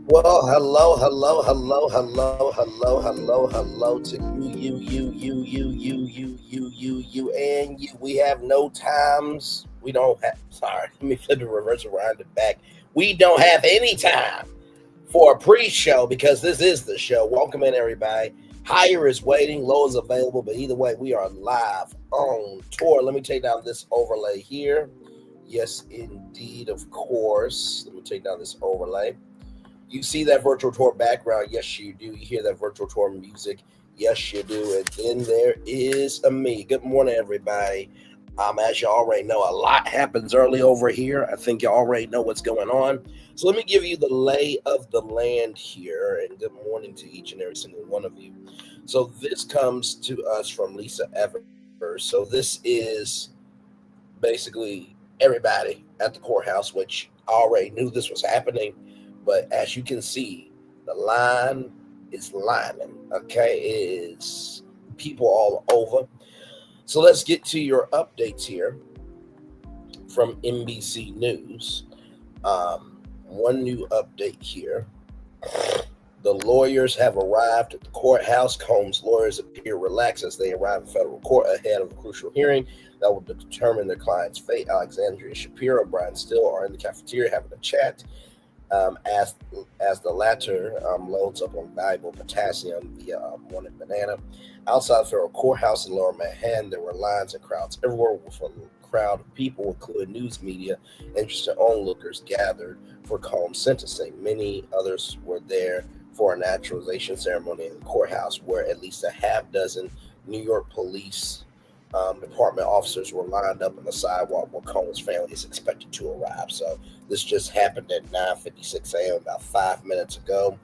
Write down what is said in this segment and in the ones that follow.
Well, hello to you, and you. We have no times. We don't have, sorry, let me flip the reverse around it back. We don't have any time for a pre show because this is the show. Welcome in, everybody. Higher is waiting, low is available, but either way, we are live on tour. Let me take down this overlay here. Yes, indeed, of course. Let me take down this overlay. You see that virtual tour background? Yes, you do. You hear that virtual tour music? Yes, you do. And then there is a me. Good morning, everybody. As you already know, a lot happens early over here. I think you already know what's going on. So let me give you the lay of the land here. And good morning to each and every single one of you. So this comes to us from Lisa Evers. So this is basically everybody at the courthouse, which I already knew this was happening. But as you can see, the line is lining. Okay, it is people all over. So let's get to your updates here from NBC News. One new update here. The lawyers have arrived at the courthouse. Combs' lawyers appear relaxed as they arrive in federal court ahead of a crucial hearing that will determine their client's fate. Alexandria Shapiro, Brian Still are in the cafeteria having a chat um, as as the latter loads up on valuable potassium via morning banana. Outside the federal courthouse in Lower Manhattan, there were lines and crowds everywhere with a crowd of people, including news media, interested onlookers gathered for Combs' sentencing. Many others were there for a naturalization ceremony in the courthouse, where at least a half dozen New York police department officers were lined up on the sidewalk where Combs' family is expected to arrive. So this just happened at 9:56 a.m. about 5 minutes ago.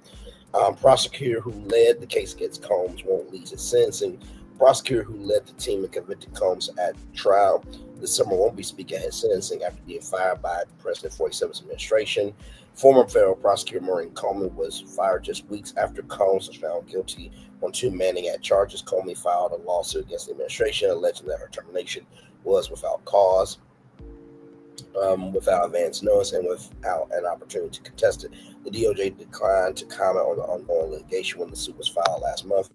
Prosecutor who led the case against Combs won't lead his sentencing. Prosecutor who led the team and convicted Combs at trial this summer won't be speaking at his sentencing after being fired by President 47's administration. Former federal prosecutor Maureen Coleman was fired just weeks after Combs was found guilty on two Manning Act charges. Comey filed a lawsuit against the administration alleging that her termination was without cause, without advance notice, and without an opportunity to contest it. The DOJ declined to comment on the ongoing litigation when the suit was filed last month.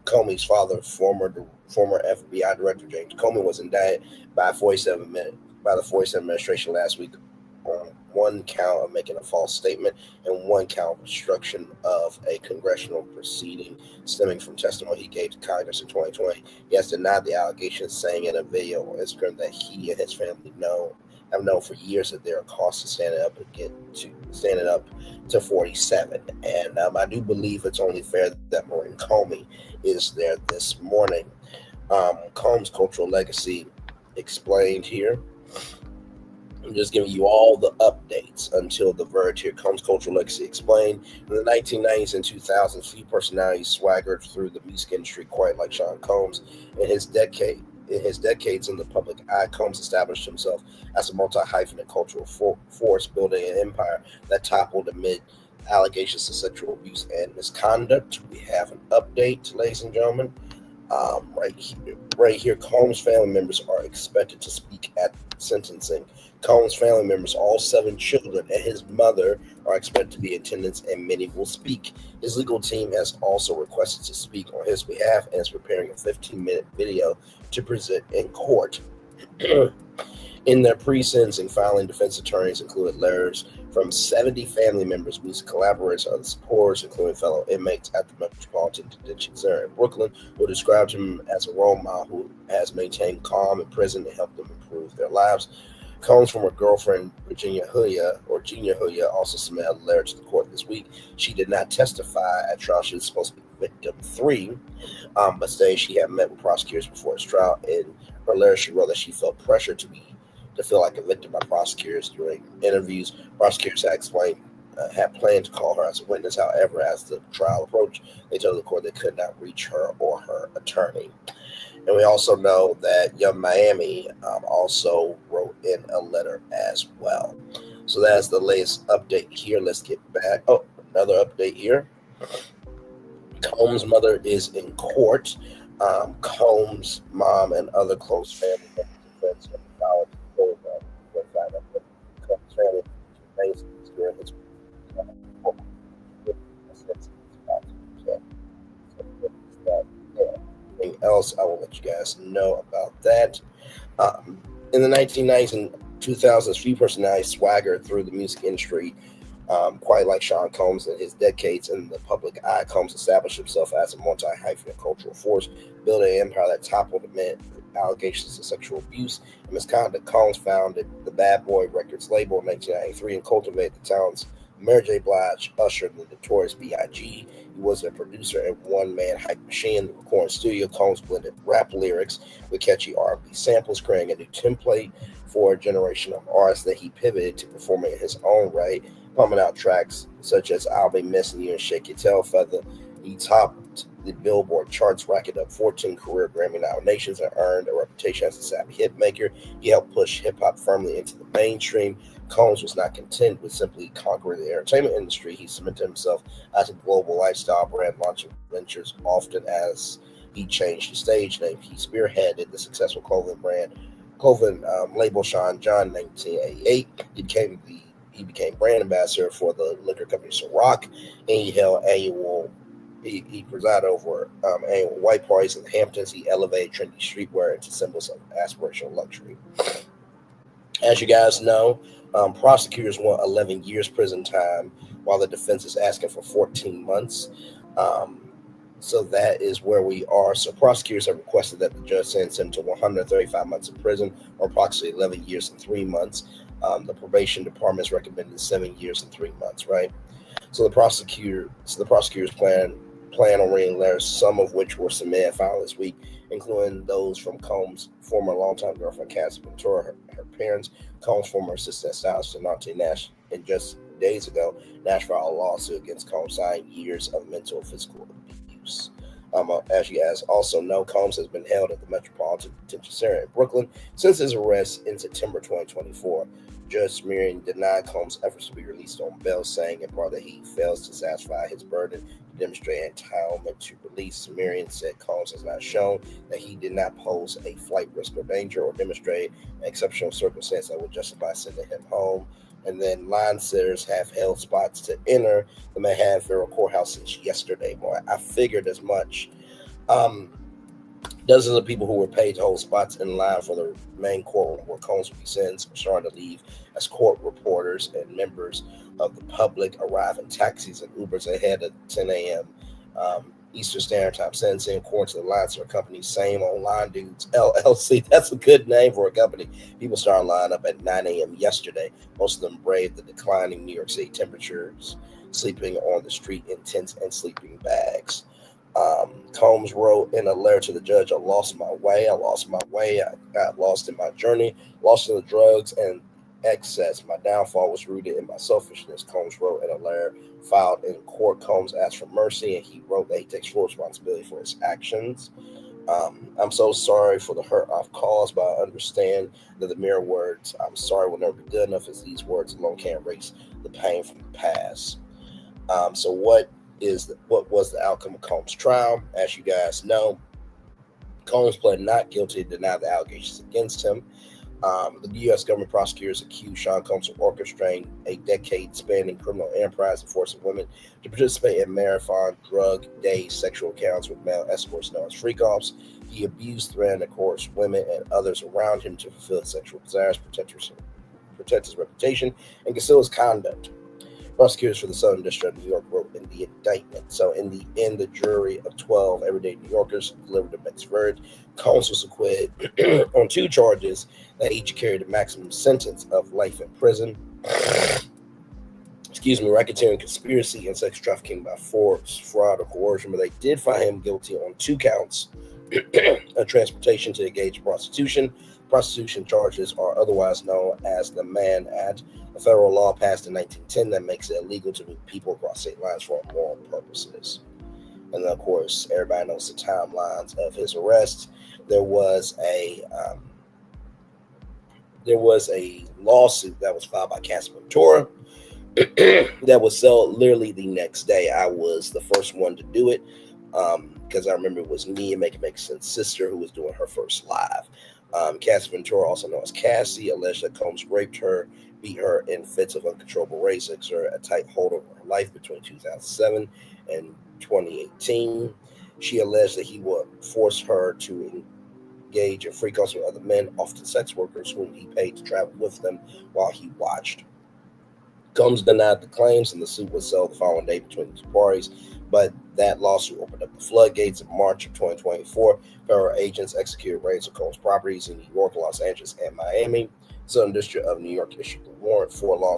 Comey's father, former FBI Director James Comey, was indicted by 47 minute by the 47 administration last week on one count of making a false statement and one count of obstruction of a congressional proceeding stemming from testimony he gave to Congress in 2020. He has denied the allegations, saying in a video on Instagram that he and his family have known for years that there are costs to standing up to 47. And I do believe it's only fair that Maureen Comey is there this morning. Combs' cultural legacy explained here. I'm just giving you all the updates until the verge here comes. Cultural legacy explained. In the 1990s and 2000s, few personalities swaggered through the music industry quite like Sean Combs. In his decades in the public eye, Combs established himself as a multi-hyphenate cultural force, building an empire that toppled amid allegations of sexual abuse and misconduct. We have an update, ladies and gentlemen. Right here, Combs family members are expected to speak at sentencing. Combs family members, all seven children, and his mother are expected to be in attendance, and many will speak. His legal team has also requested to speak on his behalf and is preparing a 15-minute video to present in court. In their pre-sentencing filing, defense attorneys included letters from 70 family members, music collaborators, other supporters, including fellow inmates at the Metropolitan Detention Center in Brooklyn, who described him as a role model who has maintained calm in prison and helped them improve their lives. Combs' former girlfriend, Gina Huya, also submitted a letter to the court this week. She did not testify at trial. She was supposed to be victim three, but saying she had met with prosecutors before his trial. In her letter, she wrote that she felt pressure to feel like a victim by prosecutors during interviews. Prosecutors had planned to call her as a witness. However, as the trial approached, they told the court they could not reach her or her attorney. And we also know that Young Miami also wrote in a letter as well. So that's the latest update here. Let's get back. Oh, another update here. Combs' mother is in court. Combs' mom and other close family members and friends have filed Combs' family during his else, I will let you guys know about that. In the 1990s and 2000s, few personalities swaggered through the music industry. Quite like Sean Combs in his decades in the public eye, Combs established himself as a multi-hyphenate cultural force, building an empire that toppled amid allegations of sexual abuse and misconduct. Combs founded the Bad Boy Records label in 1993 and cultivated the talents Mary J. Blige, Usher, and the Notorious B.I.G. He was a producer and one-man hype machine in the recording studio. Combs blended rap lyrics with catchy R&B samples, creating a new template for a generation of artists that he pivoted to performing in his own right, pumping out tracks such as I'll Be Missing You and Shake Your Tail Feather. He topped the Billboard charts, racking up 14 career Grammy nominations, and earned a reputation as a savvy hit maker. He helped push hip-hop firmly into the mainstream. Combs was not content with simply conquering the entertainment industry. He cemented himself as a global lifestyle brand, launching ventures often as he changed his stage name. He spearheaded the successful clothing label Sean John in 1988. He became brand ambassador for the liquor company Ciroc, and he presided over annual white parties in the Hamptons. He elevated trendy streetwear into symbols of aspirational luxury. As you guys know, prosecutors want 11 years prison time, while the defense is asking for 14 months. So that is where we are. So prosecutors have requested that the judge sentence him to 135 months in prison, or approximately 11 years and 3 months. The probation department has recommended 7 years and 3 months, right? So the prosecutors plan on reading letters, some of which were submitted and filed this week, including those from Combs' former longtime girlfriend, Cassie Ventura, her parents, Combs' former assistant stylist, Denante Nash, and just days ago, Nash filed a lawsuit against Combs, citing years of mental and physical abuse. As you guys also know, Combs has been held at the Metropolitan Detention Center in Brooklyn since his arrest in September 2024. Judge Miriam denied Combs' efforts to be released on bail, saying in part that he fails to satisfy his burden to demonstrate entitlement to release. Miriam said Combs has not shown that he did not pose a flight risk or danger or demonstrate an exceptional circumstance that would justify sending him home. And then line sitters have held spots to enter the Manhattan Federal Courthouse since yesterday morning. I figured as much. Dozens of people who were paid to hold spots in line for the main courtroom where Combs would be sentenced are starting to leave as court reporters and members of the public arrive in taxis and Ubers ahead of 10 a.m. Eastern Standard Time sentencing, according to the line sitter company Same Online Dudes LLC. That's a good name for a company. People started lining up at 9 a.m. yesterday. Most of them braved the declining New York City temperatures, sleeping on the street in tents and sleeping bags. Combs wrote in a letter to the judge, I lost my way. I got lost in my journey, lost in the drugs and excess. My downfall was rooted in my selfishness. Combs wrote in a letter filed in court. Combs asked for mercy, and he wrote that he takes full responsibility for his actions. I'm so sorry for the hurt I've caused, but I understand that the mere words I'm sorry will never be good enough, as these words alone can't erase the pain from the past. So what was the outcome of Combs' trial? As you guys know, Combs pled not guilty to deny the allegations against him. The U.S. government prosecutors accused Sean Combs of orchestrating a decade-spanning criminal enterprise and forcing women to participate in marathon drug-day sexual encounters with male escorts known as freak-offs. He abused, threatened, and coerced women and others around him to fulfill his sexual desires, protect his reputation, and conceal his conduct. Prosecutors for the Southern District of New York wrote in the indictment. So in the end, the jury of 12 everyday New Yorkers delivered a mixed verdict. Combs was acquitted on 2 charges that each carried a maximum sentence of life in prison. Racketeering, conspiracy, and sex trafficking by force, fraud, or coercion. But they did find him guilty on 2 counts of transportation to engage in prostitution. Prostitution charges are otherwise known as the Mann Act, a federal law passed in 1910 that makes it illegal to move people across state lines for immoral purposes. And then, of course, everybody knows the timelines of his arrest. There was a lawsuit that was filed by Cassie Ventura that was settled literally the next day. I was the first one to do it because I remember it was me and Make It Make Sense sister who was doing her first live. Cassie Ventura, also known as Cassie, alleged that Combs raped her, beat her in fits of uncontrollable rage, exerted a tight hold over her life between 2007 and 2018. She alleged that he would force her to engage in free calls with other men, often sex workers, whom he paid to travel with them while he watched. Combs denied the claims, and the suit was settled the following day between the two parties. But that lawsuit opened up the floodgates. In March of 2024, federal agents executed raids on Combs' properties in New York, Los Angeles, and Miami. Southern District of New York issued the warrant. For law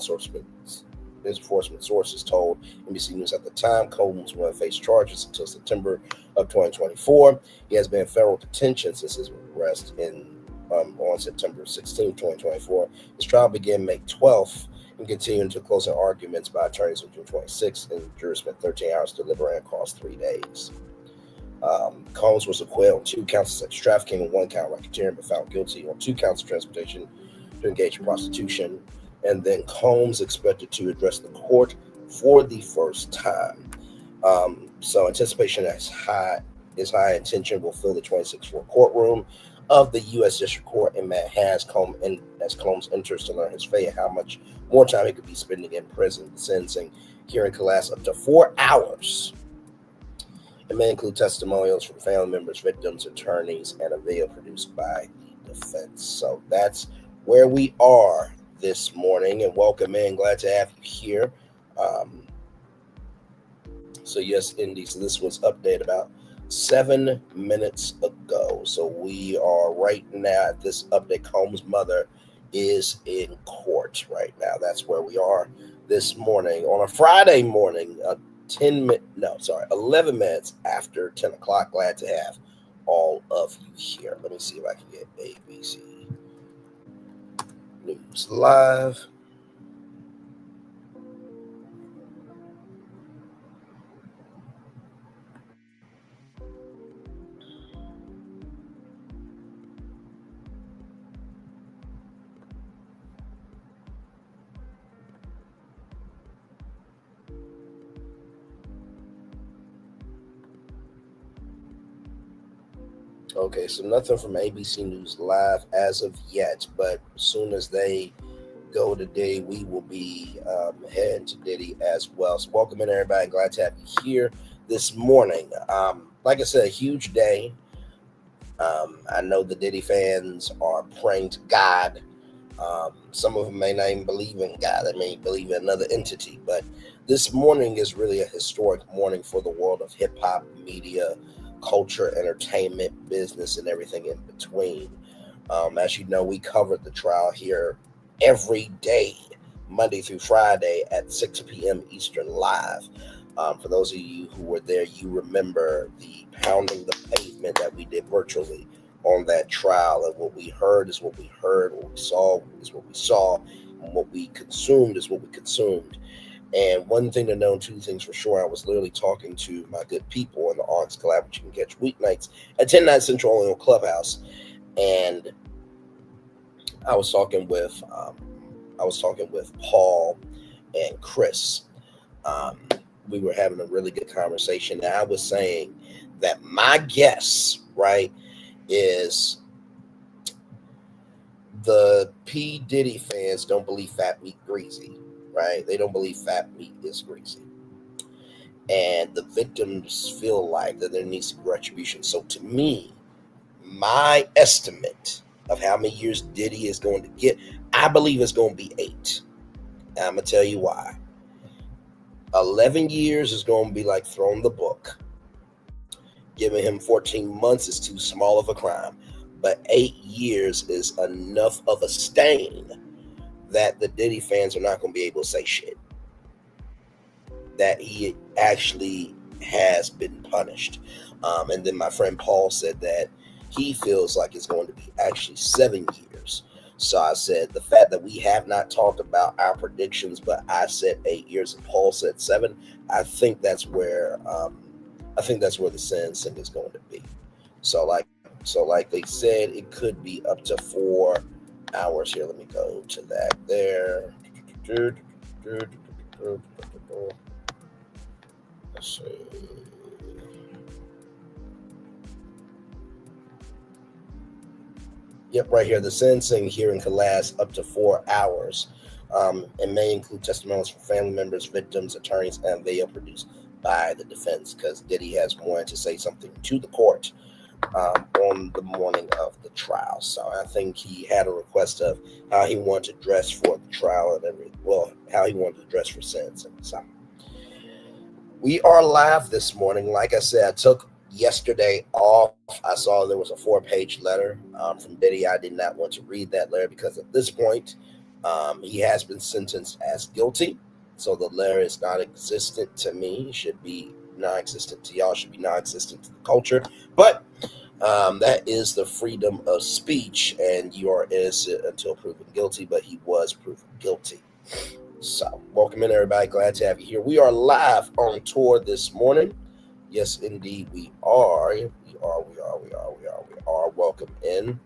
enforcement sources told NBC News at the time Combs will face charges until September of 2024. He has been in federal detention since his arrest on September 16, 2024. His trial began May 12th and continued to closing arguments by attorneys on June 26th, and the jury spent 13 hours deliberating across 3 days. Combs was acquitted on 2 counts of sex trafficking and 1 count of racketeering, but found guilty on 2 counts of transportation to engage in prostitution. And then Combs expected to address the court for the first time. So anticipation is high. Intention will fill the 26th floor courtroom of the U.S. District Court in Manhattan as Combs enters to learn his fate and how much more time he could be spending in prison. The sentencing hearing could last up to 4 hours. It may include testimonials from family members, victims, attorneys, and a video produced by the defense. So that's where we are this morning, and welcome in. Glad to have you here. So yes, indeed. So this was updated about 7 minutes ago. So we are right now at this update. Combs' mother is in court right now. That's where we are this morning on a Friday morning, 11 minutes after 10 o'clock. Glad to have all of you here. Let me see if I can get ABC News Live. Okay, so nothing from ABC News Live as of yet, but as soon as they go to Diddy, we will be heading to Diddy as well. So welcome in, everybody. Glad to have you here this morning. Like I said, a huge day. I know the Diddy fans are praying to God. Some of them may not even believe in God. They may believe in another entity. But this morning is really a historic morning for the world of hip-hop, media, culture, entertainment, business, and everything in between. As you know, we covered the trial here every day, Monday through Friday at 6 p.m. Eastern live. For those of you who were there, you remember the pounding the pavement that we did virtually on that trial. And what we heard is what we heard, what we saw is what we saw, and what we consumed is what we consumed. And one thing to know, 2 things for sure, I was literally talking to my good people in the Arts Collab, which you can catch weeknights at 10, 9 Central on Clubhouse. And I was talking with Paul and Chris. We were having a really good conversation. And I was saying that my guess, right, is the P. Diddy fans don't believe fat meat greasy, right? They don't believe fat meat is greasy. And the victims feel like that there needs to be retribution. So to me, my estimate of how many years Diddy is going to get, I believe it's going to be 8. And I'm going to tell you why. 11 years is going to be like throwing the book. Giving him 14 months is too small of a crime. But 8 years is enough of a stain that the Diddy fans are not going to be able to say shit. That he actually has been punished. And then my friend Paul said that he feels like it's going to be actually 7 years. So I said the fact that we have not talked about our predictions, but I said 8 years and Paul said 7. I think that's where the sentencing is going to be. So like they said, it could be up to 4 hours here. Let me go to that there. Let's see. Yep, right here. The sentencing hearing could last up to 4 hours. It may include testimonials from family members, victims, attorneys, and video produced by the defense because Diddy has wanted to say something to the court on the morning of the trial. So I think he had a request of how he wanted to dress for the trial and how he wanted to dress for sentencing. So we are live this morning. Like I said, I took yesterday off. I saw there was a 4-page letter from Diddy. I did not want to read that letter because at this point, he has been sentenced as guilty. So the letter is non-existent to me. It should be non-existent to y'all. Should be non-existent to the culture. But that is the freedom of speech, and you are innocent until proven guilty. But he was proven guilty. So welcome in, everybody. Glad to have you here. We are live on tour this morning. Yes, indeed, we are. We are. Welcome in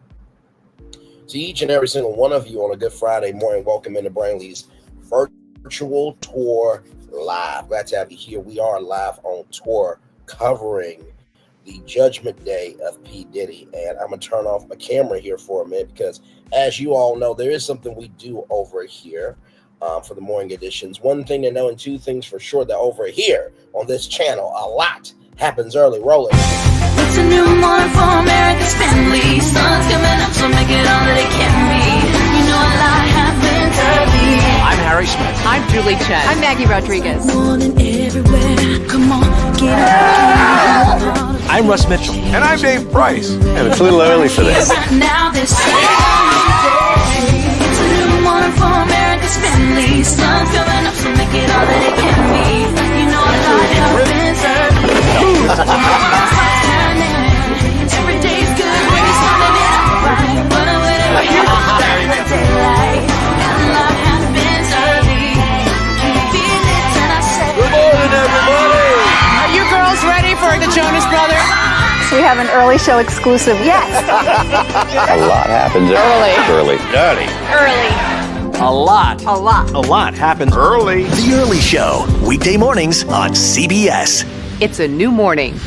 to each and every single one of you on a good Friday morning. Welcome into Braylon's virtual tour live. Glad to have you here. We are live on tour covering the Judgment Day of P. Diddy. And I'm going to turn off my camera here for a minute because, as you all know, there is something we do over here for the morning editions. One thing to know and two things for sure, that over here on this channel, a lot happens early. Rolling. It's a new morning for America's family. Sun's coming up, so make it all that it can be. You know a lot happens early. I'm Harry Smith. I'm Julie Chen. I'm Maggie Rodriguez. Morning everywhere. Come on, get up. I'm Russ Mitchell. And I'm Dave Price. And it's a little early for this. Right now, this it's a new morning for America's family. Sun's coming up, so make it all that it can be. You know a lot happens early. Every day's good when you're starting it out right. But whatever you do, the daylight. And a lot happens early. Can you feel it? And I say, Good morning, everybody. Are you girls ready for the Jonas Brothers? We have an early show exclusive. Yes. A lot happens early. Dirty. A lot happens Early. The Early Show, weekday mornings on CBS. It's a new morning.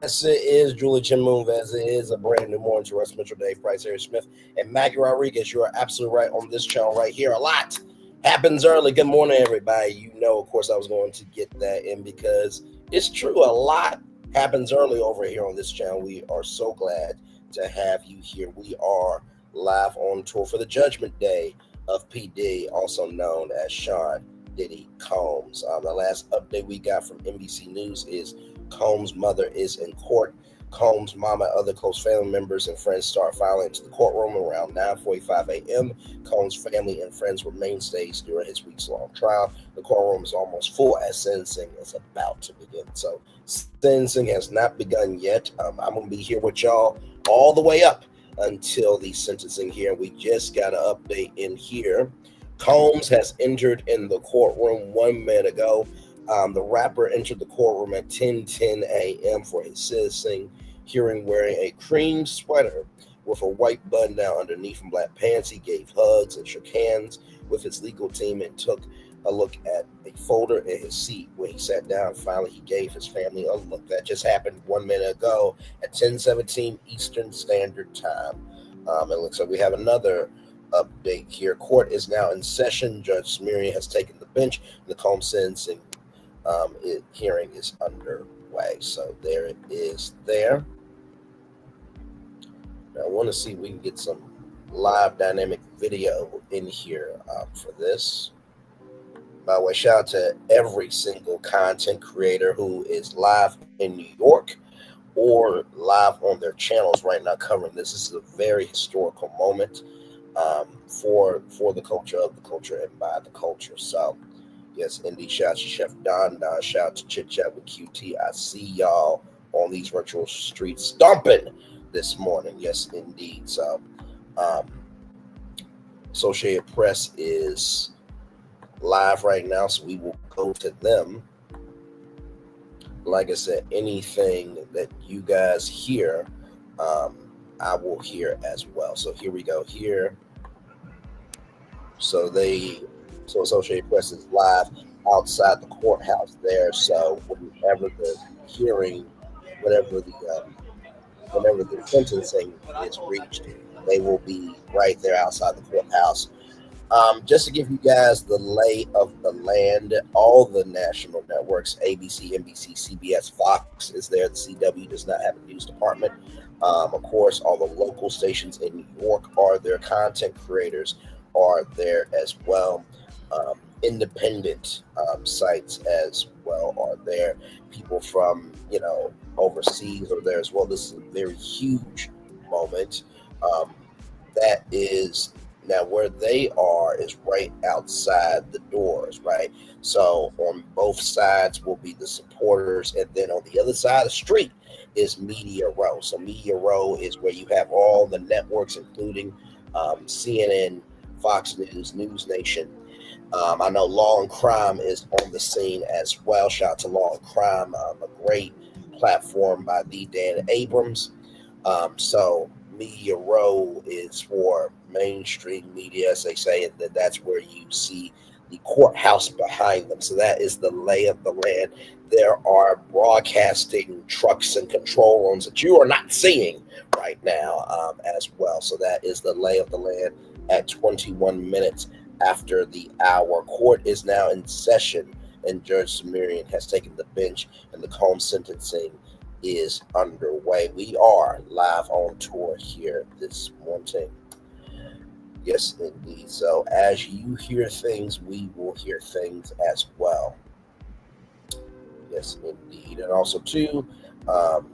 Yes, it is Julie Chen Moon, as it is a brand new morning to Russ Mitchell, Dave Price, Harry Smith, and Maggie Rodriguez. You are absolutely right on this channel right here. A lot happens early. Good morning, everybody. You know, of course, I was going to get that in because it's true. A lot happens early over here on this channel. We are so glad to have you here. We are live on tour for the Judgment Day of P. Diddy, also known as Sean Diddy Combs. The last update we got from NBC News is Combs' mother is in court. Combs' mama, other close family members and friends start filing into the courtroom around 9:45 a.m. Combs' family and friends were mainstays during his weeks-long trial. The courtroom is almost full as sentencing is about to begin. So sentencing has not begun yet. I'm going to be here with y'all all the way up until the sentencing here. We just got an update in here. Combs has entered in the courtroom 1 minute ago. The rapper entered the courtroom at 10:10 a.m. for his sentencing hearing wearing a cream sweater with a white button down underneath and black pants. He gave hugs and shook hands with his legal team and took a look at a folder in his seat. When he sat down, finally he gave his family a look. That just happened 1 minute ago at 10:17 Eastern Standard Time. It looks like we have another update here. Court is now in session. Judge Smeary has taken the bench. The Combs sentencing hearing is underway. So there it is there. Now I want to see if we can get some live dynamic video in here for this. By the way, shout out to every single content creator who is live in New York or live on their channels right now covering this. This is a very historical moment for the culture, of the culture, and by the culture. So, yes, indeed, shout out to Chef Don. Shout out to Chit Chat with QT. I see y'all on these virtual streets stomping this morning. Yes, indeed. So, Associated Press is live right now, so we will go to them. Like I said, anything that you guys hear, I will hear as well. So here we go here. So Associated Press is live outside the courthouse there. So whenever the hearing, whenever the sentencing is reached, they will be right there outside the courthouse Just to give you guys the lay of the land, all the national networks, ABC, NBC, CBS, Fox is there. The CW does not have a news department. Of course, all the local stations in New York are there. Content creators are there as well. Independent sites as well are there. People from, overseas are there as well. This is a very huge moment. That is now where they are is right outside the doors, right? So on both sides will be the supporters, and then on the other side of the street is Media Row. So Media Row is where you have all the networks, including CNN, Fox News, News Nation. I know Law and Crime is on the scene as well. Shout out to Law and Crime, a great platform by the Dan Abrams. So Media Row is for mainstream media, as they say, and that's where you see the courthouse behind them. So that is the lay of the land. There are broadcasting trucks and control rooms that you are not seeing right now as well. So that is the lay of the land at 21 minutes after the hour. Court is now in session, and Judge Sumerian has taken the bench, and the Combs sentencing is underway. We are live on tour here this morning. Yes, indeed. So as you hear things, we will hear things as well. Yes, indeed. And also, too, of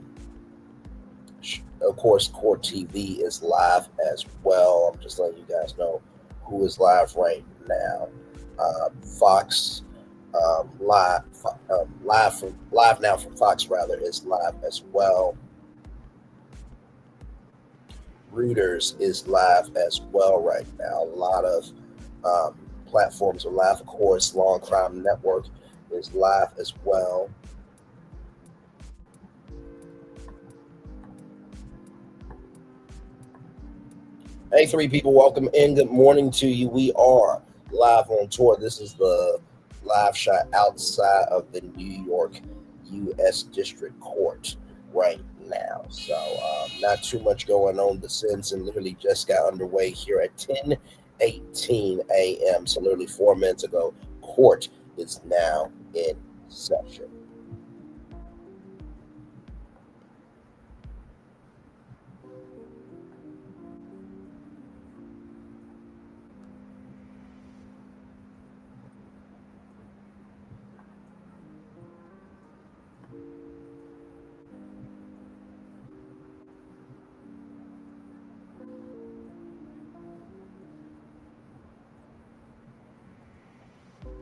course, Court TV is live as well. I'm just letting you guys know who is live right now. Fox live now from Fox is live as well. Reuters is live as well right now. A lot of platforms are live. Of course, Law and Crime Network is live as well. Hey, three people, welcome in. Good morning to you. We are live on tour. This is the live shot outside of the New York U.S. District Court right now. So not too much going on. The sentencing literally just got underway here at 10:18 a.m. So literally 4 minutes ago, court is now in session.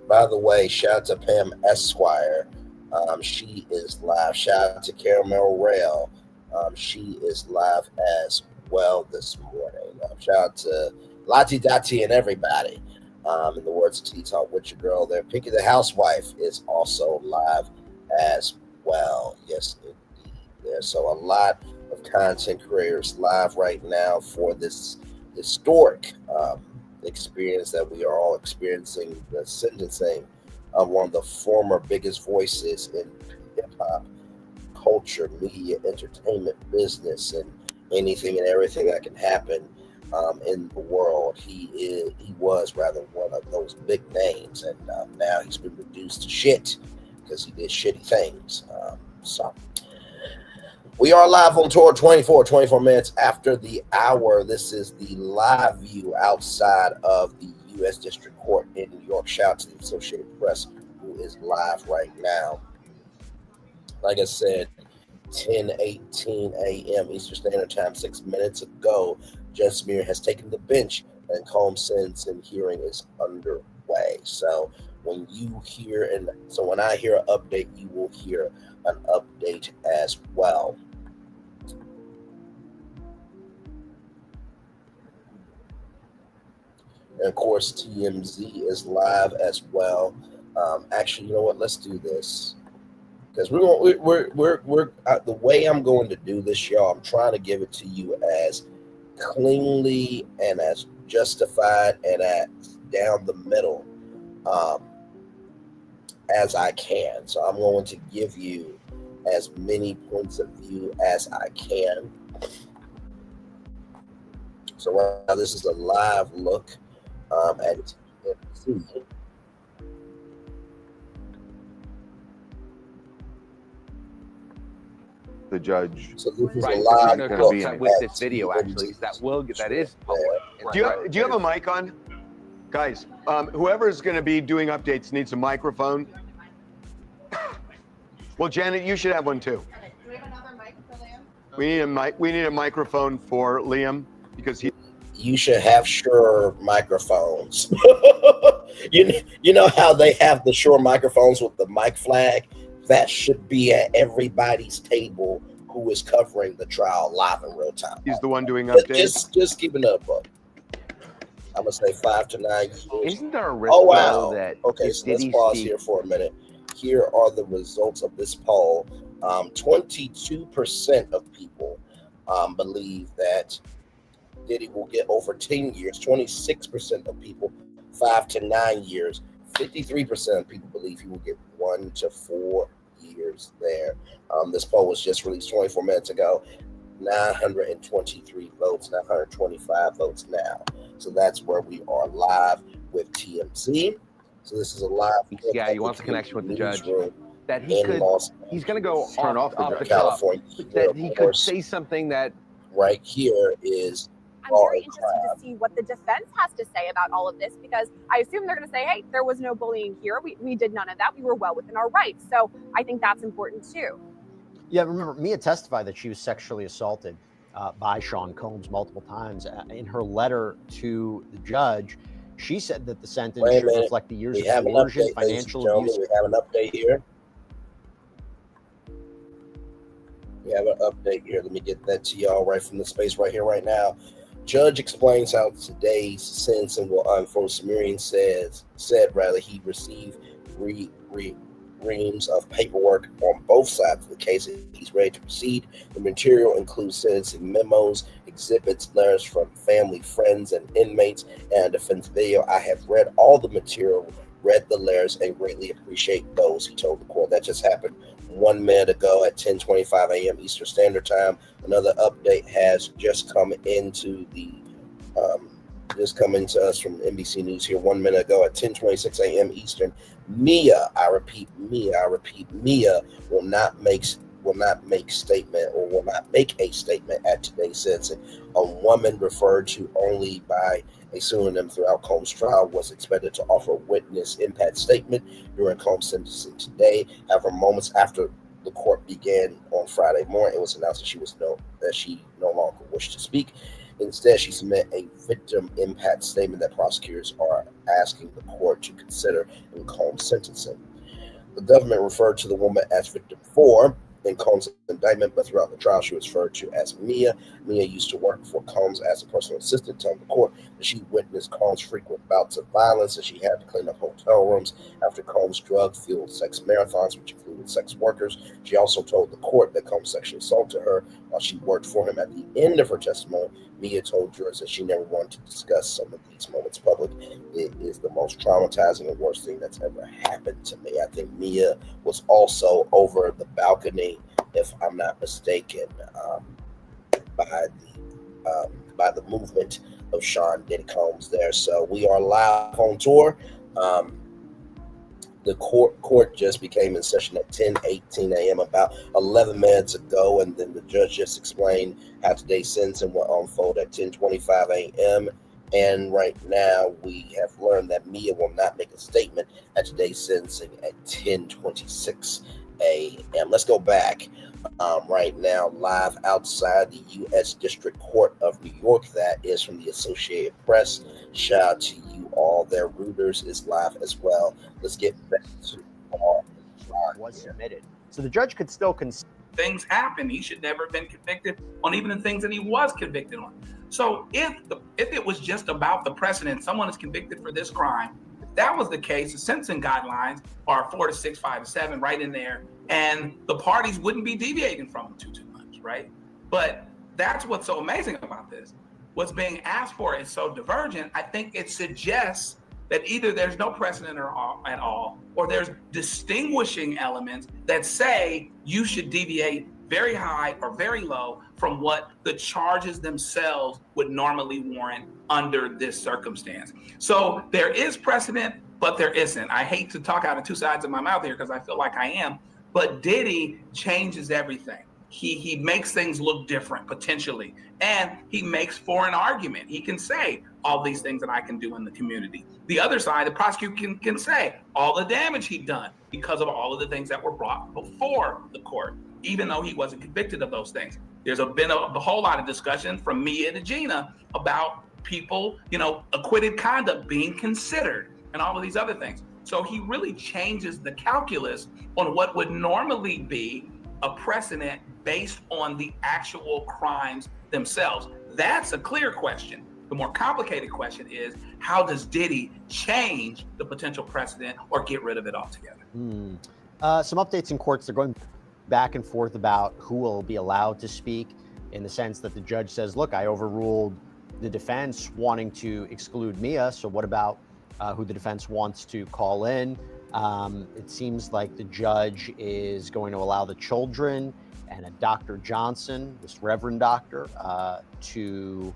By the way, shout out to Pam Esquire. She is live. Shout out to Caramel Rail. She is live as well this morning. Shout out to Lati Dati and everybody. In the words of T-Talk with your girl there. Pinky the Housewife is also live as well. Yes, indeed. There. So a lot of content creators live right now for this historic experience that we are all experiencing, the sentencing of one of the former biggest voices in hip-hop culture, media, entertainment, business, and anything and everything that can happen in the world. He was rather one of those big names, and now he's been reduced to shit because he did shitty things. So we are live on tour, 24 minutes after the hour. This is the live view outside of the U.S. District Court in New York. Shout out to the Associated Press, who is live right now. Like I said, 10:18 a.m. Eastern Standard Time, 6 minutes ago, Judge Smear has taken the bench, and Combs sentencing hearing is underway. So when I hear an update, you will hear an update as well. And of course, TMZ is live as well. Actually, you know what? Let's do this because we're the way I'm going to do this, y'all. I'm trying to give it to you as cleanly and as justified and as down the middle as I can. So I'm going to give you as many points of view as I can. So right now, this is a live look at TMZ. The judge. So this is Right, a so live there's look no at with this video, TMZ. actually. That is public. Do you have a mic on? Guys, whoever's going to be doing updates needs a microphone. Well, Janet, you should have one too. Do we have another mic for Liam? We need a mic. We need a microphone for Liam because he. You should have Shure microphones. you know how they have the Shure microphones with the mic flag? That should be at everybody's table who is covering the trial live in real time. He's the one doing updates. Just keeping up. I'm gonna say 5 to 9 years. Isn't there a risk, Oh wow. that Okay, so let's pause here for a minute. Here are the results of this poll. 22% of people believe that Diddy will get over 10 years. 26% of people 5 to 9 years. 53% of people believe he will get 1 to 4 years there. This poll was just released 24 minutes ago. 923 votes, 925 votes now. So that's where we are live with TMZ. So this is a live. Yeah, he wants a connection with the judge. That he's going to go off the California. That he could say something that. Right here is. I'm very interested to see what the defense has to say about all of this, because I assume they're going to say, hey, there was no bullying here. We did none of that. We were well within our rights. So I think that's important too. Yeah, remember, Mia testified that she was sexually assaulted by Sean Combs multiple times. In her letter to the judge, she said that the sentence should reflect the years of coercion, financial abuse. We have an update here. We have an update here. Let me get that to y'all right from the space right here, right now. Judge explains how today's sentencing will unfold. Sumerian said he received reams of paperwork on both sides of the case. He's ready to proceed. The material includes sentencing memos, exhibits, letters from family, friends, and inmates, and a defense video. I have read all the material, read the letters, and greatly appreciate those, he told the court. That just happened 1 minute ago at 10:25 a.m. Eastern Standard Time. Another update has just come into us from NBC News here 1 minute ago at 10:26 a.m. Eastern. Mia will not make a statement at today's sentencing. A woman referred to only by a pseudonym throughout Combs' trial was expected to offer a witness impact statement during Combs' sentencing today. However, moments after the court began on Friday morning, it was announced that she no longer wished to speak. Instead, she submitted a victim impact statement that prosecutors are asking the court to consider in Combs' sentencing. The government referred to the woman as victim 4 in Combs' indictment, but throughout the trial, she was referred to as Mia. Mia used to work for Combs as a personal assistant, telling the court that she witnessed Combs' frequent bouts of violence and she had to clean up hotel rooms after Combs' drug-fueled sex marathons, which included sex workers. She also told the court that Combs sexually assaulted her while she worked for him. At the end of her testimony, Mia told jurors that she never wanted to discuss some of these moments public. It is the most traumatizing and worst thing that's ever happened to me. I think Mia was also over the balcony, if I'm not mistaken, by the movement of Sean Diddy Combs there. So we are live on tour. The court just became in session at 10:18 a.m. about 11 minutes ago, and then the judge just explained how today's sentencing will unfold at 10:25 a.m. And right now, we have learned that Mia will not make a statement at today's sentencing at 10:26 a.m. Let's go back right now, live outside the U.S. District Court of New York. That is from the Associated Press. Shout out to you all there. Reuters is live as well. Let's get back to our trial. Was submitted. So the judge could still things happen. He should never have been convicted on even the things that he was convicted on. So if it was just about the precedent, someone is convicted for this crime, if that was the case, the sentencing guidelines are 4 to 6, 5 to 7 right in there, and the parties wouldn't be deviating from them too much, right? But that's what's so amazing about this. What's being asked for is so divergent. I think it suggests that either there's no precedent at all, or there's distinguishing elements that say you should deviate very high or very low from what the charges themselves would normally warrant under this circumstance. So there is precedent, but there isn't. I hate to talk out of two sides of my mouth here because I feel like I am, but Diddy changes everything. He makes things look different potentially, and he makes for an argument. He can say all these things that I can do in the community. The other side, the prosecutor can say all the damage he'd done because of all of the things that were brought before the court, even though he wasn't convicted of those things. There's been a whole lot of discussion from Mia to Gina about people, acquitted conduct being considered and all of these other things. So he really changes the calculus on what would normally be a precedent based on the actual crimes themselves. That's a clear question. The more complicated question is, how does Diddy change the potential precedent or get rid of it altogether? Some updates in courts. They're going back and forth about who will be allowed to speak, in the sense that the judge says, look, I overruled the defense wanting to exclude Mia, so what about who the defense wants to call in? It seems like the judge is going to allow the children and a Dr. Johnson, this Reverend Doctor, to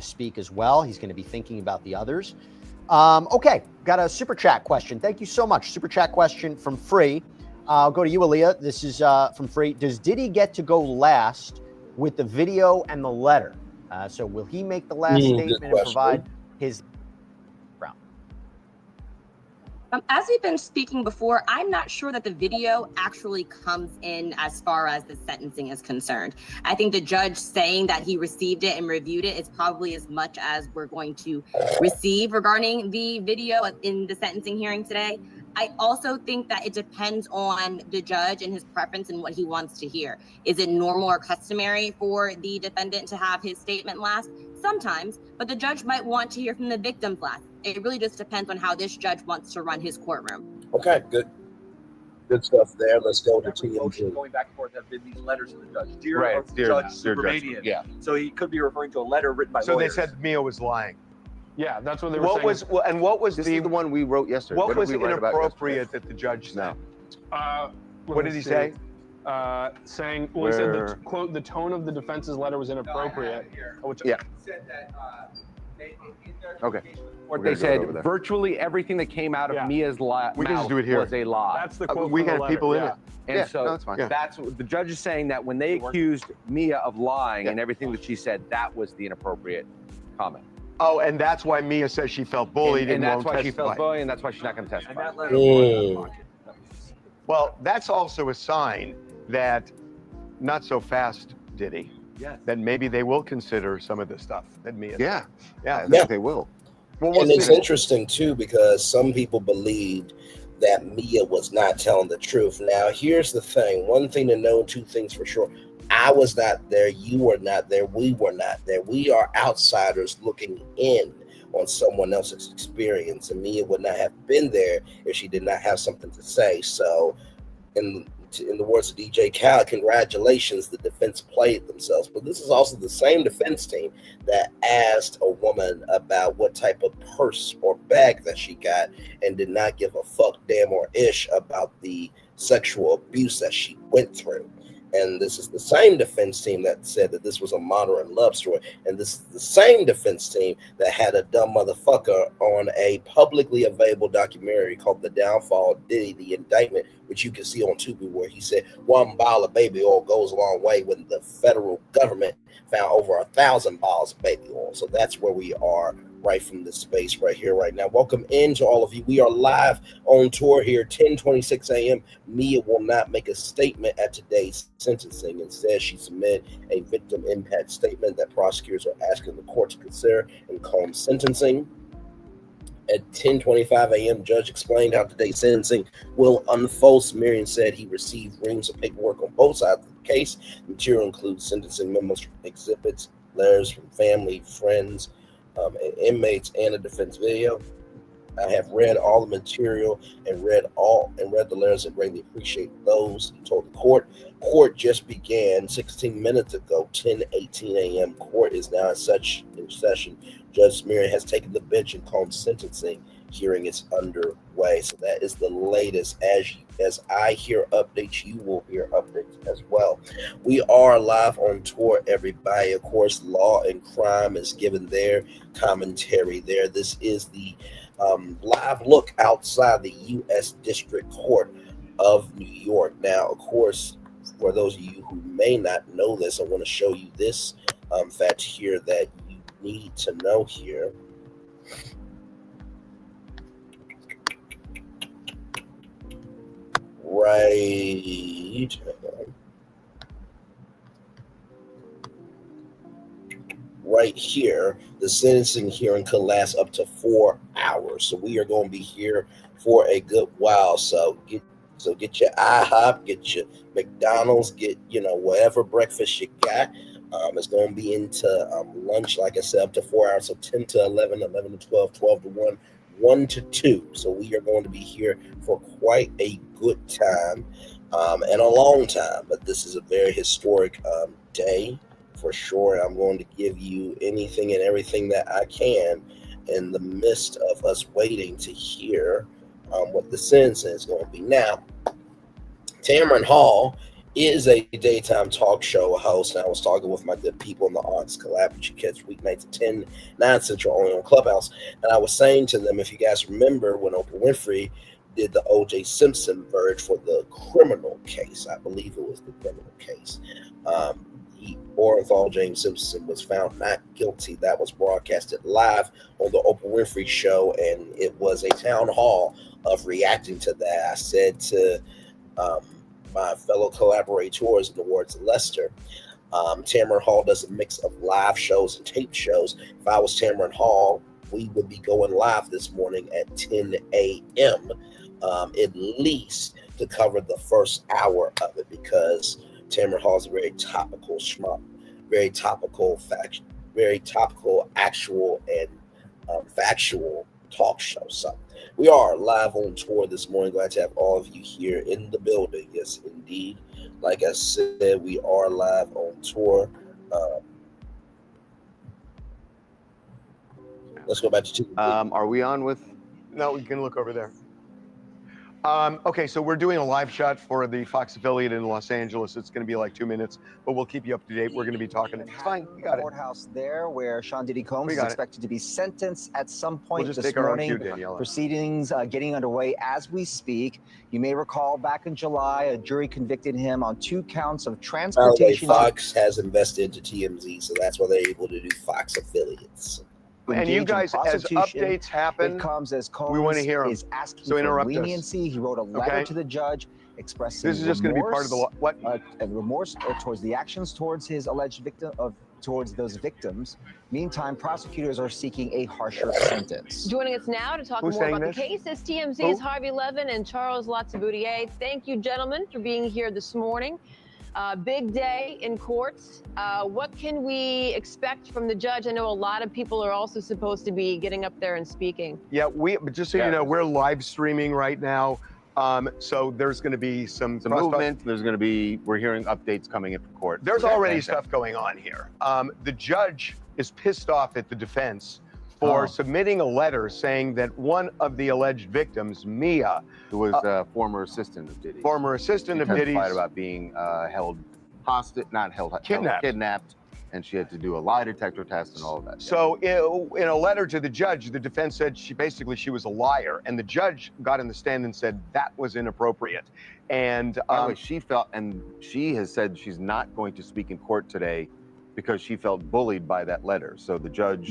speak as well. He's going to be thinking about the others. Okay, got a super chat question. Thank you so much. Super chat question from Free. I'll go to you, Aaliyah. This is from Free. Does Diddy get to go last with the video and the letter? So will he make the last statement and provide his background? As we've been speaking before, I'm not sure that the video actually comes in as far as the sentencing is concerned. I think the judge saying that he received it and reviewed it is probably as much as we're going to receive regarding the video in the sentencing hearing today. I also think that it depends on the judge and his preference and what he wants to hear. Is it normal or customary for the defendant to have his statement last? Sometimes, but the judge might want to hear from the victims last. It really just depends on how this judge wants to run his courtroom. Okay, good stuff there. Let's go to TMG. Going back and forth have been these letters to the judge. Dear Judge Supermanian. Yeah. So he could be referring to a letter written by So lawyers. they said Mia was lying. Yeah, that's what they were saying. What was this the is the one we wrote yesterday. What was did we write about inappropriate that the judge said? What did he say? Saying, well, he said the quote, the tone of the defense's letter was inappropriate. Yeah. Said that Okay. They said virtually everything that came out of Mia's mouth was a lie. That's the quote. We got people in it. And so that's what the judge is saying, that when they accused Mia of lying and everything that she said, that was the inappropriate comment. Oh, and that's why Mia says she felt bullied and that's why she felt bullied, and that's why she's not going to testify. Well, that's also a sign that not so fast, Diddy. Yes. That maybe they will consider some of the stuff that Mia said. I think they will. Well, and it's interesting too, because some people believed that Mia was not telling the truth. Now, here's the thing. One thing to know, two things for sure. I was not there. You were not there. We were not there. We are outsiders looking in on someone else's experience. And Mia would not have been there if she did not have something to say. So in the words of DJ Khaled, congratulations, the defense played themselves. But this is also the same defense team that asked a woman about what type of purse or bag that she got and did not give a fuck, damn, or ish about the sexual abuse that she went through. And this is the same defense team that said that this was a modern love story. And this is the same defense team that had a dumb motherfucker on a publicly available documentary called The Downfall of Diddy, The Indictment, which you can see on Tubi, where he said 1 bottle of baby oil goes a long way when the federal government found over 1,000 bottles of baby oil. So that's where we are right from this space right here, right now. Welcome in to all of you. We are live on tour here, 10:26 a.m. Mia will not make a statement at today's sentencing. Instead, she submitted a victim impact statement that prosecutors are asking the court to consider and calm sentencing. At 10:25 a.m., judge explained how today's sentencing will unfold. Sumerian said he received reams of paperwork on both sides of the case. The material includes sentencing memos, exhibits, letters from family, friends, inmates, and a defense video. I have read all the material and read the letters and greatly appreciate those, he told the court. Court just began 16 minutes ago, 10:18 a.m. Court is now in session. Judge Sumerian has taken the bench and called sentencing. hearing is underway. So that is the latest. As I hear updates, you will hear updates as well. We are live on tour, everybody. Of course, Law and Crime is giving their commentary there. This is the live look outside the U.S. District Court of New York. Now, of course, for those of you who may not know this, I want to show you this fact here that you need to know here. Right here, the sentencing hearing could last up to 4 hours. So we are going to be here for a good while. So get your IHOP, get your McDonald's, get whatever breakfast you got. It's going to be into lunch, like I said, up to 4 hours. So 10 to 11, 11 to 12, 12 to 1, 1 to 2. So we are going to be here for quite a good time and a long time. But this is a very historic day for sure. I'm going to give you anything and everything that I can in the midst of us waiting to hear what the sentence is going to be. Now, Tamron Hall is a daytime talk show host, and I was talking with my good people in the Arts Collab, which you catch weeknights at 10, 9 Central only on Clubhouse. And I was saying to them, if you guys remember when Oprah Winfrey did the O.J. Simpson verdict for the criminal case, I believe it was the criminal case, Orenthal James Simpson was found not guilty. That was broadcasted live on the Oprah Winfrey Show, and it was a town hall of reacting to that. I said to my fellow collaborators in the words of Lester, Tamron Hall does a mix of live shows and tape shows. If I was Tamron Hall, we would be going live this morning at 10 a.m. At least to cover the first hour of it, because Tamron Hall is a very topical very topical actual and factual talk show. So we are live on tour this morning. Glad to have all of you here in the building. Yes, indeed. Like I said, we are live on tour. Let's go back to are we on with? No, we can look over there. Okay, so we're doing a live shot for the Fox affiliate in Los Angeles. It's going to be like 2 minutes, but we'll keep you up to date. We're going to be talking. It's fine. You got it. Courthouse there, where Sean Diddy Combs is expected to be sentenced at some point We'll just this take our own morning. cue, Daniela. Proceedings getting underway as we speak. You may recall back in July, a jury convicted him on 2 counts of transportation. Fox has invested into TMZ, so that's why they're able to do Fox affiliates. And you guys, as updates happen, it comes as Combs we want to hear them. is asking So for interrupt leniency. He wrote a letter to the judge expressing this is just going to be part of the what and remorse towards the actions towards his alleged victim towards those victims. Meantime, prosecutors are seeking a harsher sentence. Joining us now to talk more about the case is TMZ's Harvey Levin and Charles Latsaboudier. Thank you, gentlemen, for being here this morning. Big day in courts. What can we expect from the judge? I know a lot of people are also supposed to be getting up there and speaking. Yeah, but just so you know, we're live streaming right now. So there's going to be some movement. There's going to be, we're hearing updates coming in from court. There's already stuff going on here. The judge is pissed off at the defense for submitting a letter saying that one of the alleged victims, Mia, who was a former assistant of Diddy. Former assistant of Diddy's. Testified about being held hostage, kidnapped, and she had to do a lie detector test and all of that. So in a letter to the judge, the defense said she was a liar, and the judge got in the stand and said that was inappropriate. And by the way, she felt, and she has said she's not going to speak in court today because she felt bullied by that letter. So the judge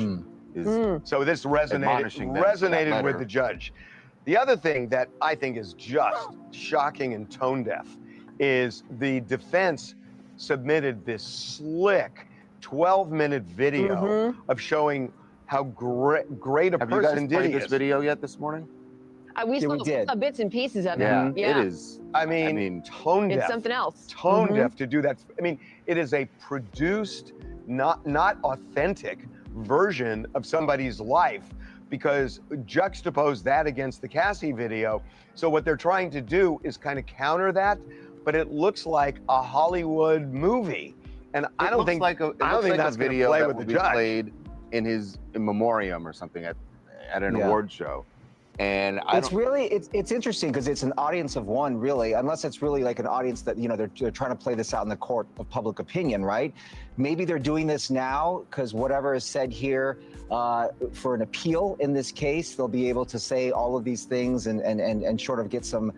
is so this resonated with the judge. The other thing that I think is just shocking and tone deaf is the defense submitted this slick 12-minute video of showing how great a person Diddy is. Have you guys played this video yet this morning? We saw bits and pieces of it. Yeah, it is. I mean, tone deaf. It's something else. Tone deaf to do that. I mean, it is a produced, not authentic version of somebody's life, because juxtapose that against the Cassie video. So what they're trying to do is kind of counter that, but it looks like a Hollywood movie. And I don't think that's going to play with the judge. Played in his in memoriam or something at an award show. And it's interesting because it's an audience of one, really, unless it's really like an audience that, you know, they're trying to play this out in the court of public opinion, right? Maybe they're doing this now because whatever is said here for an appeal in this case, they'll be able to say all of these things and sort of get some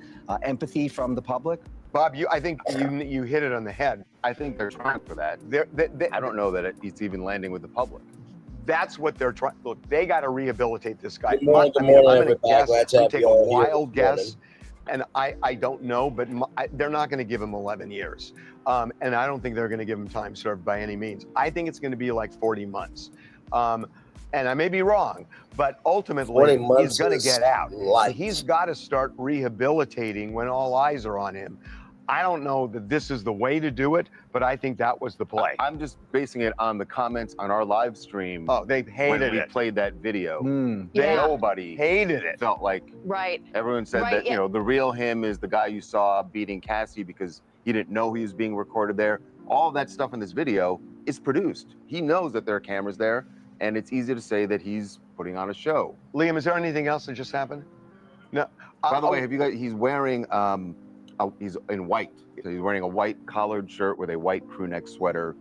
empathy from the public. Bob, I think you hit it on the head. I think they're trying for that. I don't know that it's even landing with the public. That's what they're trying. Look, they got to rehabilitate this guy. Good morning, I'm going to everybody. guess, I'm take a wild guess, and I don't know, but they're not going to give him 11 years. And I don't think they're going to give him time served by any means. I think it's going to be like 40 months. And I may be wrong, but ultimately he's going to get out. He's got to start rehabilitating when all eyes are on him. I don't know that this is the way to do it, but I think that was the play. I'm just basing it on the comments on our live stream. Oh, they hated when we it. played that video. Nobody hated it. Felt like everyone said that, you know, the real him is the guy you saw beating Cassie because he didn't know he was being recorded there. All of that stuff in this video is produced. He knows that there are cameras there, and it's easy to say that he's putting on a show. Liam, is there anything else that just happened? No. By the way, have you guys? He's wearing. He's in white. So he's wearing a white collared shirt with a white crew neck sweater.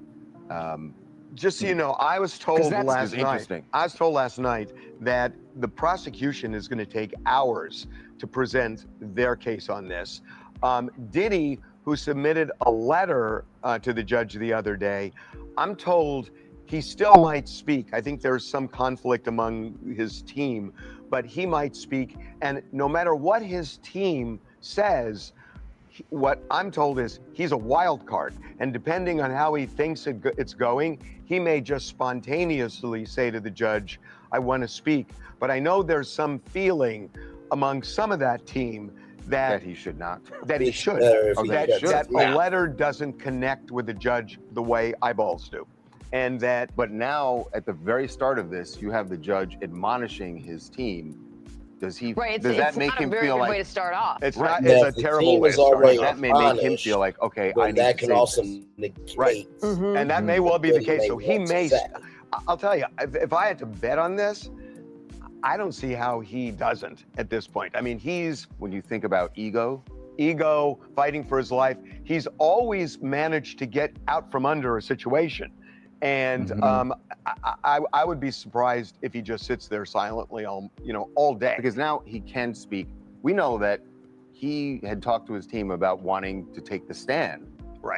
Just so you know, I was told last night that the prosecution is going to take hours to present their case on this. Diddy, who submitted a letter to the judge the other day, I'm told he still might speak. I think there's some conflict among his team, but he might speak. And no matter what his team says, what I'm told is he's a wild card, and depending on how he thinks it's going, he may just spontaneously say to the judge, I want to speak. But I know there's some feeling among some of that team that he should not. That he should. That a letter doesn't connect with the judge the way eyeballs do. And that. But now, at the very start of this, you have the judge admonishing his team. Does he? Does that make him feel like? Way to start off. It's not. It's a terrible way to start off. That may make him feel like, okay, I need that to can also negate. And that may well be the case. So he may. I'll tell you, if I had to bet on this, I don't see how he doesn't at this point. I mean, when you think about ego, fighting for his life, he's always managed to get out from under a situation. And I would be surprised if he just sits there silently all day. Because now he can speak. We know that he had talked to his team about wanting to take the stand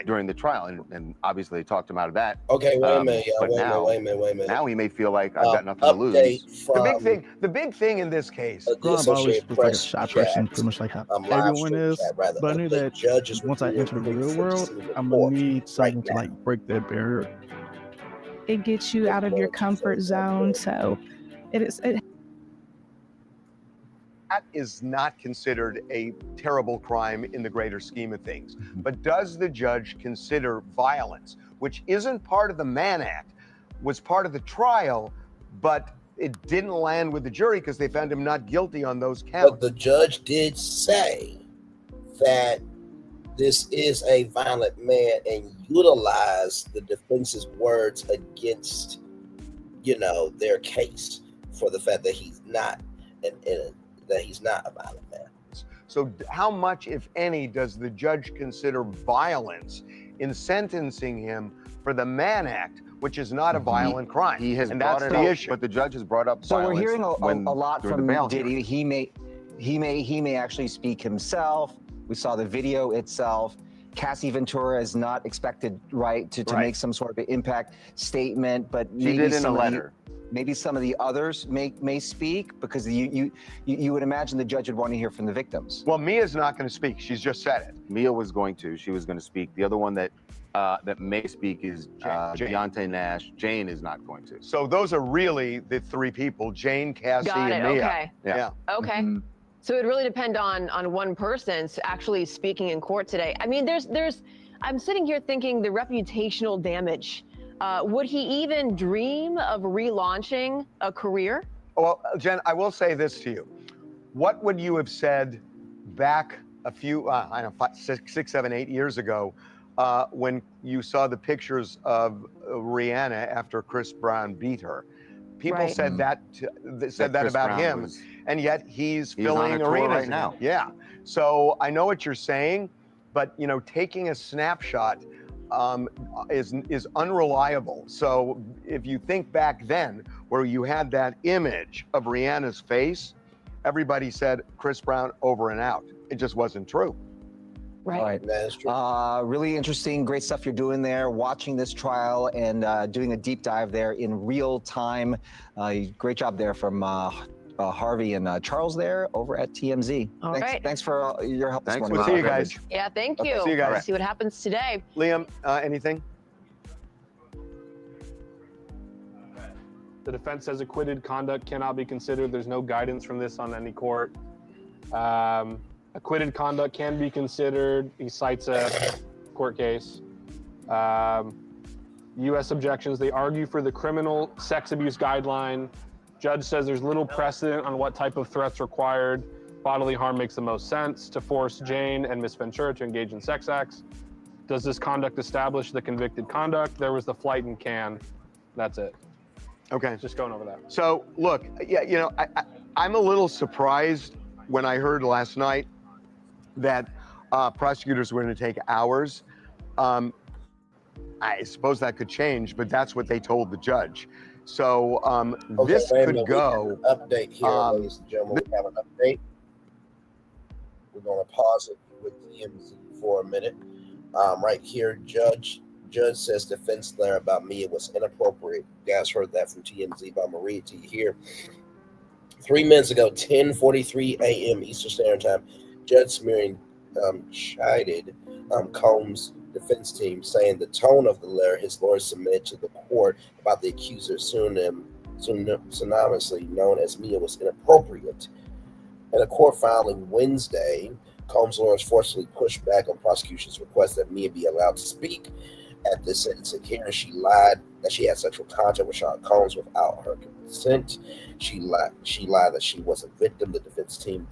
during the trial, and obviously they talked him out of that. Okay, wait a minute. Wait a minute. Now he may feel like I've got nothing to lose. The big thing in this case. I've always was like a shy person, pretty much like how everyone is. But I knew that once I enter the real world, I'm gonna need something to like break that barrier. It gets you out of your comfort zone, so it that is not considered a terrible crime in the greater scheme of things. But does the judge consider violence, which isn't part of the Mann Act, was part of the trial, but it didn't land with the jury because they found him not guilty on those counts? But the judge did say that this is a violent man and utilize the defense's words against, their case for the fact that he's not that he's not a violent man. So how much, if any, does the judge consider violence in sentencing him for the Mann Act, which is not a violent crime? He has and brought that's it the up, issue. but the judge has brought up So violence. we're hearing a lot from Diddy. Hearing. He may actually speak himself. We saw the video itself. Cassie Ventura is not expected, to make some sort of an impact statement, but maybe some of the others may speak, because you would imagine the judge would want to hear from the victims. Well, Mia's not going to speak. She's just said it. Mia was going to. She was going to speak. The other one that may speak is Deontay Nash. Jane is not going to. So those are really the three people: Jane, Cassie, and Mia. Okay. Yeah. Okay. So it would really depend on one person actually speaking in court today. I mean, I'm sitting here thinking the reputational damage. Would he even dream of relaunching a career? Well, Jen, I will say this to you. What would you have said back a few, 6, 7, 8 years ago, when you saw the pictures of Rihanna after Chris Brown beat her? People said that about him. and yet he's on filling a tour arenas right now. Yeah. So I know what you're saying, but you know, taking a snapshot is unreliable. So if you think back then, where you had that image of Rihanna's face, everybody said Chris Brown over and out. It just wasn't true. Right. All right. That's true. Really interesting, great stuff you're doing there, watching this trial and doing a deep dive there in real time. Great job there from Harvey and Charles there over at TMZ. Thanks for your help this morning. We'll see you guys. Yeah, thank you. See you guys. Let's see what happens today. Liam, anything? The defense says acquitted conduct cannot be considered. There's no guidance from this on any court. Acquitted conduct can be considered. He cites a court case. U.S. objections. They argue for the criminal sex abuse guideline. Judge says there's little precedent on what type of threats required. Bodily harm makes the most sense to force Jane and Miss Ventura to engage in sex acts. Does this conduct establish the convicted conduct? There was the flight in Cannes. That's it. Okay. Just going over that. So look, yeah, you know, I'm a little surprised when I heard last night that prosecutors were going to take hours. I suppose that could change, but that's what they told the judge. So this could go. Update here, ladies and gentlemen. We have an update. We're going to pause it with TMZ for a minute. Right here, Judge says defense there about me. It was inappropriate. You guys heard that from TMZ, but I'm going to read it to you here. 3 minutes ago, 10:43 a.m. Eastern Standard Time, Judge Smearing chided Combs' defense team, saying the tone of the letter his lawyer submitted to the court about the accuser synonymously known as Mia was inappropriate. In a court filing Wednesday, Combs' lawyers forcefully pushed back on prosecution's request that Mia be allowed to speak at this sentencing hearing. She lied that she had sexual contact with Sean Combs without her consent. She lied that she was a victim. The defense team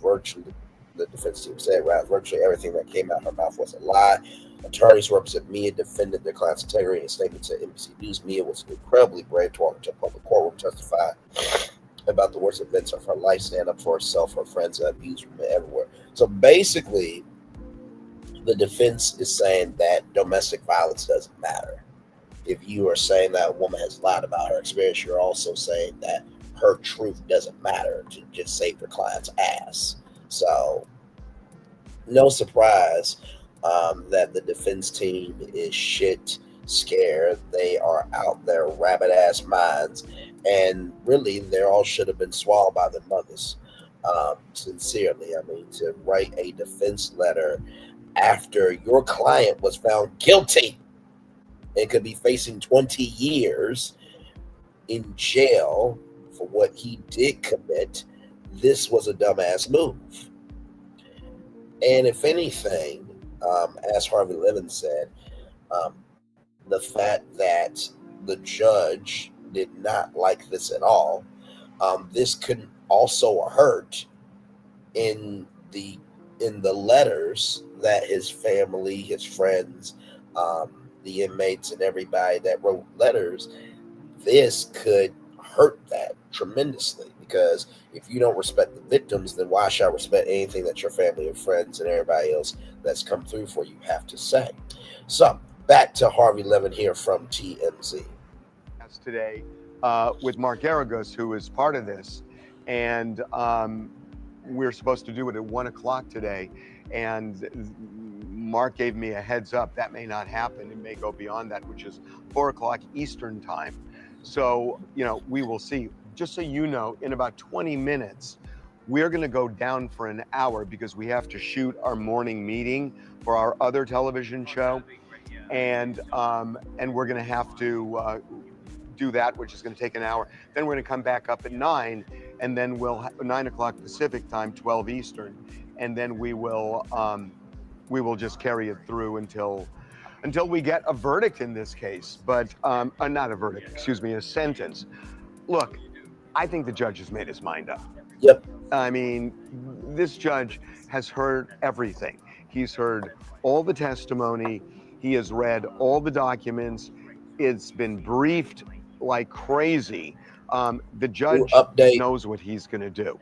said virtually everything that came out of her mouth was a lie. Attorneys who represent Mia defended their client's integrity in a statement to NBC News. Mia was incredibly brave to walk into a public courtroom, testify about the worst events of her life, stand up for herself, her friends, and abuse women everywhere. So basically, the defense is saying that domestic violence doesn't matter. If you are saying that a woman has lied about her experience, you're also saying that her truth doesn't matter to just save your client's ass. So, no surprise that the defense team is shit scared. They are out their rabbit-ass minds, and really, they all should have been swallowed by their mothers. Sincerely, I mean, to write a defense letter after your client was found guilty and could be facing 20 years in jail for what he did commit, this was a dumbass move. And if anything, as Harvey Levin said, the fact that the judge did not like this at all, this could also hurt in the letters that his family, his friends, the inmates, and everybody that wrote letters. This could hurt that tremendously, because if you don't respect the victims, then why should I respect anything that your family and friends and everybody else that's come through for you have to say? So back to Harvey Levin here from TMZ. Today with Mark Garagos, who is part of this, and we're supposed to do it at 1 o'clock today, and Mark gave me a heads up that may not happen. It may go beyond that, which is 4 o'clock Eastern time. So, you know, we will see. Just so you know, in about 20 minutes, we're going to go down for an hour because we have to shoot our morning meeting for our other television show, and we're going to have to do that, which is going to take an hour. Then we're going to come back up at 9, and then we'll 9 o'clock Pacific time, 12 Eastern, and then we will just carry it through until we get a verdict in this case. But not a verdict, excuse me, a sentence. Look, I think the judge has made his mind up. Yep. I mean, this judge has heard everything. He's heard all the testimony. He has read all the documents. It's been briefed like crazy. The judge knows what he's going to do.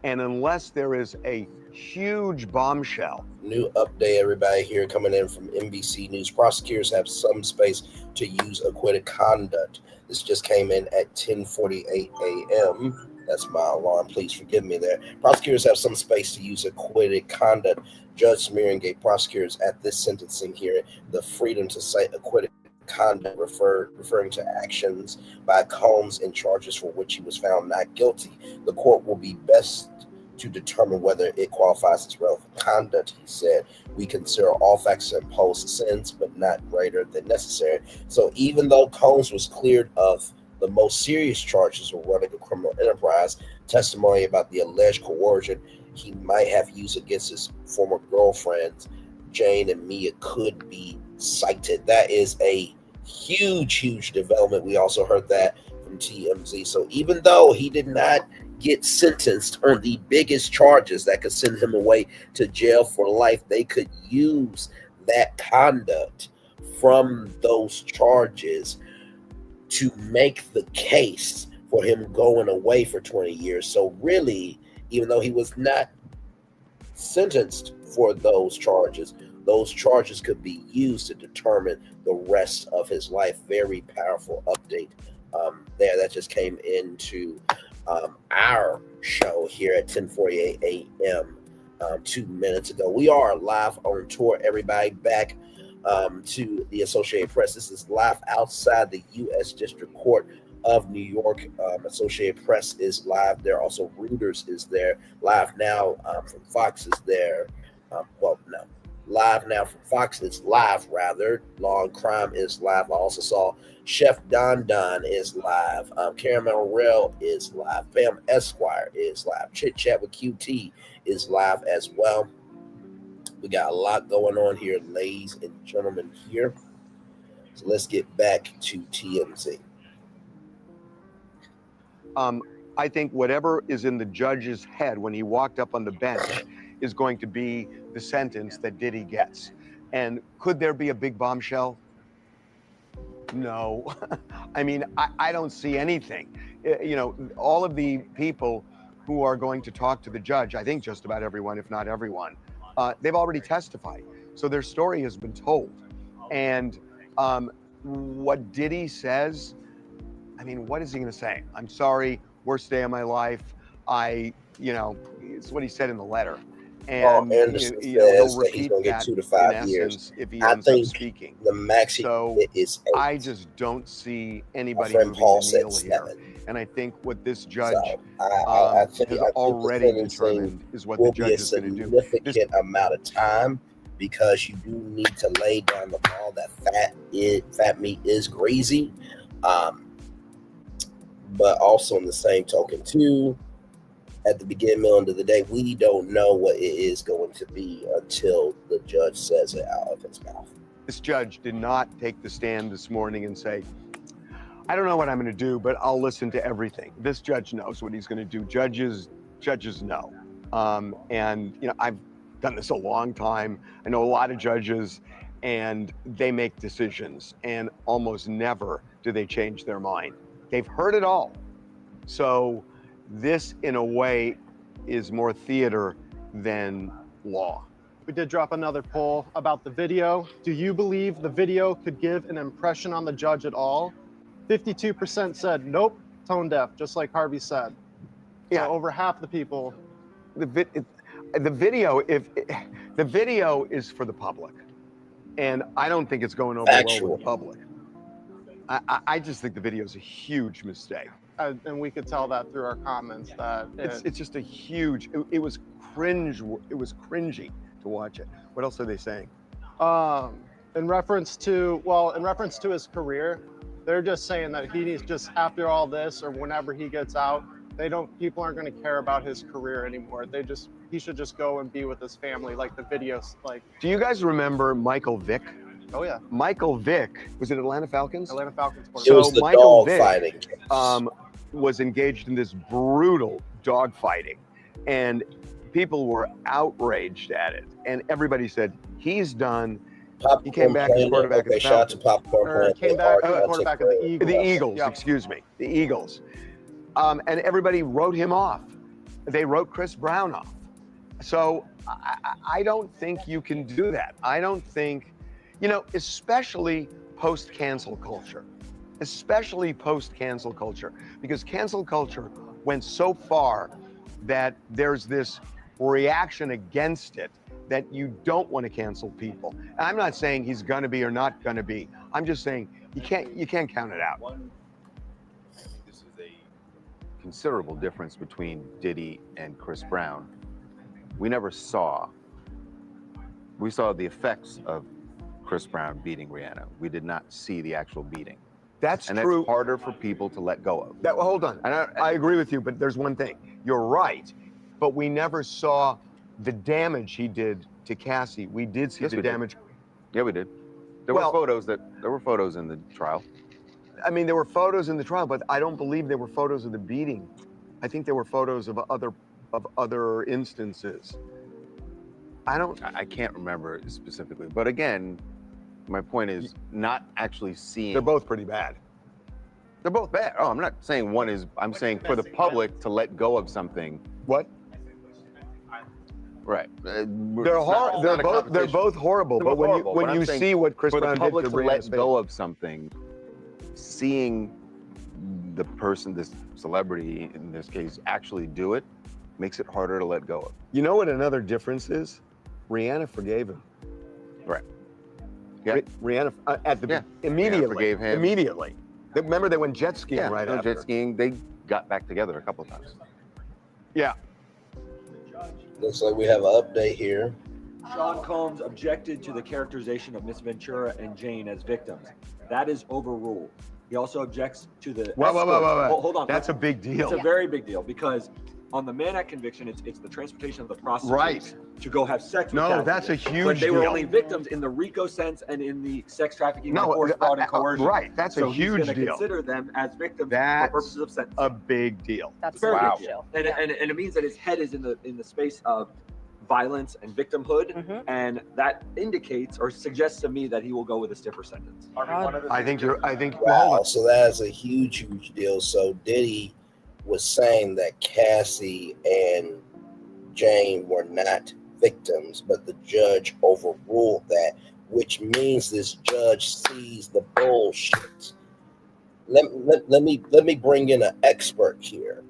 And unless there is a huge bombshell. New update, everybody, here coming in from NBC News. Prosecutors have some space to use acquitted conduct. This just came in at 10:48 a.m. That's my alarm. Please forgive me there. Prosecutors have some space to use acquitted conduct. Judge Smearing gave prosecutors at this sentencing hearing the freedom to cite acquitted conduct, referring to actions by Combs in charges for which he was found not guilty. The court will be best to determine whether it qualifies as relevant conduct. He said, we consider all facts and impose sins, but not greater than necessary. So even though Combs was cleared of the most serious charges of running a criminal enterprise, testimony about the alleged coercion he might have used against his former girlfriends, Jane and Mia, could be cited. That is a huge development. We also heard that from TMZ. So even though he did not get sentenced on the biggest charges that could send him away to jail for life, they could use that conduct from those charges to make the case for him going away for 20 years. So really, even though he was not sentenced for those charges could be used to determine the rest of his life. Very powerful update there that just came into our show here at 10:48 a.m. 2 minutes ago. We are live on tour, everybody, back to the Associated Press. This is live outside the U.S. District Court of New York. Associated Press is live there. Also, Reuters is there. Live now from Fox is there. Live now from Fox is live, rather. Law and Crime is live. I also saw Chef Don is live. Caramel Rail is live. Bam Esquire is live. Chit Chat with QT is live as well. We got a lot going on here, ladies and gentlemen, here. So let's get back to TMZ. I think whatever is in the judge's head when he walked up on the bench is going to be the sentence that Diddy gets. And could there be a big bombshell? No. I mean, I don't see anything. You know, all of the people who are going to talk to the judge, I think just about everyone, if not everyone, they've already testified. So their story has been told. And what Diddy says, I mean, what is he going to say? I'm sorry, worst day of my life. It's what he said in the letter. And Anderson he'll that he's going to get 2 to 5 in years. essence, if he I ends think up speaking. the max is 8. I just don't see anybody My friend moving Paul the said needle 7. here. And I think what this judge I think has the already sentencing determined is what the judge is going to do. Will be a significant amount of time, because you do need to lay down the law that fat meat is greasy. But also in the same token too, at the beginning, end of the day, we don't know what it is going to be until the judge says it out of his mouth. This judge did not take the stand this morning and say, I don't know what I'm going to do, but I'll listen to everything. This judge knows what he's going to do. Judges know. And I've done this a long time. I know a lot of judges, and they make decisions, and almost never do they change their mind. They've heard it all. So this, in a way, is more theater than law. We did drop another poll about the video. Do you believe the video could give an impression on the judge at all? 52% said nope, tone deaf, just like Harvey said. Yeah, so over half the people. The video is for the public, and I don't think it's going over well with the public. I just think the video is a huge mistake. And we could tell that through our comments that it's just a huge. It was cringy to watch it. What else are they saying? In reference to his career, they're just saying that he needs, just after all this or whenever he gets out, people aren't going to care about his career anymore. He should just go and be with his family, like the videos. Like, do you guys remember Michael Vick? Oh yeah. Michael Vick, was it Atlanta Falcons? Atlanta Falcons. It was the Michael dog fighting. Was engaged in this brutal dog fighting, and people were outraged at it. And everybody said, he's done. He came back as quarterback of the Falcons. Came back as quarterback of the Eagles. The Eagles, excuse me. The Eagles. And everybody wrote him off. they wrote Chris Brown off. So I don't think you can do that. I don't think, you know, especially post-cancel culture, because cancel culture went so far that there's this reaction against it that you don't want to cancel people. And I'm not saying he's going to be or not going to be. I'm just saying you can't count it out. This is a considerable difference between Diddy and Chris Brown. We saw the effects of Chris Brown beating Rihanna. We did not see the actual beating. That's and true. That's harder for people to let go of. Well, hold on. And I agree with you, but there's one thing. You're right, but we never saw the damage he did to Cassie. We did see the damage. Yeah, we did. There were photos in the trial. I mean, there were photos in the trial, but I don't believe there were photos of the beating. I think there were photos of other instances. I can't remember specifically, but again, my point is not actually seeing. They're both pretty bad. They're both bad. Oh, I'm not saying one is. I'm saying for the public to let go of something. What? Right. They're both horrible. But when you see what Chris Brown did to Rihanna's, to let go face. of something, seeing the person, this celebrity in this case, actually do it, makes it harder to let go of. You know what another difference is? Rihanna forgave him. Right. Yeah. Rihanna immediately Rihanna forgave him. Immediately. Remember they went jet skiing right after. Jet skiing. They got back together a couple of times. Yeah. Looks like we have an update here. Sean Combs objected to the characterization of Miss Ventura and Jane as victims. That is overruled. He also objects to the Whoa. Hold on. That's a big deal. It's a very big deal because on the Mann Act conviction, it's the transportation of the prostitutes to go have sex with No, that's a huge But they were deal. only victims in the RICO sense and in the sex trafficking, force, fraud, and coercion. Right, that's a huge he's gonna deal. Consider them as victims That's for purposes of sentencing. a big deal. That's a very big deal. And it means that his head is in the space of violence and victimhood, and that indicates or suggests to me that he will go with a stiffer sentence. I think Wow, so that's a huge deal. So Diddy was saying that Cassie and Jane were not victims, but the judge overruled that, which means this judge sees the bullshit. Let me bring in an expert here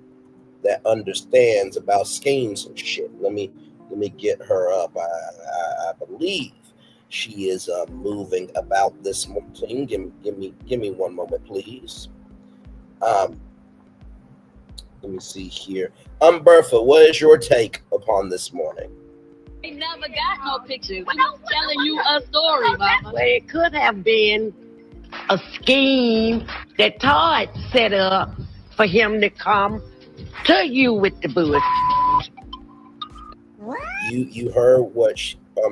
that understands about schemes and shit. Let me get her up. I believe she is moving about this morning. Give me one moment, please. Let me see here. Bertha, what is your take upon this morning? We never got no picture. We was telling you a story, Mama. Well, it could have been a scheme that Todd set up for him to come to you with the bush. You heard what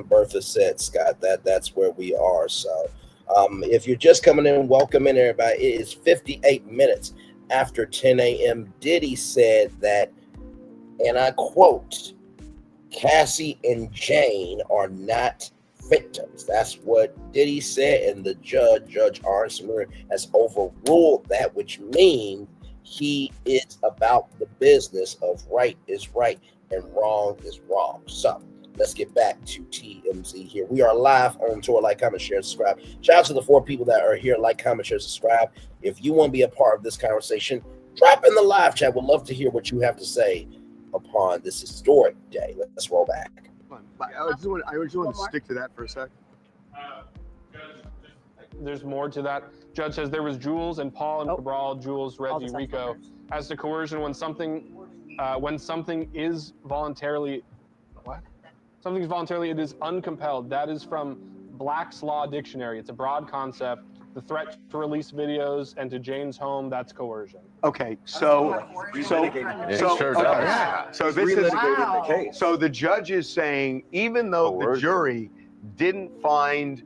Bertha said, Scott. That's where we are. So if you're just coming in, welcome in, everybody. It is 58 minutes after 10 a.m. Diddy said that, and I quote, Cassie and Jane are not victims. That's what Diddy said, and the Judge R. Samir, has overruled that, which means he is about the business of right is right and wrong is wrong. So let's get back to TMZ here. We are live on tour. Like, comment, share, subscribe. Shout out to the 4 people that are here. Like, comment, share, subscribe. If you want to be a part of this conversation, drop in the live chat. We'd love to hear what you have to say upon this historic day. Let's roll back. I just want to stick to that for a sec. There's more to that. Judge says there was Jules and Paul and Cabral, Jules, Reggie, Rico. As to coercion, when something is voluntarily, something's voluntarily, it is uncompelled. That is from Black's Law Dictionary. It's a broad concept. The threat to release videos and to Jane's home, that's coercion. Okay, so this is so the judge is saying, even though the jury didn't find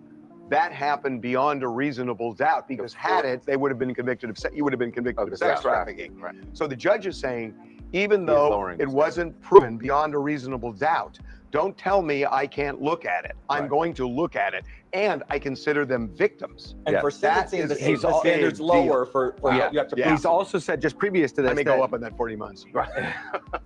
that happened beyond a reasonable doubt, because had it, they would have been convicted of you would have been convicted of sex trafficking. Right. So the judge is saying, even though it wasn't proven beyond a reasonable doubt, Don't tell me I can't look at it. I'm going to look at it, and I consider them victims. And for sentencing, the standard's lower for you have to prove. He's also said, just previous to this, let me go up in that 40 months.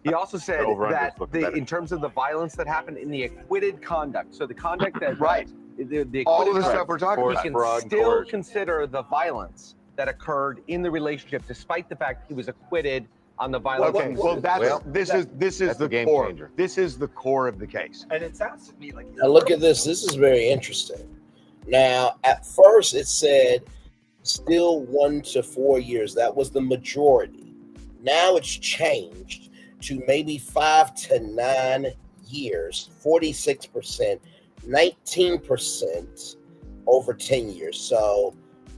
He also said that in terms of the violence that happened in the acquitted conduct, so the conduct that the all of the acquitted stuff we're talking about, he can still consider the violence that occurred in the relationship, despite the fact he was acquitted on the violence. Okay, well, this is the game core. Changer. This is the core of the case. And it sounds to me like now look at this. This is very interesting. Now, at first it said still 1 to 4 years. That was the majority. Now it's changed to maybe 5 to 9 years. 46%, 19% over 10 years. So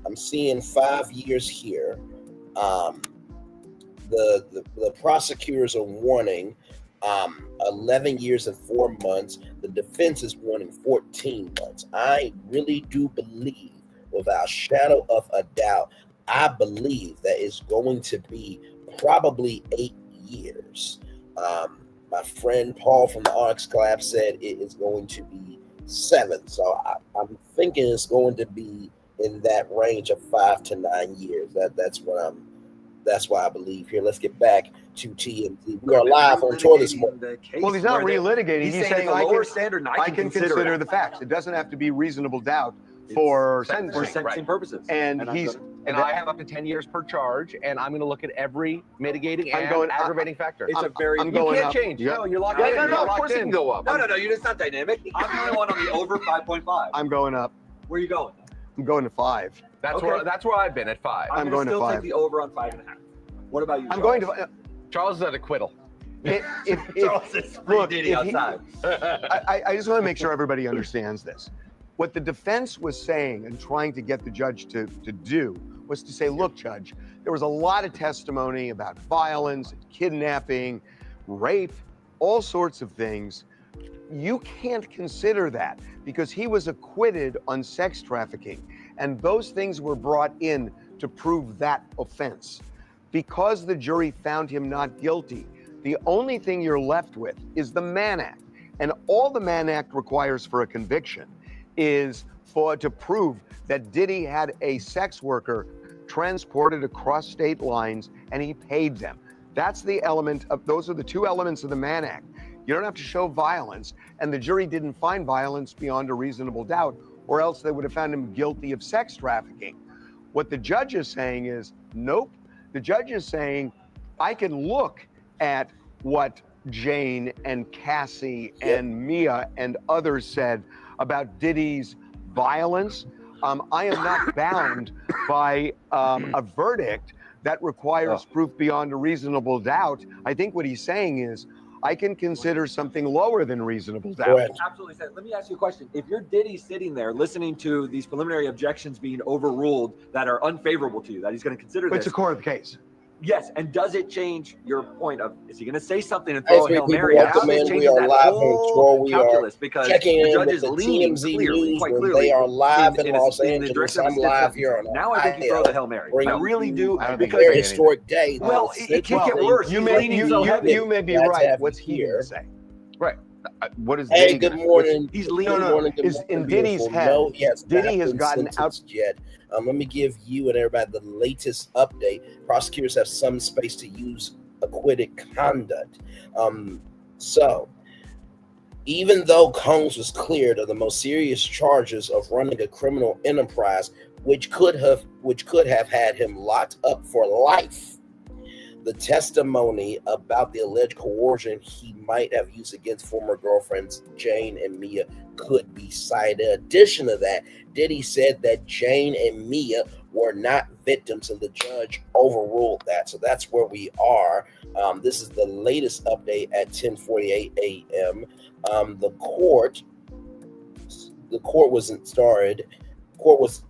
I'm seeing 5 years here. The prosecutors are wanting 11 years and 4 months. The defense is wanting 14 months. I really do believe, without a shadow of a doubt, I believe that it's going to be probably 8 years. My friend Paul from the Onyx Club said it is going to be 7. So I'm thinking it's going to be in that range of 5 to 9 years. That's why I believe here. Let's get back to TMZ. We are live on tour this morning. Well, he's not relitigating. He's He saying says a lower standard, and I can consider the facts. It doesn't have to be reasonable doubt for sentencing purposes. And I have up to 10 years per charge, and I'm going to look at every mitigating and aggravating factor. It's a very. You can't change. No, you're locked in. No, of course it can go up. No, you're just not dynamic. I'm the only one on the over 5.5. I'm going up. Where are you going? I'm going to 5. That's where I've been at 5. I'm going to 5. Take the over on 5.5. What about you? I'm going to. Charles is at acquittal. Charles is free Diddy outside. I just want to make sure everybody understands this. What the defense was saying and trying to get the judge to do was to say, look, Judge, there was a lot of testimony about violence, kidnapping, rape, all sorts of things. You can't consider that because he was acquitted on sex trafficking, and those things were brought in to prove that offense. Because the jury found him not guilty, the only thing you're left with is the Mann Act. And all the Mann Act requires for a conviction is to prove that Diddy had a sex worker transported across state lines and he paid them. That's the element of, those are the two elements of the Mann Act. You don't have to show violence, and the jury didn't find violence beyond a reasonable doubt, or else they would have found him guilty of sex trafficking. What the judge is saying is, nope. The judge is saying, I can look at what Jane and Cassie and Mia and others said about Diddy's violence. I am not bound by a verdict that requires proof beyond a reasonable doubt. I think what he's saying is, I can consider something lower than reasonable doubt. Absolutely. Let me ask you a question. If you're Diddy sitting there listening to these preliminary objections being overruled that are unfavorable to you, that he's going to consider this. It's the core of the case. Yes, and does it change your point of, is he going to say something and throw a Hail Mary? We are live on tour. We are because checking the in judge with is the leaning TMZ clearly, News quite when clearly. they are live in Los the Angeles. direction of I'm the live here on Now I think you throw the Hail Mary. I really do. Because very historic day. Well, it can't get worse. You may be right. What's he going to say? Right. What is Hey, good morning. He's leaning. Is in Diddy's head. No, yes, Diddy has gotten out yet. Let me give you and everybody the latest update. Prosecutors have some space to use acquitted conduct. So, even though Combs was cleared of the most serious charges of running a criminal enterprise, which could have had him locked up for life, the testimony about the alleged coercion he might have used against former girlfriends Jane and Mia could be cited. In addition to that, Diddy said that Jane and Mia were not victims, and the judge overruled that. So that's where we are. This is the latest update at 10:48 a.m. The court wasn't started. Court was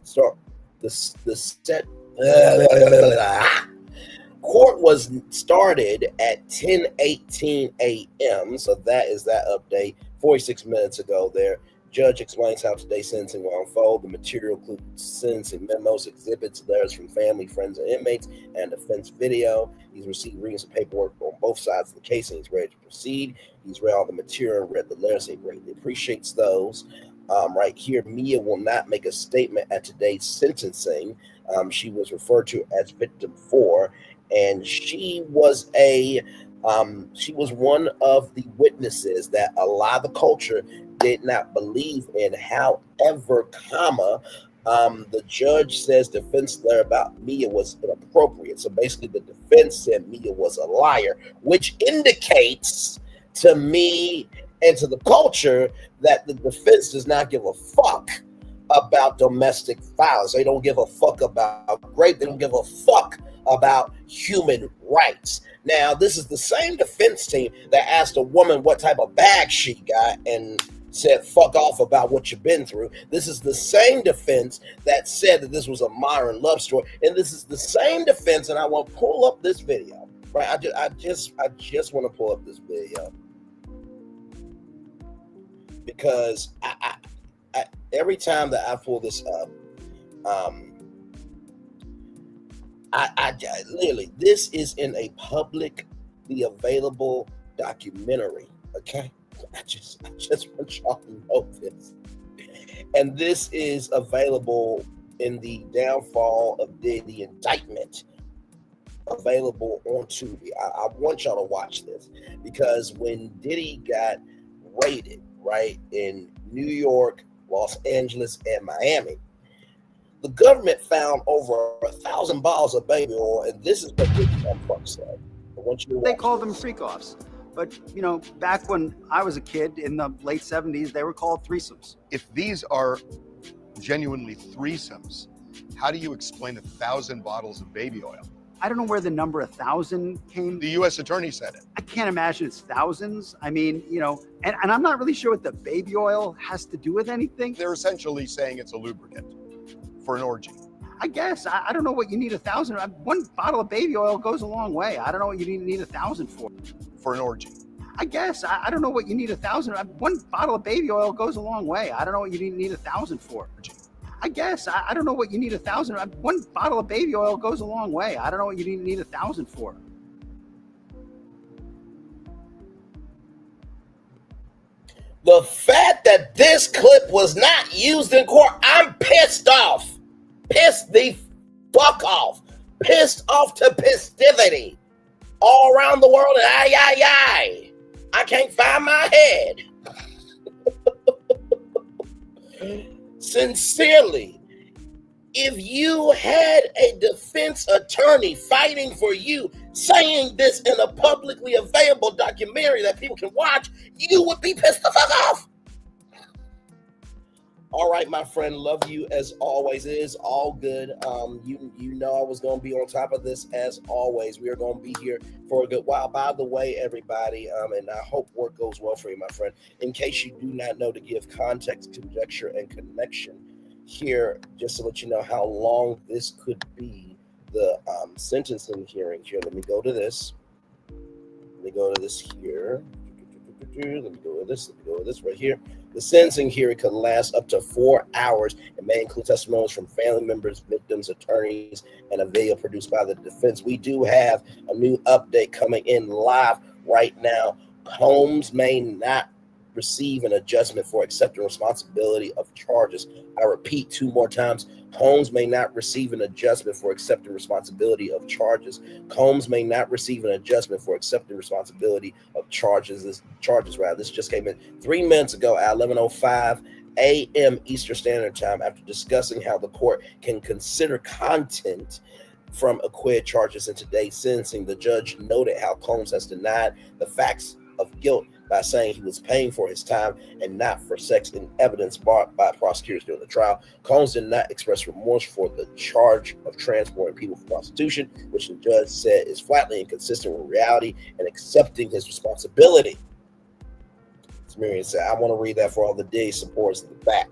Court was started at 10:18 a.m. So that is that update 46 minutes ago there. Judge explains how today's sentencing will unfold. The material includes sentencing memos, exhibits, letters from family, friends, and inmates, and defense video. He's received readings of paperwork on both sides of the case, and he's ready to proceed. He's read all the material and read the letters. He greatly appreciates those. Right here, Mia will not make a statement at today's sentencing. She was referred to as victim 4, and she was one of the witnesses that a lot of the culture did not believe in. However, the judge says defense lawyer about Mia was inappropriate. So basically the defense said Mia was a liar, which indicates to me and to the culture that the defense does not give a fuck about domestic violence. They don't give a fuck about rape. They don't give a fuck about human rights. Now, this is the same defense team that asked a woman what type of bag she got and said, fuck off about what you've been through. This is the same defense that said that this was a modern love story. And this is the same defense, and I want to pull up this video. Right? I just want to pull up this video. Because I every time that I pull this up, literally, this is in a publicly available documentary. Okay, I just want y'all to know this, and this is available in the Downfall of Diddy indictment, available on Tubi. I want y'all to watch this, because when Diddy got raided, right, in New York, Los Angeles, and Miami, the government found over 1,000 bottles of baby oil, and this is what Diddy said. They called them freak-offs. But, you know, back when I was a kid in the late 70s, they were called threesomes. If these are genuinely threesomes, how do you explain 1,000 bottles of baby oil? I don't know where the number 1,000 came. The U.S. attorney said it. I can't imagine it's thousands. I mean, you know, and I'm not really sure what the baby oil has to do with anything. They're essentially saying it's a lubricant for an orgy. I guess. I don't know what you need 1,000. One bottle of baby oil goes a long way. I don't know what you need 1,000 for. For an orgy. I guess. I don't know what you need 1,000. One bottle of baby oil goes a long way. I don't know what you need 1,000 for. I guess. I don't know what you need 1,000. One bottle of baby oil goes a long way. I don't know what you need 1,000 for. The fact that this clip was not used in court, I'm pissed off. Pissed the fuck off. Pissed off to pistivity. All around the world, and I can't find my head. Sincerely, if you had a defense attorney fighting for you, saying this in a publicly available documentary that people can watch, you would be pissed the fuck off. All right, my friend, love you as always. It is all good. You know I was going to be on top of this as always. We are going to be here for a good while. By the way, everybody, and I hope work goes well for you, my friend. In case you do not know, to give context, conjecture, and connection here, just to let you know how long this could be, the sentencing hearing here. Let me go to this. Let me go to this here. Let me go to this. Let me go to this right here. The sentencing hearing could last up to 4 hours and may include testimonies from family members, victims, attorneys, and a video produced by the defense. We do have a new update coming in live right now. Combs may not receive an adjustment for accepting responsibility of charges. I repeat 2 more times. Combs may not receive an adjustment for accepting responsibility of charges. Combs may not receive an adjustment for accepting responsibility of charges. This just came in 3 minutes ago at 11:05 a.m. Eastern Standard Time. After discussing how the court can consider content from acquitted charges in today's sentencing, the judge noted how Combs has denied the facts of guilt by saying he was paying for his time and not for sex in evidence brought by prosecutors during the trial. Combs did not express remorse for the charge of transporting people for prostitution, which the judge said is flatly inconsistent with reality and accepting his responsibility. As Miriam said, I want to read that for all the Diddy supporters in the back.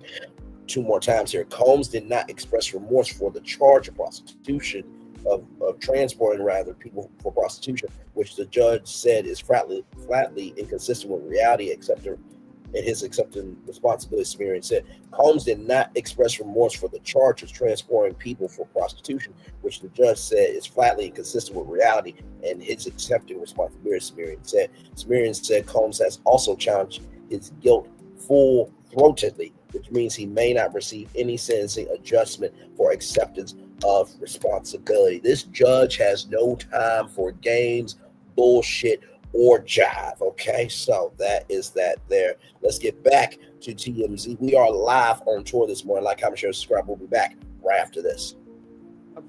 2 more times here. Combs did not express remorse for the charge of prostitution, of transporting people for prostitution, which the judge said is flatly inconsistent with reality, in his accepting responsibility, Sumerian said. Combs did not express remorse for the charge of transporting people for prostitution, which the judge said is flatly inconsistent with reality and his accepting responsibility, Sumerian said. Sumerian said Combs has also challenged his guilt full-throatedly, which means he may not receive any sentencing adjustment for acceptance of responsibility. This judge has no time for games, bullshit, or jive. Okay, so that is that there. Let's get back to TMZ. We are live on tour this morning. Like, comment, share, subscribe. We'll be back right after this.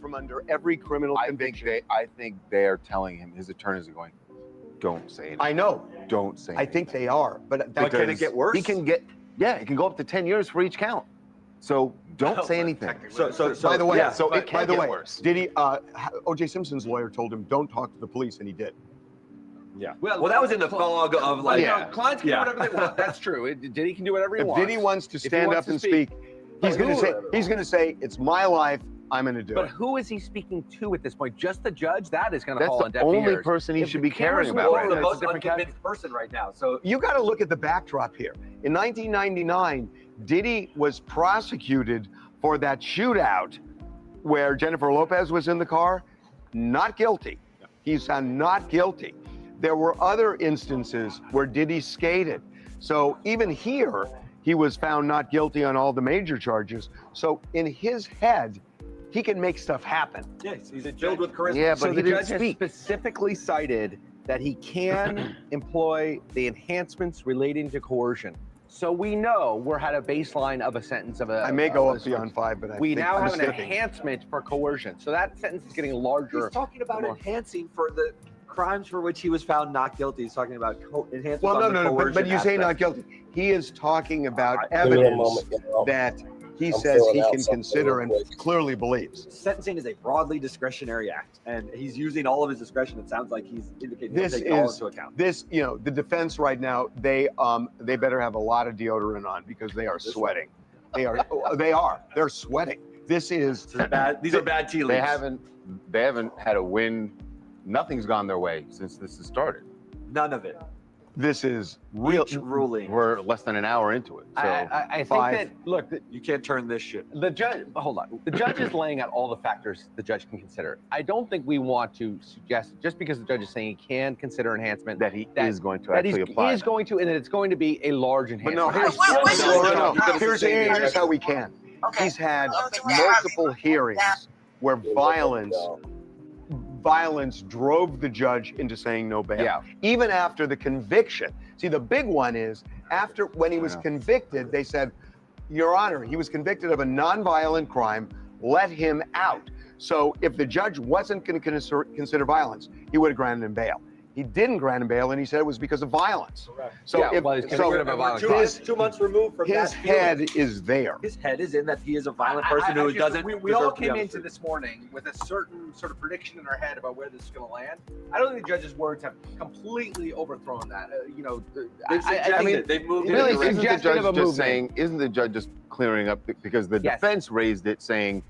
From under every criminal conviction. I think they are telling him, his attorneys are going, don't say anything. I know. Don't say anything. I think they are, but can it get worse? He can get, it can go up to 10 years for each count. So don't say anything. So by the way, it can get worse. Diddy, O.J. Simpson's lawyer told him, don't talk to the police, and he did. Yeah. Well, that was in the fog of like. Clients can do whatever they want. That's true. Diddy can do whatever he wants. If Diddy wants to stand up and speak, he's going to say, it's my life. I'm going to do it. But who is he speaking to at this point? Just the judge? That is going to fall on deaf ears. That's the only person he should be caring about. He's the most unconvinced person right now. So you got to look at the backdrop here. In 1999, Diddy was prosecuted for that shootout where Jennifer Lopez was in the car. Not guilty. He's found not guilty. There were other instances where Diddy skated. So even here, he was found not guilty on all the major charges. So in his head, he can make stuff happen. Yes, he's filled with charisma. Yeah, but the judge has specifically cited that he can employ the enhancements relating to coercion. So we know we're at a baseline of a sentence of a. I may go up beyond 5, but we now have an enhancement for coercion. So that sentence is getting larger. He's talking about enhancing for the crimes for which he was found not guilty. He's talking about enhancement. Well, no, but you say not guilty. He is talking about evidence that he says he can consider and clearly believes. Sentencing is a broadly discretionary act, and he's using all of his discretion. It sounds like he's indicating he'll take all into account. The defense right now, they better have a lot of deodorant on because they are sweating. They're sweating. This is bad. These are bad tea leaves. They haven't had a win. Nothing's gone their way since this has started. None of it. This is real ruling. We're less than an hour into it. So I think that, look, you can't turn this shit. The judge, hold on. The judge is laying out all the factors the judge can consider. I don't think we want to suggest, just because the judge is saying he can consider enhancement, that he is going to actually apply. He is going to, and that it's going to be a large enhancement. But here's how we can. Okay. He's had multiple hearings where violence drove the judge into saying no bail. Yeah. Even after the conviction. See, the big one is when he was convicted, they said, Your Honor, he was convicted of a nonviolent crime, let him out. So if the judge wasn't going to consider violence, he would have granted him bail. He didn't grant him bail, and he said it was because of violence. Correct. So, he's 2 months removed from his head is there. His head is in that he is a violent person who doesn't. We all came into this morning with a certain sort of prediction in our head about where this is going to land. I don't think the judge's words have completely overthrown that. They've moved. Really, isn't the judge just clearing up because the defense raised it, saying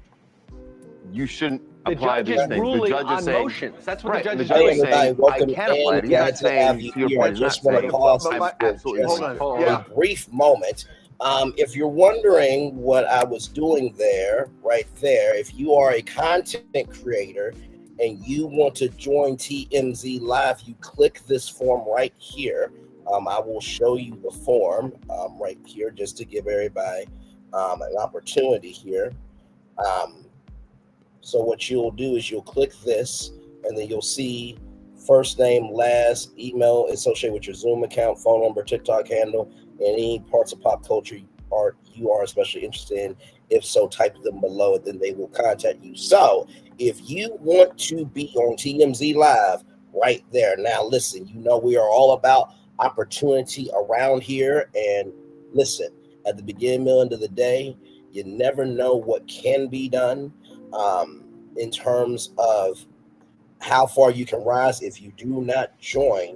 you shouldn't apply these things. The judge is saying motions. That's what the judge is saying. I can apply it. He's not saying to your point. I just want to pause a brief moment. If you're wondering what I was doing right there, if you are a content creator and you want to join TMZ Live, you click this form right here. I will show you the form right here just to give everybody an opportunity here. So what you'll do is you'll click this, and then you'll see first name, last, email associated with your Zoom account, phone number, TikTok handle, and any parts of pop culture you are especially interested in. If so, type them below, and then they will contact you. So if you want to be on TMZ Live right there, now listen, we are all about opportunity around here. And listen, at the beginning, middle, end of the day, you never know what can be done. In terms of how far you can rise if you do not join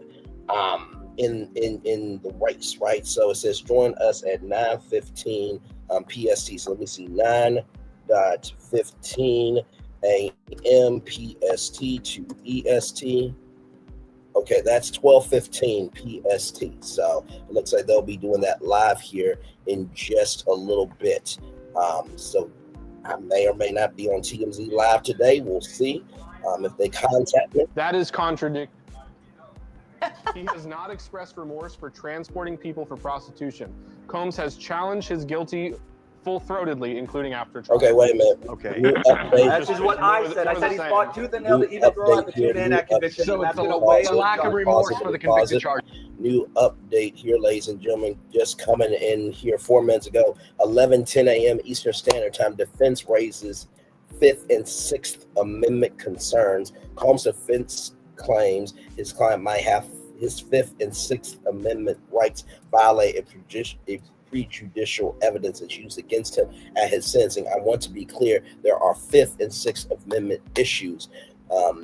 in the race, right? So it says join us at 9:15 PST. So let me see, 9:15 a.m. PST to EST. Okay, that's 12:15 PST. So it looks like they'll be doing that live here in just a little bit. So I may or may not be on TMZ Live today. We'll see if they contact me. That is contradictory. He has not expressed remorse for transporting people for prostitution. Combs has challenged his guilty full-throatedly, including after trial. Okay, wait a minute. Okay. That's just what I said. I said he fought tooth and nail to even throw out the tune-in at conviction. So That's it's gonna a weigh on lack of remorse for the convicted charge. New update here, ladies and gentlemen. Just coming in here 4 minutes ago, 11:10 a.m. Eastern Standard Time. Defense raises Fifth and Sixth Amendment concerns. Combs' defense claims his client might have his Fifth and Sixth Amendment rights violated if prejudicial evidence is used against him at his sentencing. I want to be clear, there are Fifth and Sixth Amendment issues.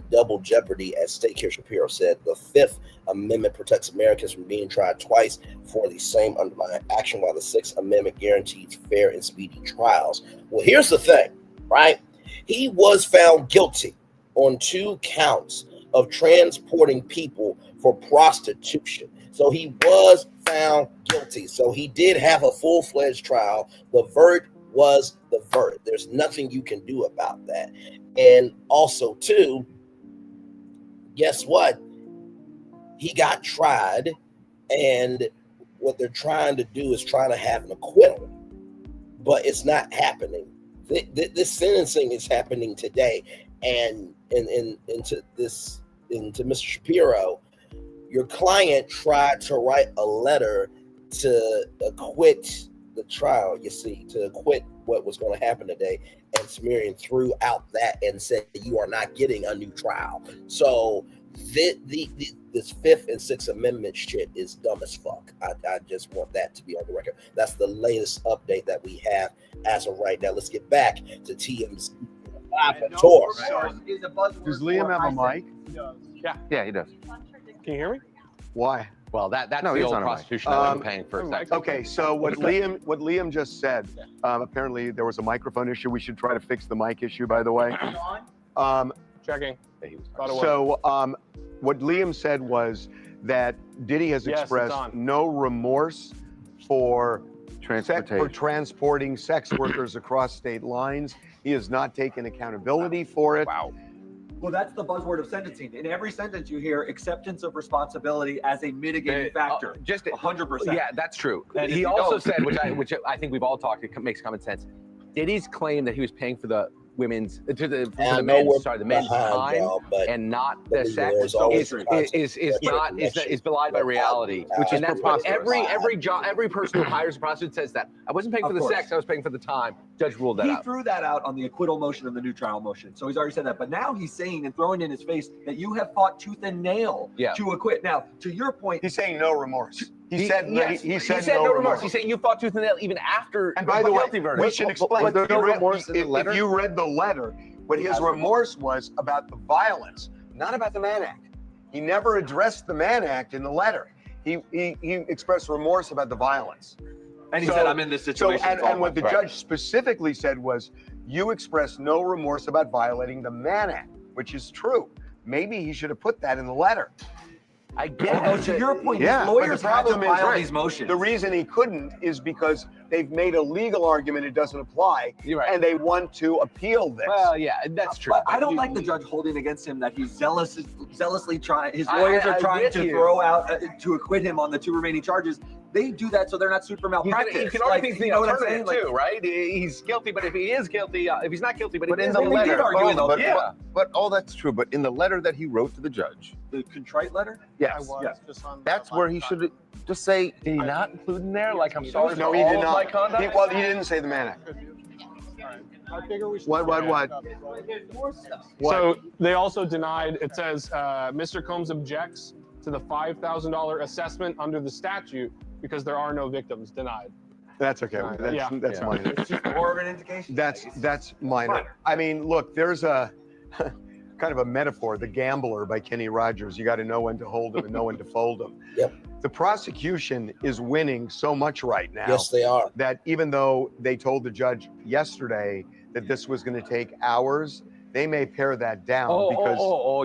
Double jeopardy at stake here, Shapiro said. The Fifth Amendment protects Americans from being tried twice for the same underlying action, while the Sixth Amendment guarantees fair and speedy trials. Well, here's the thing, right? He was found guilty on 2 counts of transporting people for prostitution. So he was found guilty. So he did have a full-fledged trial. The verdict was the verdict. There's nothing you can do about that. And also, too, guess what? He got tried, and what they're trying to do is trying to have an acquittal, but it's not happening. This sentencing is happening today, and into Mr. Shapiro, your client tried to write a letter to acquit the trial, you see, to acquit what was going to happen today, and Sumerian threw out that and said you are not getting a new trial. So this Fifth and Sixth Amendment shit is dumb as fuck. I just want that to be on the record. That's the latest update that we have as of right now. Let's get back to TMZ tour. Does Liam have a mic? Yeah, he does. Can you hear me? Why? Well, that's No, the he's old on a mic. prostitution that I'm paying for. Okay, so what Liam just said, apparently there was a microphone issue. We should try to fix the mic issue, by the way. Checking. So what Liam said was that Diddy has expressed no remorse for transporting sex workers across state lines. He has not taken accountability for it. Wow. Well, that's the buzzword of sentencing. In every sentence you hear acceptance of responsibility as a mitigating factor. Just 100%. Yeah, that's true. He also said, which I think we've all talked, it makes common sense. Diddy's claim that he was paying for the women's the men's time and not the sex is belied by reality. Which is that's what every person who hires a prostitute says that. I wasn't paying for the sex, I was paying for the time. Judge ruled that out. He threw that out on the acquittal motion of the new trial motion. So he's already said that. But now he's saying and throwing in his face that you have fought tooth and nail to acquit. Now, to your point, he's saying no remorse. He said no remorse. He's saying you fought tooth and nail even after and by the guilty way, verdict. we should explain. If you read the letter, what his remorse was about the violence, not about the Mann Act. He never addressed the Mann Act in the letter. He expressed remorse about the violence. And he said, I'm in this situation. And what the judge specifically said was, you expressed no remorse about violating the Mann Act, which is true. Maybe he should have put that in the letter. I get to your point, yeah, lawyers the problem have to file these motions. The reason he couldn't is because they've made a legal argument it doesn't apply, and they want to appeal this. Well, yeah, that's true. But I don't like the judge holding against him that he's zealously trying. His lawyers are trying to throw out to acquit him on the 2 remaining charges. They do that so they're not sued for malpractice. You can argue the alternative too, right? He's guilty, but if he is guilty, if he's not guilty, but in the letter, but all that's true. But in the letter that he wrote to the judge, the contrite letter, yes, that's where he should just say. Did he not include in there? Like, I'm sorry no, for he all did of not. my conduct? He didn't say the Mann Act. I figure we should What? So they also denied, it says, Mr. Combs objects to the $5,000 assessment under the statute because there are no victims. Denied. That's okay. That's minor. It's just more of an indication. That's minor. I mean, look, there's a kind of a metaphor, The Gambler by Kenny Rogers. You got to know when to hold them and know when to fold them. Yep. The prosecution is winning so much right now. Yes, they are. That even though they told the judge yesterday that this was going to take hours, they may pare that down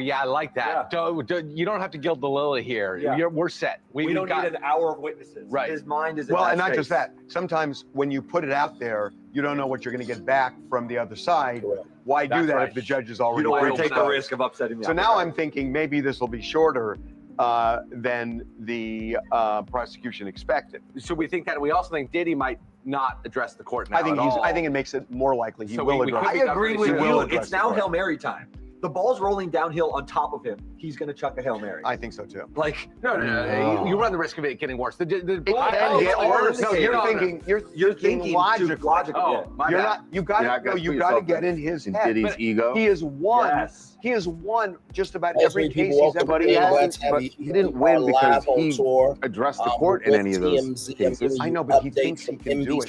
yeah, I like that. Yeah. You don't have to gild the lily here. Yeah. We're set. We don't need an hour of witnesses. Right. His mind is well, and not just that. Sometimes when you put it out there, you don't know what you're going to get back from the other side. Why do that if the judge is already? You don't want to take the risk of upsetting the So now I'm thinking maybe this will be shorter than the prosecution expected. So we think that. We also think Diddy might not address the court now. I think it makes it more likely he will address. I agree with you. It's now Hail Mary time. The ball's rolling downhill on top of him. He's going to chuck a Hail Mary. I think so too. Like no. You run the risk of it getting worse. It can get worse. No, you're thinking logically. You're not. You got to get in his head. Diddy's ego. He has won. Yes. He has won just about every case he's ever had. But he didn't win because he addressed the court in any of those cases. I know, but he thinks he can do it.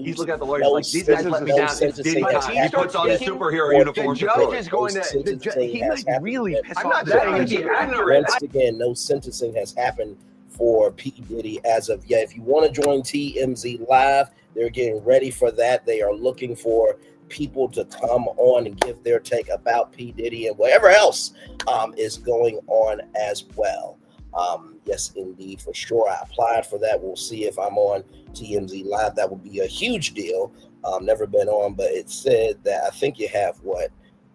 He's looking at the lawyers like, these guys let me down. It's Diddy time. He puts on his superhero uniform. The judge is going to. He might really piss off. I'm not saying it's accurate. Once again, no sentencing has happened for P. Diddy as of yet. If you want to join TMZ Live, they're getting ready for that. They are looking for people to come on and give their take about P. Diddy and whatever else is going on as well. Yes, indeed, for sure. I applied for that. We'll see if I'm on TMZ Live. That would be a huge deal. Never been on, but it said that I think you have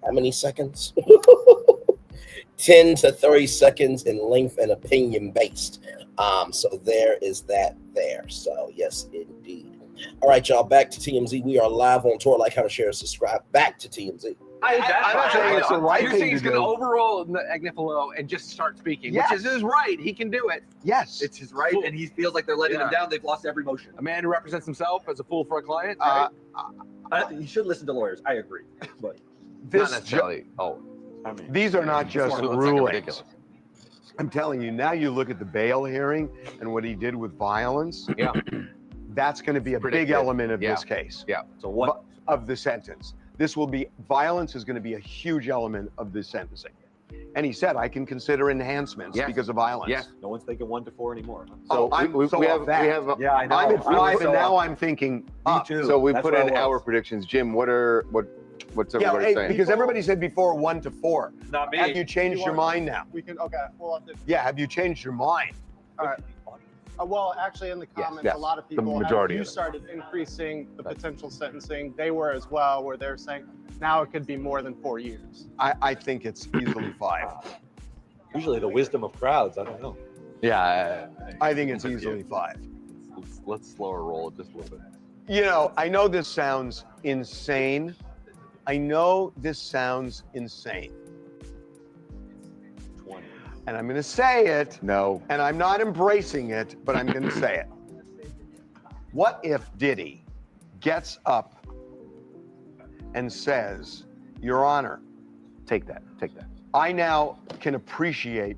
how many seconds? 10 to 30 seconds in length and opinion based. So there is that there. So yes, indeed. All right, y'all, back to TMZ. We are live on tour. Like, comment, share, subscribe. Back to TMZ. I'm not saying it's the right thing to do. You're saying he's going to overrule Agnifilo and just start speaking, which is his right. He can do it. Yes. It's his right, and he feels like they're letting him down. They've lost every motion. A man who represents himself as a fool for a client. You should listen to lawyers. I agree. But not necessarily. These are not just rulings. I'm telling you, now you look at the bail hearing and what he did with violence. Yeah. That's going to be a big element of this case. Yeah. So what of the sentence? This will be violence is going to be a huge element of this sentencing. And he said, I can consider enhancements because of violence. Yes. No one's thinking 1 to 4 anymore. So I know. I'm at 5, and now I'm thinking up. So we put in our predictions. Jim, what's everybody saying? Because everybody said before 1 to 4. Not me. Have you changed your mind now? We can. Okay. We'll have to. Yeah. Have you changed your mind? All right. Well, actually, in the comments, a lot of people have started increasing the potential sentencing. They were as well, where they're saying now it could be more than 4 years. I think it's easily 5. Usually the wisdom of crowds. I don't know. Yeah. I think it's easily 5. Let's slower roll just a little bit. You know, I know this sounds insane. And I'm going to say it. No. And I'm not embracing it, but I'm going to say it. What if Diddy gets up and says, Your Honor, take that. I now can appreciate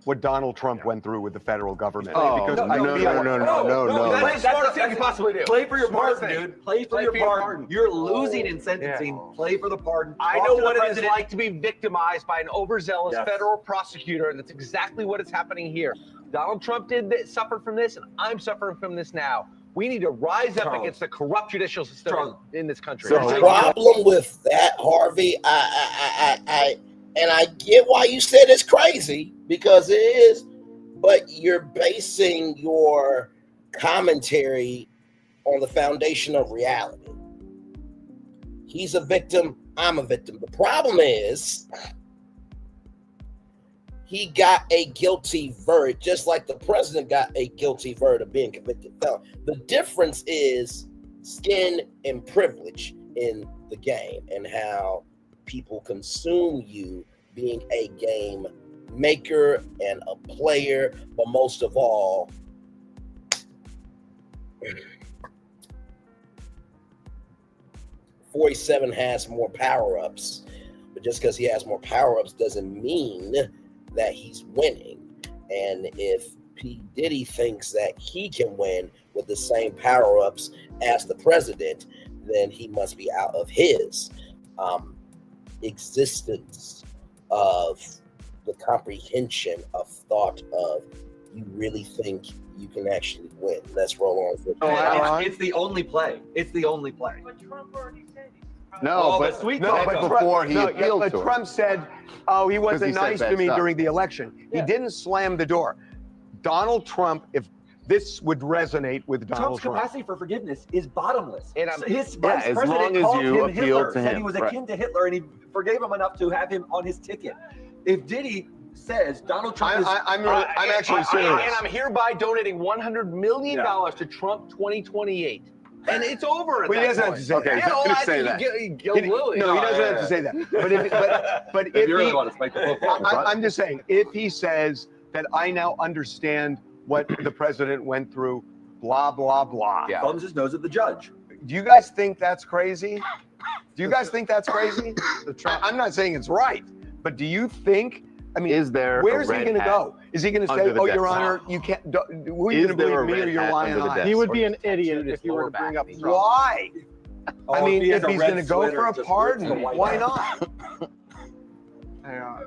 what Donald Trump went through with the federal government. No. That's the smartest thing you possibly do. Play for your pardon, dude. Play for your pardon. You're losing in sentencing. Play for the pardon. I know what it is like to be victimized by an overzealous federal prosecutor, and that's exactly what is happening here. Donald Trump suffer from this, and I'm suffering from this now. We need to rise up against the corrupt judicial system in this country. The problem with that, Harvey, and I get why you said it's crazy, because it is, but you're basing your commentary on the foundation of reality. He's a victim, I'm a victim. The problem is he got a guilty verdict, just like the president got a guilty verdict of being convicted felon. The difference is skin and privilege in the game and how people consume you being a game maker and a player, but most of all, 47 has more power-ups, but just because he has more power-ups doesn't mean that he's winning. And if P. Diddy thinks that he can win with the same power-ups as the president, then he must be out of his existence of the comprehension of thought of you really think you can actually win. Let's roll on. It's the only play. It's the only play. But Trump already said No, but before he appealed to her. Trump said, "Oh, he wasn't he said nice to bad me stuff. during the election." He didn't slam the door. Donald Trump, if this would resonate with Donald Trump's Trump. capacity for forgiveness is bottomless. And His Yeah, vice as president long as called you him appeal Hitler, to said he him, was right. akin to Hitler, and he forgave him enough to have him on his ticket. If Diddy says Donald Trump is... I'm actually serious. And I'm hereby donating $100 million to Trump 2028. And it's over at Well, he that doesn't point. have to say that. Okay, Yeah, he's not well, gonna I say think that. Lily. No, he doesn't have to say that. But if you really he, want to spike the book, I'm just saying, if he says that I now understand what the president went through, blah, blah, blah. thumbs his nose at the judge. Do you guys think that's crazy? Do you guys think that's crazy? I'm not saying it's right, but do you think, I mean, Is there where's a he red going to hat go? Is he going to say, under the "Oh, Your desk? Honor, you can't"? Who are Is you going to there a believe me or red your hat lying under the eyes? desk? He would be an idiot if you were to bring up Trump. Why? Oh, I mean, he has if a he's red going to go sweater for a and just pardon, rips the white why out. not?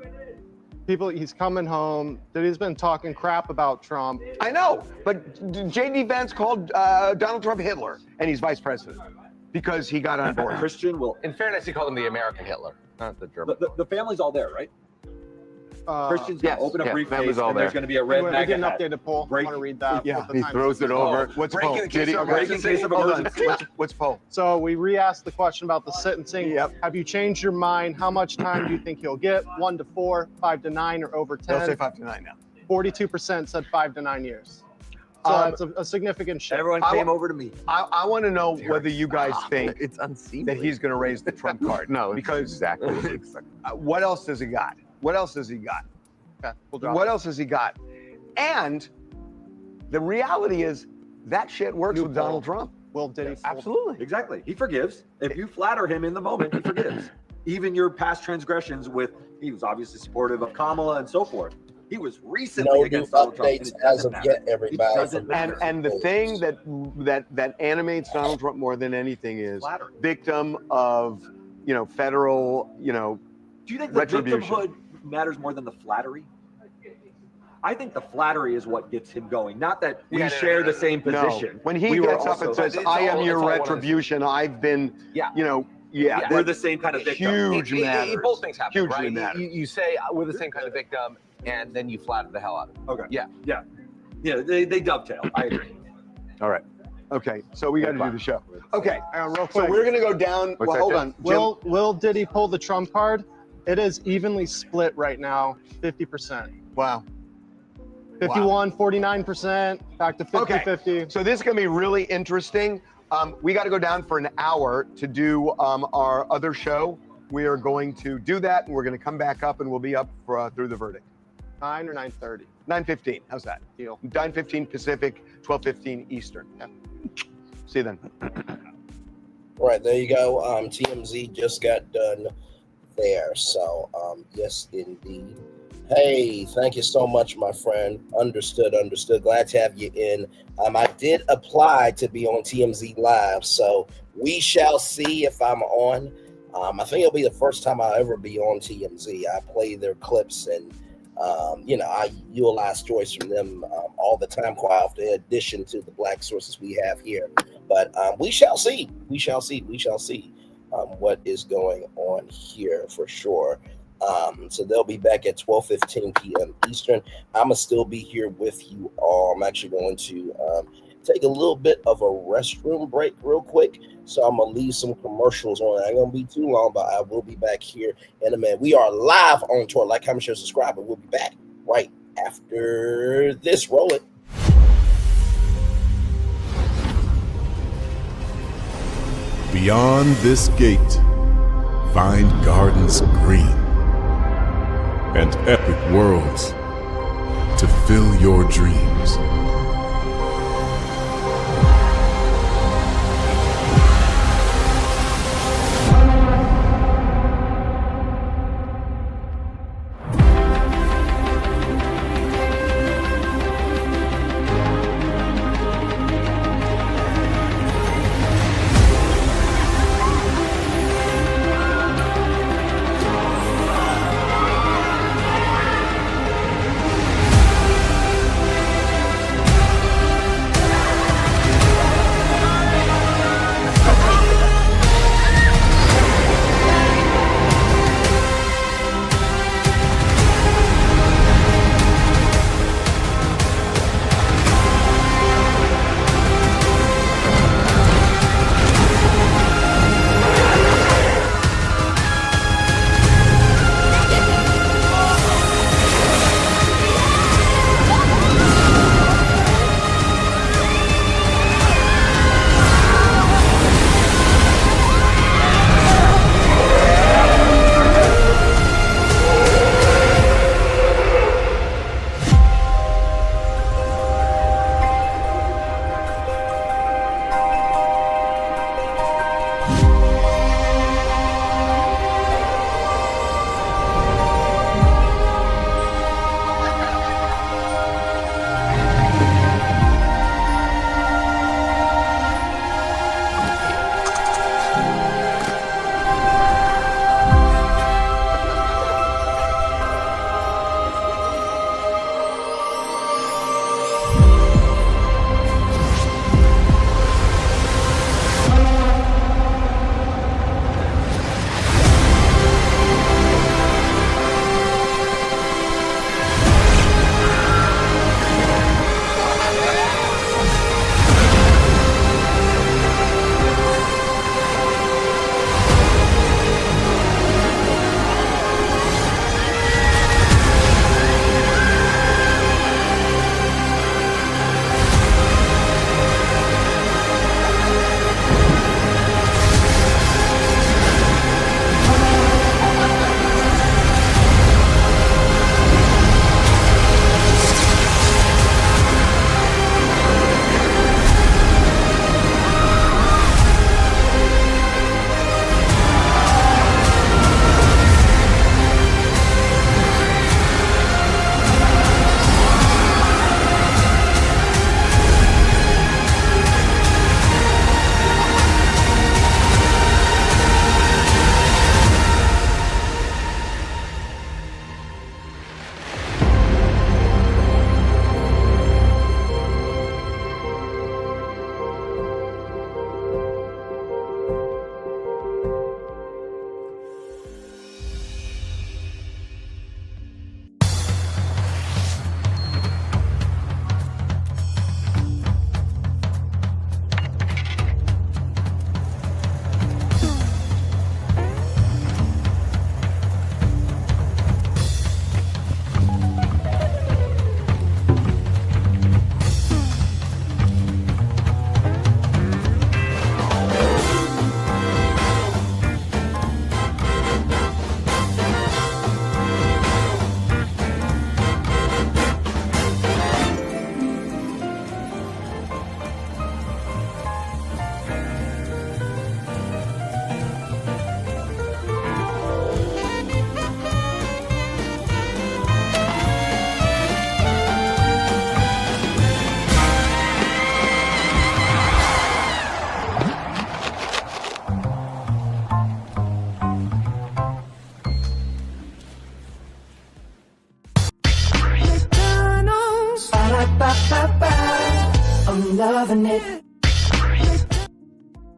People, he's coming home. He's been talking crap about Trump. I know, but J.D. Vance called Donald Trump Hitler, and he's vice president because he got on board. Christian will... In fairness, he called him the American Hitler, not the German. The family's all there, right? Christian's yes, going to open a yeah, briefcase, family's all and there's there. going to be a red We MAGA get an hat. updated poll. I want to read that. Yeah, with the He time. throws it over. What's Breaking poll? the case of breaking case of Hold on. emergency. What's poll? So we re-asked the question about the sentencing. Yep. Have you changed your mind? How much time do you think he'll get? 1 to 4, 5 to 9, or over 10? They'll say 5 to 9 now. 42% said 5 to 9 years. So that's a significant shift. Everyone came over to me. I want to know whether you guys think It's unseemly. that he's going to raise the Trump card. No, because exactly. what else does he got? What else has he got? Okay, we'll drop What it. else has he got? And the reality is that shit works with Donald Trump. Will Diddy? Absolutely. Exactly. He forgives. If you flatter him in the moment, he forgives. Even your past transgressions he was obviously supportive of Kamala and so forth. He was recently No new against Donald Trump. updates as of yet, everybody. It doesn't matter. And the thing that animates Donald Trump more than anything is Flattery. victim of federal Do you think the retribution. victimhood matters more than the flattery? I think the flattery is what gets him going, not that we share the same position. No. When he We were gets up and also- says, "I am your it's all one of retribution," I've been, Yeah. we're the same kind of victim. huge matters. Both things happen, Hugely right? matters. You say we're the same kind of victim, and then you flatter the hell out of it. Okay. Yeah. They dovetail. I agree. All right. Okay. So we got to do the show. Okay. Real So quick. we're gonna go down. What's Well, that, hold Jim? on. Jim. Will Diddy pull the Trump card? It is evenly split right now, 50%. Wow. 51, 49%, back to 50-50. So this is going to be really interesting. We got to go down for an hour to do our other show. We are going to do that, and we're going to come back up, and we'll be up for, through the verdict. 9 or 9:30. 9:15. How's that? Deal. 9:15 Pacific, 12:15 Eastern. Yeah. See you then. All right, there you go. TMZ just got done there. So, yes, indeed. Hey, thank you so much, my friend. Understood. Glad to have you in. I did apply to be on TMZ Live, so we shall see if I'm on. I think it'll be the first time I'll ever be on TMZ. I play their clips and, I utilize stories from them all the time, quite often, in addition to the black sources we have here. But we shall see. We shall see what is going on here for sure. So they'll be back at 12:15 p.m. Eastern. I'm going to still be here with you all. I'm actually going to take a little bit of a restroom break real quick. So I'm going to leave some commercials on. It ain't going to be too long, but I will be back here in a minute. We are live on tour. Like, comment, share, subscribe, and we'll be back right after this. Roll it. Beyond this gate, find gardens green and epic worlds to fill your dreams.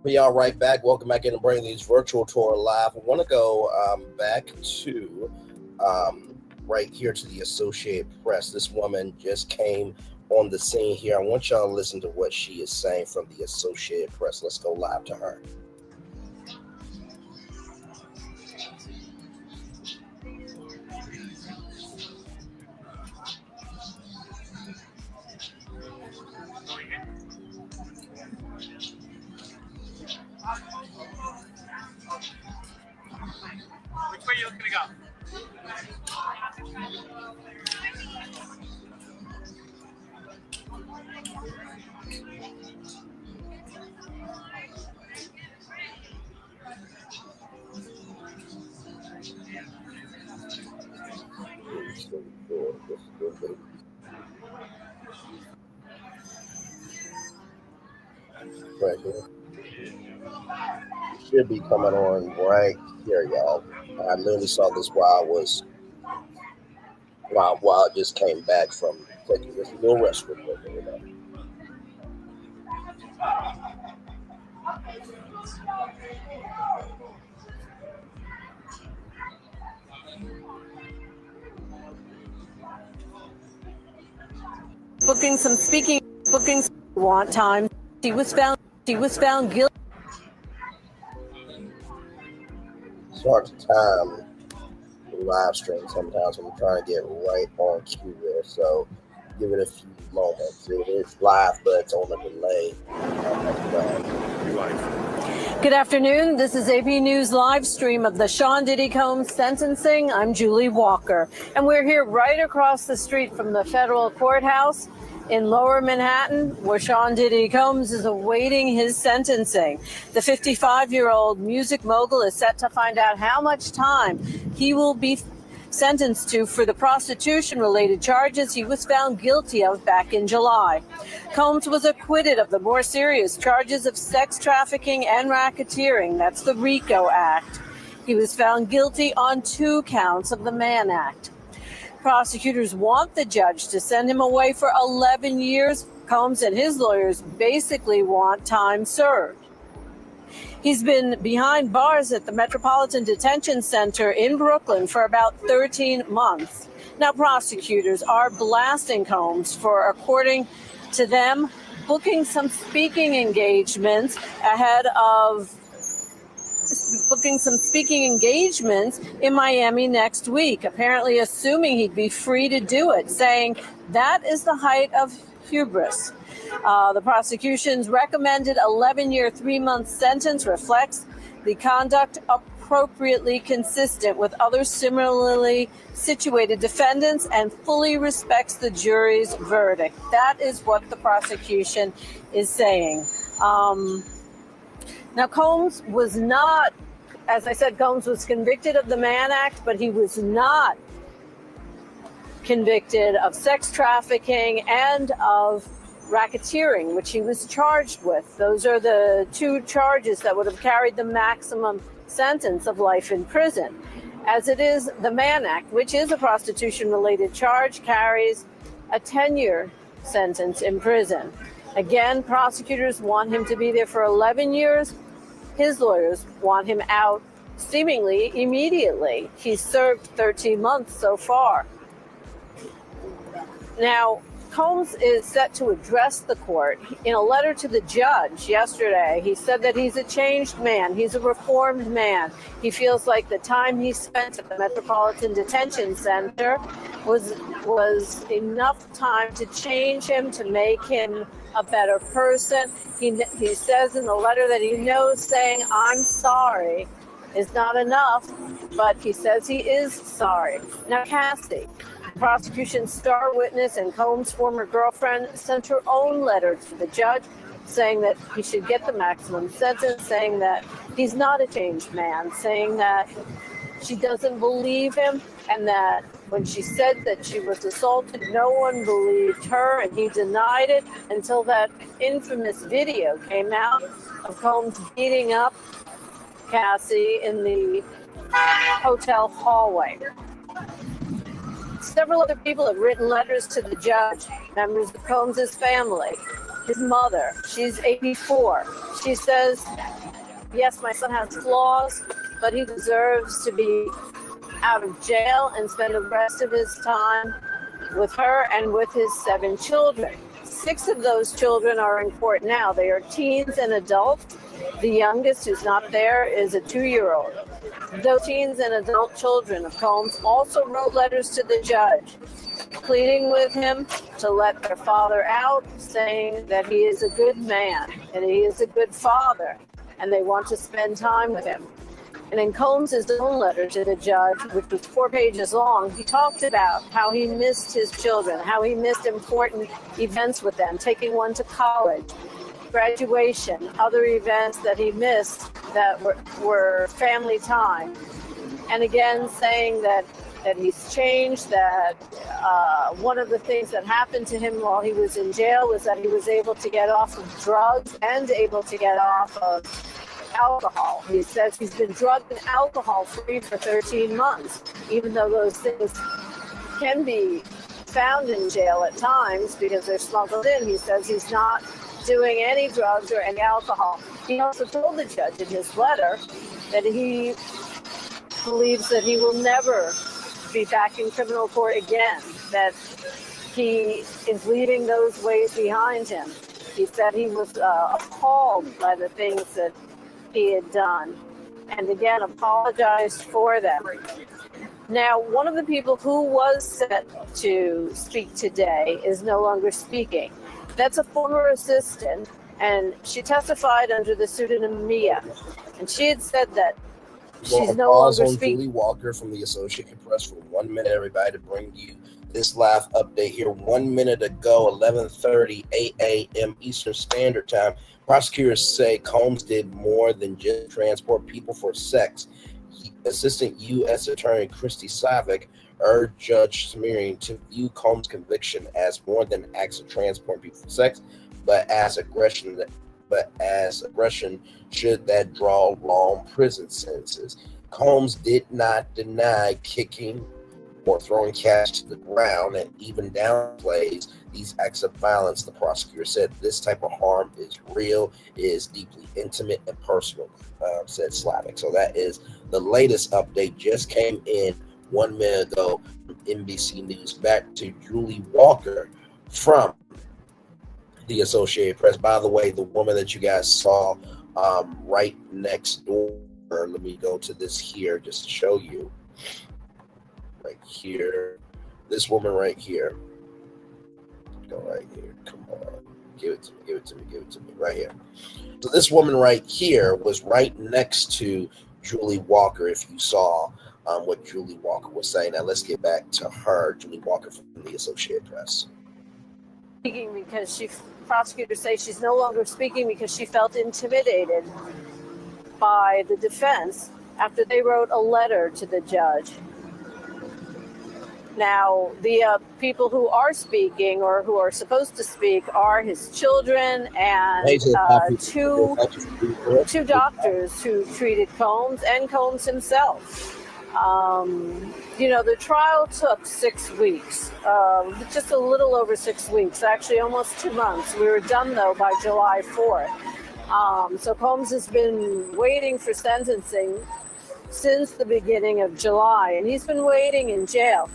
Be all right back. Welcome back in to Braylon News Virtual Tour Live. I want to go back to right here to the Associated Press. This woman just came on the scene here. I want y'all to listen to what she is saying from the Associated Press. Let's go live to her. Which way are you looking to go? Right here. Should be coming on right here, y'all. I literally saw this while I just came back from taking this little rest real quick. Bookings want time. She was found guilty. It's hard to time the live stream sometimes. I'm trying to get right on cue there, so give it a few moments. It is live, but it's on a delay. Good afternoon. This is AP News live stream of the Sean Diddy Combs sentencing. I'm Julie Walker, and we're here right across the street from the federal courthouse in Lower Manhattan, where Sean Diddy Combs is awaiting his sentencing. The 55-year-old music mogul is set to find out how much time he will be sentenced to for the prostitution-related charges he was found guilty of back in July. Combs was acquitted of the more serious charges of sex trafficking and racketeering. That's the RICO Act. He was found guilty on 2 counts of the Mann Act. Prosecutors want the judge to send him away for 11 years. Combs and his lawyers basically want time served. He's been behind bars at the Metropolitan Detention Center in Brooklyn for about 13 months. Now, prosecutors are blasting Combs for, according to them, booking some speaking engagements in Miami next week, apparently assuming he'd be free to do it, saying that is the height of hubris. The prosecution's recommended 11-year, 3-month sentence reflects the conduct appropriately consistent with other similarly situated defendants and fully respects the jury's verdict. That is what the prosecution is saying. Now, Combs was not, as I said, Combs was convicted of the Mann Act, but he was not convicted of sex trafficking and of racketeering, which he was charged with. Those are the 2 charges that would have carried the maximum sentence of life in prison. As it is, the Mann Act, which is a prostitution-related charge, carries a 10-year sentence in prison. Again, prosecutors want him to be there for 11 years. His lawyers want him out seemingly immediately. He's served 13 months so far. Now, Combs is set to address the court. In a letter to the judge yesterday, he said that he's a changed man. He's a reformed man. He feels like the time he spent at the Metropolitan Detention Center was enough time to change him, to make him a better person. He says in the letter that he knows saying, "I'm sorry," is not enough, but he says he is sorry. Now, Cassie, the prosecution's star witness and Combs' former girlfriend, sent her own letter to the judge saying that he should get the maximum sentence, saying that he's not a changed man, saying that she doesn't believe him, and that when she said that she was assaulted, no one believed her, and he denied it until that infamous video came out of Combs beating up Cassie in the hotel hallway. Several other people have written letters to the judge, members of Combs' family. his mother. She's 84. She says, yes, my son has flaws, but he deserves to be out of jail and spend the rest of his time with her and with his 7 children. 6 of those children are in court now. They are teens and adults. The youngest, who's not there, is a 2-year-old. Those teens and adult children of Combs also wrote letters to the judge, pleading with him to let their father out, saying that he is a good man and he is a good father, and they want to spend time with him. And in Combs' own letter to the judge, which was 4 pages long, he talked about how he missed his children, how he missed important events with them, taking one to college, graduation, other events that he missed that were family time. And again, saying that he's changed, that one of the things that happened to him while he was in jail was that he was able to get off of drugs and able to get off of alcohol. He says he's been drug and alcohol free for 13 months, even though those things can be found in jail at times because they're smuggled in. He says he's not doing any drugs or any alcohol. He also told the judge in his letter that he believes that he will never be back in criminal court again, that he is leaving those ways behind him. He said he was appalled by the things that he had done, and again apologized for them. Now, one of the people who was set to speak today is no longer speaking. That's a former assistant, and she testified under the pseudonym Mia, and she had said that she's no longer speaking. Julie Walker from the Associated Press for 1 minute, everybody, to bring you this live update here. 1 minute ago, 11:30 a.m. Eastern Standard Time. Prosecutors say Combs did more than just transport people for sex. Assistant U.S. Attorney Christy Savick urged Judge Smearing to view Combs' conviction as more than acts of transporting people for sex, but as aggression should that draw long prison sentences. Combs did not deny kicking or throwing cash to the ground and even downplays these acts of violence. The prosecutor said this type of harm is real, is deeply intimate and personal, said Slavic. So that is the latest update, just came in 1 minute ago from NBC News. Back to Julie Walker from the Associated Press. By the way, the woman that you guys saw right next door, let me go to this here just to show you. Right here, this woman right here. Go right here. Come on, give it to me right here. So this woman right here was right next to Julie Walker. If you saw what Julie Walker was saying, now let's get back to her. Julie Walker from the Associated Press. Speaking because prosecutors say she's no longer speaking because she felt intimidated by the defense after they wrote a letter to the judge. Now, the people who are speaking or who are supposed to speak are his children and two doctors who treated Combs and Combs himself. The trial took 6 weeks, just a little over 6 weeks, actually almost 2 months. We were done, though, by July 4th. So Combs has been waiting for sentencing since the beginning of July, and he's been waiting in jail.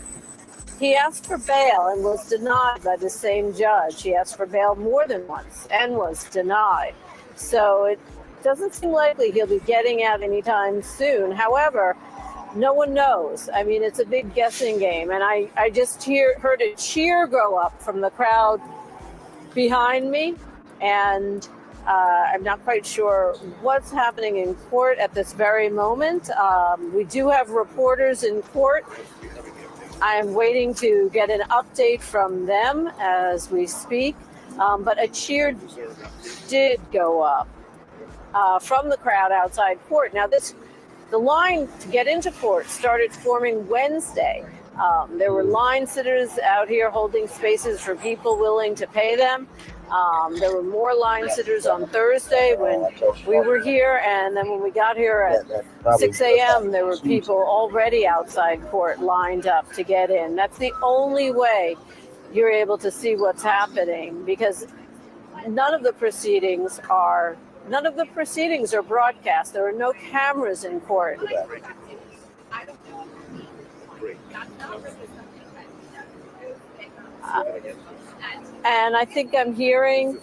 He asked for bail and was denied by the same judge. He asked for bail more than once and was denied. So it doesn't seem likely he'll be getting out anytime soon. However, no one knows. I mean, it's a big guessing game. And I just heard a cheer go up from the crowd behind me. And I'm not quite sure what's happening in court at this very moment. We do have reporters in court. I am waiting to get an update from them as we speak, but a cheer did go up from the crowd outside court. Now, the line to get into court started forming Wednesday. There were line sitters out here holding spaces for people willing to pay them. There were more line sitters on Thursday when we were here, and then when we got here at 6 a.m., there were people already outside court lined up to get in. That's the only way you're able to see what's happening, because none of the proceedings are broadcast. There are no cameras in court. And I think I'm hearing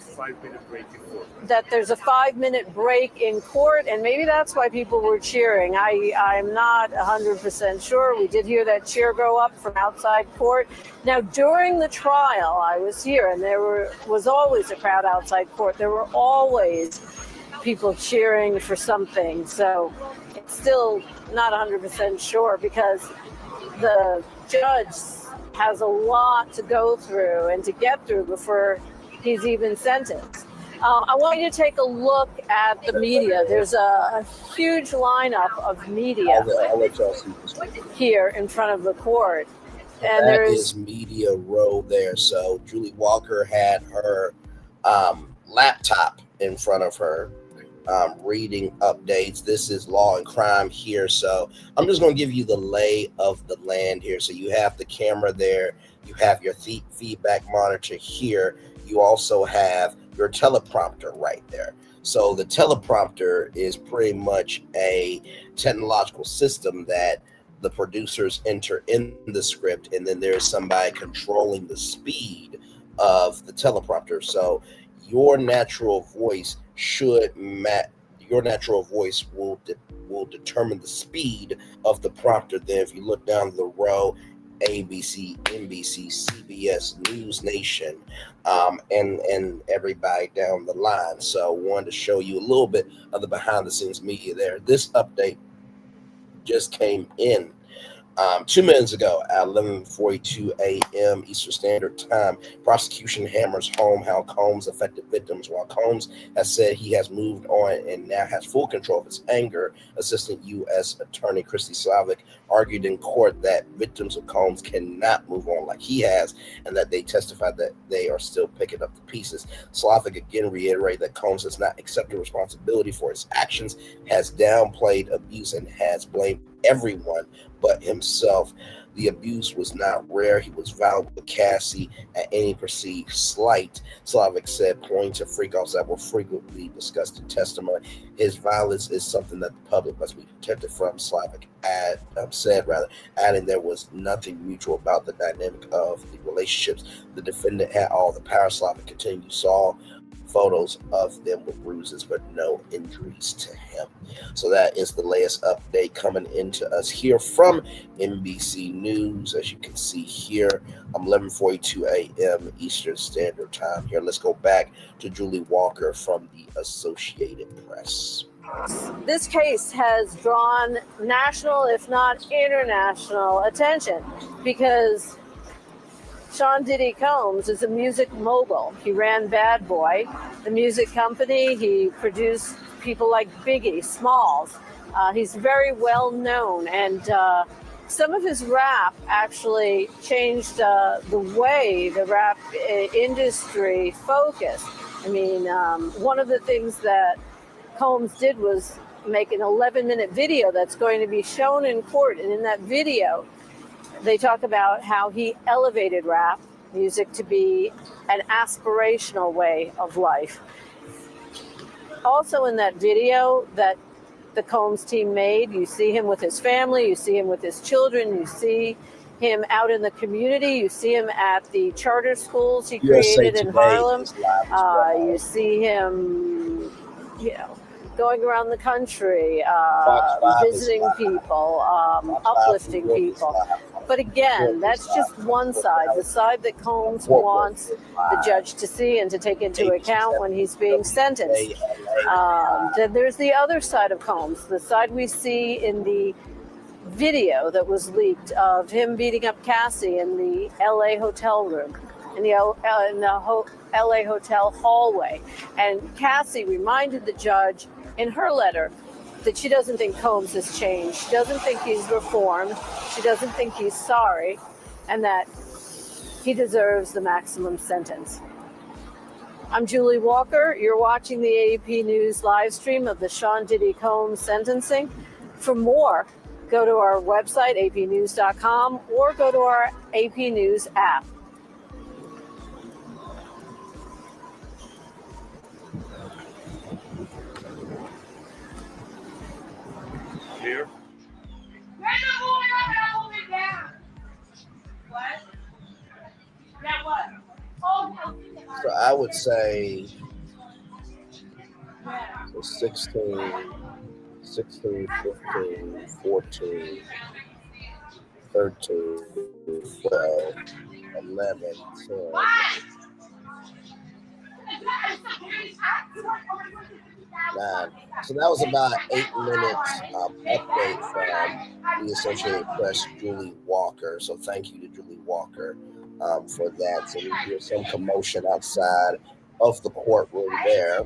that there's a 5-minute break in court, and maybe that's why people were cheering. I'm not 100% sure. We did hear that cheer go up from outside court. Now, during the trial, I was here, and there was always a crowd outside court. There were always people cheering for something. So it's still not 100% sure because the judge has a lot to go through and to get through before he's even sentenced. I want you to take a look at the media. There's a huge lineup of media here in front of the court. And that is Media Row there. So Julie Walker had her laptop in front of her, reading updates. This is Law and Crime here. So I'm just going to give you the lay of the land here. So you have the camera there. You have your feedback monitor here. You also have your teleprompter right there. So the teleprompter is pretty much a technological system that the producers enter in the script, and then there's somebody controlling the speed of the teleprompter. So your natural voice will determine the speed of the prompter. Then if you look down the row, ABC, NBC, CBS, News Nation, and everybody down the line. So I wanted to show you a little bit of the behind the scenes media there. This update just came in 2 minutes ago at 11:42 a.m. Eastern Standard Time. Prosecution hammers home how Combs affected victims. While Combs has said he has moved on and now has full control of his anger, Assistant U.S. Attorney Christy Slavic argued in court that victims of Combs cannot move on like he has, and that they testified that they are still picking up the pieces. Slavic again reiterated that Combs has not accepted responsibility for his actions, has downplayed abuse, and has blamed everyone but himself. The abuse was not rare. He was violent with Cassie at any perceived slight, Slavic said, pointing to freakouts that were frequently discussed in testimony. His violence is something that the public must be protected from, Slavic said, adding there was nothing mutual about the dynamic of the relationships. The defendant had all the power. Slavic continued. You saw photos of them with bruises, but no injuries to him. So that is the latest update coming into us here from NBC News. As you can see here, 11:42 a.m. Eastern Standard Time here. Let's go back to Julie Walker from the Associated Press. This case has drawn national, if not international, attention because Sean Diddy Combs is a music mogul. He ran Bad Boy, the music company. He produced people like Biggie, Smalls. He's very well known, and some of his rap actually changed the way the rap industry focused. I mean, one of the things that Combs did was make an 11-minute video that's going to be shown in court, and in that video, they talk about how he elevated rap music to be an aspirational way of life. Also in that video that the Combs team made, you see him with his family, you see him with his children, you see him out in the community, you see him at the charter schools he created in Harlem. You see him, going around the country, visiting people, uplifting people. But again, that's just one side, the side that Combs wants the judge to see and to take into account when he's being sentenced. Then there's the other side of Combs, the side we see in the video that was leaked of him beating up Cassie in the LA hotel room, in the LA hotel hallway. And Cassie reminded the judge in her letter that she doesn't think Combs has changed. She doesn't think he's reformed. She doesn't think he's sorry, and that he deserves the maximum sentence. I'm Julie Walker. You're watching the AP News live stream of the Sean Diddy Combs sentencing. For more, go to our website, apnews.com, or go to our AP News app. here. So I would say so 16, 15, 14, 13, 12, 11, 10. So that was about 8 minutes update from the Associated Press, Julie Walker. So thank you to Julie Walker for that. So we hear some commotion outside of the courtroom there.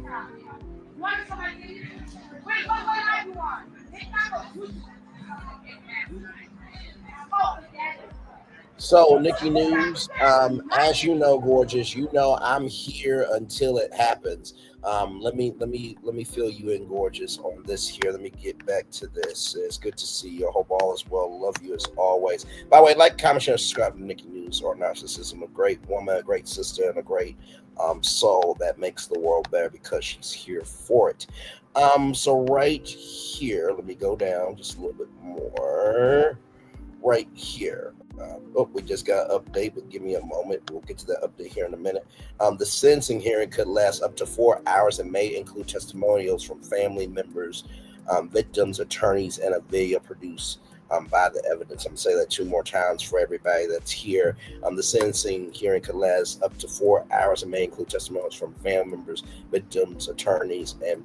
So, Nikki News, as you know, gorgeous, you know I'm here until it happens. Let me fill you in, gorgeous, on this here. Let me get back to this. It's good to see you. I hope all is well. Love you as always. By the way, like, comment, share, subscribe to Nikki News or Narcissism. A great woman, a great sister, and a great soul that makes the world better because she's here for it. So right here, let me go down just a little bit more. Right here. We just got an update, but give me a moment. We'll get to that update here in a minute. The sentencing hearing could last up to 4 hours and may include testimonials from family members, victims, attorneys, and a video produced by the evidence. I'm going to say that 2 more times for everybody that's here. The sentencing hearing could last up to 4 hours and may include testimonials from family members, victims, attorneys, and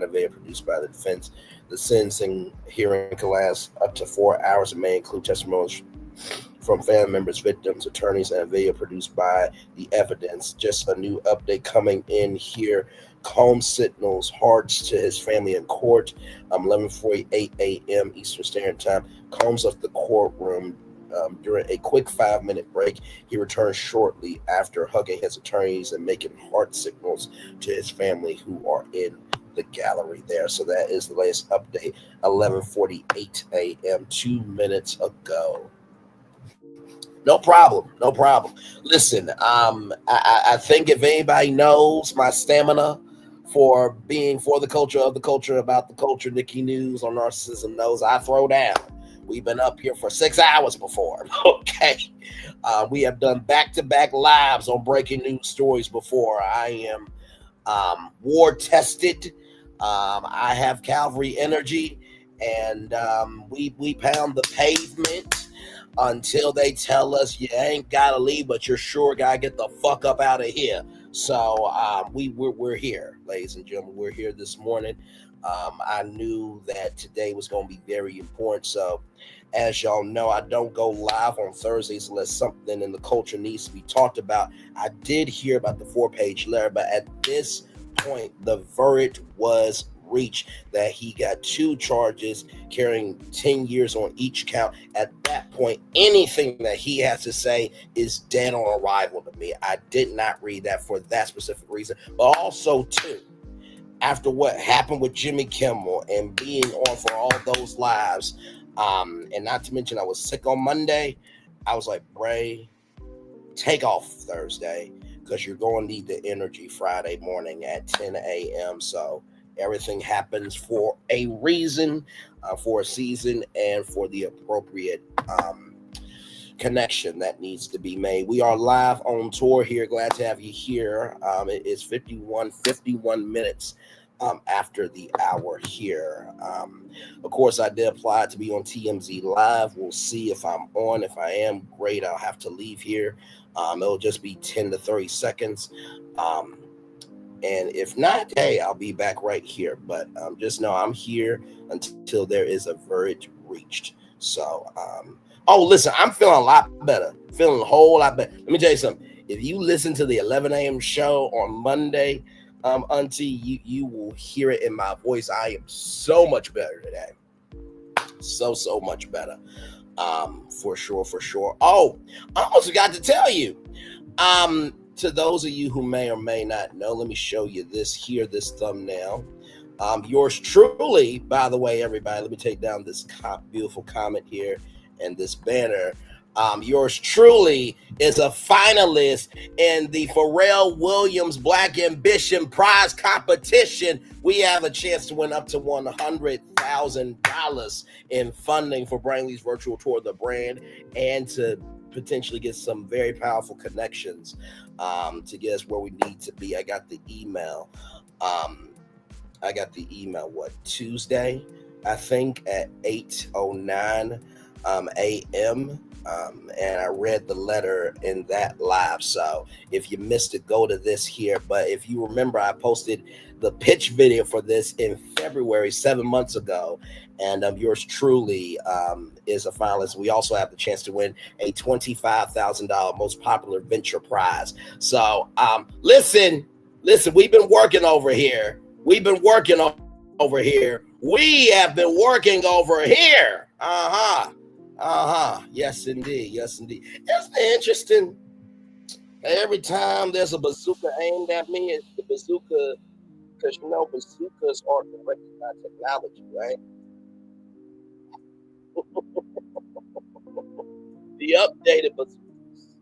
a video produced by the defense. The sentencing hearing could last up to 4 hours and may include testimonials from family members, victims, attorneys, and a video produced by the evidence. Just a new update coming in here. Combs signals hearts to his family in court. 11:48 a.m. Eastern Standard Time. Combs left the courtroom during a quick 5-minute break. He returns shortly after hugging his attorneys and making heart signals to his family who are in the gallery there. So that is the latest update. 11:48 a.m. 2 minutes ago. No problem. Listen, I think if anybody knows my stamina for being for the culture, of the culture, about the culture, Nikki News on Narcissism knows I throw down. We've been up here for 6 hours before. Okay. We have done back-to-back lives on breaking news stories before. I am war tested. I have cavalry energy, and we pound the pavement until they tell us you ain't gotta leave, but you're sure gotta get the fuck up out of here. So we're here, ladies and gentlemen. We're here this morning. I knew that today was going to be very important. So as y'all know, I don't go live on Thursdays unless something in the culture needs to be talked about. I did hear about the 4-page letter, but at this point, the verdict was reached that he got 2 charges carrying 10 years on each count. At that point, anything that he has to say is dead on arrival to me. I did not read that for that specific reason, but also too, after what happened with Jimmy Kimmel and being on for all those lives, and not to mention I was sick on Monday, I was like, Bray, take off Thursday because you're going to need the energy Friday morning at 10 a.m. So everything happens for a reason, for a season, and for the appropriate connection that needs to be made. We are live on tour here. Glad to have you here. It is 51 minutes after the hour here. Of course, I did apply to be on TMZ Live. We'll see if I'm on. If I am, great. I'll have to leave here. It'll just be 10 to 30 seconds. And if not, hey, I'll be back right here. But just know I'm here until there is a verdict reached. So, listen, I'm feeling a lot better. Feeling a whole lot better. Let me tell you something. If you listen to the 11 a.m. show on Monday, Auntie, you will hear it in my voice. I am so much better today. So much better. For sure. Oh, I almost forgot to tell you. To those of you who may or may not know, let me show you this thumbnail. Yours truly, by the way, everybody, let me take down this beautiful comment here and this banner. Yours truly is a finalist in the Pharrell Williams Black Ambition Prize competition. We have a chance to win up to $100,000 in funding for Brainley's virtual tour of the brand, and to potentially get some very powerful connections to get us where we need to be. I got the email. Tuesday, I think at 8:09 a.m. And I read the letter in that live. So if you missed it, go to this here. But if you remember, I posted the pitch video for this in February, 7 months ago. And yours truly is a finalist. We also have the chance to win a $25,000 most popular venture prize. So listen, we've been working over here. We have been working over here. Yes, indeed. Isn't it interesting? Every time there's a bazooka aimed at me, it's the bazooka, because bazookas are directed by technology, right? The updated bazookas.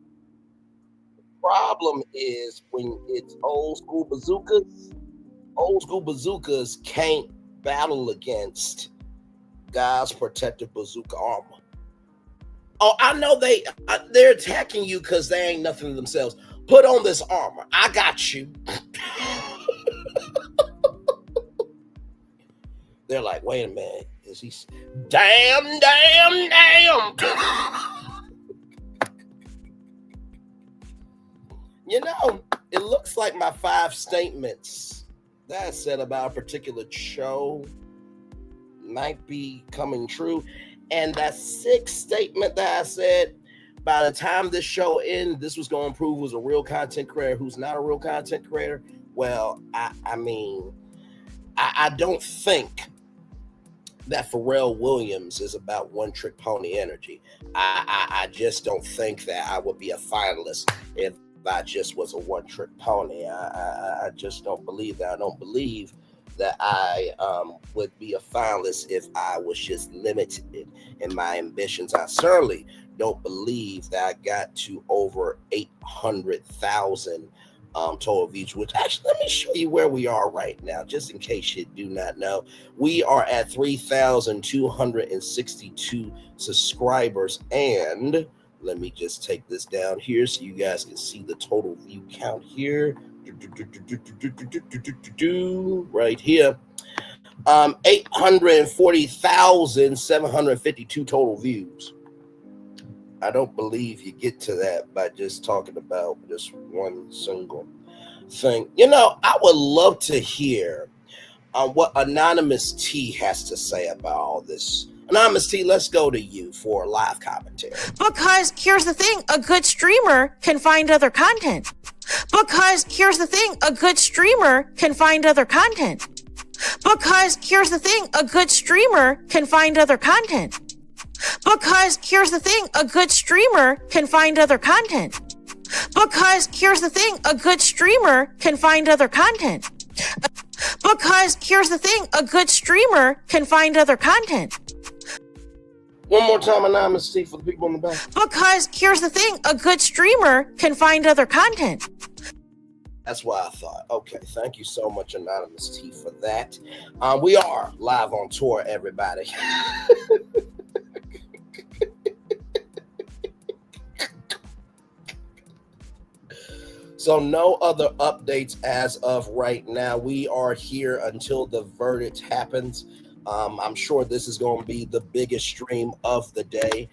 The problem is when it's old school bazookas can't battle against God's protective bazooka armor. Oh, I know they're attacking you because they ain't nothing to themselves. Put on this armor. I got you. They're like, wait a minute. Is he? Damn. It looks like my 5 statements that I said about a particular show might be coming true. And that 6th statement that I said, by the time this show ends, this was going to prove who's a real content creator, who's not a real content creator. Well, I don't think that Pharrell Williams is about one-trick pony energy. I just don't think that I would be a finalist if I just was a one-trick pony. I just don't believe that. I don't believe that I would be a finalist if I was just limited in my ambitions. I certainly don't believe that I got to over 800,000 total views, which actually, let me show you where we are right now, just in case you do not know. We are at 3,262 subscribers, and let me just take this down here so you guys can see the total view count here. Right here, 840,752 total views. I don't believe you get to that by just talking about just one single thing. I would love to hear what Anonymous T has to say about all this. Anonymous T, let's go to you for live commentary. Because here's the thing, a good streamer can find other content. Because here's the thing, a good streamer can find other content. Because here's the thing, a good streamer can find other content. Because here's the thing, a good streamer can find other content. Because here's the thing, a good streamer can find other content. Because here's the thing, a good streamer can find other content. One more time, Anonymous T, for the people in the back. Because here's the thing, a good streamer can find other content. That's what I thought. Okay, thank you so much, Anonymous T, for that. We are live on tour, everybody. So no other updates as of right now. We are here until the verdict happens. I'm sure this is going to be the biggest stream of the day.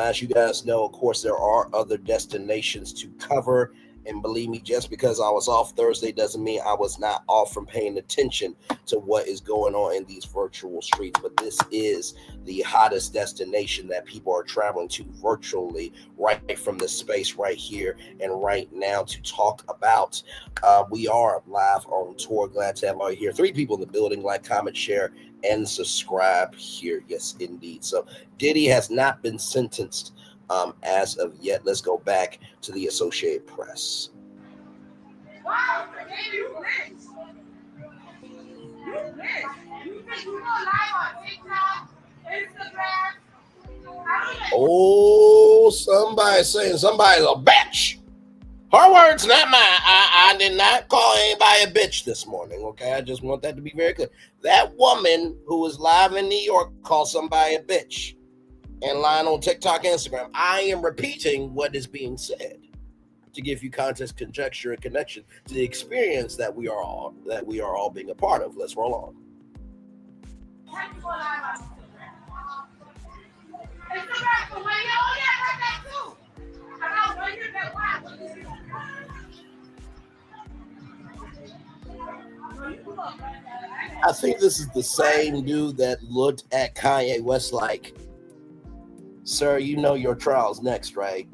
As you guys know, of course, there are other destinations to cover. And believe me, just because I was off Thursday doesn't mean I was not off from paying attention to what is going on in these virtual streets. But this is the hottest destination that people are traveling to virtually, right from the space right here and right now to talk about. We are live on tour. Glad to have all you here. 3 people in the building. Like, comment, share, and subscribe here. Yes, indeed. So Diddy has not been sentenced as of yet. Let's go back to the Associated Press. Wow, Oh Oh, somebody saying somebody's a bitch. Her words, not mine. I did not call anybody a bitch this morning, okay? I just want that to be very clear. That woman who was live in New York called somebody a bitch and lying on TikTok and Instagram. I am repeating what is being said to give you context, conjecture, and connection to the experience that we are all being a part of. Let's roll on. I think this is the same dude that looked at Kanye West like, sir, you know your trial's next, right?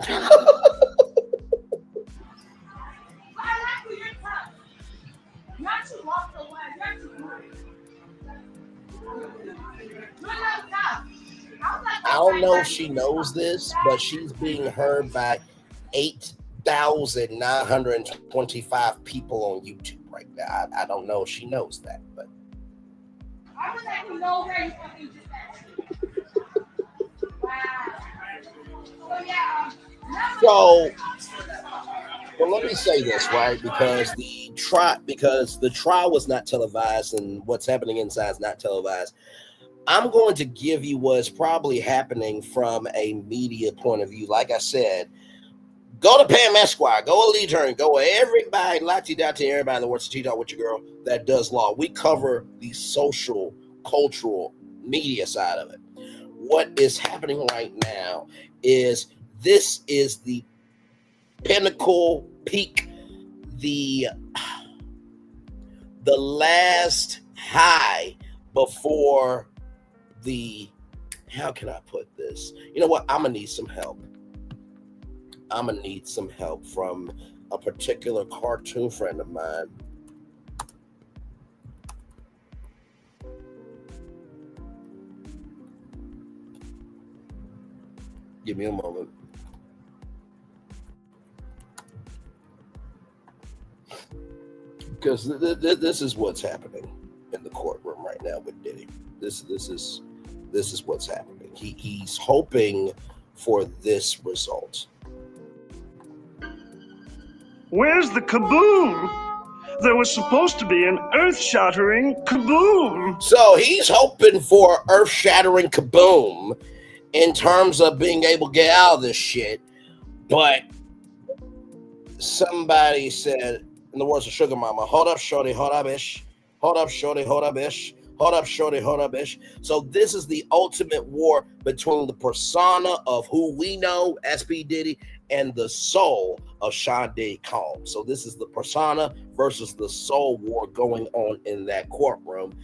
I don't know if she knows this, but she's being heard by 8,925 people on YouTube right now. I don't know if she knows that, but I would let you know where you fucking just so well, let me say this, right? Because the trial was not televised and what's happening inside is not televised. I'm going to give you what's probably happening from a media point of view. Like I said, go to Pam Esquire, go to Lee Turn, go to everybody, Lati-Dati, everybody that works to talk with your girl that does law. We cover the social, cultural, media side of it. What is happening right now is this is the pinnacle, peak, the last high before the, how can I put this? You know what? I'm gonna need some help. I'm gonna need some help from a particular cartoon friend of mine. Give me a moment. Because this is what's happening in the courtroom right now with Diddy. This is what's happening. He's hoping for this result. Where's the kaboom? There was supposed to be an earth-shattering kaboom. So he's hoping for earth-shattering kaboom in terms of being able to get out of this shit. But somebody said, in the words of Sugar Mama, hold up, shorty, hold up, ish. Hold up, shorty, hold up, ish. Hold up, shorty, hold up, ish. So this is the ultimate war between the persona of who we know, SP Diddy, and the soul of Sean Diddy Combs. So this is the persona versus the soul war going on in that courtroom.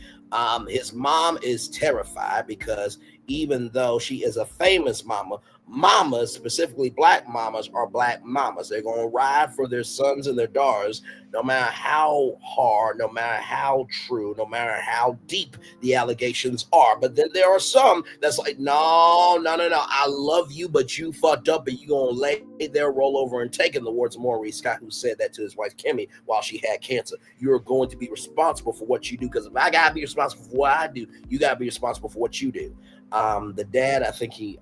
His mom is terrified because even though she is a famous mama, mamas, specifically black mamas, are black mamas. They're going to ride for their sons and their daughters, no matter how hard, no matter how true, no matter how deep the allegations are. But then there are some that's like, no, I love you, but you fucked up and you're going to lay there, roll over and take. In the words of Maurice Scott, who said that to his wife, Kimmy, while she had cancer. You're going to be responsible for what you do, because if I got to be responsible for what I do, you got to be responsible for what you do. The dad, I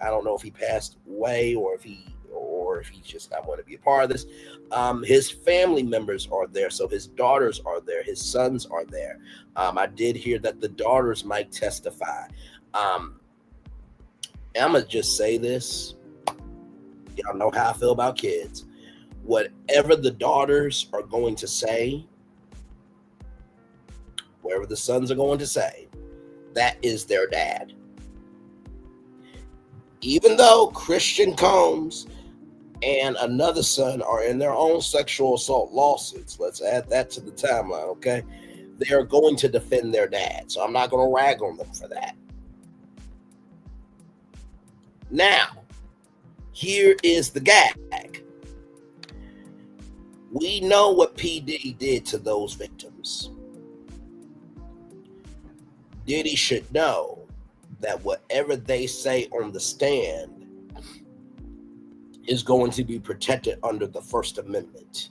don't know if he passed away or if he's just not going to be a part of this. His family members are there, so his daughters are there, his sons are there. I did hear that the daughters might testify. I'm gonna just say this. Y'all know how I feel about kids. Whatever the daughters are going to say, whatever the sons are going to say, that is their dad. Even though Christian Combs and another son are in their own sexual assault lawsuits, let's add that to the timeline, okay? They are going to defend their dad, so I'm not going to rag on them for that. Now, here is the gag. We know what P. Diddy did to those victims. Diddy should know that whatever they say on the stand is going to be protected under the First Amendment,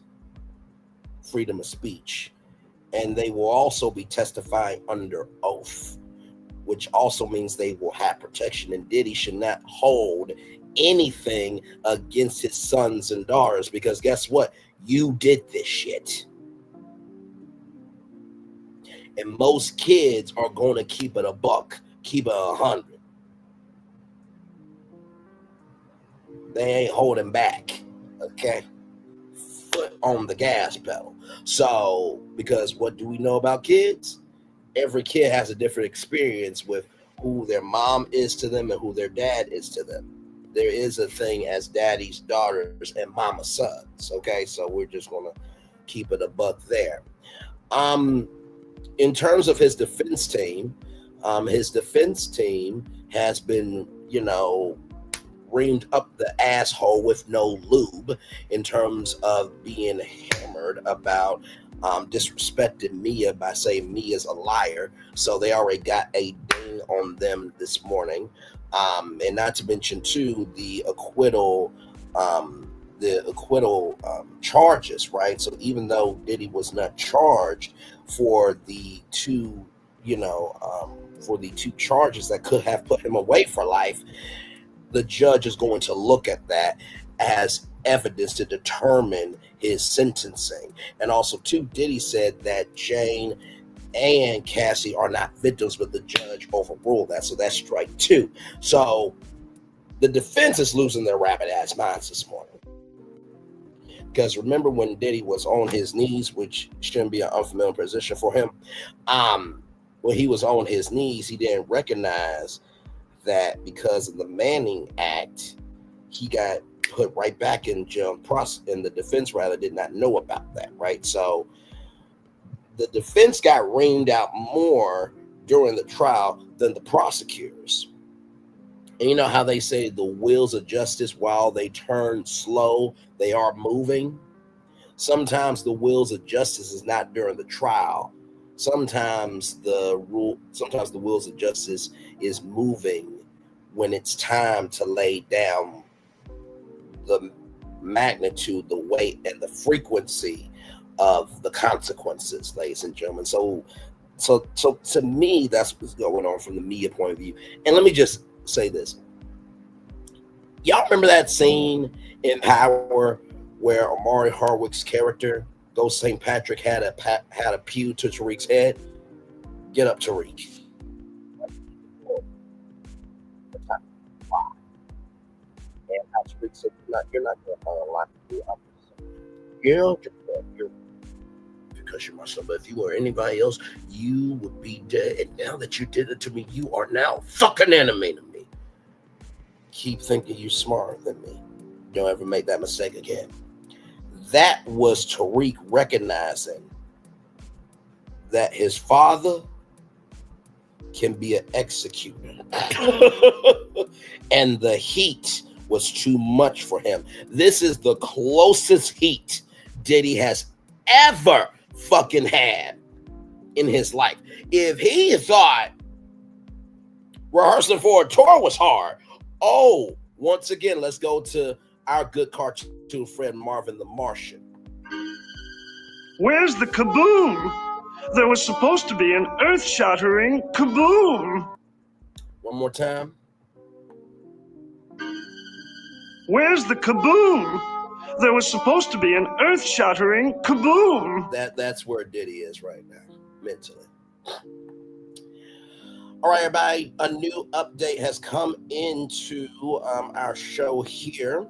freedom of speech. And they will also be testifying under oath, which also means they will have protection. And Diddy should not hold anything against his sons and daughters, because guess what? You did this shit. And most kids are going to keep it a buck, keep it 100. They ain't holding back, okay? Foot on the gas pedal. So, because what do we know about kids? Every kid has a different experience with who their mom is to them and who their dad is to them. There is a thing as daddy's daughters and mama's sons, okay? So we're just going to keep it a buck there. In terms of his defense team has been, reamed up the asshole with no lube in terms of being hammered about disrespecting Mia by saying Mia's a liar. So they already got a ding on them this morning. And not to mention too, the acquittal charges, right? So even though Diddy was not charged for the two charges that could have put him away for life, the judge is going to look at that as evidence to determine his sentencing. And also too, Diddy said that Jane and Cassie are not victims, but the judge overruled that. So that's strike 2. So the defense is losing their rabbit ass minds this morning. Because remember when Diddy was on his knees, which shouldn't be an unfamiliar position for him. When he was on his knees, he didn't recognize that because of the Manning Act, he got put right back in jail. And the defense rather did not know about that, right? So the defense got reamed out more during the trial than the prosecutors. And you know how they say the wheels of justice, while they turn slow, they are moving? Sometimes the wheels of justice is not during the trial. Sometimes the wheels of justice is moving when it's time to lay down the magnitude, the weight, and the frequency of the consequences, ladies and gentlemen. So to me, that's what's going on from the media point of view. And let me just say this. Y'all remember that scene in Power where Omari Hardwick's character, Ghost St. Patrick, had a pew to Tariq's head? Get up, Tariq. And how Tariq said, you're not going to find a lot to do. You're because you're my son. But if you were anybody else, you would be dead. And now that you did it to me, you are now fucking enemy to me. Keep thinking you're smarter than me. Don't ever make that mistake again. That was Tariq recognizing that his father can be an executor. And the heat was too much for him. This is the closest heat Diddy has ever fucking had in his life. If he thought rehearsing for a tour was hard, once again, let's go to our good cartoon friend Marvin the Martian. Where's the kaboom? There was supposed to be an earth-shattering kaboom. One more time. Where's the kaboom? There was supposed to be an earth-shattering kaboom. That's where Diddy is right now, mentally. All right, everybody, a new update has come into our show here.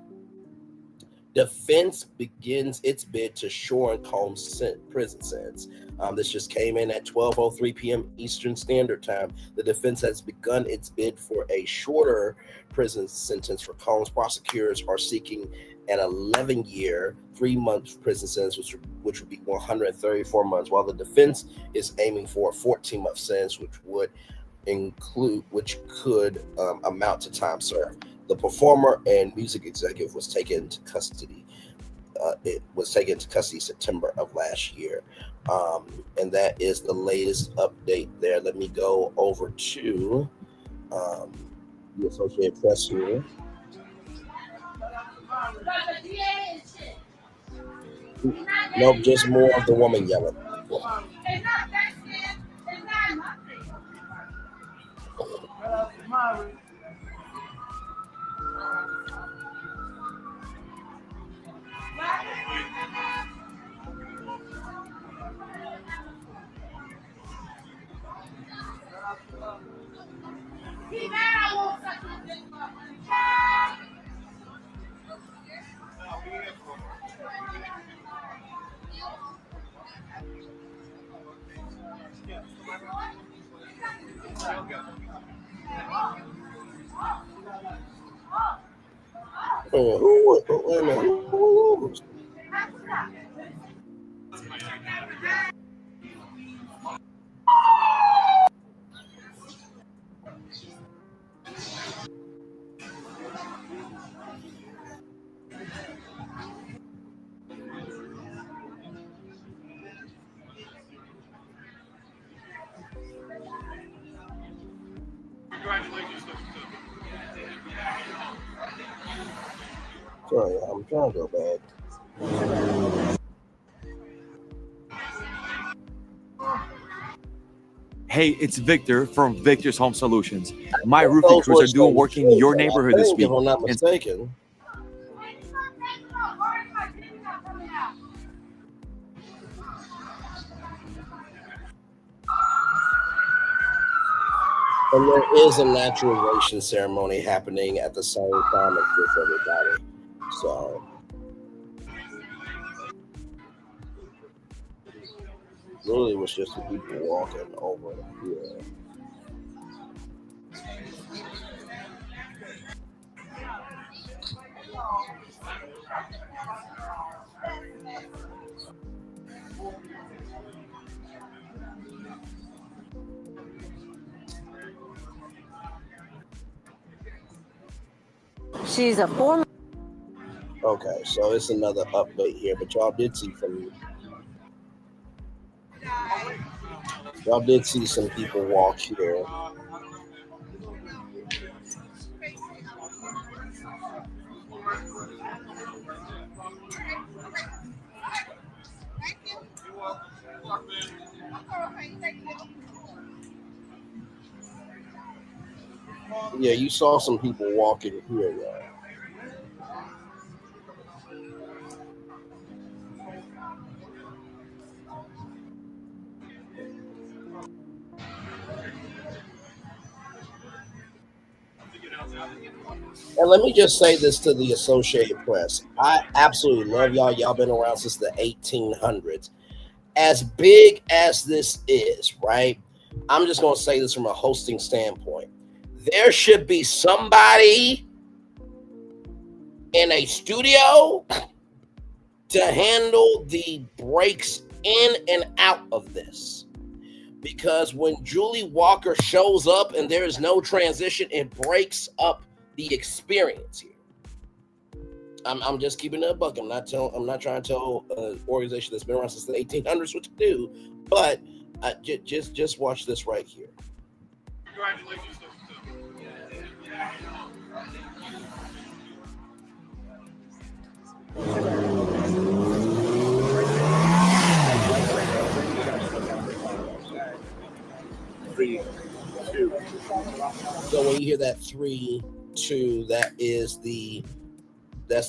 Defense begins its bid to shorten Combs' prison sentence. This just came in at 12:03 p.m. Eastern Standard Time. The defense has begun its bid for a shorter prison sentence for Combs. Prosecutors are seeking an 11-year, 3-month prison sentence, which would be 134 months, while the defense is aiming for a 14-month sentence, which could amount to time served. The performer and music executive was taken into custody. It was taken into custody September of last year. And that is the latest update there. Let me go over to the Associated Press here. Nope, just more of the woman yelling. Who? Sorry, I'm trying to go back. Hey, it's Victor from Victor's Home Solutions. My roofing crews are doing work in your neighborhood this week. If I'm not mistaken. And there is a naturalization ceremony happening at the same time as this, everybody. So really was just the people walking over here. She's a former. Okay, so it's another update here, but y'all did see some people walk here. Yeah, you saw some people walking here, y'all. And let me just say this to the Associated Press. I absolutely love y'all. Y'all been around since the 1800s. As big as this is, right? I'm just going to say this from a hosting standpoint. There should be somebody in a studio to handle the breaks in and out of this. Because when Julie Walker shows up and there is no transition, it breaks up the experience here. I'm just keeping it a buck. I'm not trying to tell an organization that's been around since the 1800s what to do, but just watch this right here. Congratulations. Three, two. So when you hear that 3, 2, that's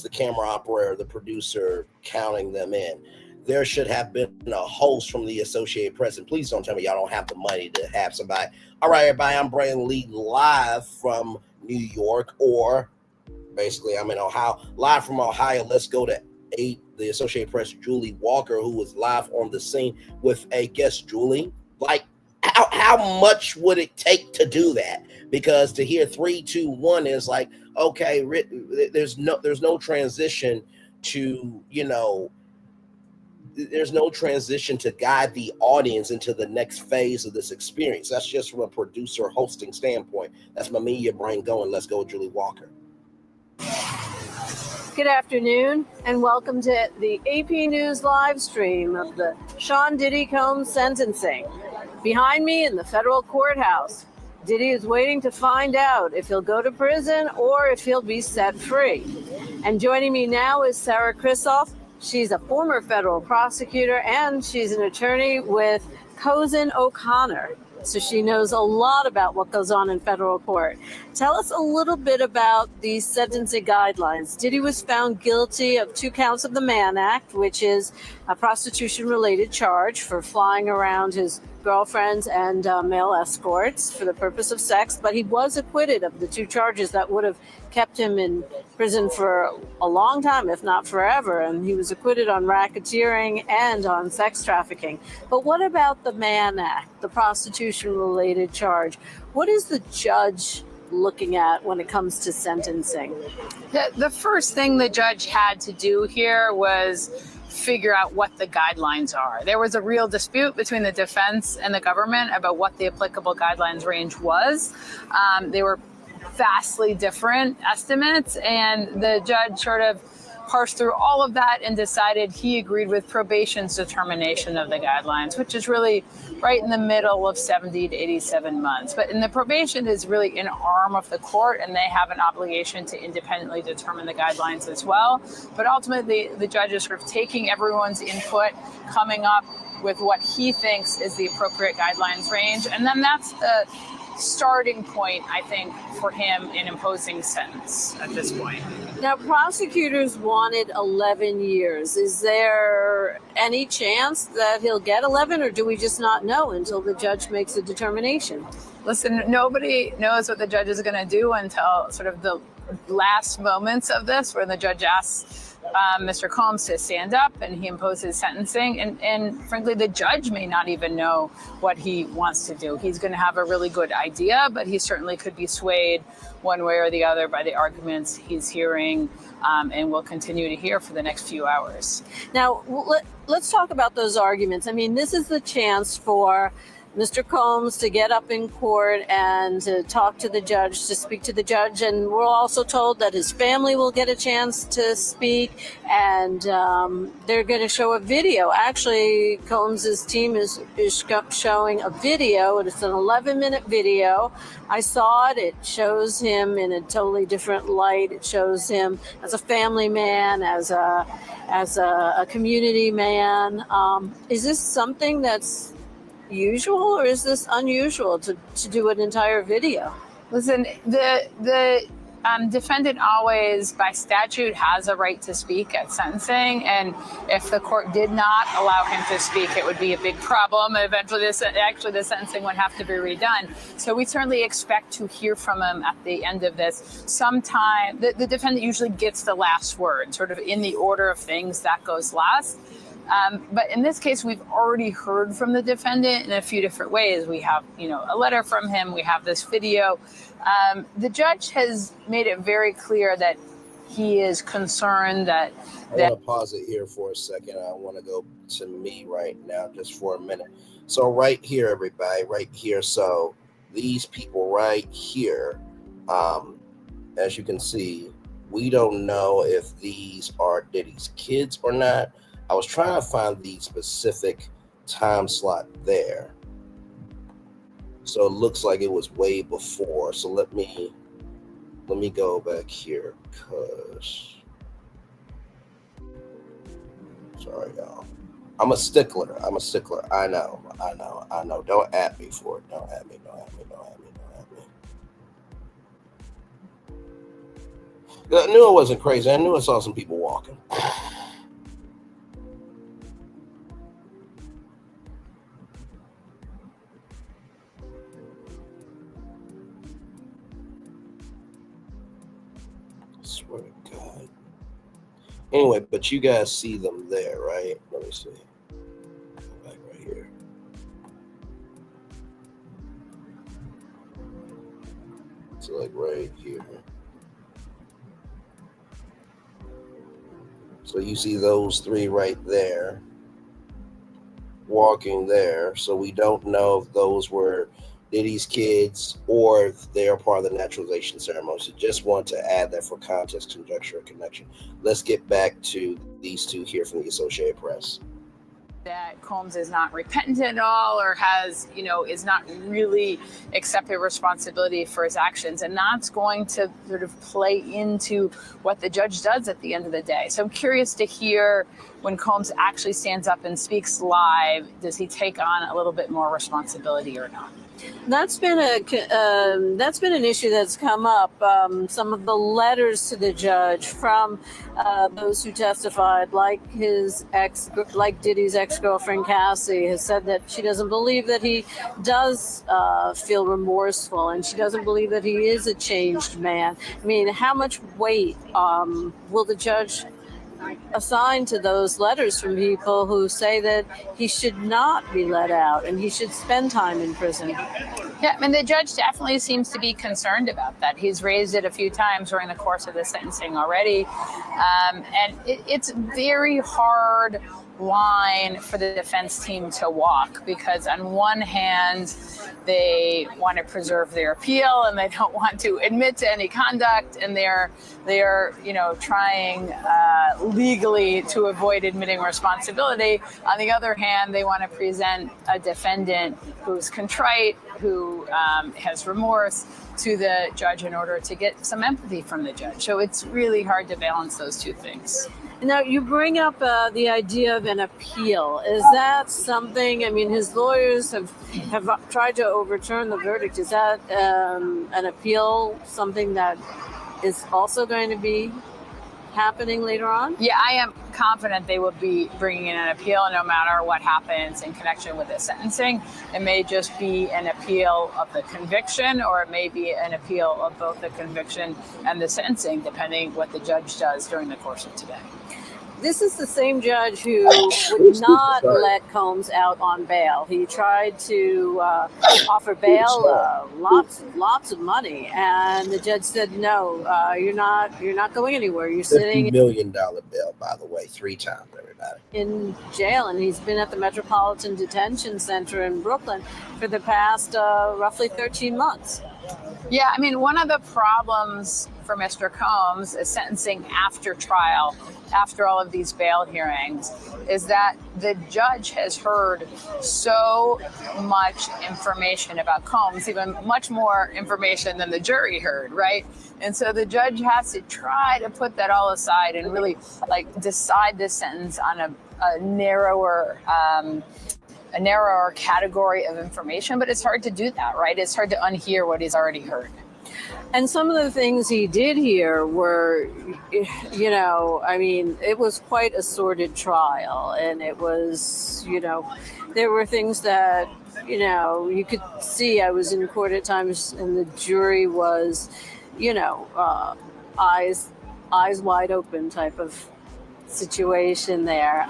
the camera operator, the producer counting them in. There should have been a host from the Associated Press, and please don't tell me y'all don't have the money to have somebody. All right, everybody, I'm Braylon Lee live from New York, or basically I'm in Ohio, live from Ohio. Let's go to the Associated Press, Julie Walker, who was live on the scene with a guest. Julie, like, how much would it take to do that? Because to hear 3, 2, 1 is like, okay, there's no transition to, there's no transition to guide the audience into the next phase of this experience. That's just from a producer hosting standpoint. That's my media brain going. Let's go, Julie Walker. Good afternoon, and welcome to the AP News live stream of the Sean Diddy Combs sentencing. Behind me in the federal courthouse, Diddy is waiting to find out if he'll go to prison or if he'll be set free. And joining me now is Sarah Krisoff. She's a former federal prosecutor, and she's an attorney with Cozen O'Connor. So she knows a lot about what goes on in federal court. Tell us a little bit about these sentencing guidelines. Diddy was found guilty of 2 counts of the Mann Act, which is a prostitution-related charge for flying around his girlfriends and male escorts for the purpose of sex, but he was acquitted of the 2 charges that would have kept him in prison for a long time, if not forever, and he was acquitted on racketeering and on sex trafficking. But what about the Mann Act, the prostitution-related charge? What is the judge looking at when it comes to sentencing? The first thing the judge had to do here was figure out what the guidelines are. There was a real dispute between the defense and the government about what the applicable guidelines range was. They were vastly different estimates, and the judge sort of parsed through all of that and decided he agreed with probation's determination of the guidelines, which is really right in the middle of 70 to 87 months. But in the probation is really an arm of the court, and they have an obligation to independently determine the guidelines as well. But ultimately, the judge is sort of taking everyone's input, coming up with what he thinks is the appropriate guidelines range. And then that's the starting point, I think, for him in imposing sentence at this point. Now, prosecutors wanted 11 years. Is there any chance that he'll get 11, or do we just not know until the judge makes a determination? Listen, nobody knows what the judge is going to do until sort of the last moments of this, where the judge asks Mr. Combs to stand up and he imposes sentencing. And frankly, the judge may not even know what he wants to do. He's going to have a really good idea, but he certainly could be swayed one way or the other by the arguments he's hearing, and will continue to hear for the next few hours. Now, let's talk about those arguments. I mean, this is the chance for Mr. Combs to get up in court and to talk to the judge, to speak to the judge. And we're also told that his family will get a chance to speak, and they're going to show a video. Actually, Combs's team is showing a video, and it's an 11-minute video. I saw it. It shows him in a totally different light. It shows him as a family man, as a community man. Is this something that's usual, or is this unusual to do an entire video? Listen, the defendant always, by statute, has a right to speak at sentencing, and if the court did not allow him to speak, it would be a big problem. Eventually, the sentencing would have to be redone. So we certainly expect to hear from him at the end of this. Sometime, the defendant usually gets the last word, sort of in the order of things, that goes last. But in this case, we've already heard from the defendant in a few different ways. We have, a letter from him. We have this video. The judge has made it very clear that he is concerned that. I want to pause it here for a second. I want to go to me right now just for a minute. So right here, everybody, right here. So these people right here, as you can see, we don't know if these are Diddy's kids or not. I was trying to find the specific time slot there. So it looks like it was way before. So let me go back here, because sorry, y'all. I'm a stickler. I know. Don't at me for it. Don't at me. I knew it wasn't crazy. I knew I saw some people walking. Swear to God. Anyway, but you guys see them there, right? Let me see. Back right here. It's like right here. So you see those three right there, walking there. So we don't know if those were Diddy's kids or if they are part of the naturalization ceremony. So just want to add that for context, conjecture, and connection. Let's get back to these two here from the Associated Press. That Combs is not repentant at all, or has, is not really accepted responsibility for his actions. And that's going to sort of play into what the judge does at the end of the day. So I'm curious to hear, when Combs actually stands up and speaks live, does he take on a little bit more responsibility or not? That's been an issue that's come up. Some of the letters to the judge from those who testified, like Diddy's ex-girlfriend Cassie, has said that she doesn't believe that he does feel remorseful, and she doesn't believe that he is a changed man. I mean, how much weight will the judge assigned to those letters from people who say that he should not be let out and he should spend time in prison. Yeah, I mean, the judge definitely seems to be concerned about that. He's raised it a few times during the course of the sentencing already. And it's very hard line for the defense team to walk, because on one hand they want to preserve their appeal and they don't want to admit to any conduct, and they're trying legally to avoid admitting responsibility. On the other hand, they want to present a defendant who's contrite, who has remorse, to the judge in order to get some empathy from the judge. So it's really hard to balance those two things. Now, you bring up the idea of an appeal. Is that something, I mean, his lawyers have tried to overturn the verdict. Is that an appeal something that is also going to be happening later on? Yeah, I am confident they will be bringing in an appeal no matter what happens in connection with the sentencing. It may just be an appeal of the conviction, or it may be an appeal of both the conviction and the sentencing, depending what the judge does during the course of today. This is the same judge who would not let Combs out on bail. He tried to offer bail, lots of money, and the judge said, "No, you're not going anywhere. You're sitting." $50 million bail, by the way, 3 times, everybody. In jail, and he's been at the Metropolitan Detention Center in Brooklyn for the past roughly 13 months. Yeah, I mean, one of the problems for Mr. Combs is sentencing after trial, after all of these bail hearings, is that the judge has heard so much information about Combs, even much more information than the jury heard, right? And so the judge has to try to put that all aside and really decide the sentence on a narrower category of information, but it's hard to do that, right? It's hard to unhear what he's already heard. And some of the things he did here were, I mean, it was quite a sordid trial, and it was, there were things that, you could see. I was in court at times, and the jury was, eyes wide open type of situation there.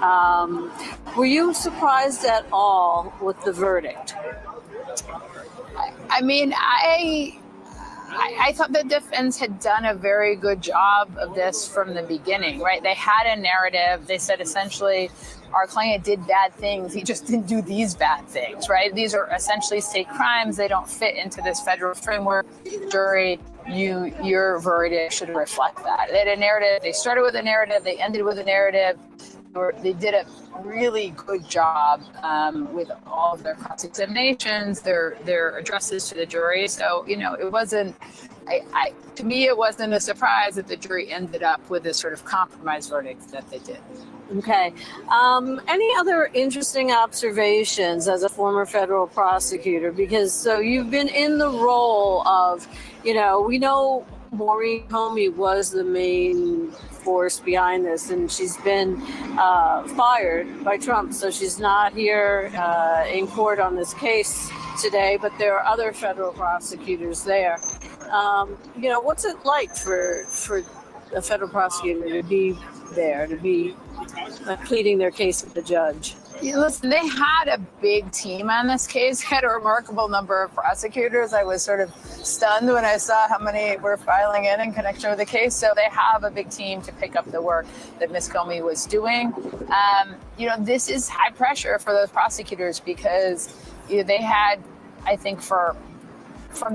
Were you surprised at all with the verdict? I mean, I thought the defense had done a very good job of this from the beginning, right? They had a narrative. They said essentially, our client did bad things. He just didn't do these bad things, right? These are essentially state crimes. They don't fit into this federal framework. Jury, your verdict should reflect that. They had a narrative. They started with a narrative. They ended with a narrative. They did a really good job with all of their cross-examinations, their addresses to the jury. So, it wasn't, to me, it wasn't a surprise that the jury ended up with this sort of compromise verdict that they did. Okay. Any other interesting observations as a former federal prosecutor? Because so you've been in the role of, we know Maureen Comey was the main force behind this, and she's been fired by Trump, so she's not here in court on this case today, but there are other federal prosecutors there. What's it like for a federal prosecutor to be there, to be pleading their case with the judge? Listen, they had a big team on this case, had a remarkable number of prosecutors. I was sort of stunned when I saw how many were filing in connection with the case. So they have a big team to pick up the work that Ms. Comey was doing. This is high pressure for those prosecutors because they had, I think, from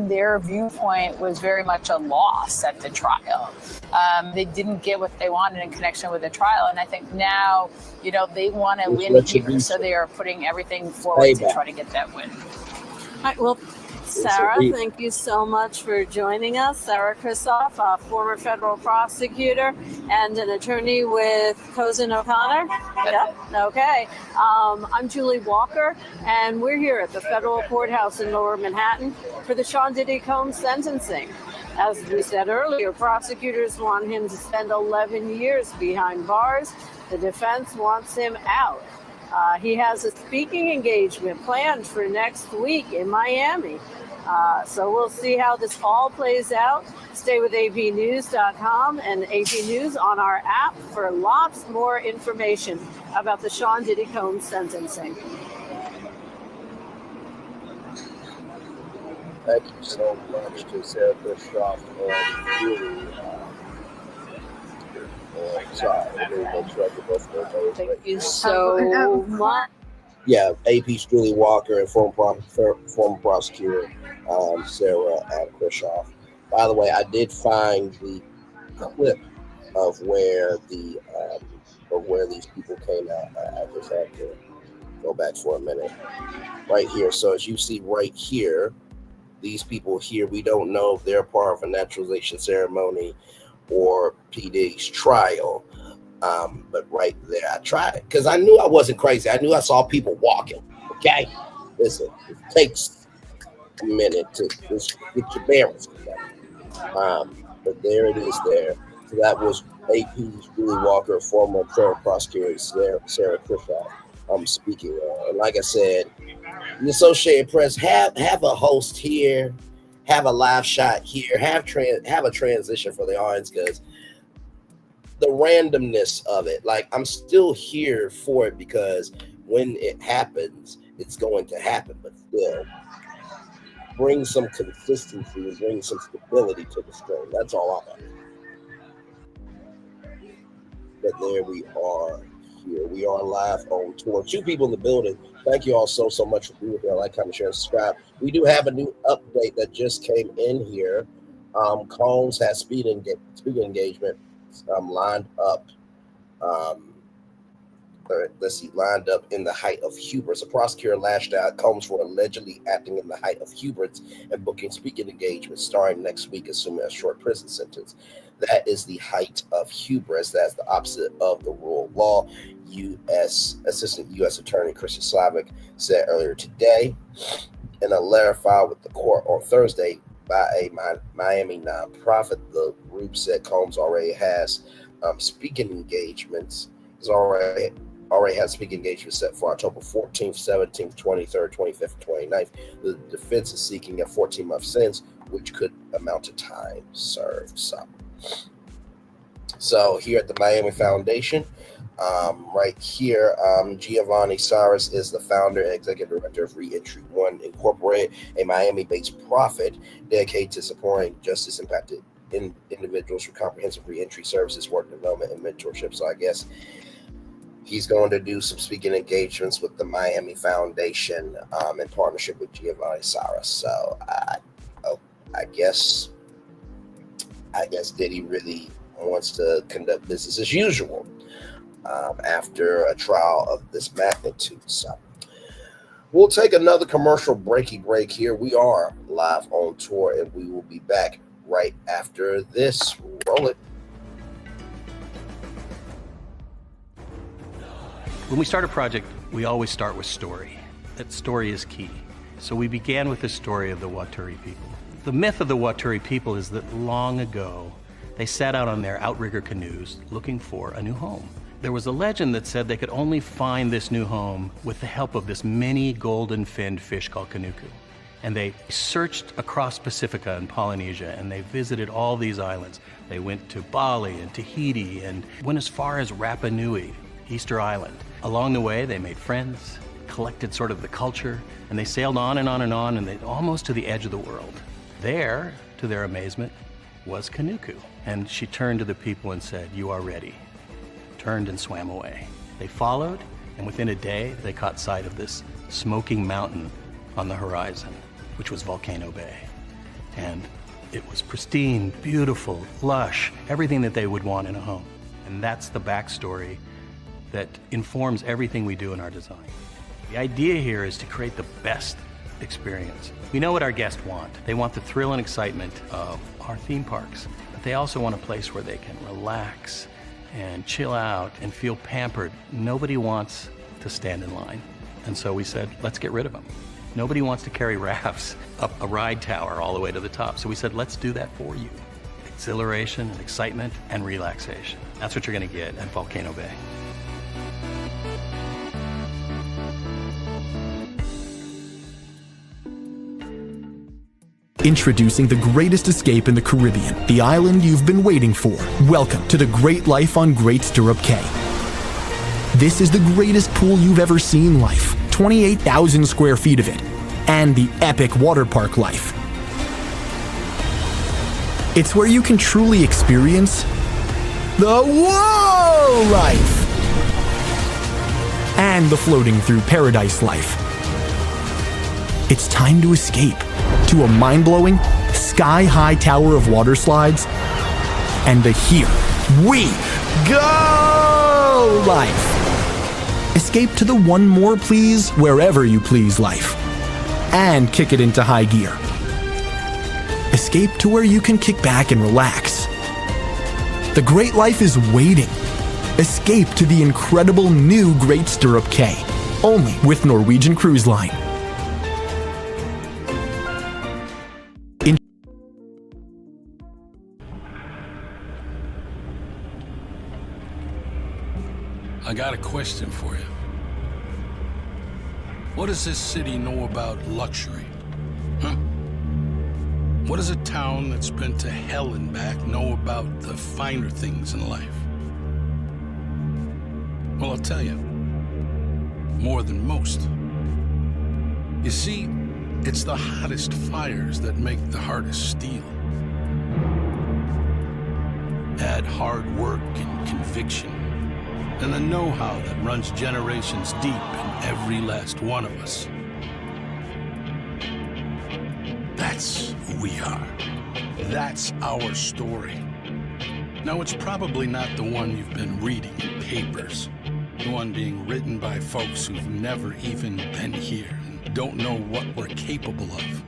their viewpoint, was very much a loss at the trial. They didn't get what they wanted in connection with the trial. And I think now, they want to win here. So they are putting everything forward to try to get that win. All right, well, Sarah, thank you so much for joining us. Sarah Kristoff, a former federal prosecutor and an attorney with Cozen O'Connor. Yep. Okay. I'm Julie Walker, and we're here at the federal courthouse in Lower Manhattan for the Sean Diddy Combs sentencing. As we said earlier, prosecutors want him to spend 11 years behind bars. The defense wants him out. He has a speaking engagement planned for next week in Miami. So we'll see how this all plays out. Stay with apnews.com and AP News on our app for lots more information about the Sean Diddy Combs sentencing. Thank you so much to Sarah Bischoff and Julie. Sorry, I didn't make sure I could both of those names. Thank you so much. Yeah, AP's Julie Walker and former prosecutor Sarah Bischoff. By the way, I did find the clip of where these people came out. I just had to go back for a minute. Right here. So as you see right here, these people here, we don't know if they're part of a naturalization ceremony or P. Diddy's trial. But right there, I tried it because I knew I wasn't crazy. I knew I saw people walking. Okay, listen, it takes a minute to just get your bearings together. But there it is there. So that was AP's Julie Walker, former federal prosecutor Sarah Bischoff speaking. And like I said, the Associated Press have a host here, have a live shot here, have a transition for the audience because the randomness of it, like I'm still here for it because when it happens, it's going to happen, but still bring some consistency and bring some stability to the stream. That's all I'm at. But there we are here. We are live on tour. 2 people in the building. Thank you all so much for being here. Like, comment, share, and subscribe. We do have a new update that just came in here. Combs has speaking engagement lined up. Let's see, lined up in the height of hubris. A prosecutor lashed out at Combs for allegedly acting in the height of hubris and booking speaking engagements starting next week, assuming a short prison sentence. That is the height of hubris. That's the opposite of the rule of law. Assistant U.S. Attorney Christian Slavic said earlier today in a letter filed with the court on Thursday by a Miami nonprofit. The group said Combs already has speaking engagements. He's already has speaking engagements set for October 14th, 17th, 23rd, 25th, and 29th. The defense is seeking a 14-month sentence, which could amount to time served. So here at the Miami Foundation, right here, Giovanni Cyrus is the founder and executive director of Reentry One Incorporated, a Miami-based profit dedicated to supporting justice-impacted individuals for comprehensive reentry services, work development, and mentorship. So I guess he's going to do some speaking engagements with the Miami Foundation in partnership with Giovanni Cyrus. So I guess Diddy really wants to conduct business as usual after a trial of this magnitude. So we'll take another commercial break here. We are live on tour, and we will be back right after this. Roll it. When we start a project, we always start with story. That story is key. So we began with the story of the Waturi people. The myth of the Waturi people is that long ago, they set out on their outrigger canoes looking for a new home. There was a legend that said they could only find this new home with the help of this mini golden-finned fish called Kanuku. And they searched across Pacifica and Polynesia, and they visited all these islands. They went to Bali and Tahiti and went as far as Rapa Nui, Easter Island. Along the way, they made friends, collected sort of the culture, and they sailed on and on and on, and they almost to the edge of the world. There, to their amazement, was Kanuku. And she turned to the people and said, "You are ready." Turned and swam away. They followed, and within a day, they caught sight of this smoking mountain on the horizon, which was Volcano Bay. And it was pristine, beautiful, lush, everything that they would want in a home. And that's the backstory that informs everything we do in our design. The idea here is to create the best experience. We know what our guests want. They want the thrill and excitement of our theme parks, but they also want a place where they can relax and chill out and feel pampered. Nobody wants to stand in line. And so we said, let's get rid of them. Nobody wants to carry rafts up a ride tower all the way to the top. So we said, let's do that for you. Exhilaration and excitement and relaxation. That's what you're gonna get at Volcano Bay. Introducing the greatest escape in the Caribbean, the island you've been waiting for. Welcome to the Great Life on Great Stirrup Cay. This is the greatest pool you've ever seen life, 28,000 square feet of it, and the epic water park life. It's where you can truly experience the whoa life and the floating through paradise life. It's time to escape to a mind-blowing, sky-high tower of water slides and the Here We Go life. Escape to the one more please wherever you please life and kick it into high gear. Escape to where you can kick back and relax. The great life is waiting. Escape to the incredible new Great Stirrup Cay, only with Norwegian Cruise Line. I got a question for you. What does this city know about luxury? Huh? What does a town that's been to hell and back know about the finer things in life? Well, I'll tell you. More than most. You see, it's the hottest fires that make the hardest steel. Add hard work and conviction, and the know-how that runs generations deep in every last one of us. That's who we are. That's our story. Now, it's probably not the one you've been reading in papers. The one being written by folks who've never even been here and don't know what we're capable of.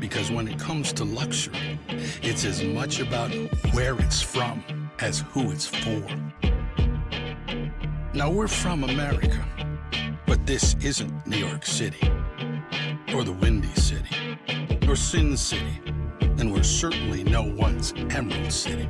Because when it comes to luxury, it's as much about where it's from as who it's for. Now, we're from America, but this isn't New York City, or the Windy City, or Sin City, and we're certainly no one's Emerald City.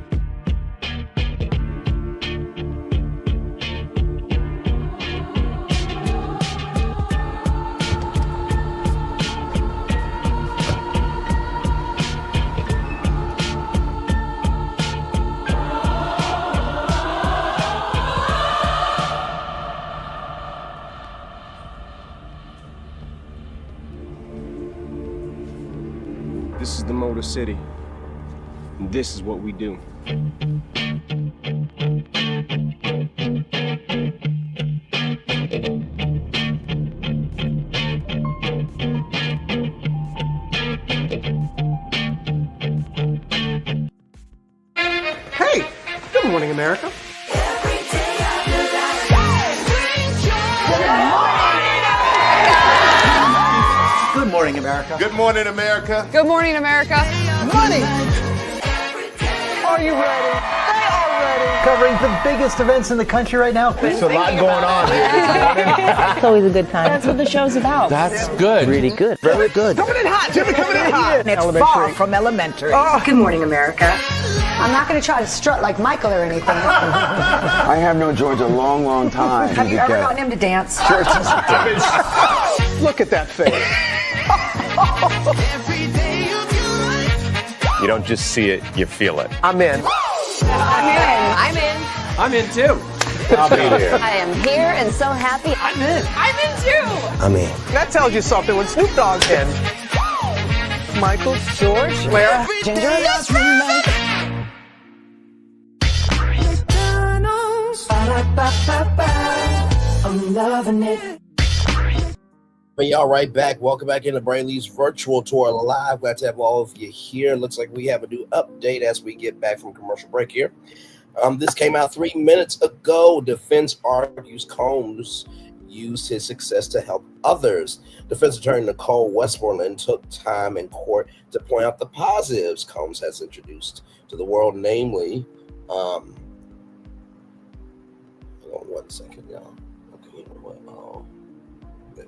This is the Motor City, and this is what we do. Hey, good morning, America. Good morning, America. Good morning, America. Good morning, America. Money! Are you ready? They are ready. Covering the biggest events in the country right now. There's a lot going on here. It's always a good time. That's what the show's about. That's good. Really good. Very good. Coming in hot, Jimmy, coming in hot. It's far from elementary. Oh. Good morning, America. I'm not going to try to strut like Michael or anything. I have known George a long, long time. Have you ever gotten him to dance? Sure. Look at that face. You don't just see it, you feel it. I'm in. I'm in. I'm in too. I'll be there. I am here and so happy. I'm in. I'm in too. I'm in. That tells you something when Snoop Dogg's in. Michael, George, Lara, Ginger. I'm loving it. But y'all right back. Welcome back into Braylon's virtual tour live. Glad to have all of you here. Looks like we have a new update as we get back from commercial break here. This came out 3 minutes ago. Defense argues Combs used his success to help others. Defense attorney Nicole Westmoreland took time in court to point out the positives Combs has introduced to the world, namely, hold on 1 second, y'all. Okay, you know what?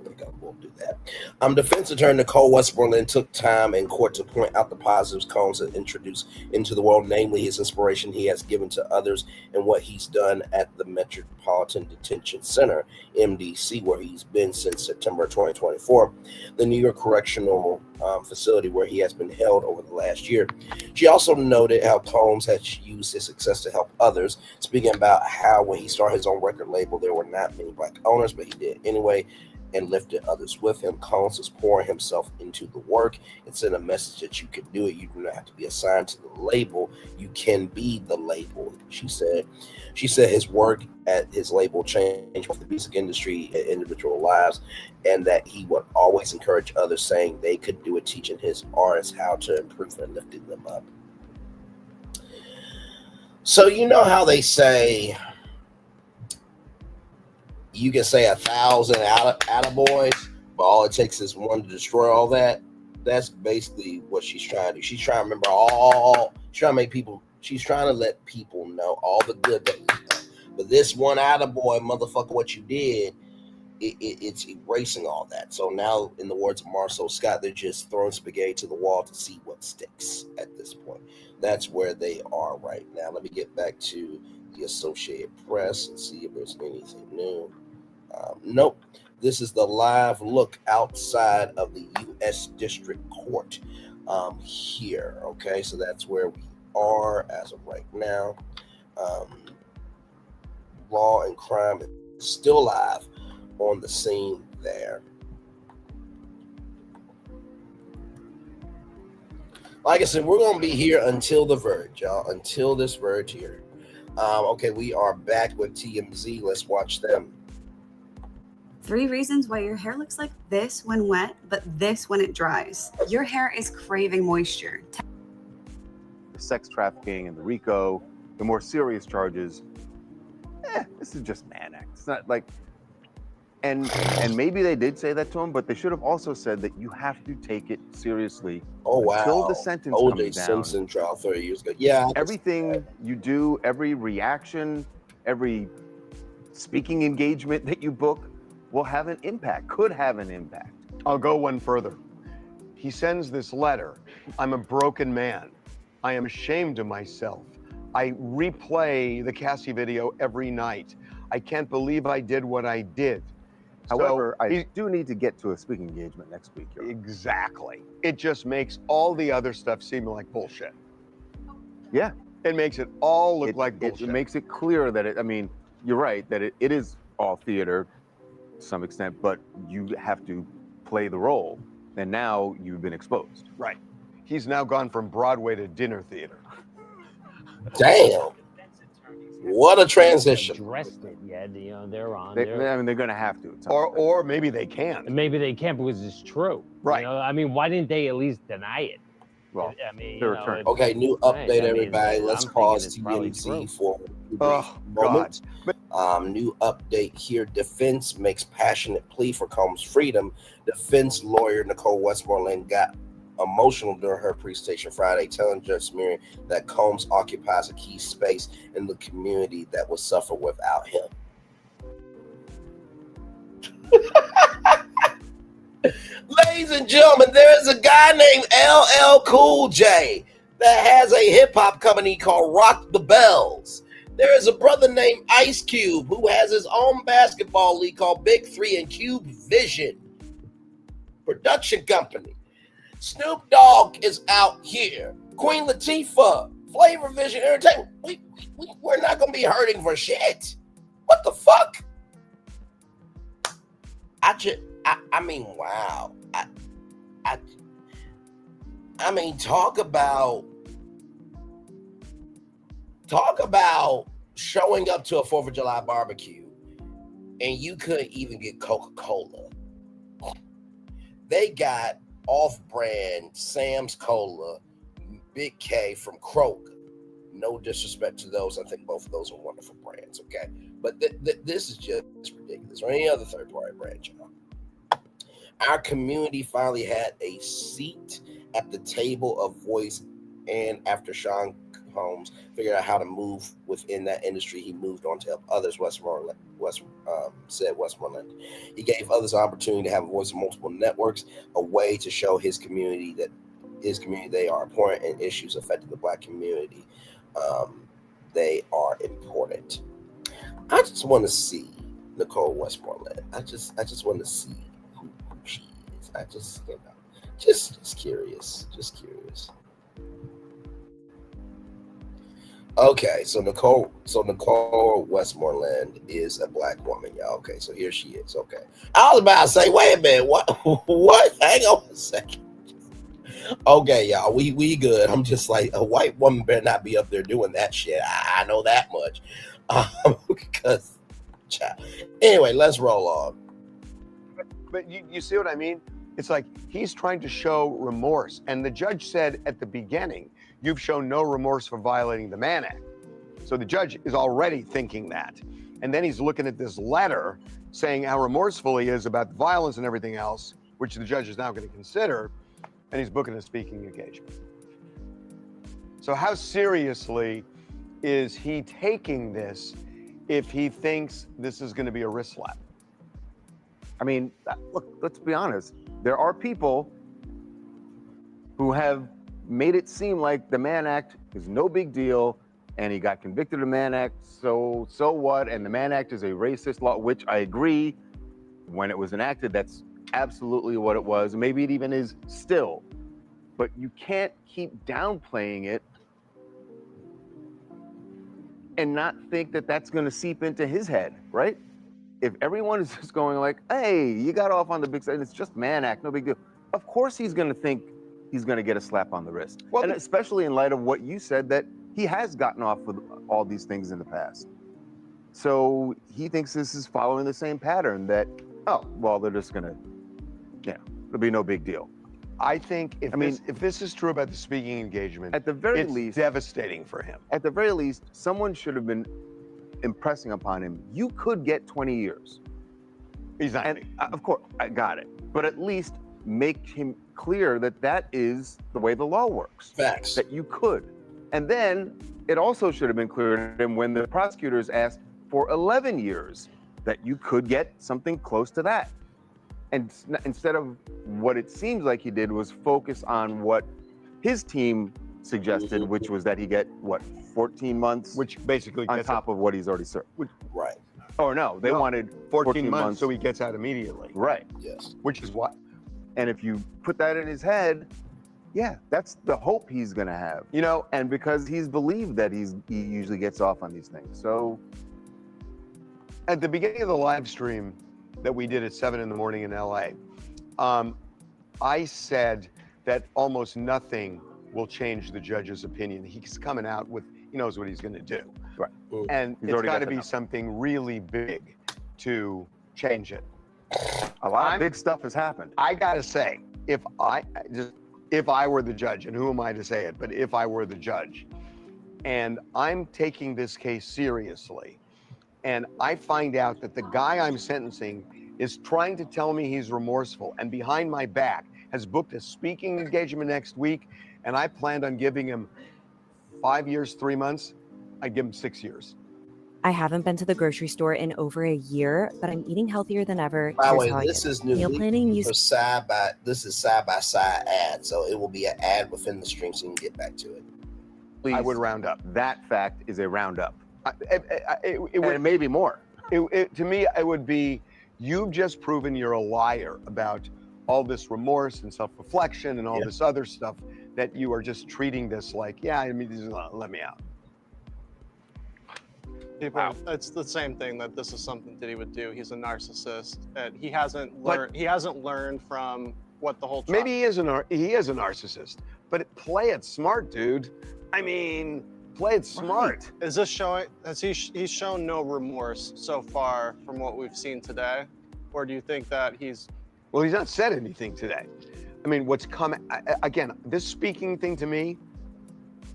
There we go. We'll do that. Defense attorney Nicole Westmoreland took time in court to point out the positives Combs has introduced into the world, namely his inspiration he has given to others and what he's done at the Metropolitan Detention Center, MDC, where he's been since September 2024, the New York Correctional facility where he has been held over the last year. She also noted how Combs has used his success to help others, speaking about how when he started his own record label, there were not many Black owners, but he did anyway and lifted others with him. Combs is pouring himself into the work and sent a message that you can do it. You do not have to be assigned to the label. You can be the label, she said. She said his work at his label changed both the music industry and individual lives, and that he would always encourage others, saying they could do it, teaching his artists how to improve and lifting them up. So you know how they say you can say 1,000 attaboys, but all it takes is one to destroy all that. That's basically what she's trying to do. She's trying to remember she's trying to let people know all the good that he's done. But this one attaboy, motherfucker, what you did, it's erasing all that. So now, in the words of Marcel Scott, they're just throwing spaghetti to the wall to see what sticks at this point. That's where they are right now. Let me get back to the Associated Press and see if there's anything new. Nope. This is the live look outside of the U.S. District Court here. Okay, so that's where we are as of right now. Law and Crime is still live on the scene there. Like I said, we're going to be here until the verge, y'all. Until this verge here. Okay, we are back with TMZ. Let's watch them. 3 reasons why your hair looks like this when wet, but this when it dries. Your hair is craving moisture. The sex trafficking and the RICO, the more serious charges, this is just Mann Act. It's not like, and maybe they did say that to him, but they should have also said that you have to take it seriously. Oh, wow. Until the sentence O.J. comes down. Simpson trial 30 years ago. Yeah. Everything you do, every reaction, every speaking engagement that you book will have an impact, could have an impact. I'll go one further. He sends this letter. I'm a broken man. I am ashamed of myself. I replay the Cassie video every night. I can't believe I did what I did. However, I do need to get to a speaking engagement next week. Exactly. It just makes all the other stuff seem like bullshit. Yeah. It makes it all look like bullshit. It makes it clear that you're right, that it is all theater to some extent, but you have to play the role. And now you've been exposed. Right. He's now gone from Broadway to dinner theater. Damn. What a transition. Addressed it yet, they're on. They're going to have to. Or maybe they can't. Maybe they can't because it's true. Right. Why didn't they at least deny it? Well, okay, new update, everybody. Let's pause TMZ for a moment. New update here. Defense makes passionate plea for Combs' freedom. Defense lawyer Nicole Westmoreland got emotional during her presentation Friday, telling Judge Smearing that Combs occupies a key space in the community that will suffer without him. Ladies and gentlemen, there is a guy named LL Cool J that has a hip-hop company called Rock the Bells. There is a brother named Ice Cube who has his own basketball league called Big 3 and Cube Vision production company. Snoop Dogg is out here. Queen Latifah, Flavor Vision Entertainment. We're not going to be hurting for shit. What the fuck? I mean, wow. I mean, talk about showing up to a 4th of July barbecue and you couldn't even get Coca-Cola. They got off-brand Sam's Cola, Big K from Kroger. No disrespect to those. I think both of those are wonderful brands, okay? But this is just ridiculous. Or any other third-party brand, y'all. Our community finally had a seat at the table of voice, and after Sean homes, figured out how to move within that industry. He moved on to help others. Said Westmoreland. He gave others an opportunity to have a voice in multiple networks, a way to show his community they are important in issues affecting the Black community. They are important. I just want to see Nicole Westmoreland. I just want to see who she is. I just, just curious. Just curious. Okay, so Nicole Westmoreland is a Black woman, y'all. Okay, so here she is. Okay, I was about to say, wait a minute, what? Hang on a second. Okay, y'all, we good. I'm just like, a white woman better not be up there doing that shit. I know that much. Because, anyway, let's roll on. But you see what I mean? It's like he's trying to show remorse, and the judge said at the beginning, "You've shown no remorse for violating the Mann Act." So the judge is already thinking that, and then he's looking at this letter saying how remorseful he is about the violence and everything else, which the judge is now going to consider. And he's booking a speaking engagement. So how seriously is he taking this if he thinks this is going to be a wrist slap? I mean, look, let's be honest. There are people who have made it seem like the Mann Act is no big deal, and he got convicted of the Mann Act, so what? And the Mann Act is a racist law, which I agree, when it was enacted, that's absolutely what it was. Maybe it even is still, but you can't keep downplaying it and not think that that's going to seep into his head, right? If everyone is just going like, hey, you got off on the big side, it's just Mann Act, no big deal. Of course he's going to think he's going to get a slap on the wrist. Well, and especially in light of what you said, that he has gotten off with all these things in the past. So he thinks this is following the same pattern that, oh, well, they're just going to, it'll be no big deal. I think if this is true about the speaking engagement, at the very it's least, devastating for him. At the very least, someone should have been impressing upon him, you could get 20 years. He's not. And of course, I got it. But at least make him clear that that is the way the law works. Facts. That you could. And then it also should have been clear to him when the prosecutors asked for 11 years that you could get something close to that. And instead of what it seems like he did was focus on what his team suggested, which was that he get, 14 months? Which basically on top of what he's already served. Right. Oh, no, they wanted 14 months so he gets out immediately. Right. Yes. Which is what? And if you put that in his head, yeah, that's the hope he's going to have. And because he's believed that he usually gets off on these things. So at the beginning of the live stream that we did at 7 in the morning in LA, I said that almost nothing will change the judge's opinion. He's coming out with, he knows what he's going to do. Right. And it's got to be something really big to change it. A lot of big stuff has happened. I got to say, if I were the judge, and who am I to say it, but if I were the judge, and I'm taking this case seriously, and I find out that the guy I'm sentencing is trying to tell me he's remorseful and behind my back has booked a speaking engagement next week, and I planned on giving him 5 years, 3 months, I'd give him 6 years. I haven't been to the grocery store in over a year, but I'm eating healthier than ever. By the Here's how way, I this do it. is new. Meal planning. This is side by side ad, so it will be an ad within the stream, so you can get back to it. Please, I would round up. That fact is a roundup. It may be more. To me, it would be, you've just proven you're a liar about all this remorse and self-reflection and all this other stuff, that you are just treating this like, just let me out. It's the same thing that this is something Diddy would do. He's a narcissist, and he hasn't learned from what the whole. Maybe he is a narcissist, but play it smart, dude. I mean, play it smart. Right. Is this showing? He's shown no remorse so far from what we've seen today, or do you think that he's? Well, he's not said anything today. I mean, what's coming again? This speaking thing to me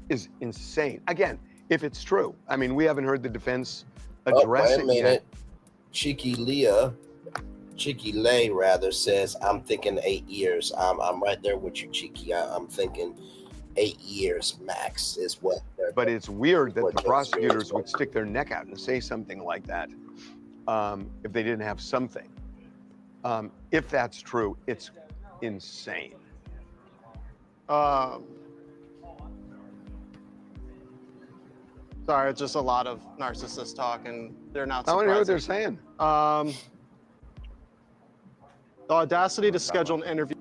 is insane. Again, if it's true, I mean, we haven't heard the defense address it yet. Cheeky Lay rather says, I'm thinking 8 years. I'm right there with you, Cheeky. I'm thinking 8 years max is what. But it's weird that the prosecutors would stick their neck out and say something like that if they didn't have something. If that's true, it's insane. Sorry, it's just a lot of narcissist talk, and they're not I want surprising. to know what they're saying. The audacity to schedule an interview.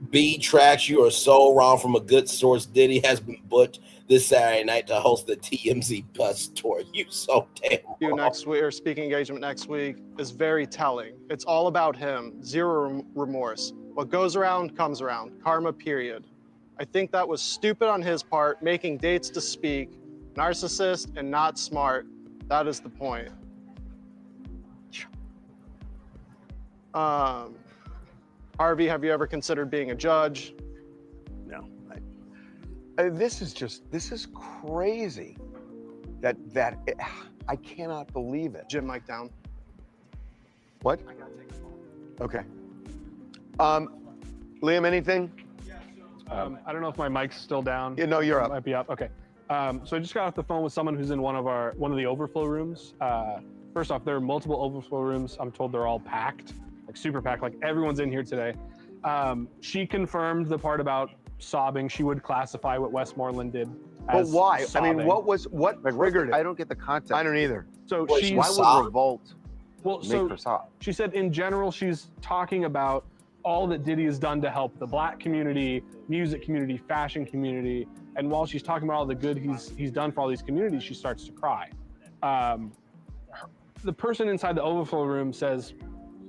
B tracks, you are so wrong. From a good source, Diddy has been booked this Saturday night to host the TMZ bus tour. You so damn wrong. Next week, or speaking engagement next week, is very telling. It's all about him. Zero remorse. What goes around comes around. Karma, period. I think that was stupid on his part, making dates to speak. Narcissist and not smart. That is the point. Harvey, have you ever considered being a judge? No. This is crazy. That I cannot believe it. Jim, mic down. What? Okay. Liam, anything? I don't know if my mic's still down. Yeah, no, you're It up. might be up. Okay. So I just got off the phone with someone who's in one of the overflow rooms. First off, there are multiple overflow rooms. I'm told they're all packed, like super packed. Like everyone's in here today. She confirmed the part about sobbing. She would classify what Westmoreland did But as why? sobbing. I mean, what triggered it? I don't get the context. I don't either. So Why would revolt make her sob? She said in general, she's talking about all that Diddy has done to help the Black community, music community, fashion community. And while she's talking about all the good he's done for all these communities, she starts to cry. The person inside the overflow room says,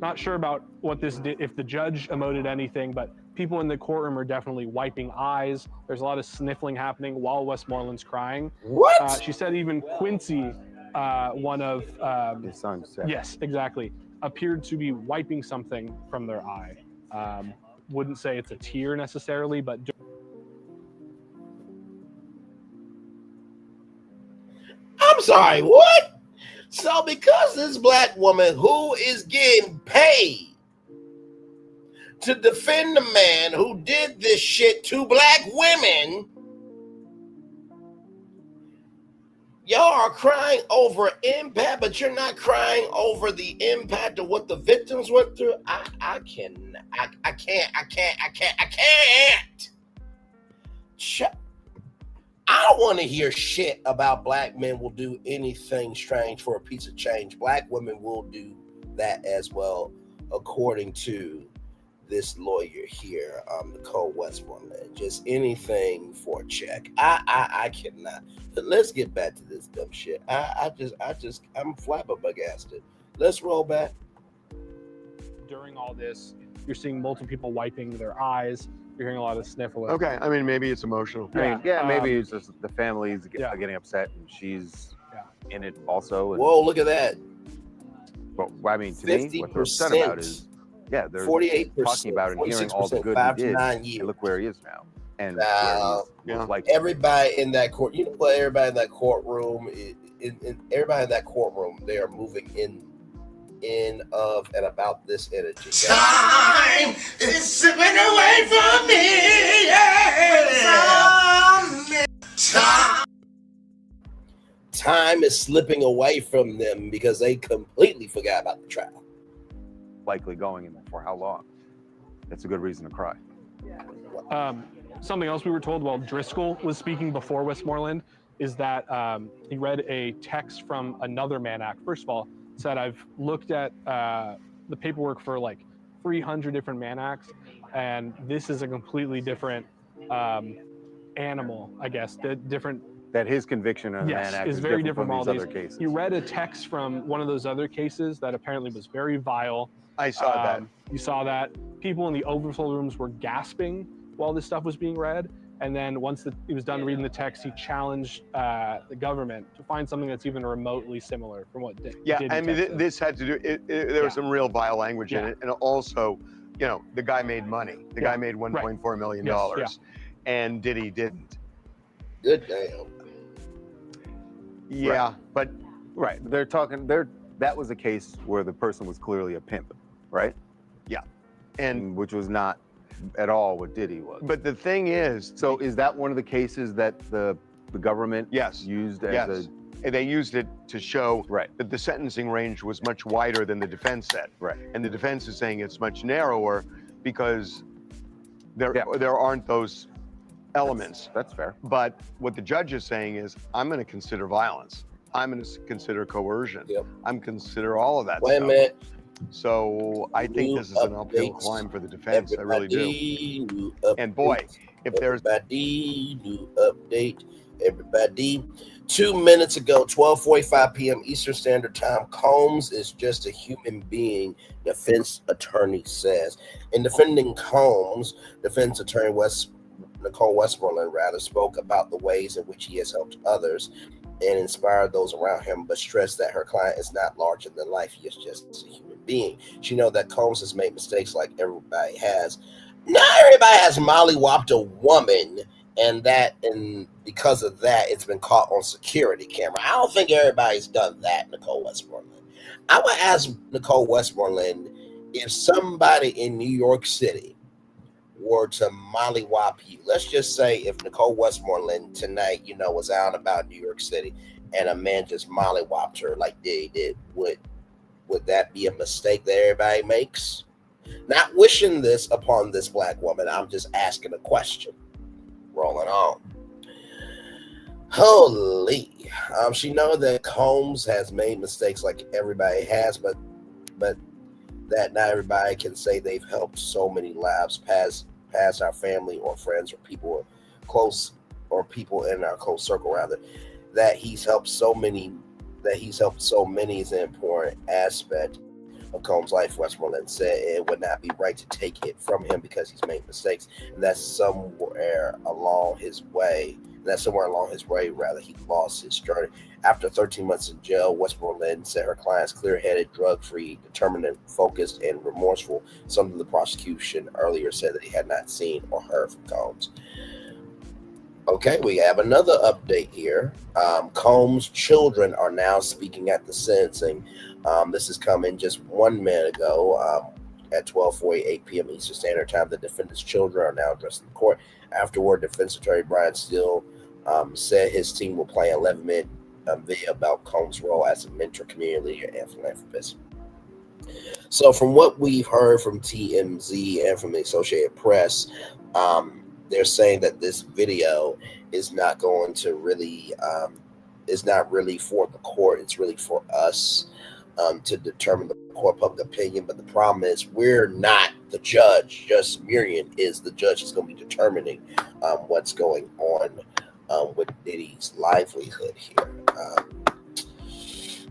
not sure about what this did, if the judge emoted anything, but people in the courtroom are definitely wiping eyes. There's a lot of sniffling happening while Westmoreland's crying. What? She said even Quincy, one of his son said. Yes, exactly, appeared to be wiping something from their eye. Wouldn't say it's a tear necessarily, but I'm sorry, what? So because this Black woman who is getting paid to defend the man who did this shit to Black women, y'all are crying over impact, but you're not crying over the impact of what the victims went through. I can't. Shut. I don't want to hear shit about Black men will do anything strange for a piece of change. Black women will do that as well, according to this lawyer here, Nicole Westmoreland. Just anything for a check. I cannot. But let's get back to this dumb shit. I'm flabbergasted. Let's roll back. during all this, you're seeing multiple people wiping their eyes. You're hearing a lot of sniffling. Okay, I mean, maybe it's emotional. Maybe it's just the family's getting upset and she's in it also. And, Whoa, look at that. But I mean, to me, what they're upset about is, they're 48%, talking about and hearing all the good he did. And look where he is now. And where he is, like everybody in that court, you know what? Everybody in that courtroom, everybody in that courtroom, they are moving in of and about this energy. Time is slipping away from me. Yeah. Time is slipping away from them because they completely forgot about the trial. Likely going in for how long? That's a good reason to cry. Something else we were told while Driscoll was speaking before Westmoreland is that he read a text from another Mann Act. First of all, said, I've looked at the paperwork for like 300 different Mann Acts, and this is a completely different animal, I guess. That his conviction on the Mann Act is very different from from all these other these cases. You read a text from one of those other cases that apparently was very vile. I saw that. You saw that. People in the overflow rooms were gasping while this stuff was being read. And then once he was done reading the text, he challenged the government to find something that's even remotely similar from what Diddy I mean, this had to do, there was some real vile language in it. And also, you know, the guy made money. The guy made $1.4 million. And Diddy didn't. Good damn. Yeah, but they're talking. That was a case where the person was clearly a pimp, right? Yeah, and which was not. at all what Diddy was. But the thing is, So is that one of the cases that the government used as they used it to show Right. that the sentencing range was much wider than the defense said. Right. And the defense is saying it's much narrower because there aren't those elements. That's fair. But what the judge is saying is, I'm going to consider violence. I'm going to consider coercion. I'm consider all of that Wait a stuff. minute. So I think this is an uphill climb for the defense. I really do. New And boy, if there's new update, everybody. 2 minutes ago, 12:45 p.m. Eastern Standard Time, Combs is just a human being, defense attorney says. In defending Combs, defense attorney Nicole Westmoreland spoke about the ways in which he has helped others and inspired those around him, but stressed that her client is not larger than life. He is just a human being. She knows that Combs has made mistakes like everybody has. Not everybody has mollywopped a woman, and because of that, it's been caught on security camera. I don't think everybody's done that, Nicole Westmoreland. I would ask Nicole Westmoreland if somebody in New York City were to mollywop you. Let's just say if Nicole Westmoreland tonight, was out and about New York City and a man just mollywopped her like Diddy did, would that be a mistake that everybody makes? Not wishing this upon this black woman. I'm just asking a question. Rolling on. Holy. She knows that Combs has made mistakes like everybody has, but that not everybody can say they've helped so many lives past our family or friends or people close or people in our close circle rather. That he's helped so many is an important aspect of Combs' life. Westmoreland said it would not be right to take it from him because he's made mistakes, and that's somewhere along his way, rather, he lost his journey. After 13 months in jail, Westmoreland said her client's clear-headed, drug-free, determined, focused, and remorseful, something the prosecution earlier said that he had not seen or heard from Combs. Okay, we have another update here. Combs' children are now speaking at the sentencing. This is coming just 1 minute ago at 12:48 p.m. Eastern Standard Time. The defendant's children are now addressing the court. Afterward, defense attorney Brian Steele said his team will play an 11-minute video about Combs' role as a mentor, community leader, and philanthropist. So from what we've heard from TMZ and from the Associated Press, they're saying that this video is not going to really, is not really for the court. It's really for us to determine the court public opinion. But the problem is we're not the judge. Judge Miriam is the judge who's going to be determining what's going on with Diddy's livelihood here.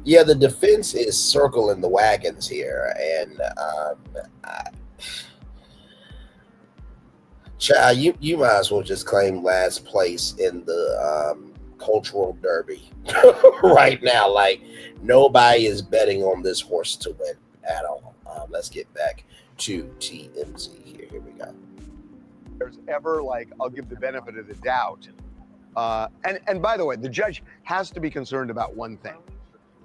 Yeah, the defense is circling the wagons here, and child, you might as well just claim last place in the cultural derby right now. Like, nobody is betting on this horse to win at all. Let's get back to TMZ here. Here we go. There's ever I'll give the benefit of the doubt. And by the way, the judge has to be concerned about one thing.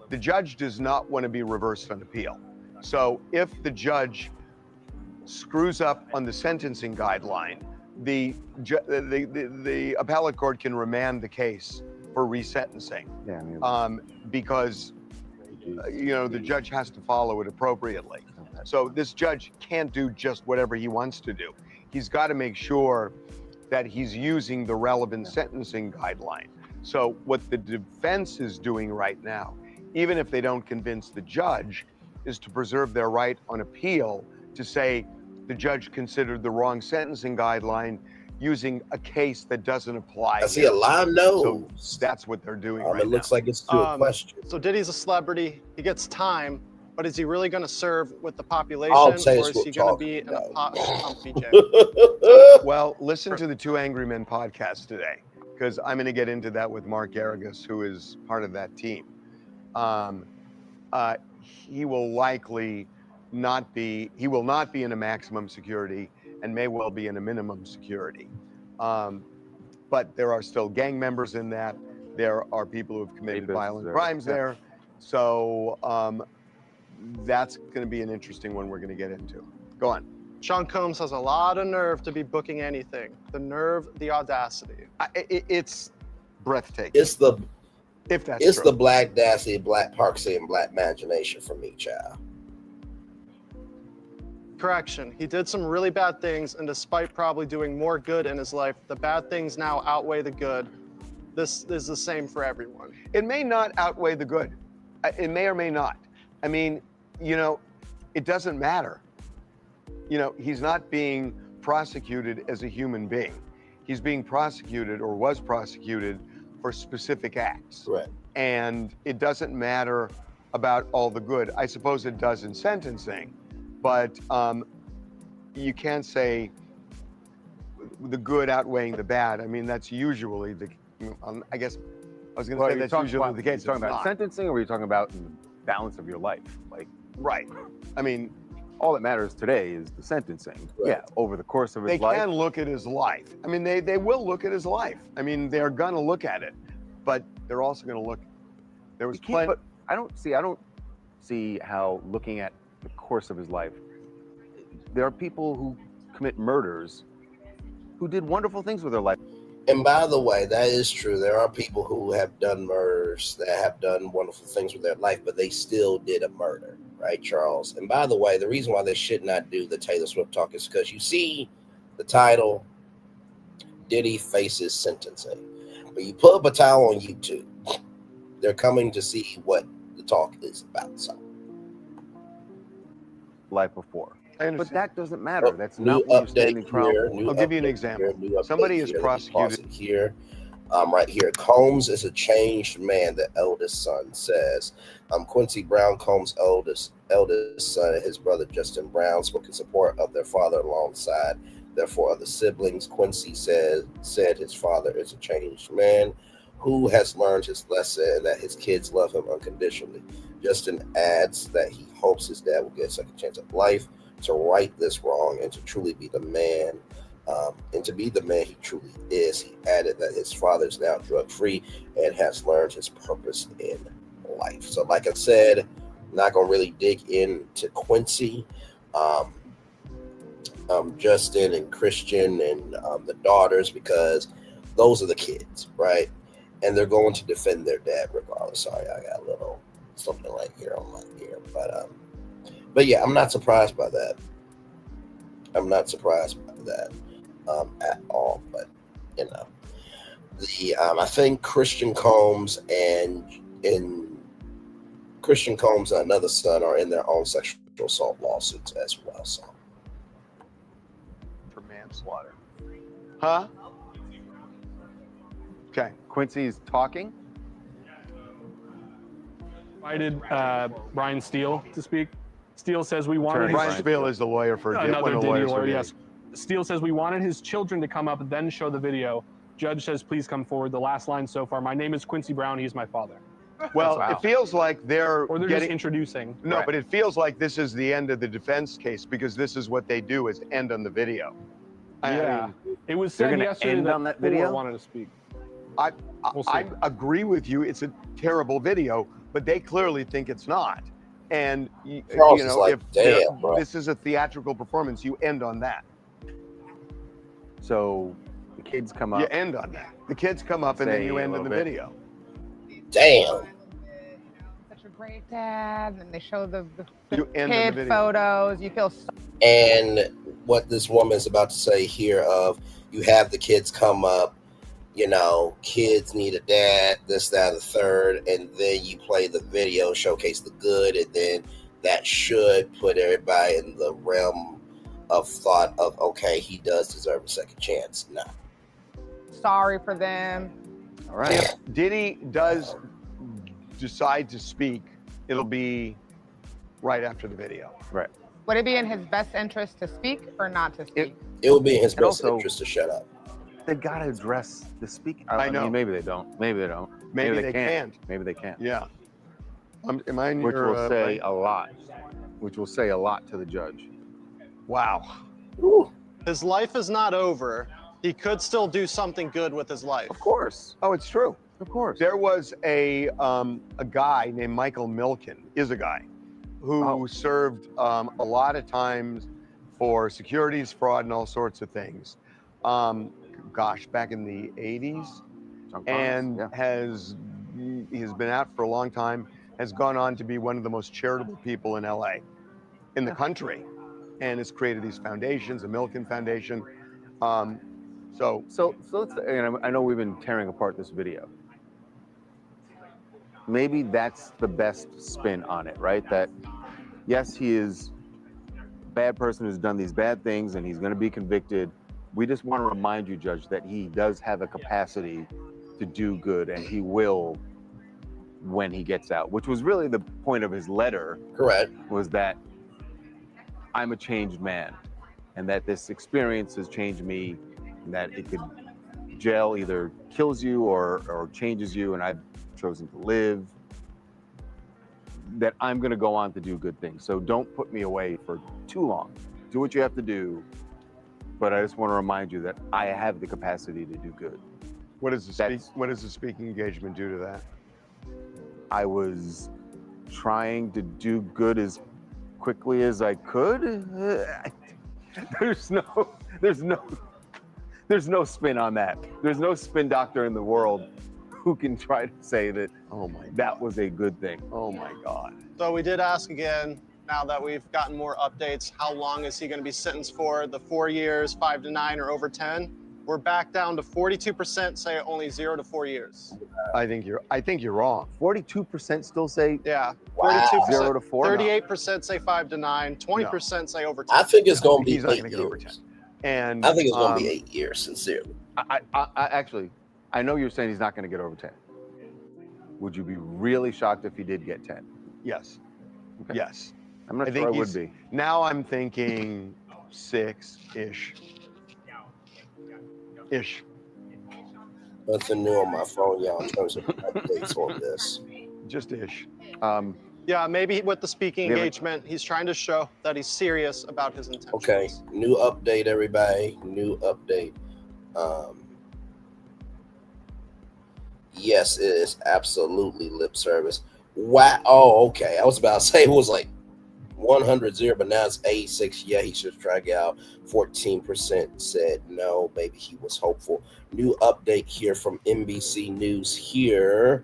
The judge does not want to be reversed on appeal. So if the judge screws up on the sentencing guideline, the appellate court can remand the case for resentencing. Because the judge has to follow it appropriately. So this judge can't do just whatever he wants to do. He's got to make sure that he's using the relevant sentencing guideline. So what the defense is doing right now, even if they don't convince the judge, is to preserve their right on appeal to say the judge considered the wrong sentencing guideline using a case that doesn't apply. I see a lot of no's. So that's what they're doing right It looks like it's to a question. So Diddy's a celebrity. He gets time, but is he really going to serve with the population, I'll or tell you is he going to be in a comfy jail? Well, listen to the Two Angry Men podcast today, because I'm going to get into that with Mark Garrigus, who is part of that team. He will likely not be in a maximum security and may well be in a minimum security. But there are still gang members in that. There are people who have committed violent crimes there. So that's going to be an interesting one we're going to get into. Go on. Sean Combs has a lot of nerve to be booking anything. The nerve, the audacity. It's breathtaking. It's the if that's it's true. the black Dassey, black Parksy, and black imagination for me, child. Correction, he did some really bad things, and despite probably doing more good in his life, the bad things now outweigh the good. This is the same for everyone. It may not outweigh the good. It may or may not. I mean, you know, it doesn't matter. You know, he's not being prosecuted as a human being. He's being prosecuted or was prosecuted for specific acts. Right. And it doesn't matter about all the good. I suppose it does in sentencing, but you can't say the good outweighing the bad. I mean, that's usually the, I guess, I was going to say that's usually the case. You're talking about It's not. sentencing, or were you talking about the balance of your life? Like, Right. I mean, all that matters today is the sentencing. Right. Yeah, over the course of his they life. can look at his life. I mean, they will look at his life. I mean, they're going to look at it, but they're also going to look. There was plenty. But I don't see how looking at the course of his life. There are people who commit murders who did wonderful things with their life. And by the way, that is true. There are people who have done murders that have done wonderful things with their life, but they still did a murder, right, Charles? And by the way, the reason why they should not do the Taylor Swift talk is because you see the title, Diddy faces sentencing. But you put up a title on YouTube, they're coming to see what the talk is about. So, Life before. I But understand. that doesn't matter. That's new not what you're update standing trial here. for. New I'll give you an update example. here, new update Somebody is here. Let me pause prosecuted. it here. Right here. Combs is a changed man, the eldest son says. Quincy Brown, Combs' eldest son, and his brother Justin Brown spoke in support of their father alongside their four other siblings. Quincy said his father is a changed man who has learned his lesson and that his kids love him unconditionally. Justin adds that he hopes his dad will get a second chance at life to right this wrong and to truly be the man. And to be the man he truly is. He added that his father is now drug-free and has learned his purpose in life. So like I said, I'm not going to really dig into Quincy, Justin and Christian and the daughters, because those are the kids, right? And they're going to defend their dad regardless. Sorry, I got a little something right here on my ear. But yeah, I'm not surprised by that. I'm not surprised by that. At all, but you know, I think Christian Combs and Christian Combs and another son are in their own sexual assault lawsuits as well. So For manslaughter. Huh? Okay. Quincy's talking. Invited Brian Steele to speak. Steele says we wanted Brian Steele is the lawyer for another one of the Diddy lawyers for lawyer. Diddy. Yes. Steele says we wanted his children to come up and then show the video. Judge says please come forward. The last line so far: "My name is Quincy Brown. He's my father." Well, Wow. it feels like they're Or they're getting just introducing. no, Right. but it feels like this is the end of the defense case because this is what they do: is end on the video. Yeah, it was They're said gonna yesterday end that on that four video? wanted to speak. I We'll see. I agree with you. It's a terrible video, but they clearly think it's not. And you Charles is know, like, if damn, bro. this is a theatrical performance, you end on that. So the kids come up. You end on that. The kids come up and then Say you a end in the little bit. video. damn. Such a great dad, and they show the You end on the kid video. photos. You feel so And what this woman is about to say here of you have the kids come up, you know, kids need a dad, this, that, and the third, and then you play the video, showcase the good, and then that should put everybody in the realm of thought of, okay, he does deserve a second chance. No. sorry for them. All right. If Diddy does decide to speak, it'll be right after the video. Right. Would it be in his best interest to speak or not to speak? It would be in his And best also- interest to shut up. They gotta address the speak. I know. mean, maybe they don't. Maybe they don't. Maybe they can't. Maybe they can't. Yeah. Am I in Which your, will say right? a lot. Which will say a lot to the judge. Wow. His life is not over. He could still do something good with his life. Of course. Oh, it's true. Of course. There was a guy named Michael Milken, is a guy, who served a lot of times for securities fraud and all sorts of things. Gosh, back in the 80s, and he has been out for a long time, has gone on to be one of the most charitable people in LA, in the country, and has created these foundations, a Milken Foundation. So let's, and I know we've been tearing apart this video. Maybe that's the best spin on it, right? That yes, he is a bad person who's done these bad things and he's going to be convicted. We just want to remind you, Judge, that he does have a capacity to do good, and he will when he gets out, which was really the point of his letter. Correct. Was that I'm a changed man, and that this experience has changed me, and that it could, jail either kills you or changes you, and I've chosen to live, that I'm going to go on to do good things. So don't put me away for too long. Do what you have to do, but I just want to remind you that I have the capacity to do good. What does the speaking engagement do to that? I was trying to do good as quickly as I could. There's no spin on that. There's no spin doctor in the world who can try to say that, that was a good thing. Oh my God. So we did ask again, now that we've gotten more updates, how long is he going to be sentenced for? The 4 years, 5 to 9, or over 10? We're back down to 42% say only 0 to 4 years. I think you're wrong. 42% still say 42%, 0 to 4. 38% say 5 to 9, 20% say over 10. I think it's going to be He's not 8 going to get over years. 10. And I think it's going to be 8 years, sincerely. I actually, I know you're saying he's not going to get over 10. Would you be really shocked if he did get 10? Yes. Okay. Yes. I'm not sure I would be. Now I'm thinking 6-ish. Nothing new on my phone, y'all, in terms of updates on this. Just ish. Yeah, maybe with the speaking engagement, he's trying to show that he's serious about his intentions. Okay, new update, everybody. New update. Yes, it is absolutely lip service. Wow. Oh, okay. I was about to say it was like 100-0, but now it's 86. Yeah, he should strike out. 14% said no. Maybe he was hopeful. New update here from NBC News here.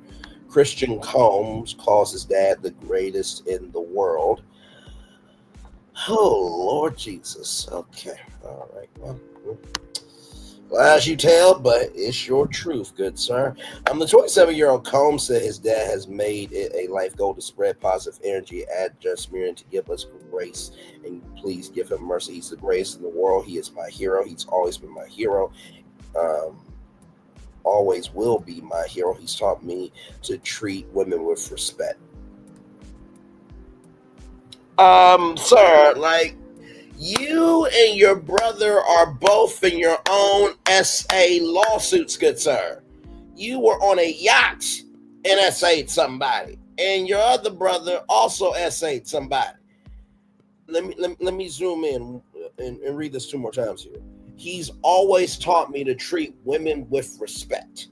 Christian Combs calls his dad the greatest in the world. Oh, Lord Jesus. Okay. All right. Well, as you tell, but it's your truth, good sir. The 27-year-old Combs said his dad has made it a life goal to spread positive energy at Judgement to give us grace, and please give him mercy. He's the greatest in the world. He is my hero. He's always been my hero. Always will be my hero. He's taught me to treat women with respect. Sir, like, you and your brother are both in your own SA lawsuits, good sir. You were on a yacht and SA'd somebody, and your other brother also SA'd somebody. Let me zoom in and read this 2 more times here. He's always taught me to treat women with respect.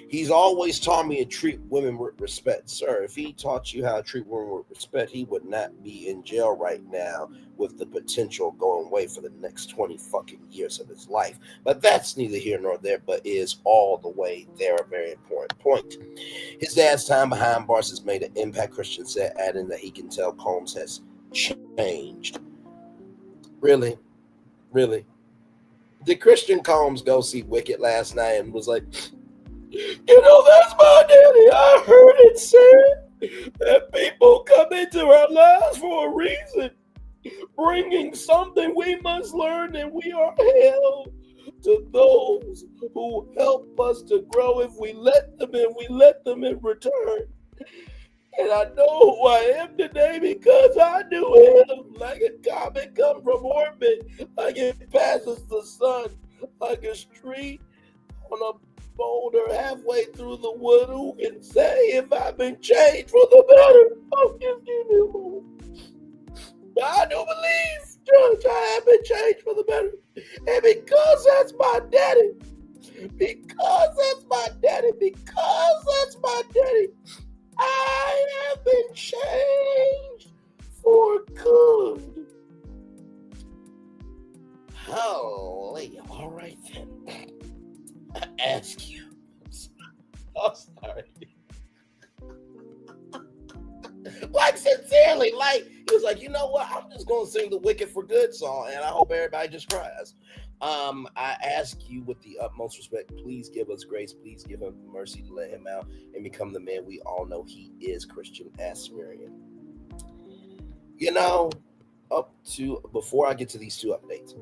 He's always taught me to treat women with respect. Sir, if he taught you how to treat women with respect, he would not be in jail right now with the potential going away for the next 20 fucking years of his life. But that's neither here nor there, but is all the way there a very important point. His dad's time behind bars has made an impact, Christian said, adding that he can tell Combs has changed. Really? Really? Did Christian Combs go see Wicked last night and was like, you know, that's my daddy. I heard it said that people come into our lives for a reason, bringing something we must learn, and we are held to those who help us to grow if we let them in, we let them in return. And I know who I am today because I knew him like a comet come from orbit, like it passes the sun, like a street on a boulder halfway through the wood. Who can say if I've been changed for the better? Oh, yes, I do believe, Judge, I have been changed for the better. And because that's my daddy, I have been changed for good. Like, sincerely, like, he was like, you know what? I'm just going to sing the Wicked for Good song, and I hope everybody just cries. I ask you with the utmost respect, please give us grace. Please give him mercy to let him out and become the man we all know he is, Christian Asmarian. You know, before I get to these two updates,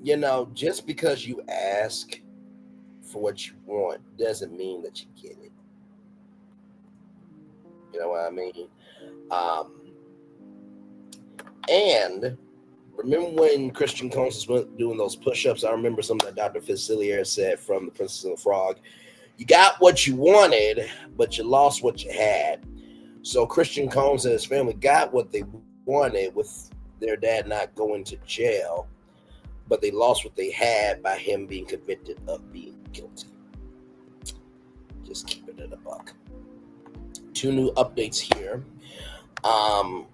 you know, just because you ask for what you want doesn't mean that you get it. You know what I mean? And remember when Christian Combs was doing those push-ups? I remember something that Dr. Fitzilier said from The Princess and the Frog. You got what you wanted, but you lost what you had. So Christian Combs and his family got what they wanted with their dad not going to jail, but they lost what they had by him being convicted of being guilty. Just keeping it a buck. Two new updates here.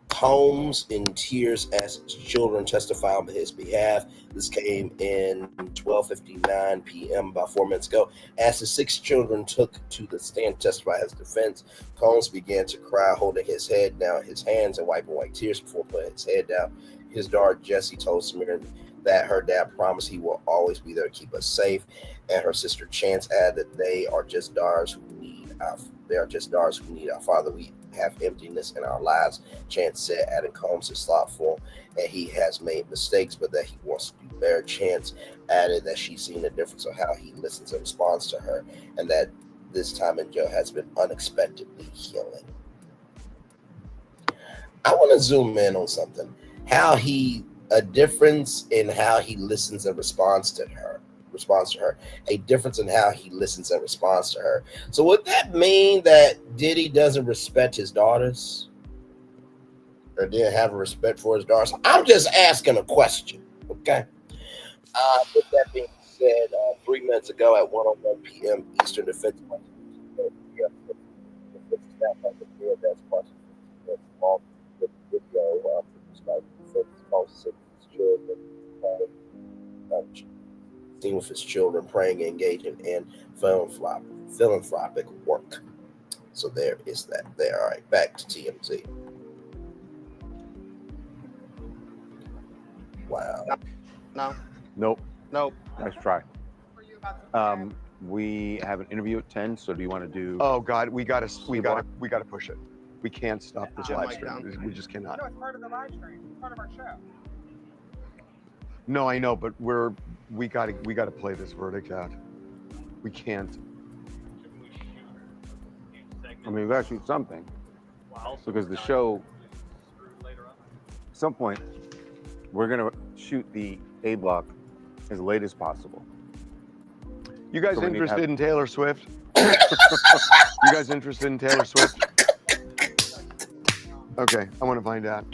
Combs in tears as his children testify on his behalf. This came in 12:59 p.m. about 4 minutes ago. As his 6 children took to the stand to testify as defense, Combs began to cry, holding his head down, his hands, and wiping away tears before putting his head down. His daughter Jessie told Samir that her dad promised he will always be there to keep us safe, and her sister Chance added that they are just daughters who need our father. We have emptiness in our lives, Chance said, adding Combs is thoughtful and he has made mistakes, but that he wants to do better. Chance added that she's seen the difference of how he listens and responds to her, and that this time in jail has been unexpectedly healing. I want to zoom in on something. A difference in how he listens and responds to her. A difference in how he listens and responds to her. So would that mean that Diddy doesn't respect his daughters? Or didn't have a respect for his daughters? I'm just asking a question, okay? With that being said, 3 minutes ago at 1:01 p.m. Eastern Defense seen with his children praying and engaging in philanthropic work. So there is that there. All right, back to TMZ. Wow. No. Nope. Nope. Nice try. We have an interview at 10, so do you want to do? Oh God, we gotta push it. We can't stop this live stream. We just cannot. No, it's part of the live stream. It's part of our show. No, I know, but we gotta play this verdict out. We can't. I mean, we gotta shoot something. Because the show, at some point, we're gonna shoot the A block as late as possible. You guys interested in Taylor Swift? You guys interested in Taylor Swift? Okay, I want to find out.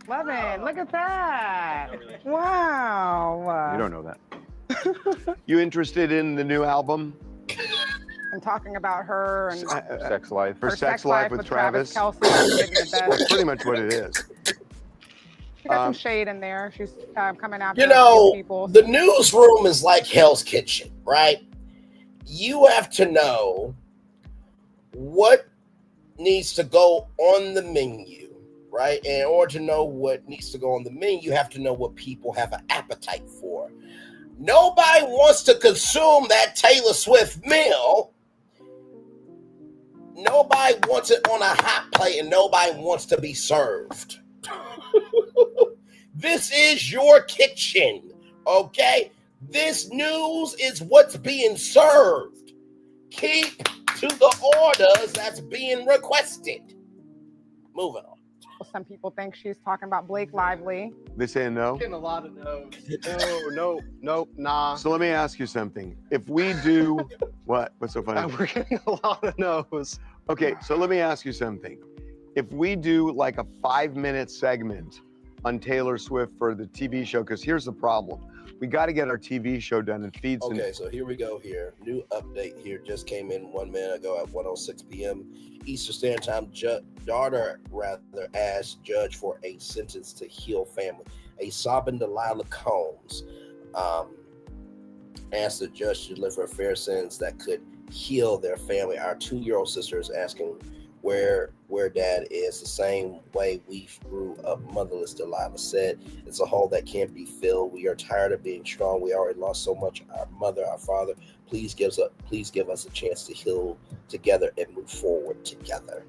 Levin, look at that. Wow. You don't know that. You interested in the new album? I'm talking about her and Sex Life. Her sex life with Travis Kelce. That's pretty much what it is. She got some shade in there. She's coming out. You know, the newsroom is like Hell's Kitchen, right? You have to know what needs to go on the menu, right? And in order to know what needs to go on the menu, you have to know what people have an appetite for. Nobody wants to consume that Taylor Swift meal. Nobody wants it on a hot plate, and nobody wants to be served. This is your kitchen, okay? This news is what's being served. Keep to the orders that's being requested. Moving on. Some people think she's talking about Blake Lively. They saying no? Getting a lot of no's. No, nah. So let me ask you something. If we do what? What's so funny? We're getting a lot of no's. Okay, so let me ask you something. If we do like a 5-minute segment on Taylor Swift for the TV show, because here's the problem. We got to get our TV show done and feed some. Okay, so here we go here. New update here just came in 1 minute ago at 1:06 p.m. Eastern Standard Time. Daughter asked judge for a sentence to heal family. A sobbing Delilah Combs asked the judge to deliver a fair sentence that could heal their family. Our 2-year-old sister is asking where dad is, the same way we grew up motherless, Delilah said. It's a hole that can't be filled. We are tired of being strong. We already lost so much. Our mother, our father, please give us a chance to heal together and move forward together.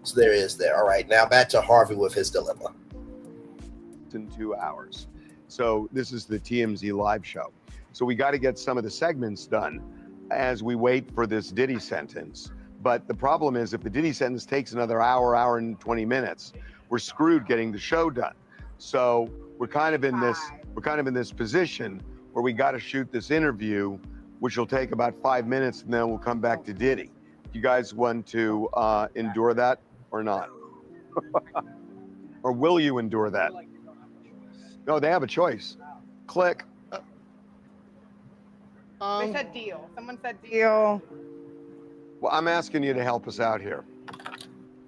So there is there. All right, now back to Harvey with his dilemma. In 2 hours. So this is the TMZ live show. So we got to get some of the segments done as we wait for this Diddy sentence. But the problem is, if the Diddy sentence takes another hour and 20 minutes, we're screwed getting the show done. So we're kind of in this position where we got to shoot this interview, which will take about 5 minutes, and then we'll come back to Diddy. You guys want to endure that or not? Or will you endure that? No, they have a choice. Click. They said deal. Someone said deal. Well, I'm asking you to help us out here.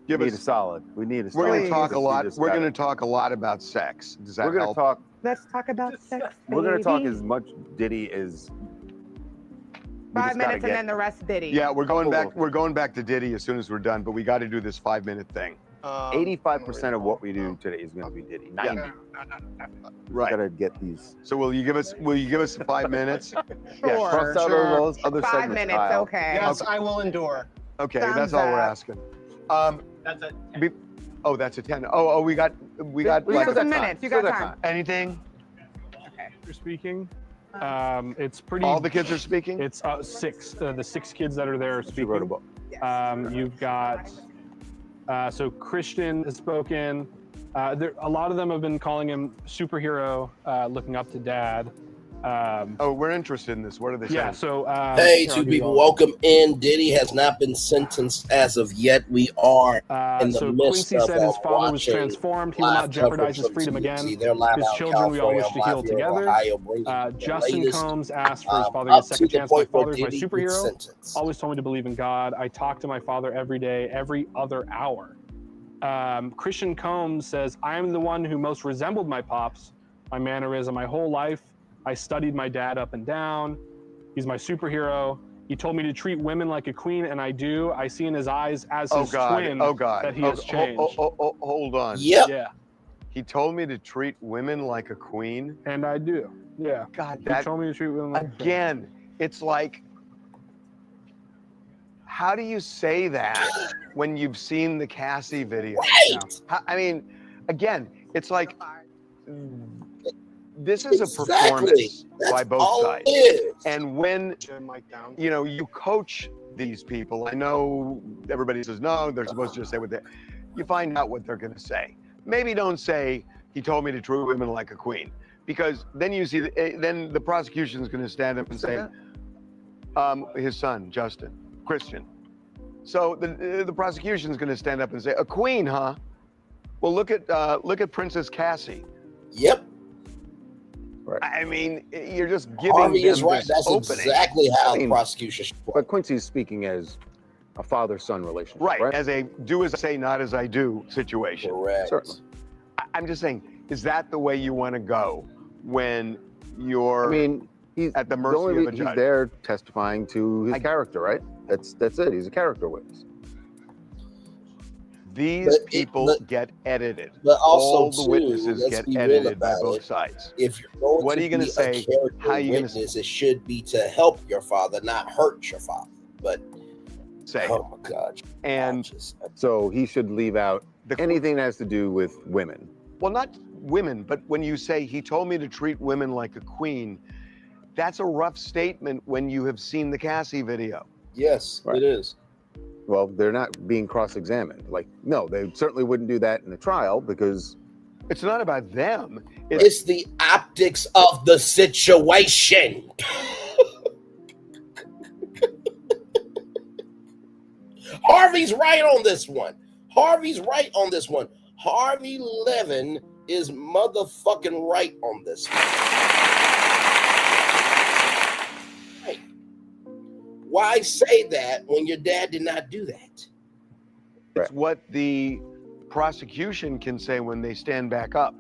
We need a solid. We're going to talk a lot. We're going to talk a lot about sex. Does that help? Let's talk about sex. We're going to talk baby. as much Diddy as 5 minutes and then the rest Diddy. Yeah, we're going back. We're going back to Diddy as soon as we're done. But we got to do this 5-minute thing. 85% of what we do today is going to be Diddy. 90. Right. Got to get these. So will you give us 5 minutes? Yeah, cross out all those other 5 segments. minutes, Kyle. okay. Yes, I will endure. Okay, Thumbs that's all we're up. asking. That's it. That's a 10. We got We got some minutes. You got time. Anything? You're speaking. It's pretty. All the kids are speaking? It's 6. The 6 kids that are there are speaking. You've got. So Christian has spoken. A lot of them have been calling him superhero, looking up to dad. We're interested in this. What are they saying? Yeah, so... hey, 2 people, welcome in. Diddy has not been sentenced as of yet. We are in the midst Quincy of said his father was watching transformed. He will not jeopardize his freedom again. His children we all wish to heal together. Justin Combs asked for his father a second chance. My father is my superhero. Always told me to believe in God. I talk to my father every day, every other hour. Christian Combs says, I am the one who most resembled my pops, my mannerism, my whole life. I studied my dad up and down. He's my superhero. He told me to treat women like a queen, and I do. I see in his eyes as his twin that he has changed. Hold on. Yep. Yeah. He told me to treat women like a queen. And I do. Yeah. God, he told me to treat women like again, it's like, how do you say that when you've seen the Cassie video? Right. I mean, again, it's like, this is a performance by both sides. And when, you coach these people, I know everybody says, no, they're supposed to just say what they, you find out what they're going to say. Maybe don't say, he told me to treat women like a queen, because then you see, then the prosecution is going to stand up and say, his son, Justin, Christian. So the prosecution is going to stand up and say, a queen, huh? Well, look at Princess Cassie. Yep. Right. I mean, you're just giving Harvey them is right. this That's opening. exactly how the prosecution should work. But Quincy is speaking as a father-son relationship, right? As a do as I say, not as I do situation. Correct. Certainly. I'm just saying, is that the way you want to go when you're he's at the mercy of a judge? He's there testifying to his character, right? That's it. He's a character witness. These people get edited. But also, all the witnesses get edited by both sides. If you're going what are you going to say? How are you going to witness? It should be to help your father, not hurt your father. But say, oh my God! And so he should leave out anything that has to do with women. Well, not women, but when you say he told me to treat women like a queen, that's a rough statement when you have seen the Cassie video. Yes, it is. Well, they're not being cross-examined. Like, no, they certainly wouldn't do that in a trial because it's not about them. It's the optics of the situation. Harvey's right on this one. Harvey Levin is motherfucking right on this one. Right. Why say that when your dad did not do that? It's what the prosecution can say when they stand back up.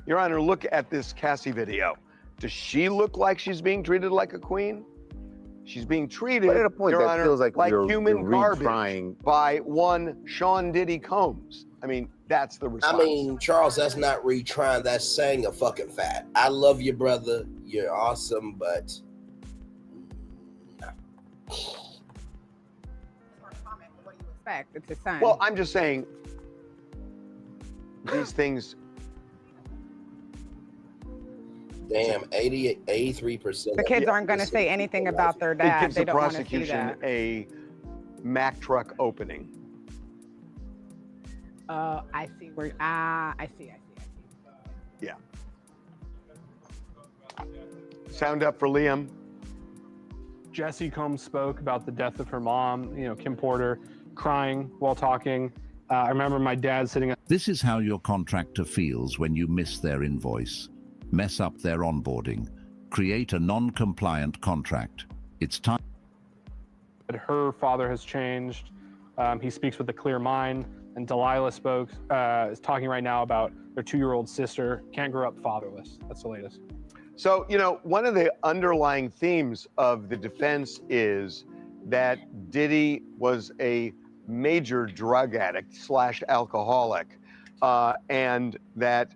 Your Honor, look at this Cassie video. Does she look like she's being treated like a queen? She's being treated, But at a point, Your that Honor, feels like you're human garbage retrying. by one Sean Diddy Combs. I mean, that's the response. I mean, Charles, that's not retrying. That's saying a fucking fact. I love you, brother. You're awesome, but It's his son. Well, I'm just saying these things. damn, 83%. The kids aren't going to say anything about their It dad. gives They the don't want to see prosecution that. a Mack truck opening. I see where. I see. Yeah. Sound up for Liam. Jesse Combs spoke about the death of her mom, Kim Porter, crying while talking. I remember my dad sitting up. This is how your contractor feels when you miss their invoice, mess up their onboarding, create a non-compliant contract. It's time. Her father has changed. He speaks with a clear mind. And Delilah is talking right now about their 2-year-old sister can't grow up fatherless. That's the latest. So, one of the underlying themes of the defense is that Diddy was a major drug addict / alcoholic, and that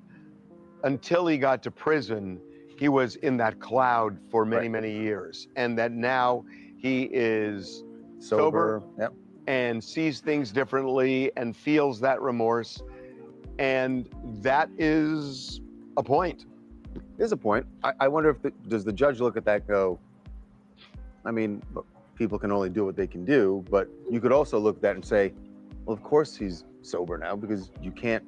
until he got to prison, he was in that cloud for many, many years, and that now he is sober. Yep. And sees things differently and feels that remorse. And that is a point. There's a point. I wonder if does the judge look at that and go, I mean, look, people can only do what they can do, but you could also look at that and say, well, of course he's sober now because you can't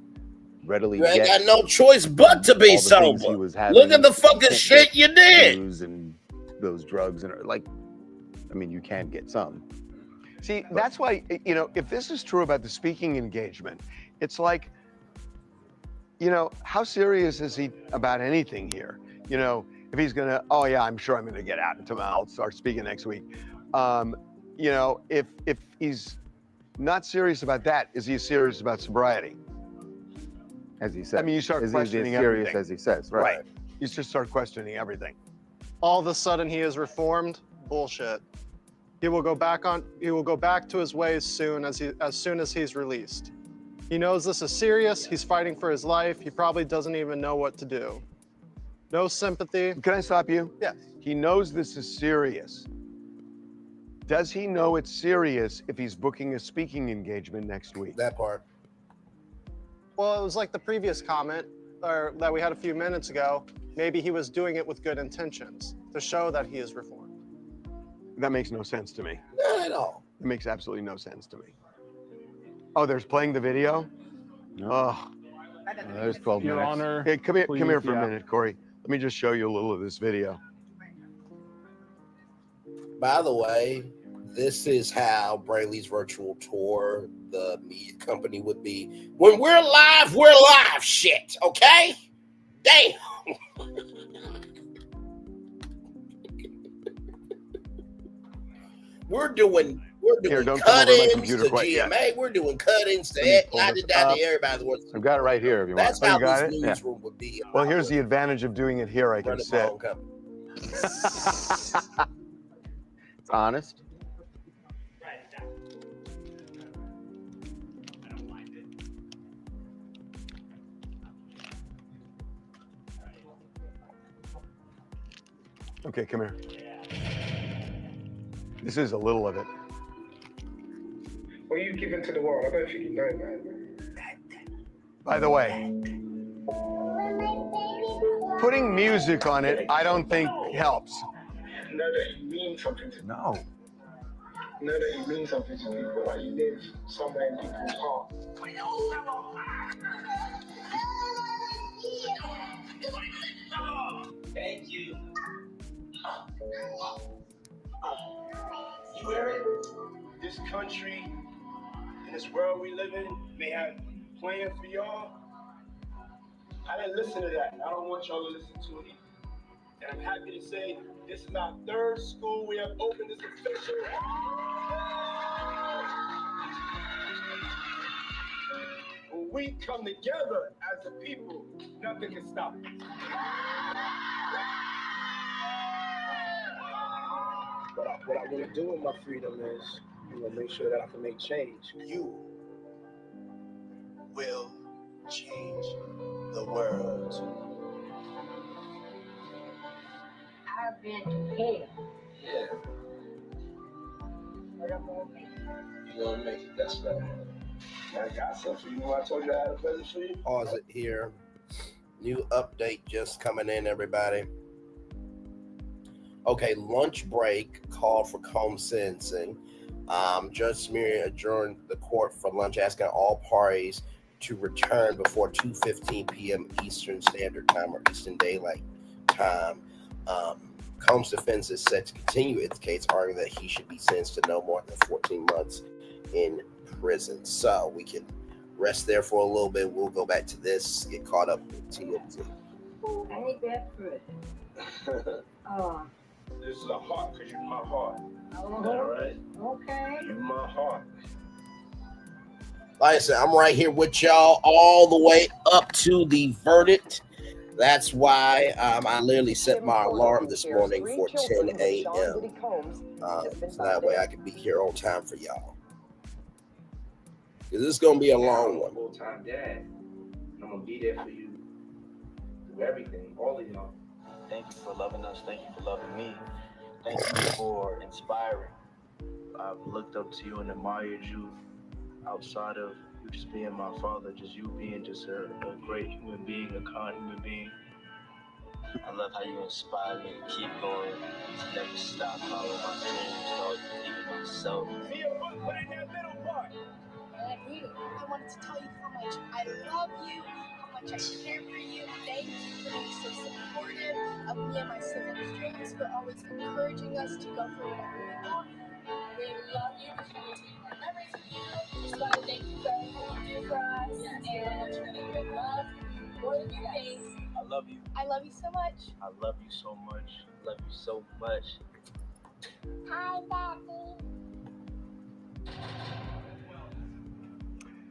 readily you ain't get got no choice but to be all the sober. things he was having. Look at the fucking shit you did. Booze and those drugs and you can get some. See, that's why, if this is true about the speaking engagement, it's like, how serious is he about anything here? If he's going to, oh yeah, I'm sure I'm going to get out and I'll start speaking next week. If he's not serious about that, is he serious about sobriety? As he said. I mean, you start is questioning he as serious everything. as he says, right? You just start questioning everything. All of a sudden he is reformed. Bullshit. He will go back to his ways as soon as he's released. He knows this is serious. He's fighting for his life. He probably doesn't even know what to do. No sympathy. Can I stop you? Yes. He knows this is serious. Does he know it's serious if he's booking a speaking engagement next week? That part. Well, it was like the previous comment that we had a few minutes ago. Maybe he was doing it with good intentions to show that he is reformed. That makes no sense to me. Not at all. It makes absolutely no sense to me. Oh, there's playing the video? No. Oh. There's 12 Your minutes. Honor. Hey, come here for please, a minute, Corey. Let me just show you a little of this video. By the way, this is how Braylon's virtual tour, the media company would be. When we're live, shit, okay? Damn. We're doing Here, don't come over my cut-ins computer to quite GMA. yet. We're doing cut-ins to Let me pull not this to up. everybody in the world. I've got it right here if you want. That's Oh, how you got this it? newsroom would be. Well, here's the advantage of doing it here. I can Running my sit. own company. It's honest. Okay, come here. This is a little of it. What are you giving to the world? I don't think you know, man. By the way, putting music on it, I don't think helps. Know that you mean something to No. Know that you mean something to people. Like you live somewhere in people's heart. Thank you. You hear it? This country and this world we live in may have plans for y'all. I didn't listen to that. I don't want y'all to listen to it either. And I'm happy to say this is our third school we have opened. This official. When we come together as a people, nothing can stop us. what I want to do with my freedom is, make sure that I can make change. You will change the world. I've been to hell. Yeah. But I'm gonna make it. You're gonna make it. That's right. I got something for you. I told you I had a present for you. Pause it here. New update just coming in, everybody. Okay, lunch break called for Combs sentencing. Judge Smeary adjourned the court for lunch, asking all parties to return before 2:15 p.m. Eastern Standard Time or Eastern Daylight Time. Combs' defense is set to continue its case, arguing that he should be sentenced to no more than 14 months in prison. So we can rest there for a little bit. We'll go back to this, get caught up with TMZ. I ain't that pretty. Oh. This is a heart, because you're my heart. Oh, All right? okay. You're my heart. Like I said, I'm right here with y'all all the way up to the verdict. That's why I literally set my alarm this morning for 10 a.m. So that way I can be here on time for y'all. This is going to be a long one. Full-time dad. I'm going to be there for you. Do everything, all of y'all. Thank you for loving us. Thank you for loving me. Thank you for inspiring. I've looked up to you and admired you outside of you just being my father, just you being just a great human being, a kind human being. I love how you inspire me to keep going, to never stop following my dreams, to always believe in myself. See your butt, put in that middle part. I wanted to tell you how much I love you, how much I care for you. Thank you for being so supportive of me and my siblings' dreams, for always encouraging us to go for whatever we want. We love you. Just want to take our memories with you. Just want to thank you for everything you do for us. And with love, more than you think. I love you. I love you so much. I love you so much. Love you so much. Hi, Daddy.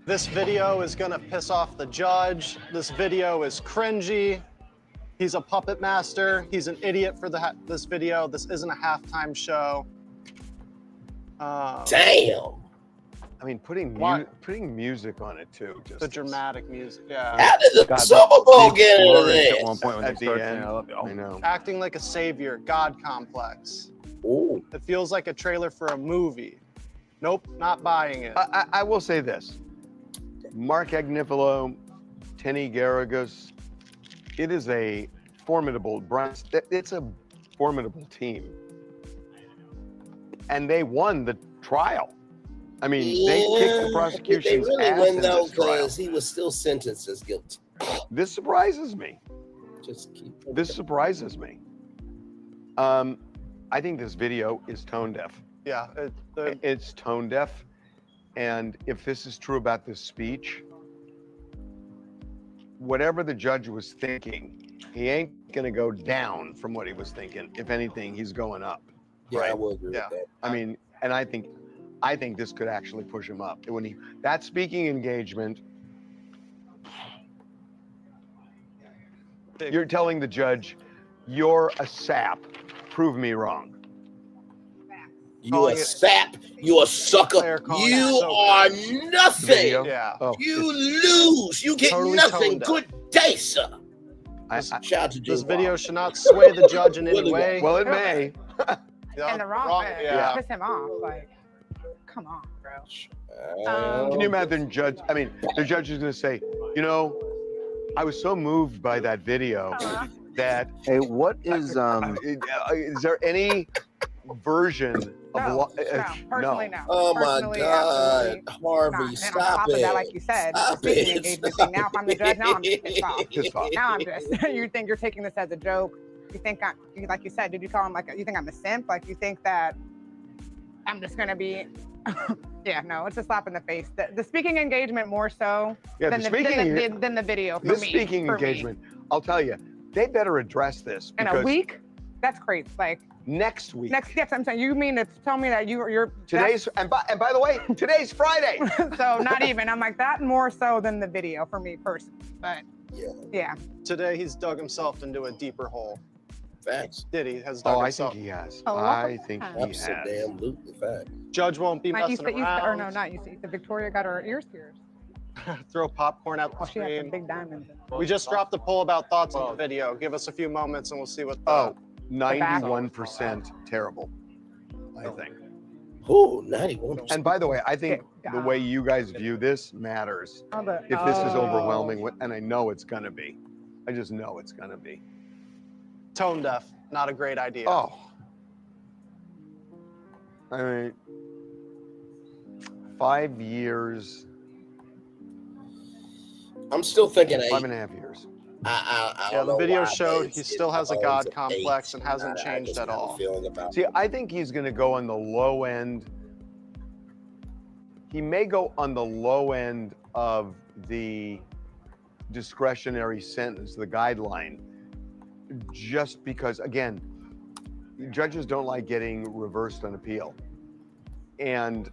This video is gonna piss off the judge. This video is cringy. He's a puppet master. He's an idiot for this video. This isn't a halftime show. Damn. I mean, putting music on it too. Just the dramatic music. Yeah. How did the Super Bowl get into this? At one point when At they the started saying, end, I love you. I know. Acting like a savior, God complex. Ooh. It feels like a trailer for a movie. Nope, not buying it. I will say this. Mark Agnifilo, Tenny Garrigus, it is a formidable, it's a formidable team. And they won the trial. I mean, they kicked the prosecution's They really ass win in though this trial. because he was still sentenced as guilty. This surprises me. Just keep This surprises me. I think this video is tone deaf. Yeah, It's tone deaf. And if this is true about this speech, whatever the judge was thinking, he ain't going to go down from what he was thinking. If anything, he's going up. Yeah, right? I will agree with that. I mean, and I think this could actually push him up. When that speaking engagement, you're telling the judge, you're a sap. Prove me wrong. You a sap. You a sucker. You are nothing. Yeah. Oh, you lose. You get totally nothing. toned Good day, sir. Shout out to This Jay video Wall. should not sway the judge in any way. Well, it may. In the wrong way. Yeah. Piss him off. Like, come on, bro. Can you imagine the judge is going to say, I was so moved by that video that. Hey, what is Is there any version of Personally, no. Oh my Personally, God, absolutely Harvey, not. And stop on top it. of that, like you said, Stop speaking it. engagement thing. Now, if I'm the judge, now I'm just pissed off. Pissed off. Now I'm just. You think you're taking this as a joke? You think like you said? Did you call him you think I'm a simp? Like you think that I'm just gonna be? Yeah, no, it's a slap in the face. The speaking engagement more so than the video. For This me, speaking for me. engagement, I'll tell you, they better address this. In a because week. That's crazy. Like next week. yes, I'm saying you mean to tell me that you're Today's and by the way, today's Friday. so not even. I'm like that more so than the video for me personally. But yeah. Today he's dug himself into a deeper hole. Facts. Diddy has done Oh, I himself. think he has. A lot I of think times. he has. Absolutely fact. Judge won't be Not you messing said, around. or no, not you said. Victoria got her ears pierced. Throw popcorn at the Oh, she had screen. some big diamonds. We just dropped a poll about thoughts on the video. Give us a few moments and we'll see what the... Oh, 91% terrible, I think. Ooh, 91%. And by the way, I think the way you guys view this matters. If this is overwhelming, and I know it's going to be. I just know it's going to be. Tone deaf, not a great idea. Oh. I mean, 5 years. I'm still thinking 5.5 years. I Yeah, don't the know video why, showed but he it's still has a always God an complex 8. and hasn't I changed just at have a all. feeling about See, I think he's going to go on the low end. He may go on the low end of the discretionary sentence, the guideline, just because, again, judges don't like getting reversed on appeal. And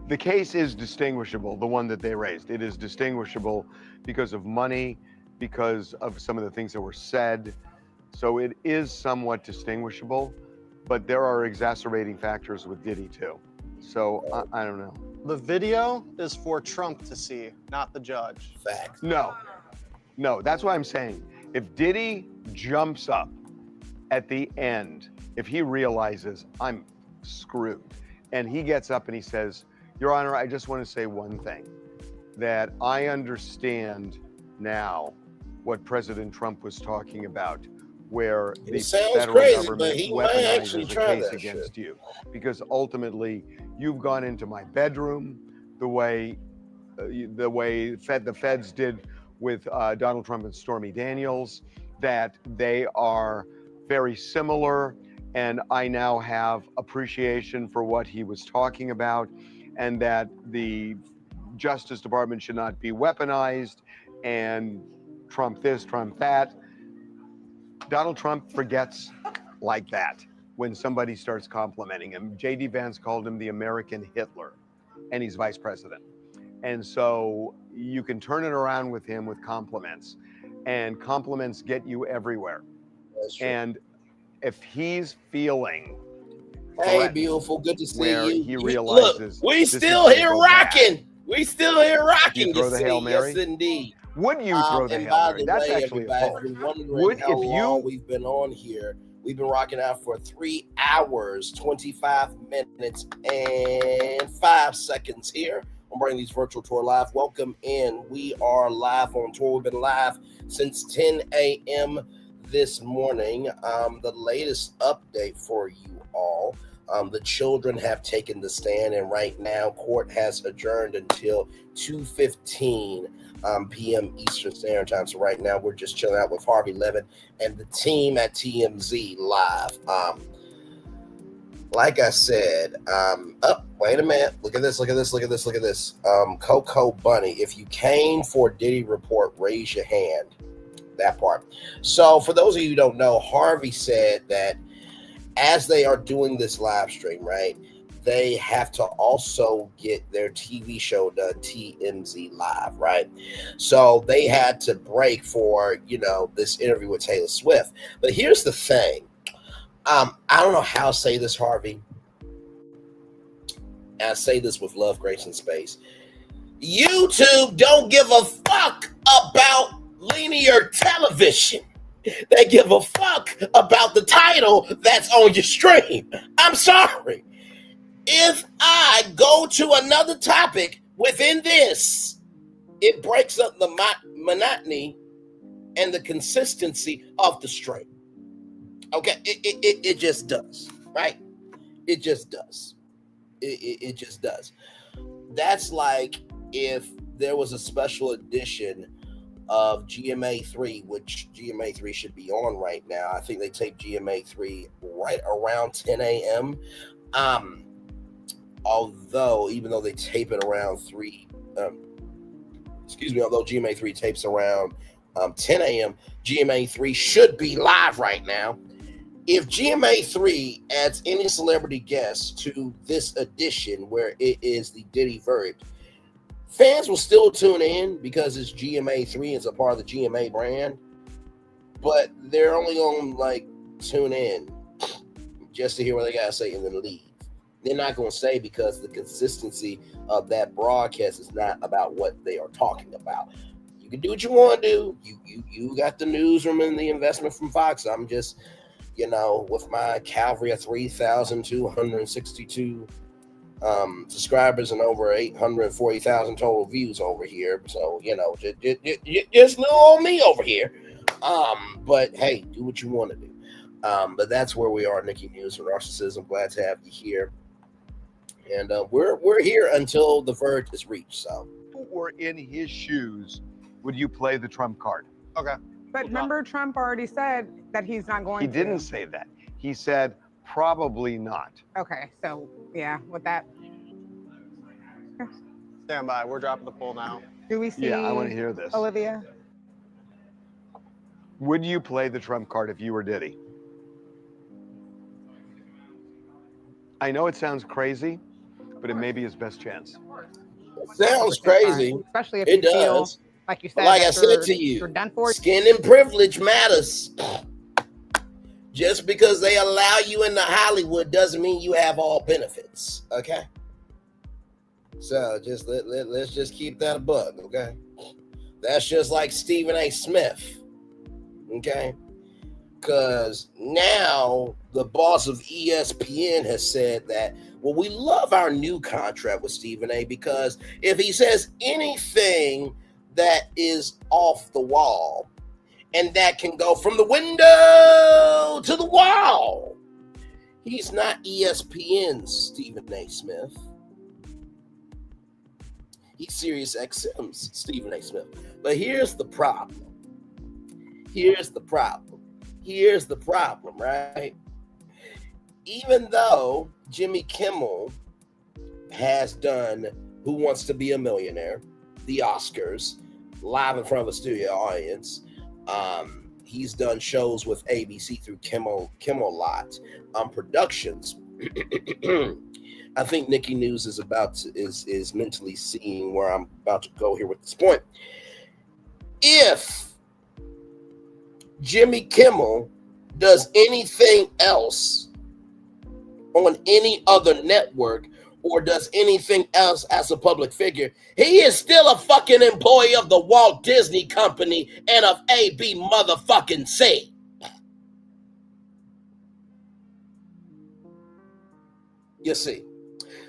the case is distinguishable, the one that they raised. It is distinguishable because of money, because of some of the things that were said. So it is somewhat distinguishable, but there are exacerbating factors with Diddy too. So I don't know. The video is for Trump to see, not the judge. Facts. No, that's what I'm saying. If Diddy jumps up at the end, if he realizes I'm screwed, and he gets up and he says, Your Honor, I just want to say one thing, that I understand now what President Trump was talking about, where the federal government weaponizes the case against you. Because ultimately, you've gone into my bedroom the way the feds did with Donald Trump and Stormy Daniels, that they are very similar, and I now have appreciation for what he was talking about, and that the Justice Department should not be weaponized, and Trump this, Trump that. Donald Trump forgets like that when somebody starts complimenting him. J.D. Vance called him the American Hitler, and he's vice president. And so you can turn it around with him with compliments, and compliments get you everywhere. And if he's feeling hey, beautiful, good to see where you. he realizes, Look, we this still is here gonna go bad. rocking. We still here rocking. You throw the Hail Mary? Yes, indeed. Would you throw the and Hail by Mary? the That's way, actually a everybody, poll. if you're wondering Would how if long you we've been on here, we've been rocking out for 3 hours, 25 minutes, and 5 seconds here. I'm bringing these virtual tour live. Welcome in. We are live on tour. We've been live since 10 a.m. this morning. The latest update for you all. The children have taken the stand, and right now court has adjourned until 2:15 p.m. Eastern Standard Time. So right now we're just chilling out with Harvey Levin and the team at TMZ Live. Like I said, wait a minute. Look at this. Coco Bunny, if you came for Diddy report, raise your hand. That part. So for those of you who don't know, Harvey said that as they are doing this live stream, right, they have to also get their TV show done, TMZ Live, right? So they had to break for, this interview with Taylor Swift. But here's the thing. I don't know how to say this, Harvey. And I say this with love, grace, and space. YouTube don't give a fuck about linear television. They give a fuck about the title that's on your stream. I'm sorry. If I go to another topic within this, it breaks up the monotony and the consistency of the stream. Okay, it just does, right? It just does. It just does. That's like if there was a special edition of GMA3, which GMA3 should be on right now. I think they tape GMA3 right around 10 a.m. Although, even though they tape it around although GMA3 tapes around 10 a.m., GMA3 should be live right now. If GMA3 adds any celebrity guests to this edition where it is the Diddy verdict, fans will still tune in because it's GMA3, it's a part of the GMA brand. but they're only gonna like tune in just to hear what they gotta say and then leave. They're not gonna say because the consistency of that broadcast is not about what they are talking about. You can do what you want to do. You got the newsroom and the investment from Fox. I'm just, with my cavalry of 3,262 subscribers and over 840,000 total views over here. So, just little old me over here. But hey, do what you want to do. But that's where we are, Nikki News and Narcissism. Glad to have you here. And we're here until the verdict is reached. So, If you were in his shoes, would you play the Trump card? Okay. But remember, Trump already said that he's not going to. He didn't say that. He said probably not. Okay, so yeah, with that. Stand by. We're dropping the poll now. Do we see? Yeah, I want to hear this. Olivia? Would you play the Trump card if you were Diddy? I know it sounds crazy, but it may be his best chance. Sounds crazy. Especially if it you feel, does. like you said, Like I that said to you, you're done for. skin and privilege matters. Just because they allow you into Hollywood doesn't mean you have all benefits. Okay. So just let's just keep that a bug. Okay. That's just like Stephen A. Smith. Okay. Because now the boss of ESPN has said that, well, we love our new contract with Stephen A. because if he says anything that is off the wall and that can go from the window to the wall, he's not ESPN's Stephen A. Smith. He's Sirius XM's Stephen A. Smith. But here's the problem. Here's the problem, right? Even though Jimmy Kimmel has done Who Wants to Be a Millionaire, the Oscars, live in front of a studio audience, he's done shows with ABC through Kimmel Lot Productions. I think Nikki News is mentally seeing where I'm about to go here with this point. If Jimmy Kimmel does anything else on any other network or does anything else as a public figure, he is still a fucking employee of the Walt Disney Company and of AB motherfucking C. You see.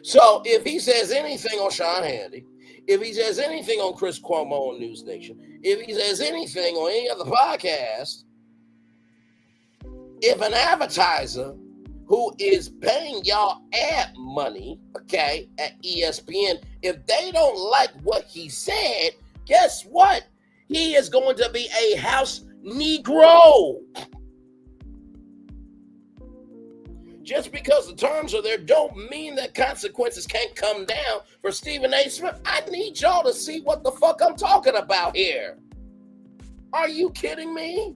So if he says anything on Sean Hannity, if he says anything on Chris Cuomo on News Nation, if he says anything on any other podcast, if an advertiser who is paying y'all ad money, okay, at ESPN, if they don't like what he said, guess what? He is going to be a house Negro. Just because the terms are there don't mean that consequences can't come down for Stephen A. Smith. I need y'all to see what the fuck I'm talking about here. Are you kidding me?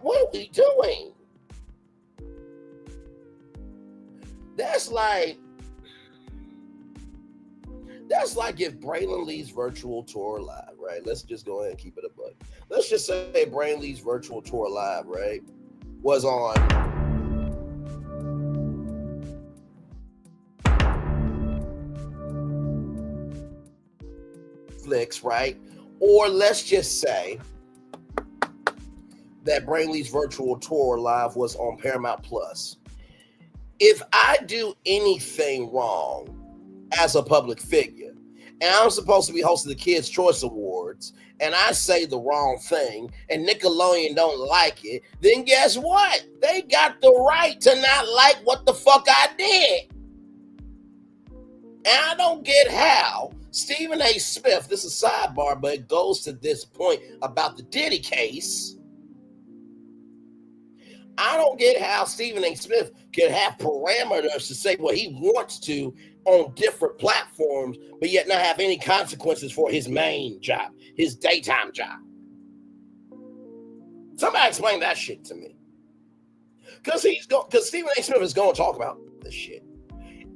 What are we doing? That's like if Braylon Lee's virtual tour live, right? Let's just go ahead and keep it a buck. Let's just say Braylon Lee's virtual tour live, right, was on Netflix, right? Or let's just say that Braylon Lee's virtual tour live was on Paramount Plus. If I do anything wrong as a public figure, and I'm supposed to be hosting the Kids' Choice Awards, and I say the wrong thing, and Nickelodeon don't like it, then guess what? They got the right to not like what the fuck I did. And I don't get how Stephen A. Smith, this is a sidebar, but it goes to this point about the Diddy case. I don't get how Stephen A. Smith can have parameters to say what he wants to on different platforms, but yet not have any consequences for his main job, his daytime job. Somebody explain that shit to me. Because Stephen A. Smith is going to talk about this shit.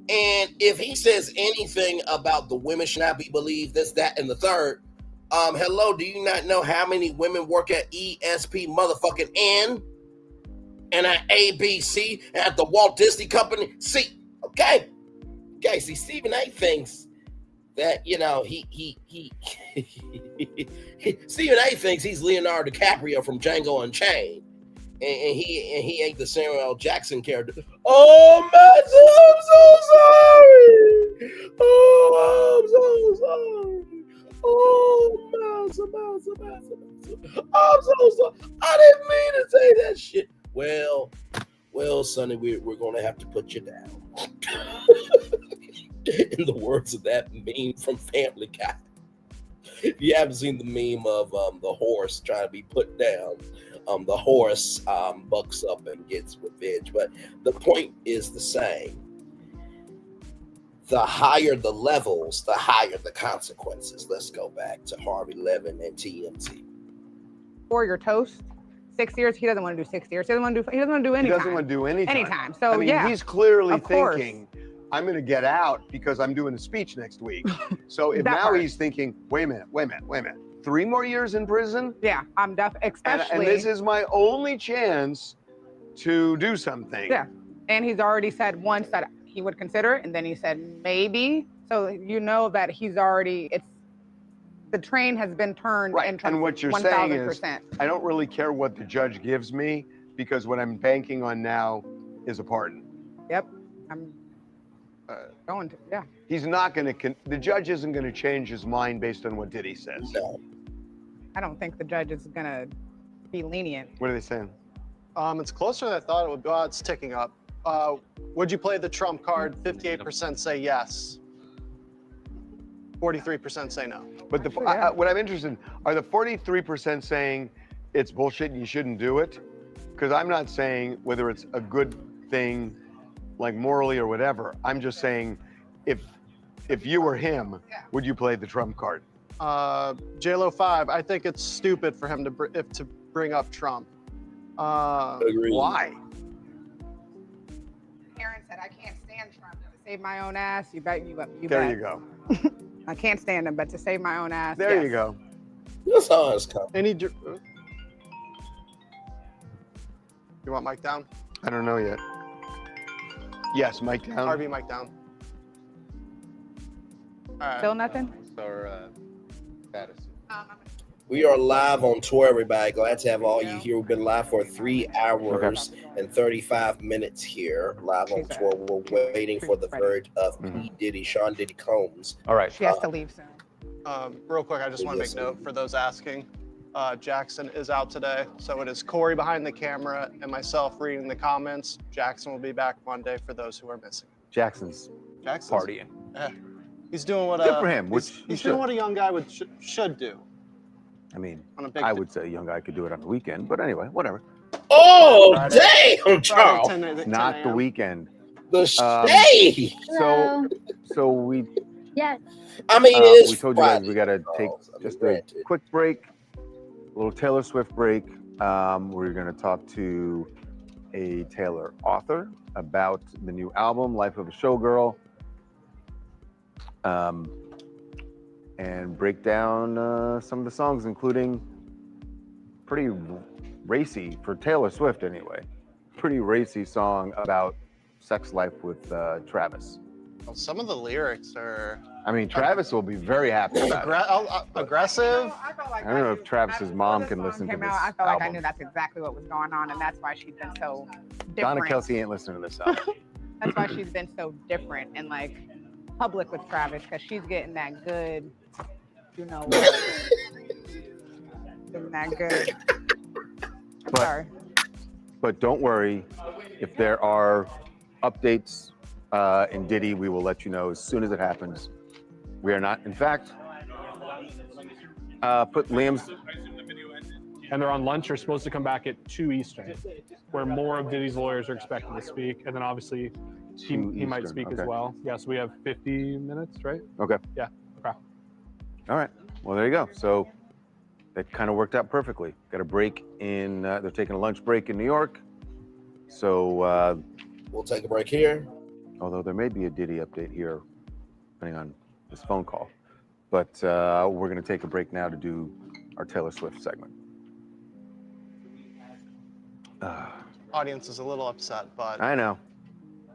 And if he says anything about the women should not be believed, this, that, and the third, Hello, do you not know how many women work at ESP motherfucking N and at ABC and at the Walt Disney Company? See, okay, see, Stephen A. thinks that, you know, he Stephen A. thinks he's Leonardo DiCaprio from Django Unchained. And he ain't the Samuel L. Jackson character. Oh, man, I'm so sorry. Oh, I'm so sorry. Oh, Mouse. I'm so sorry. I didn't mean to say that shit. Well, Sonny, we're going to have to put you down. In the words of that meme from Family Guy. If you haven't seen the meme of the horse trying to be put down, the horse bucks up and gets revenge. But the point is the same. The higher the levels, the higher the consequences. Let's go back to Harvey Levin and TMZ. For your toast, 6 years. He doesn't want to do 6 years. He doesn't want to do any time. He doesn't want to do any time. Anytime. So I mean, yeah, he's clearly of course. thinking, I'm going to get out because I'm doing a speech next week. So if now he's thinking, wait a minute. 3 more years in prison? Yeah, I'm especially. And this is my only chance to do something. Yeah, and he's already said once that he would consider it, and then he said maybe. So you know that he's already, the train has been turned. Right, and what you're saying is, I don't really care what the judge gives me because what I'm banking on now is a pardon. Yep, I'm going to, yeah. He's not going to, the judge isn't going to change his mind based on what Diddy says. No. I don't think the judge is going to be lenient. What are they saying? It's closer than I thought it would be. Oh, it's ticking up. Would you play the Trump card? 58% say yes. 43% say no. But what I'm interested in, are the 43% saying it's bullshit and you shouldn't do it? Because I'm not saying whether it's a good thing, like morally or whatever. I'm just saying, if you were him, would you play the Trump card? JLo 5, I think it's stupid for him to bring up Trump. Why? Karen said, I can't stand Trump. To save my own ass, you bet. There you go. I can't stand him, but to save my own ass. There you go. That's how it's coming. You want mic down? I don't know yet. Yes, mic down. Harvey, mic down. All right. Still nothing? Status. We are live on tour, everybody. Glad to have all you here. We've been live for 3 hours and 35 minutes here, live on tour. We're waiting for the verdict of P. Diddy, Sean Diddy Combs. All right. She has to leave soon. Real quick, I just want to make note for those asking. Jackson is out today, so it is Corey behind the camera and myself reading the comments. Jackson will be back Monday for those who are missing. Jackson's partying. He's doing what good for him. He's doing what a young guy should do. I mean, On a big I would say a young guy could do it on the weekend, but anyway, whatever. Oh, damn, Charles. Not the weekend. The shade. So we. Yes. I mean, we told you guys we got to take just a quick break, a little Taylor Swift break. We're going to talk to a Taylor author about the new album, Life of a Showgirl. And break down some of the songs, including pretty racy, for Taylor Swift anyway, pretty racy song about sex life with Travis. Well, some of the lyrics are... I mean, Travis will be very happy about it. Aggressive? I don't know if Travis's mom can listen to this I felt like I album. knew that's exactly what was going on, and that's why she's been so different. Donna Kelsey ain't listening to this album. That's why she's been so different and like public with Travis, because she's getting that good, you know, getting that good. I'm sorry. But don't worry, if there are updates in Diddy, we will let you know as soon as it happens. We are not, in fact, put Liam's. And they're on lunch. They're supposed to come back at 2 Eastern, where more of Diddy's lawyers are expected to speak. And then obviously he might speak as well. Yeah, so we have 50 minutes, right? Okay. Yeah. Okay. All right. Well, there you go. So that kind of worked out perfectly. Got a break in, they're taking a lunch break in New York. So we'll take a break here. Although there may be a Diddy update here, depending on this phone call. But we're going to take a break now to do our Taylor Swift segment. Audience is a little upset, but I know.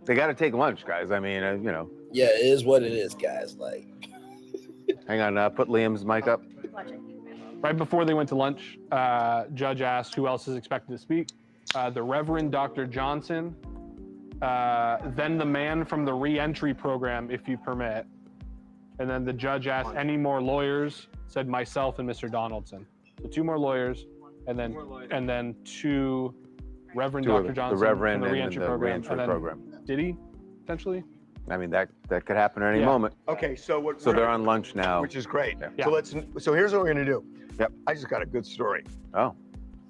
They got to take lunch, guys. I mean, you know. Yeah, it is what it is, guys. Like, hang on. Put Liam's mic up. Right before they went to lunch, Judge asked who else is expected to speak. The Reverend Dr. Johnson, then the man from the re-entry program, if you permit. And then the judge asked any more lawyers, said myself and Mr. Donaldson. So 2 more lawyers, and then 2 Reverend Dr. Johnson the Reverend from the and re-entry the program. re-entry And then program. Diddy, potentially. I mean, that could happen at any Yeah. moment. Okay, so they're on lunch now, which is great. Yeah. So here's what we're gonna do. Yep. I just got a good story. Oh,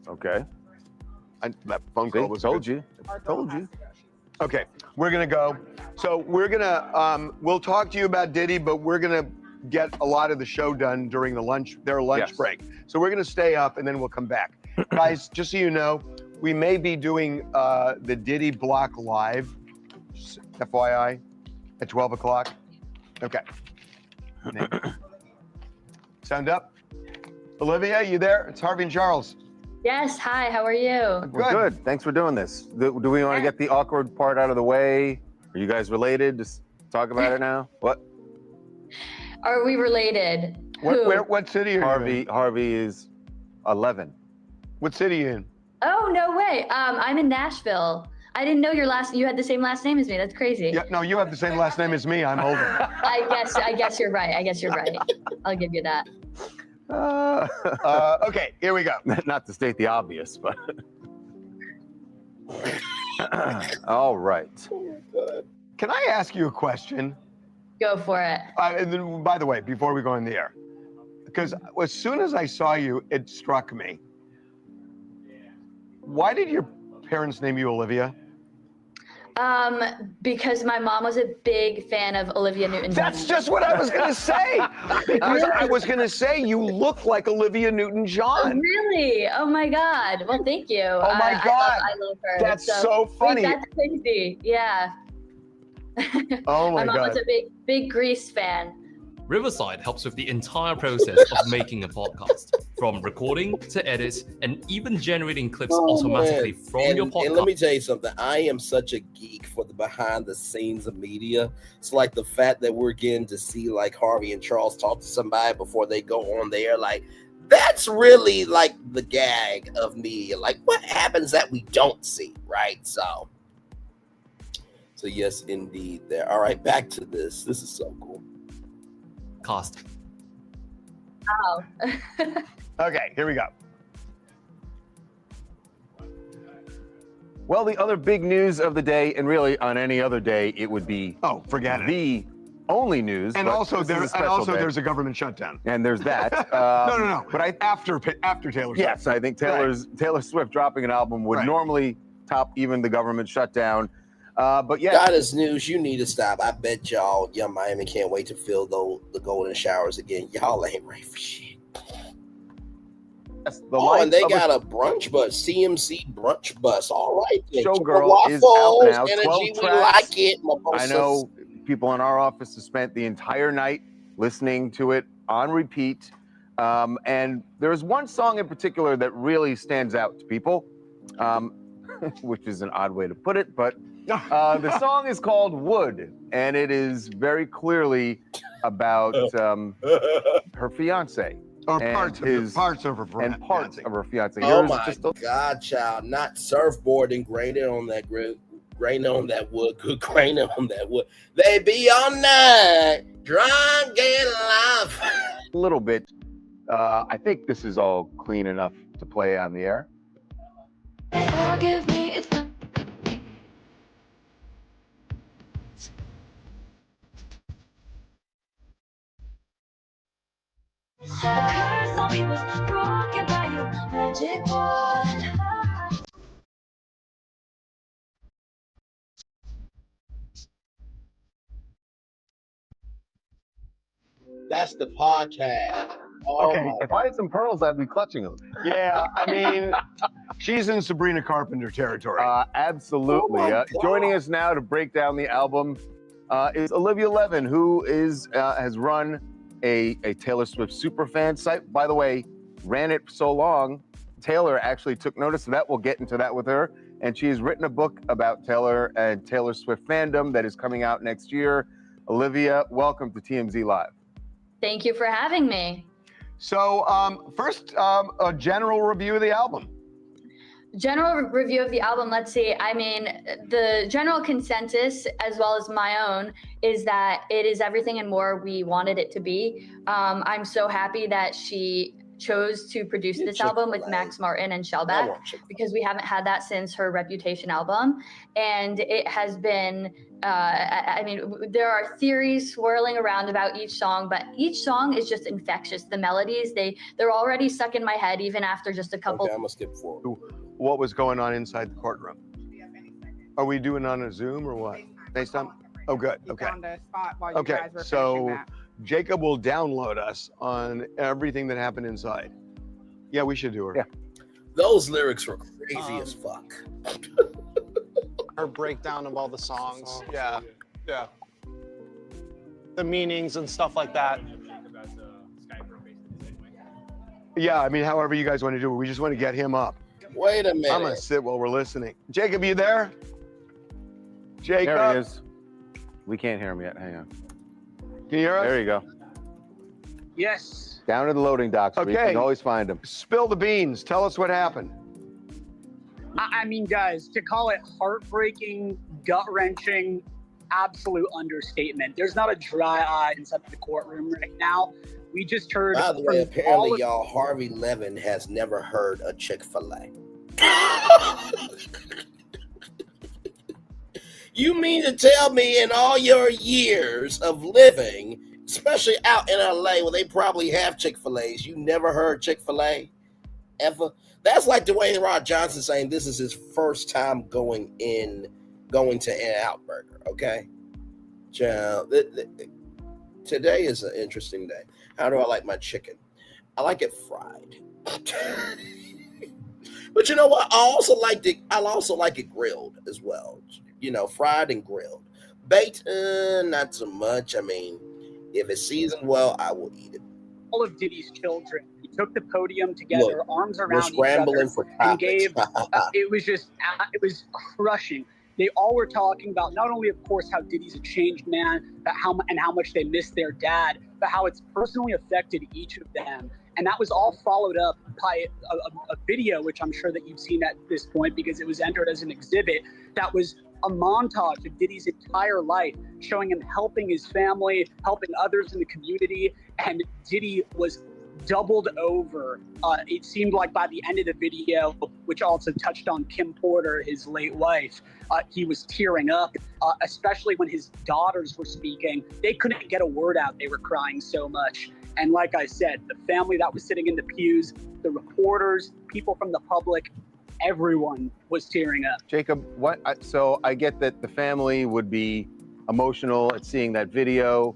okay. That phone call was told good. you. Okay, we're gonna go. So we're gonna we'll talk to you about Diddy, but we're gonna get a lot of the show done during their lunch break. So we're gonna stay up and then we'll come back. Guys, just so you know, we may be doing the Diddy block live, FYI, at 12 o'clock. Okay. Sound up? Olivia, you there? It's Harvey and Charles. Yes, hi, how are you? Good. Thanks for doing this. Do we want to get the awkward part out of the way? Are you guys related? Just talk about it now. What? Are we related? What city are you in? Harvey is 11. What city are you in? Oh, no way. I'm in Nashville. I didn't know you had the same last name as me. That's crazy. Yeah, no, you have the same last name as me. I'm older. I guess you're right. I'll give you that. Okay, here we go. Not to state the obvious, but all right. Can I ask you a question? Go for it. And then, by the way, before we go in the air, because as soon as I saw you, it struck me. Why did your parents name you Olivia? Because my mom was a big fan of Olivia Newton-John. That's just what I was going to say. Because I was going to say you look like Olivia Newton-John. Oh, really? Oh my God. Well, thank you. Oh my God. I love her. That's so funny. Wait, that's crazy. Yeah. Oh my mom God. was a big Grease fan. Riverside helps with the entire process of making a podcast, from recording to edit, and even generating clips automatically from your podcast. And let me tell you something. I am such a geek for the behind the scenes of media. It's like the fact that we're getting to see like Harvey and Charles talk to somebody before they go on there. Like, that's really like the gag of media. Like, what happens that we don't see, right? So yes, indeed. There. All right, back to this. This is so cool. Cast. Wow. Okay, here we go. Well, the other big news of the day, and really on any other day, it would be forget it. The only news. And also there's a government shutdown. And there's that. No. But after Taylor Swift. Yes, I think Taylor Swift dropping an album would normally top even the government shutdown. But yeah, God is news. You need to stop. I bet y'all, Young Miami can't wait to fill the golden showers again. Y'all ain't ready for shit. And they got a brunch bus, CMC brunch bus. All right, then. Showgirl is out now. Energy, 12 we tracks. like it. I know people in our office have spent the entire night listening to it on repeat. And there's one song in particular that really stands out to people, which is an odd way to put it, but the song is called Wood, and it is very clearly about her fiance. Or parts of her fiance. Oh my God, child! Not surfboarding, graining on that wood, graining on that wood. They be all night, drunk and alive. A little bit. I think this is all clean enough to play on the air. Forgive me, it's not. A curse on me was broken by your magic wand. That's the podcast. Oh Okay, if I had some pearls, I'd be clutching them. Yeah, I mean, she's in Sabrina Carpenter territory. Absolutely. Oh my Joining us now to break down the album is Olivia Levin, who has run a Taylor Swift superfan site. By the way, ran it so long, Taylor actually took notice of that. We'll get into that with her. And she's written a book about Taylor and Taylor Swift fandom that is coming out next year. Olivia, welcome to TMZ Live. Thank you for having me. So first, a general review of the album. General review of the album, let's see. I mean, the general consensus, as well as my own, is that it is everything and more we wanted it to be. I'm so happy that she chose to produce this album with Max Martin and Shellback, because we haven't had that since her Reputation album. And it has been, I mean, there are theories swirling around about each song, but each song is just infectious. The melodies, they're already stuck in my head even after just a couple. Okay, I'm gonna skip forward. What was going on inside the courtroom? Are we doing on a Zoom or what? FaceTime? Oh, good. Okay. Okay. So Jacob will download us on everything that happened inside. Yeah, we should do her. Yeah. Those lyrics were crazy as fuck. Her breakdown of all the songs. Yeah. Yeah. The meanings and stuff like that. Yeah, I mean, however you guys want to do it. We just want to get him up. Wait a minute. I'm gonna sit while we're listening. Jacob, you there? Jacob. There he is. We can't hear him yet. Hang on. Can you hear us? There you go. Yes. Down to the loading docks. Okay. You can always find him. Spill the beans. Tell us what happened. I mean, guys, to call it heartbreaking, gut-wrenching, absolute understatement. There's not a dry eye inside the courtroom right now. We just heard. By the way, apparently, y'all, Harvey Levin has never heard a Chick-fil-A. You mean to tell me in all your years of living, especially out in LA where they probably have Chick-fil-A's, you never heard Chick-fil-A ever? That's like Dwayne Rock Johnson saying this is his first time going to In-N-Out Burger, okay? Child, today is an interesting day. How do I like my chicken? I like it fried. But you know what? I also like it grilled as well. You know, fried and grilled. Baked, not so much. I mean, if it's seasoned well, I will eat it. All of Diddy's children, he took the podium together, arms around each scrambling other, for and gave. It was crushing. They all were talking about not only, of course, how Diddy's a changed man, but how much they miss their dad, but how it's personally affected each of them. And that was all followed up by a video, which I'm sure that you've seen at this point because it was entered as an exhibit. That was a montage of Diddy's entire life, showing him helping his family, helping others in the community. And Diddy was doubled over. It seemed like by the end of the video, which also touched on Kim Porter, his late wife, he was tearing up, especially when his daughters were speaking. They couldn't get a word out. They were crying so much. And like I said, the family that was sitting in the pews, the reporters, people from the public, everyone was tearing up. Jacob, so I get that the family would be emotional at seeing that video.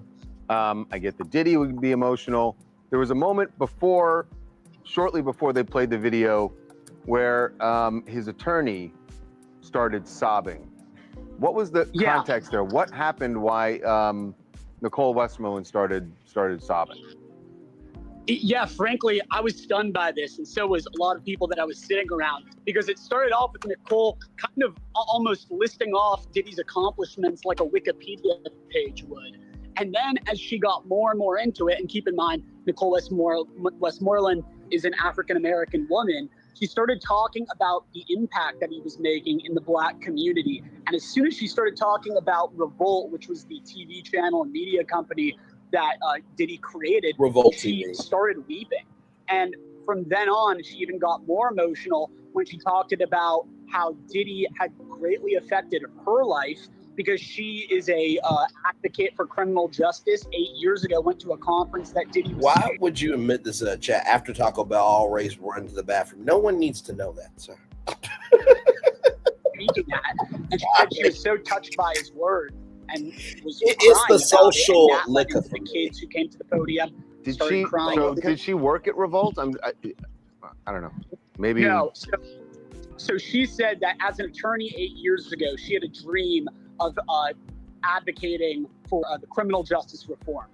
I get that Diddy would be emotional. There was a moment shortly before they played the video, where his attorney started sobbing. What was the context there? What happened? Why Nicole Westmoreland started sobbing? Yeah, frankly, I was stunned by this, and so was a lot of people that I was sitting around, because it started off with Nicole kind of almost listing off Diddy's accomplishments like a Wikipedia page would. And then as she got more and more into it, and keep in mind, Nicole Westmoreland is an African-American woman, she started talking about the impact that he was making in the Black community. And as soon as she started talking about Revolt, which was the TV channel and media company that Diddy created, she started weeping. And from then on, she even got more emotional when she talked about how Diddy had greatly affected her life, because she is a advocate for criminal justice. 8 years ago, went to a conference that Diddy was. Why would you admit this in a chat after Taco Bell all raised run to the bathroom? No one needs to know that, sir. Speaking that, and she said she was so touched by his word and was it's the social liquor of the kids who came to the podium. Did she work at Revolt? I don't know. Maybe no. So she said that as an attorney 8 years ago, she had a dream of advocating for the criminal justice reform.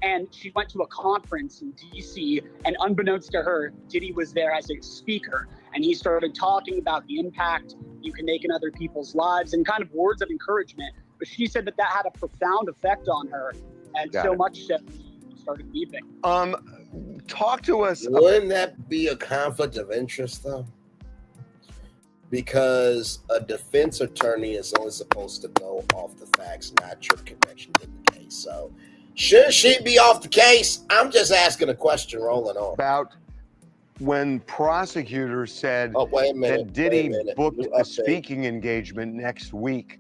and she went to a conference in DC, and unbeknownst to her, Diddy was there as a speaker, and he started talking about the impact you can make in other people's lives and kind of words of encouragement. But she said that had a profound effect on her, and so much so she started weeping. Talk to us. Wouldn't that be a conflict of interest, though? Because a defense attorney is only supposed to go off the facts, not your connection to the case. So, should she be off the case? I'm just asking a question, rolling on. About when prosecutors said that Diddy booked a speaking engagement next week.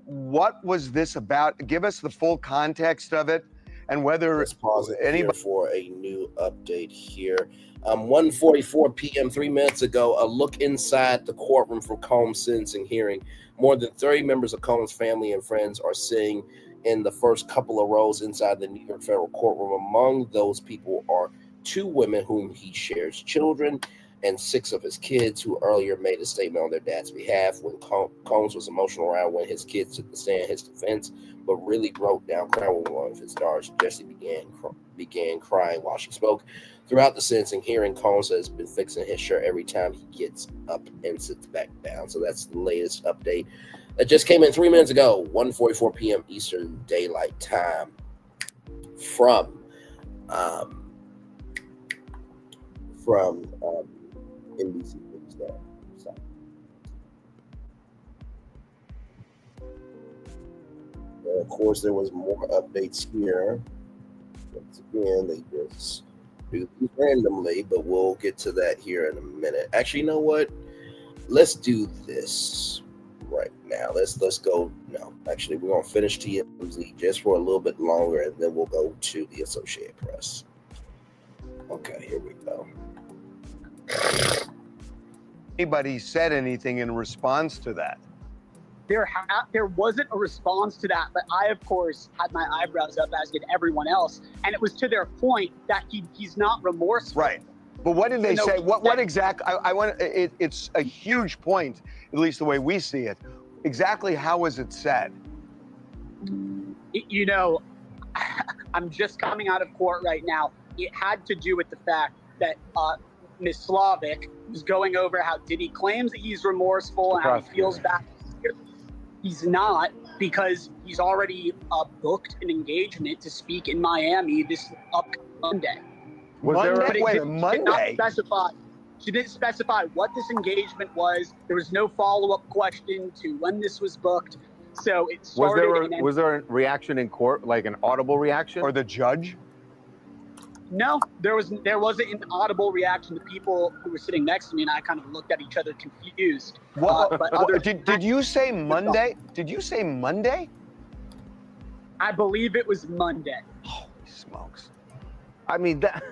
What was this about? Give us the full context of it, and whether anybody for a new update here. 1:44 p.m. 3 minutes ago, a look inside the courtroom for Combs' sentencing hearing. More than 30 members of Combs' family and friends are sitting in the first couple of rows inside the New York federal courtroom. Among those people are 2 women whom he shares children and 6 of his kids who earlier made a statement on their dad's behalf. When Combs was emotional around when his kids took the stand in his defense, but really broke down crying when one of his daughters, Jessie, began crying while she spoke. Throughout the sentencing hearing, Combs has been fixing his shirt every time he gets up and sits back down. So that's the latest update. That just came in 3 minutes ago, 1:44 p.m. Eastern Daylight Time from NBC News. So. And of course, there was more updates here. Once again, they just do these randomly, but we'll get to that here in a minute. Actually, you know what? Let's do this right now. Let's go. No, actually, we're gonna finish TMZ just for a little bit longer, and then we'll go to the Associated Press. Okay, here we go. Anybody said anything in response to that? There wasn't a response to that, but I, of course, had my eyebrows up, as did everyone else, and it was to their point that he's not remorseful. Right. But what did they say? What exact? I want. It's a huge point, at least the way we see it. Exactly how was it said? You know, I'm just coming out of court right now. It had to do with the fact that Ms. Slavic was going over how Diddy claims that he's remorseful and how he feels bad. He's not, because he's already booked an engagement to speak in Miami this upcoming Monday. Monday? She didn't specify what this engagement was. There was no follow-up question to when this was booked. So it started. Was there a reaction in court, like an audible reaction? Or the judge? No, there wasn't an audible reaction. The people who were sitting next to me and I kind of looked at each other confused. Did you say Monday? Did you say Monday? I believe it was Monday. Holy smokes! I mean that.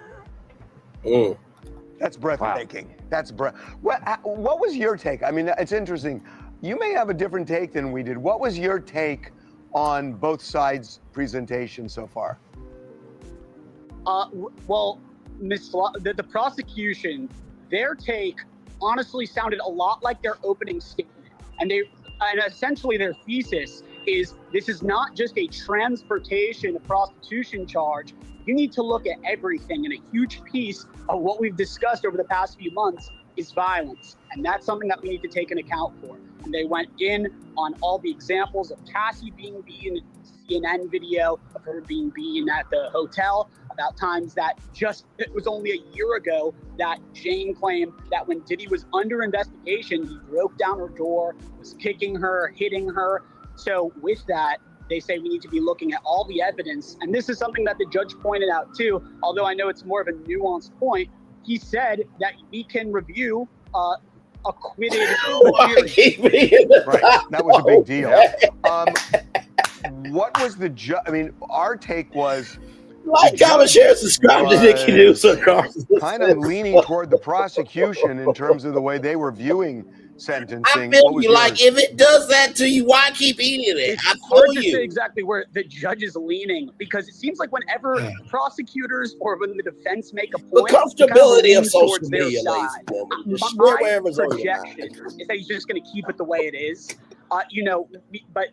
That's breathtaking. Wow. That's What was your take? I mean, it's interesting. You may have a different take than we did. What was your take on both sides' presentation so far? Well, the prosecution, their take honestly sounded a lot like their opening statement, and essentially their thesis is this is not just a transportation of prostitution charge. You need to look at everything, and a huge piece of what we've discussed over the past few months is violence, and that's something that we need to take into account for. And they went in on all the examples of Cassie being beaten, CNN video of her being beaten at the hotel, about times that it was only a year ago that Jane claimed that when Diddy was under investigation, he broke down her door, was kicking her, hitting her. So with that, they say we need to be looking at all the evidence. And this is something that the judge pointed out too, although I know it's more of a nuanced point. He said that we can review acquitted material. Right, that was a big deal. What was the judge? I mean, our take was like comment, share, subscribe to Nicky News. Kind of leaning toward the prosecution in terms of the way they were viewing sentencing. I feel you like if it does that to you, why keep eating it? It's hard to say exactly where the judge is leaning, because it seems like whenever prosecutors or when the defense make a point, the comfortability of social media, my projection is that he's just going to keep it the way it is. But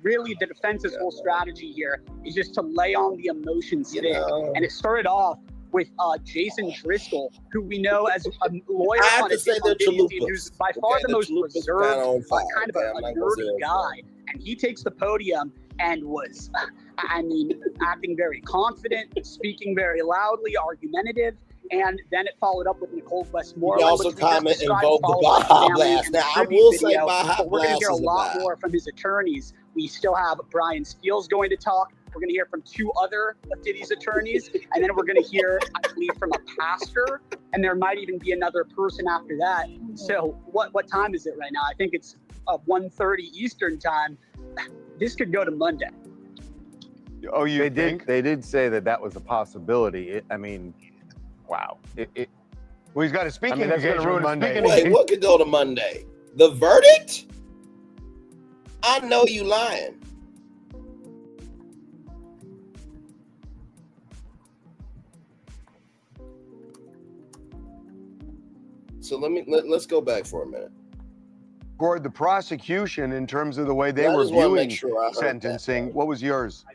really the defense's whole strategy here is just to lay on the emotions thick. know. And it started off with Jason Driscoll, who we know as a lawyer I have on to a say on they're Diddy's team, chalupas. who's by far the The most chalupas reserved, kinda on fire. kind of Okay, a I'm not gonna say nerdy on guy. And he takes the podium and was, I mean, acting very confident, speaking very loudly, argumentative. And then it followed up with Nicole Westmoreland. He also which we just comment described, invoked the followed by Baja family Blast. and the Now, I tribute will say video, Baja but we're going to hear a Blast is a lot vibe. more from his attorneys. We still have Brian Steele's going to talk. We're going to hear from 2 other of Diddy's attorneys, and then we're going to hear, I believe, from a pastor, and there might even be another person after that. So what time is it right now? I think it's 1:30 Eastern time. This could go to Monday. Oh, you think? They did say that was a possibility. I mean, wow. Well, he's got a speaking that's gonna engagement ruin a Monday. speaking Wait, what could go to Monday? The verdict? I know you lying. So let's go back for a minute. Gord, the prosecution, in terms of the way they Yeah, I were just wanna viewing make sure I heard that. sentencing, what was yours?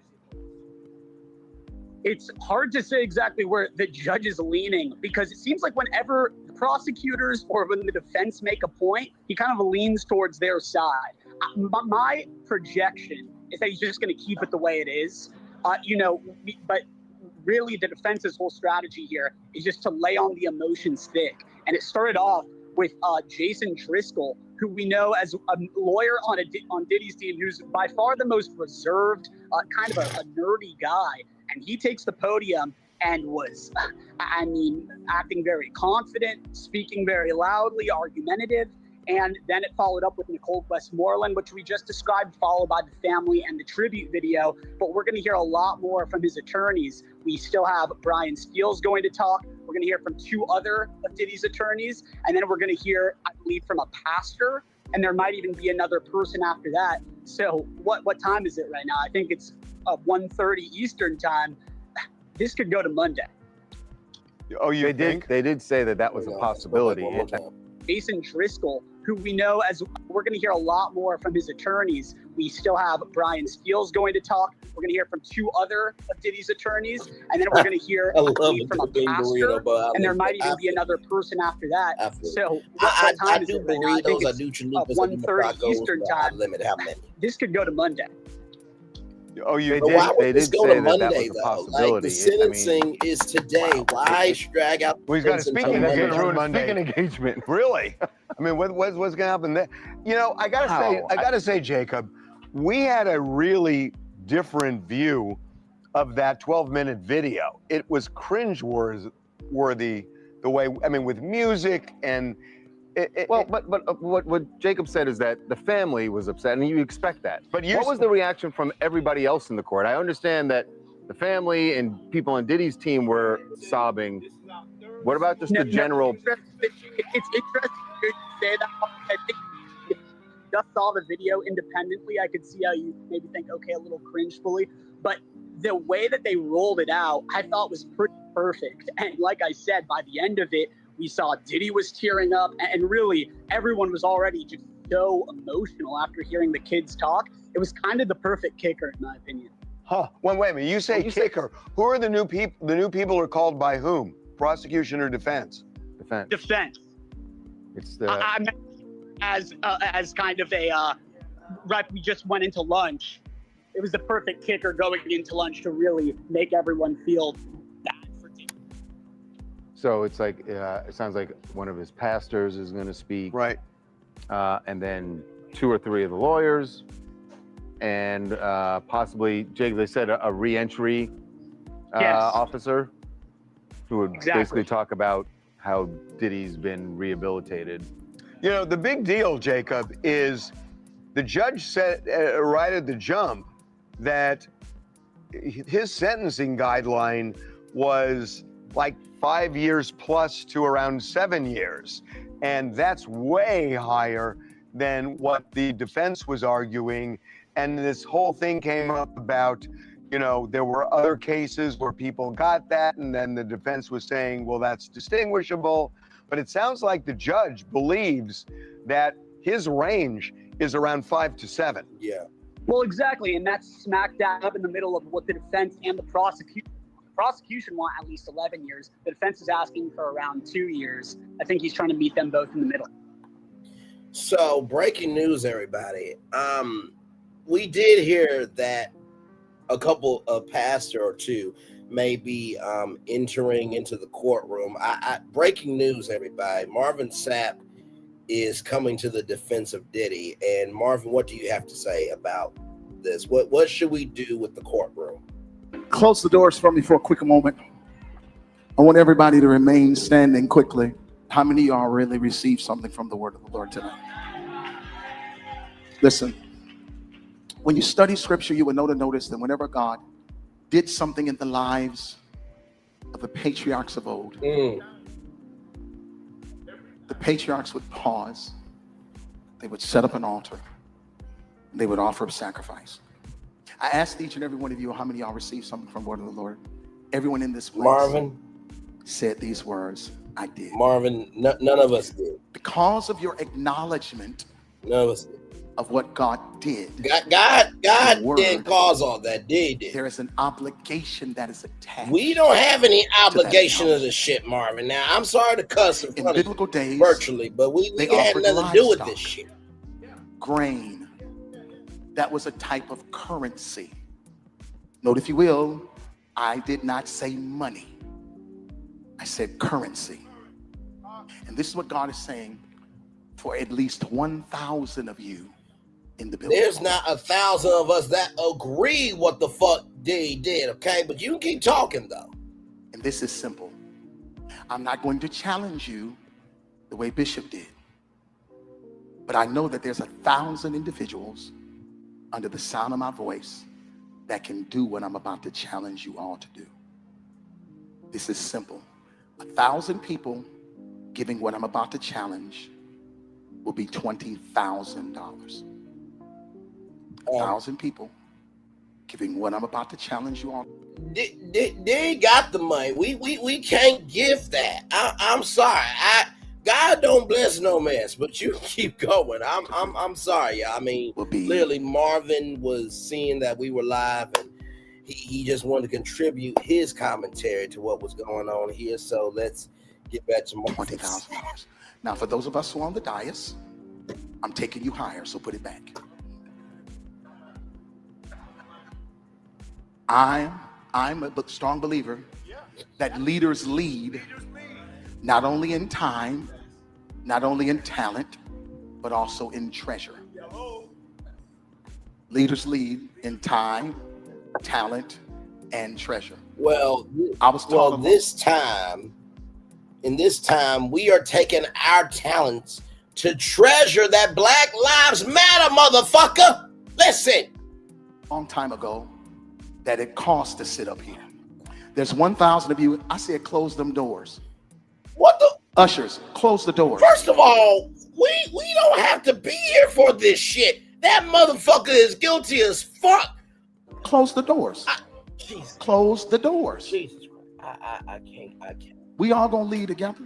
It's hard to say exactly where the judge is leaning, because it seems like whenever the prosecutors or when the defense make a point, he kind of leans towards their side. My projection is that he's just going to keep it the way it is. But really the defense's whole strategy here is just to lay on the emotions thick. And it started off with Jason Driscoll, who we know as a lawyer on Diddy's team, who's by far the most reserved, kind of a nerdy guy. And he takes the podium and was, I mean, acting very confident, speaking very loudly, argumentative. And then it followed up with Nicole Westmoreland, which we just described, followed by the family and the tribute video. But we're going to hear a lot more from his attorneys. We still have Brian Steele's going to talk. We're going to hear from 2 other of Diddy's attorneys. And then we're going to hear, I believe, from a pastor. And there might even be another person after that. So what time is it right now? I think it's 1:30 Eastern time. This could go to Monday. Oh, you think? They did say that was a possibility. Jason Driscoll, who we know as, we're going to hear a lot more from his attorneys. We still have Brian Steele's going to talk. We're going to hear from 2 other of Diddy's attorneys. And then we're going to hear from a pastor. And there might even be another person after that. So what time is it right now? I think it's 1:30 Eastern time. Limit how many. This could go to Monday. Oh, you But why would They this did go say to that Monday was a though? Like possibility. the sentencing is today. Why drag out? Well, he's got a sentencing speaking till engagement Monday? Monday. engagement. Really? I mean, what's going to happen there? You know, I gotta say, Jacob, we had a really different view of that 12-minute video. It was cringe-worthy the way, I mean, with music and. But what Jacob said is that the family was upset, and you expect that. But what was the reaction from everybody else in the court? I understand that the family and people on Diddy's team were sobbing. What about just the general? It's interesting to say that. I think if you just saw the video independently, I could see how you maybe think, okay, a little cringefully. But the way that they rolled it out, I thought was pretty perfect. And like I said, by the end of it, we saw Diddy was tearing up, and really everyone was already just so emotional after hearing the kids talk. It was kind of the perfect kicker, in my opinion. Huh. Well, wait a minute. You say kicker. Who are the new people? The new people are called by whom? Prosecution or defense? Defense. It's the. I meant as kind of a right. We just went into lunch. It was the perfect kicker going into lunch to really make everyone feel bad for Diddy. So it's like it sounds like one of his pastors is going to speak, right? And then 2 or 3 of the lawyers, and possibly, Jake, they said a re-entry officer who would basically talk about how Diddy's been rehabilitated. You know, the big deal, Jacob, is the judge said right at the jump that his sentencing guideline was like 5 years plus to around 7 years. And that's way higher than what the defense was arguing. And this whole thing came up about, you know, there were other cases where people got that, and then the defense was saying, well, that's distinguishable. But it sounds like the judge believes that his range is around 5 to 7. Yeah. Well, exactly, and that's smack dab in the middle of what the defense and the prosecution want at least 11 years. The defense is asking for around 2 years. I think he's trying to meet them both in the middle. So, breaking news, everybody. We did hear that a couple of pastor or two may be entering into the courtroom. Breaking news, everybody. Marvin Sapp is coming to the defense of Diddy. And Marvin, what do you have to say about this? What should we do with the courtroom? Close the doors for me for a quick moment. I want everybody to remain standing quickly. How many of y'all really received something from the word of the Lord tonight? Listen, when you study scripture, you will notice that whenever God did something in the lives of the patriarchs of old, the patriarchs would pause, they would set up an altar, they would offer up sacrifice. I asked each and every one of you, how many of y'all received something from the word of the Lord? Everyone in this place Marvin said these words, I did. Marvin, none of us did. Because of your acknowledgement none of us did. Of what God did. God didn't cause all that, did he? There is an obligation that is attached. We don't have any obligation of the shit, Marvin. Now, I'm sorry to cuss in biblical days, virtually, but we had nothing to do with this shit. Grain. That was a type of currency. Note, if you will, I did not say money. I said currency. And this is what God is saying for at least 1,000 of you in the building. There's not 1,000 of us that agree what the fuck Diddy did, okay? But you can keep talking, though. And this is simple. I'm not going to challenge you the way Bishop did. But I know that there's 1,000 individuals under the sound of my voice that can do what I'm about to challenge you all to do. This is simple. 1,000 people giving what I'm about to challenge will be $20,000. 1,000 people giving what I'm about to challenge you on. They got the money. We can't give that. I'm sorry. God don't bless no mess, but you keep going. I'm sorry. I mean, clearly Marvin was seeing that we were live, and he just wanted to contribute his commentary to what was going on here. So let's get back to Marvin. $20,000. Now, for those of us who are on the dais, I'm taking you higher, so put it back. I'm a strong believer that leaders lead not only in time, not only in talent, but also in treasure. Leaders lead in time, talent, and treasure. Well, this time, we are taking our talents to treasure that Black Lives Matter, motherfucker. Listen. Long time ago, that it cost to sit up here. There's 1,000 of you. I said, close them doors. What the? Ushers, close the doors. First of all, we don't have to be here for this shit. That motherfucker is guilty as fuck. Close the doors. Close the doors. Jesus Christ. I can't. We all gonna lead together.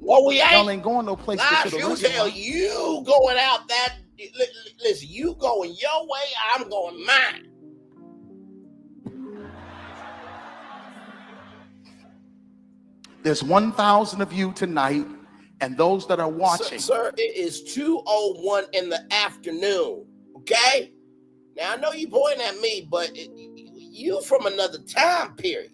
Well, we ain't. Y'all ain't going no place. You tell you going out that. Listen, you going your way, I'm going mine. There's 1,000 of you tonight, and those that are watching. Sir, it is 2:01 in the afternoon, okay? Now, I know you pointing at me, but you from another time period,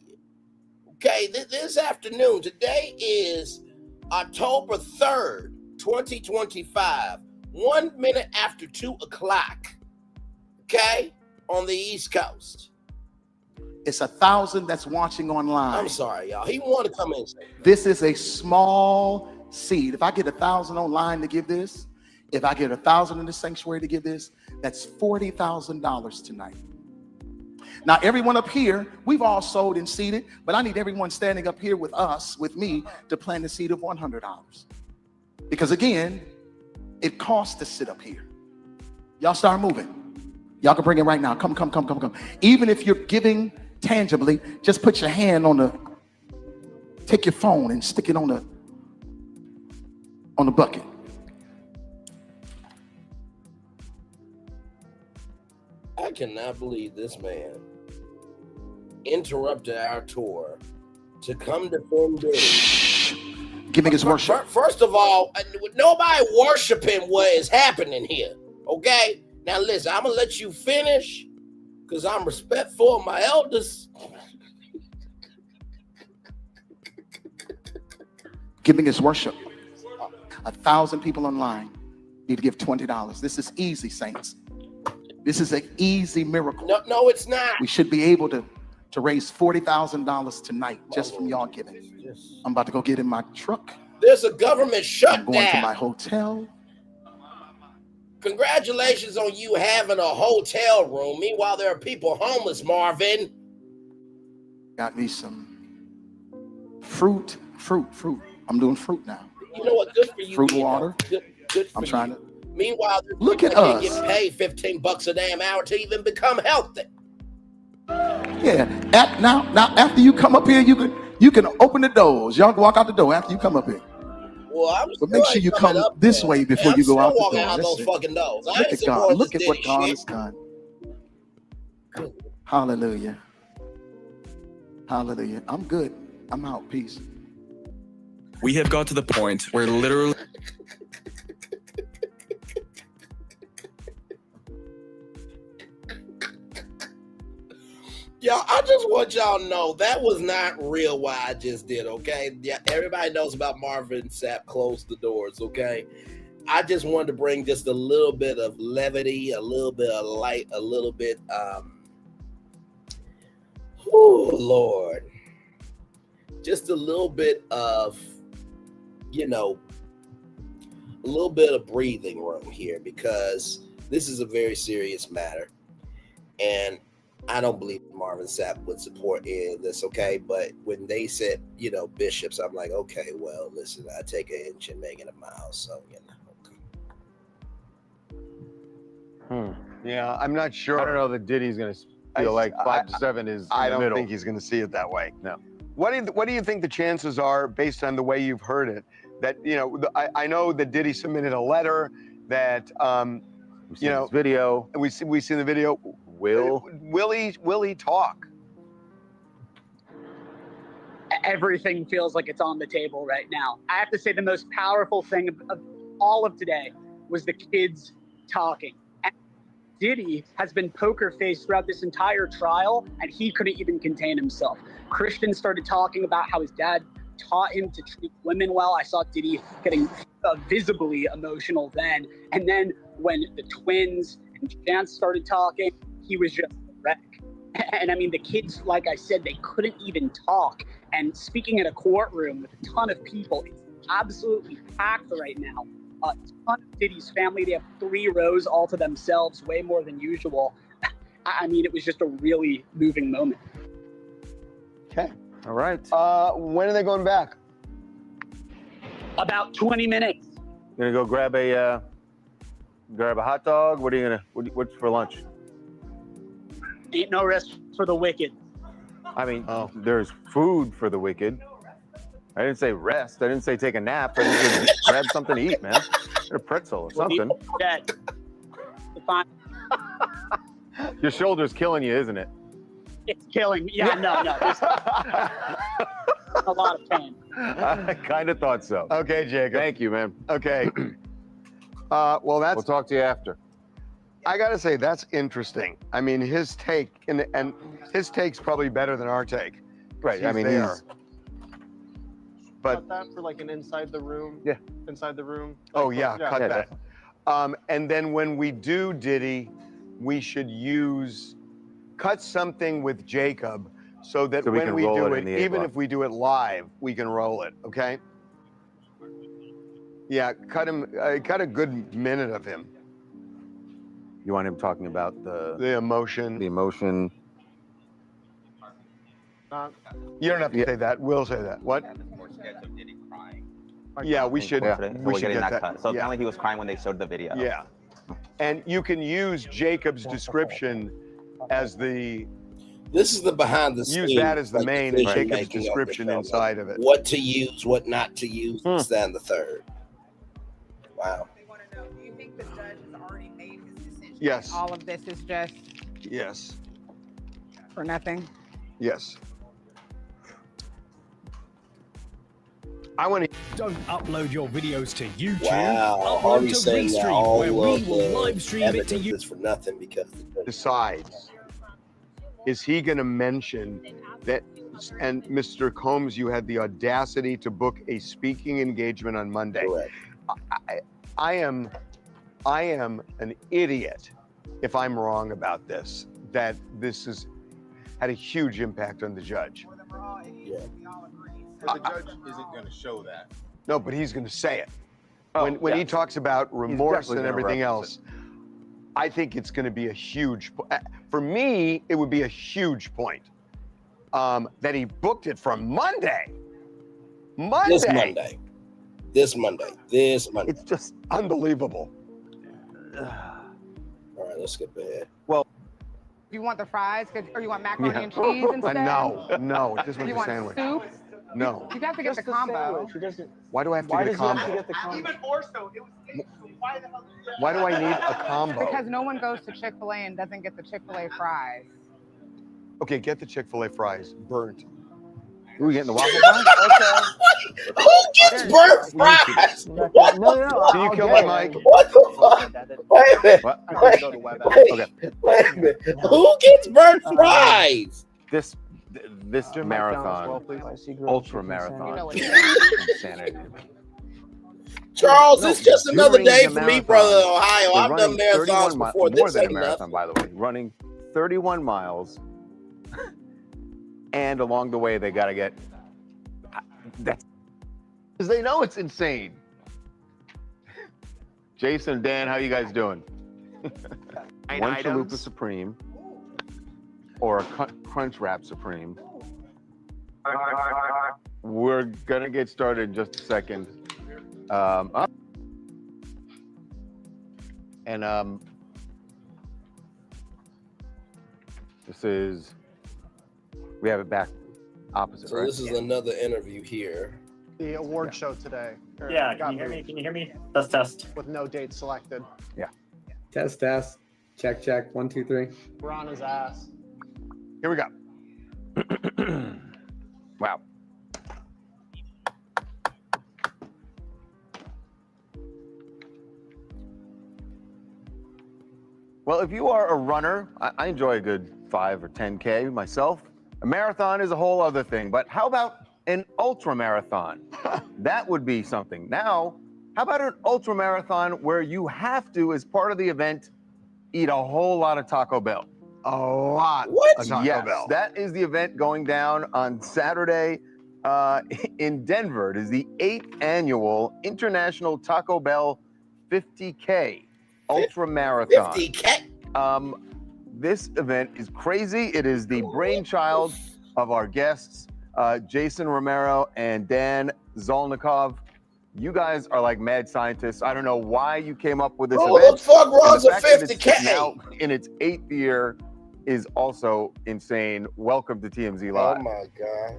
okay? This afternoon, today is October 3rd, 2025, 1 minute after 2 o'clock, okay? On the East Coast. It's 1,000 that's watching online. I'm sorry, y'all. He wanted to come in. This is a small seed. If I get 1,000 online to give this, if I get 1,000 in the sanctuary to give this, that's $40,000 tonight. Now, everyone up here, we've all sold and seeded, but I need everyone standing up here with us, with me, to plant a seed of $100. Because again, it costs to sit up here. Y'all start moving. Y'all can bring it right now. Come. Even if you're giving tangibly, just put your hand on take your phone and stick it on the bucket. I cannot believe this man interrupted our tour to come defend Diddy. Giving his worship. First of all, nobody worshiping what is happening here. Okay? Now listen, I'm gonna let you finish because I'm respectful of my elders. Giving his worship. 1,000 people online need to give $20. This is easy, saints. This is an easy miracle. No, it's not. We should be able to raise $40,000 tonight just from y'all giving. I'm about to go get in my truck. There's a government shutdown. I'm going to my hotel. Congratulations on you having a hotel room. Meanwhile, there are people homeless, Marvin. Got me some fruit. I'm doing fruit now. You know what? Good for you. Fruit water. Good for I'm trying to. Meanwhile, Look at can't us. get paid $15 a damn hour to even become healthy. Yeah. Now after you come up here, you can open the doors. Y'all can walk out the door after you come up here. Well, But make sure you come this way before you go out the door. Out That's those it. fucking doors. I Look ain't at God. Look at this what Diddy God shit. has done. Hallelujah. Hallelujah. I'm good. I'm out. Peace. We have got to the point where literally Y'all, I just want y'all to know that was not real what I just did, okay? Yeah, everybody knows about Marvin Sapp closed the doors, okay? I just wanted to bring just a little bit of levity, a little bit of light, a little bit, oh Lord, just a little bit of, a little bit of breathing room here because this is a very serious matter. And I don't believe Marvin Sapp would support any of this, okay? But when they said, bishops, I'm like, okay, well, listen, I take an inch and make it a mile, so, Yeah, I'm not sure. I don't know that Diddy's going to feel like 5 to 7 is. I in the don't middle. think he's going to see it that way. No. What do you think the chances are, based on the way you've heard it, that I know that Diddy submitted a letter that We've seen this video. we see the video. Will he talk? Everything feels like it's on the table right now. I have to say the most powerful thing of all of today was the kids talking. And Diddy has been poker faced throughout this entire trial, and he couldn't even contain himself. Christian started talking about how his dad taught him to treat women well. I saw Diddy getting visibly emotional then. And then when the twins and Chance started talking, he was just a wreck. And I mean, the kids, like I said, they couldn't even talk. And speaking in a courtroom with a ton of people, it's absolutely packed right now. A ton of Diddy's family, they have 3 rows all to themselves, way more than usual. I mean, it was just a really moving moment. Okay. All right. When are they going back? About 20 minutes. Gonna go grab a hot dog. What's for lunch? Ain't no rest for the wicked. I mean, there's food for the wicked. I didn't say rest. I didn't say take a nap. I didn't say grab something to eat, man. Get a pretzel or something. Your shoulder's killing you, isn't it? It's killing me. Yeah, no. It's a lot of pain. I kind of thought so. Okay, Jacob. Thank you, man. Okay. Well, we'll talk to you after. I gotta say that's interesting. I mean, his take and his take's probably better than our take. Right. I mean, Cut that for like an inside the room. Yeah. Inside the room. Oh yeah, cut that. Definitely. And then when we do Diddy, we should cut something with Jacob so that So we when can we roll do it it, in the even A-block. if we do it live, we can roll it. Okay. Yeah, cut a good minute of him. You want him talking about the emotion. The emotion. You don't have to say that. We'll say that. What? Yeah, we should. We should get that. Cut. So apparently he was crying when they showed the video. Yeah, and you can use Jacob's description as the. This is the behind the scenes. Use that as the main and decision Jacob's making of the description film. inside of it. What to use, what not to use, this, that, and the third. Wow. Do you think the judge has already made his decision? Yes. All of this is just Yes. For nothing. Yes. I want to. Don't upload your videos to YouTube. Wow, Upload Harvey to saying that Restream, all where we of will live the stream it to evidence you. is for nothing because Decides. Is he going to mention that? And Mr. Combs, you had the audacity to book a speaking engagement on Monday. Correct. I am an idiot if I'm wrong about this. That this has had a huge impact on the judge. Yeah. But the judge isn't going to show that. No, but he's going to say it. Oh, When he yes. talks about remorse definitely and gonna everything reference else, I think it's going to be a huge. For me, it would be a huge point that he booked it from Monday. This Monday. This Monday. It's just unbelievable. All right, let's skip ahead. Well, You want the fries, or you want macaroni and cheese instead? No, just want You the want sandwich. soup? No. You have to get the combo. Why do I have to get a combo? Even more so, it was why the hell? Why do I need a combo? Because no one goes to Chick-fil-A and doesn't get the Chick-fil-A fries. Okay, get the Chick-fil-A fries burnt. Are we getting the waffle fries? Who gets burnt fries? No. Can you kill my mic? What the fuck? Wait a minute. What? Wait, wait a minute. Who gets burnt fries? This marathon, ultra marathon, insanity. Charles, it's just another during day the for me, marathon, brother. Ohio. they're I've done running marathons 31 before. more This than a ain't marathon, nothing. by the way. Running 31 miles, and along the way they got to get. That's because they know it's insane. Jason, Dan, how you guys doing? One Chalupa Supreme or a Crunch Wrap Supreme. We're gonna get started in just a second. This is, we have it back opposite, So right? this is another interview here. The award show today. Yeah, can you hear me? Can you hear me? Test. With no date selected. Yeah. Test. Check. 1, 2, 3. We're on his ass. Here we go. Wow. Well, if you are a runner, I enjoy a good 5 or 10K myself. A marathon is a whole other thing, but how about an ultra marathon? That would be something. Now, how about an ultra marathon where you have to, as part of the event, eat a whole lot of Taco Bell? A lot What? of Taco Yes, Bell. that is the event going down on Saturday in Denver. It is the 8th annual International Taco Bell 50K Ultra Marathon. 50K? This event is crazy. It is the brainchild of our guests, Jason Romero and Dan Zolnikov. You guys are like mad scientists. I don't know why you came up with this Who event. the fuck And runs the a fact that it's 50K? now in its 8th year is also insane. Welcome to TMZ Live. Oh my God.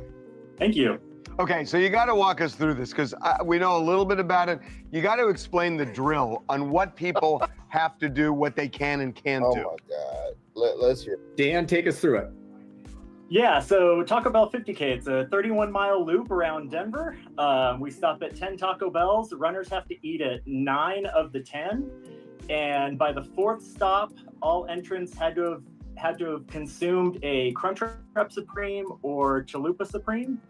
Thank you. Okay, so you got to walk us through this because we know a little bit about it. You got to explain the drill on what people have to do, what they can and can't Oh do. my God. Let's hear. Dan, take us through it. Yeah, so Taco Bell 50K, it's a 31-mile loop around Denver. We stop at 10 Taco Bells. The runners have to eat at 9 of the 10. And by the 4th stop, all entrants had to have consumed a Crunchwrap Supreme or Chalupa Supreme.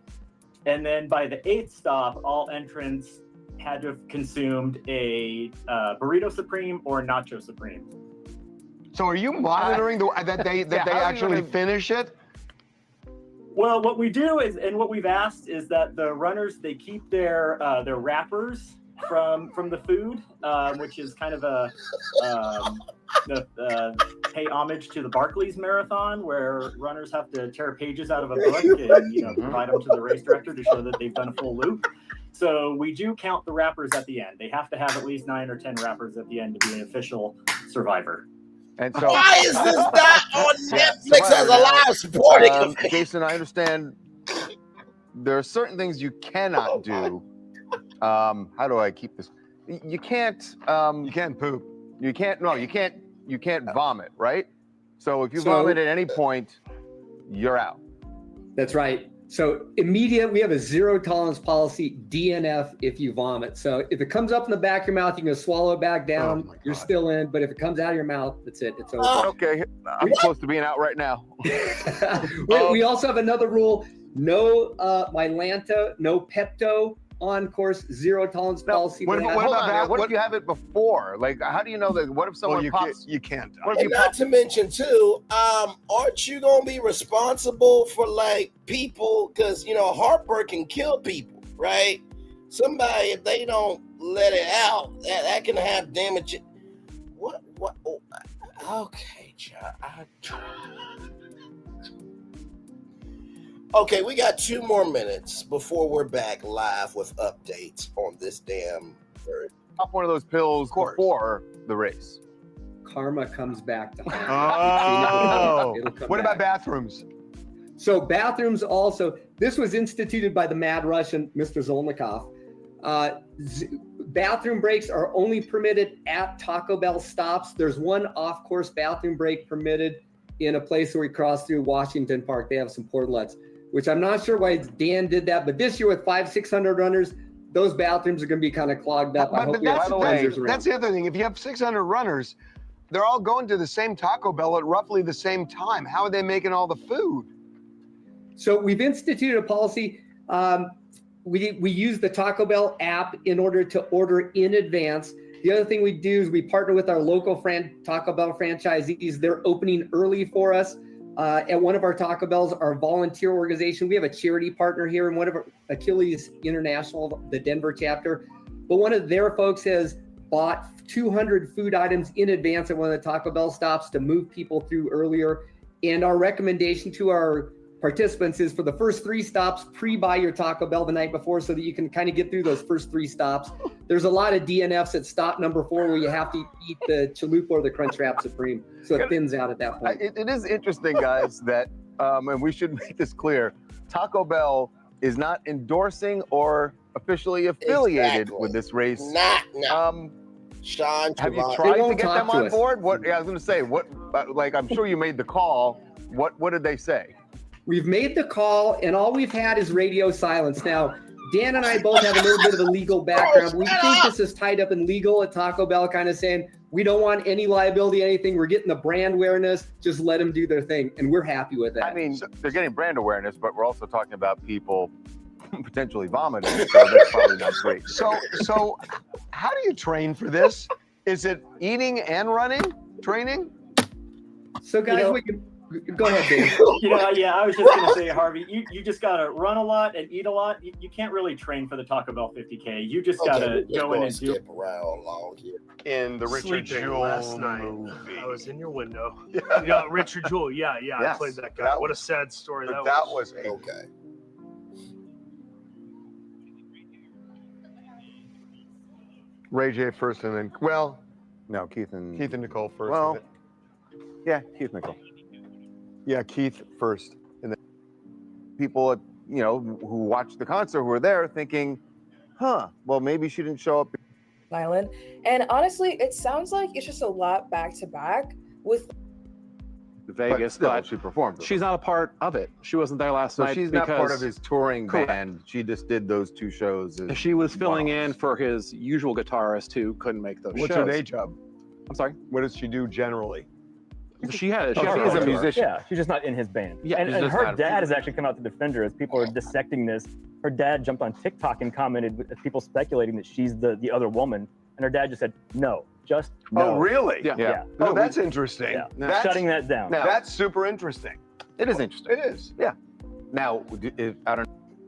And then by the 8th stop, all entrants had to have consumed a Burrito Supreme or Nacho Supreme. So are you monitoring that they actually finish it? Well, what we do is, and what we've asked is that the runners, they keep their wrappers from the food, which is kind of pay homage to the Barclays Marathon, where runners have to tear pages out of a book and provide them to the race director to show that they've done a full loop. So we do count the wrappers at the end. They have to have at least 9 or 10 wrappers at the end to be an official survivor. And so, Why is this not on Netflix as a live sporting event? Jason, I understand there are certain things you cannot do. How do I keep this? You can't. You can't poop. You can't. No, you can't. You can't vomit, right? So if you vomit at any point, you're out. That's right. So we have a zero tolerance policy, DNF if you vomit. So if it comes up in the back of your mouth, you can swallow it back down. You're still in. But if it comes out of your mouth, that's it. It's over. Okay, I'm close to being out right now. We also have another rule: no Mylanta, no Pepto. On course, zero tolerance policy. What if you have it before? Like, how do you know that? What if someone pops? You can't. And not to mention too, aren't you gonna be responsible for like people? Because heartburn can kill people, right? Somebody, if they don't let it out, that can have damage. What? Oh, okay, John. Okay, we got 2 more minutes before we're back live with updates on this damn bird. Pop one of those pills before the race. Karma comes back to haunt. Oh. It'll come What back. about bathrooms? So bathrooms also, this was instituted by the Mad Russian, Mr. Zolnikov. Bathroom breaks are only permitted at Taco Bell stops. There's one off-course bathroom break permitted in a place where we cross through Washington Park. They have some portlets, which I'm not sure why Dan did that, but this year with 500-600 runners, those bathrooms are going to be kind of clogged up. I hope That's the other thing. If you have 600 runners, they're all going to the same Taco Bell at roughly the same time. How are they making all the food? So we've instituted a policy. We use the Taco Bell app in order to order in advance. The other thing we do is we partner with our local Taco Bell franchisees. They're opening early for us. At one of our Taco Bells, our volunteer organization, we have a charity partner here, and one of our Achilles International, the Denver chapter. But one of their folks has bought 200 food items in advance at one of the Taco Bell stops to move people through earlier. And our recommendation to our participants is for the first 3 stops, pre-buy your Taco Bell the night before so that you can kind of get through those first 3 stops. There's a lot of DNFs at stop number 4 where you have to eat the Chalupa or the Crunchwrap Supreme, so it thins out at that point. It is interesting, guys, that, and we should make this clear, Taco Bell is not endorsing or officially affiliated with this race. Sean, have you tried to get them on board? I was going to say, I'm sure you made the call. What did they say? We've made the call, and all we've had is radio silence. Now, Dan and I both have a little bit of a legal background. We think this is tied up in legal at Taco Bell, kind of saying, we don't want any liability, anything. We're getting the brand awareness. Just let them do their thing, and we're happy with that. I mean, they're getting brand awareness, but we're also talking about people potentially vomiting, so that's probably not great. So how do you train for this? Is it eating and running training? So guys, go ahead, Dave. I was just going to say, Harvey, you just got to run a lot and eat a lot. You can't really train for the Taco Bell 50K. You just got to go in and skip around along here. In the Richard Jewell last night, movie. I was in your window. Richard Jewell. Yeah, I played that guy. What a sad story that was. Okay. Ray J first, and then no, Keith and Nicole first. Well, yeah, Keith Nicole. Yeah, Keith first, and then people, who watched the concert who were there thinking, well, maybe she didn't show up. Island, and honestly, it sounds like it's just a lot back to back with Vegas, but she performed. She's not a part of it. She wasn't there last night. She's not part of his touring band. She just did those 2 shows. She was filling in for his usual guitarist who couldn't make those shows. What's her day job? I'm sorry? What does she do generally? She is a musician. Yeah, she's just not in his band. Yeah, and her dad has actually come out to defend her as people are dissecting this. Her dad jumped on TikTok and commented with people speculating that she's the other woman, and her dad just said no. Just no. Oh, really? Yeah. Oh, that's interesting. Yeah. That's, shutting that down. Now, that's super interesting. It is interesting. It is. Yeah. Now,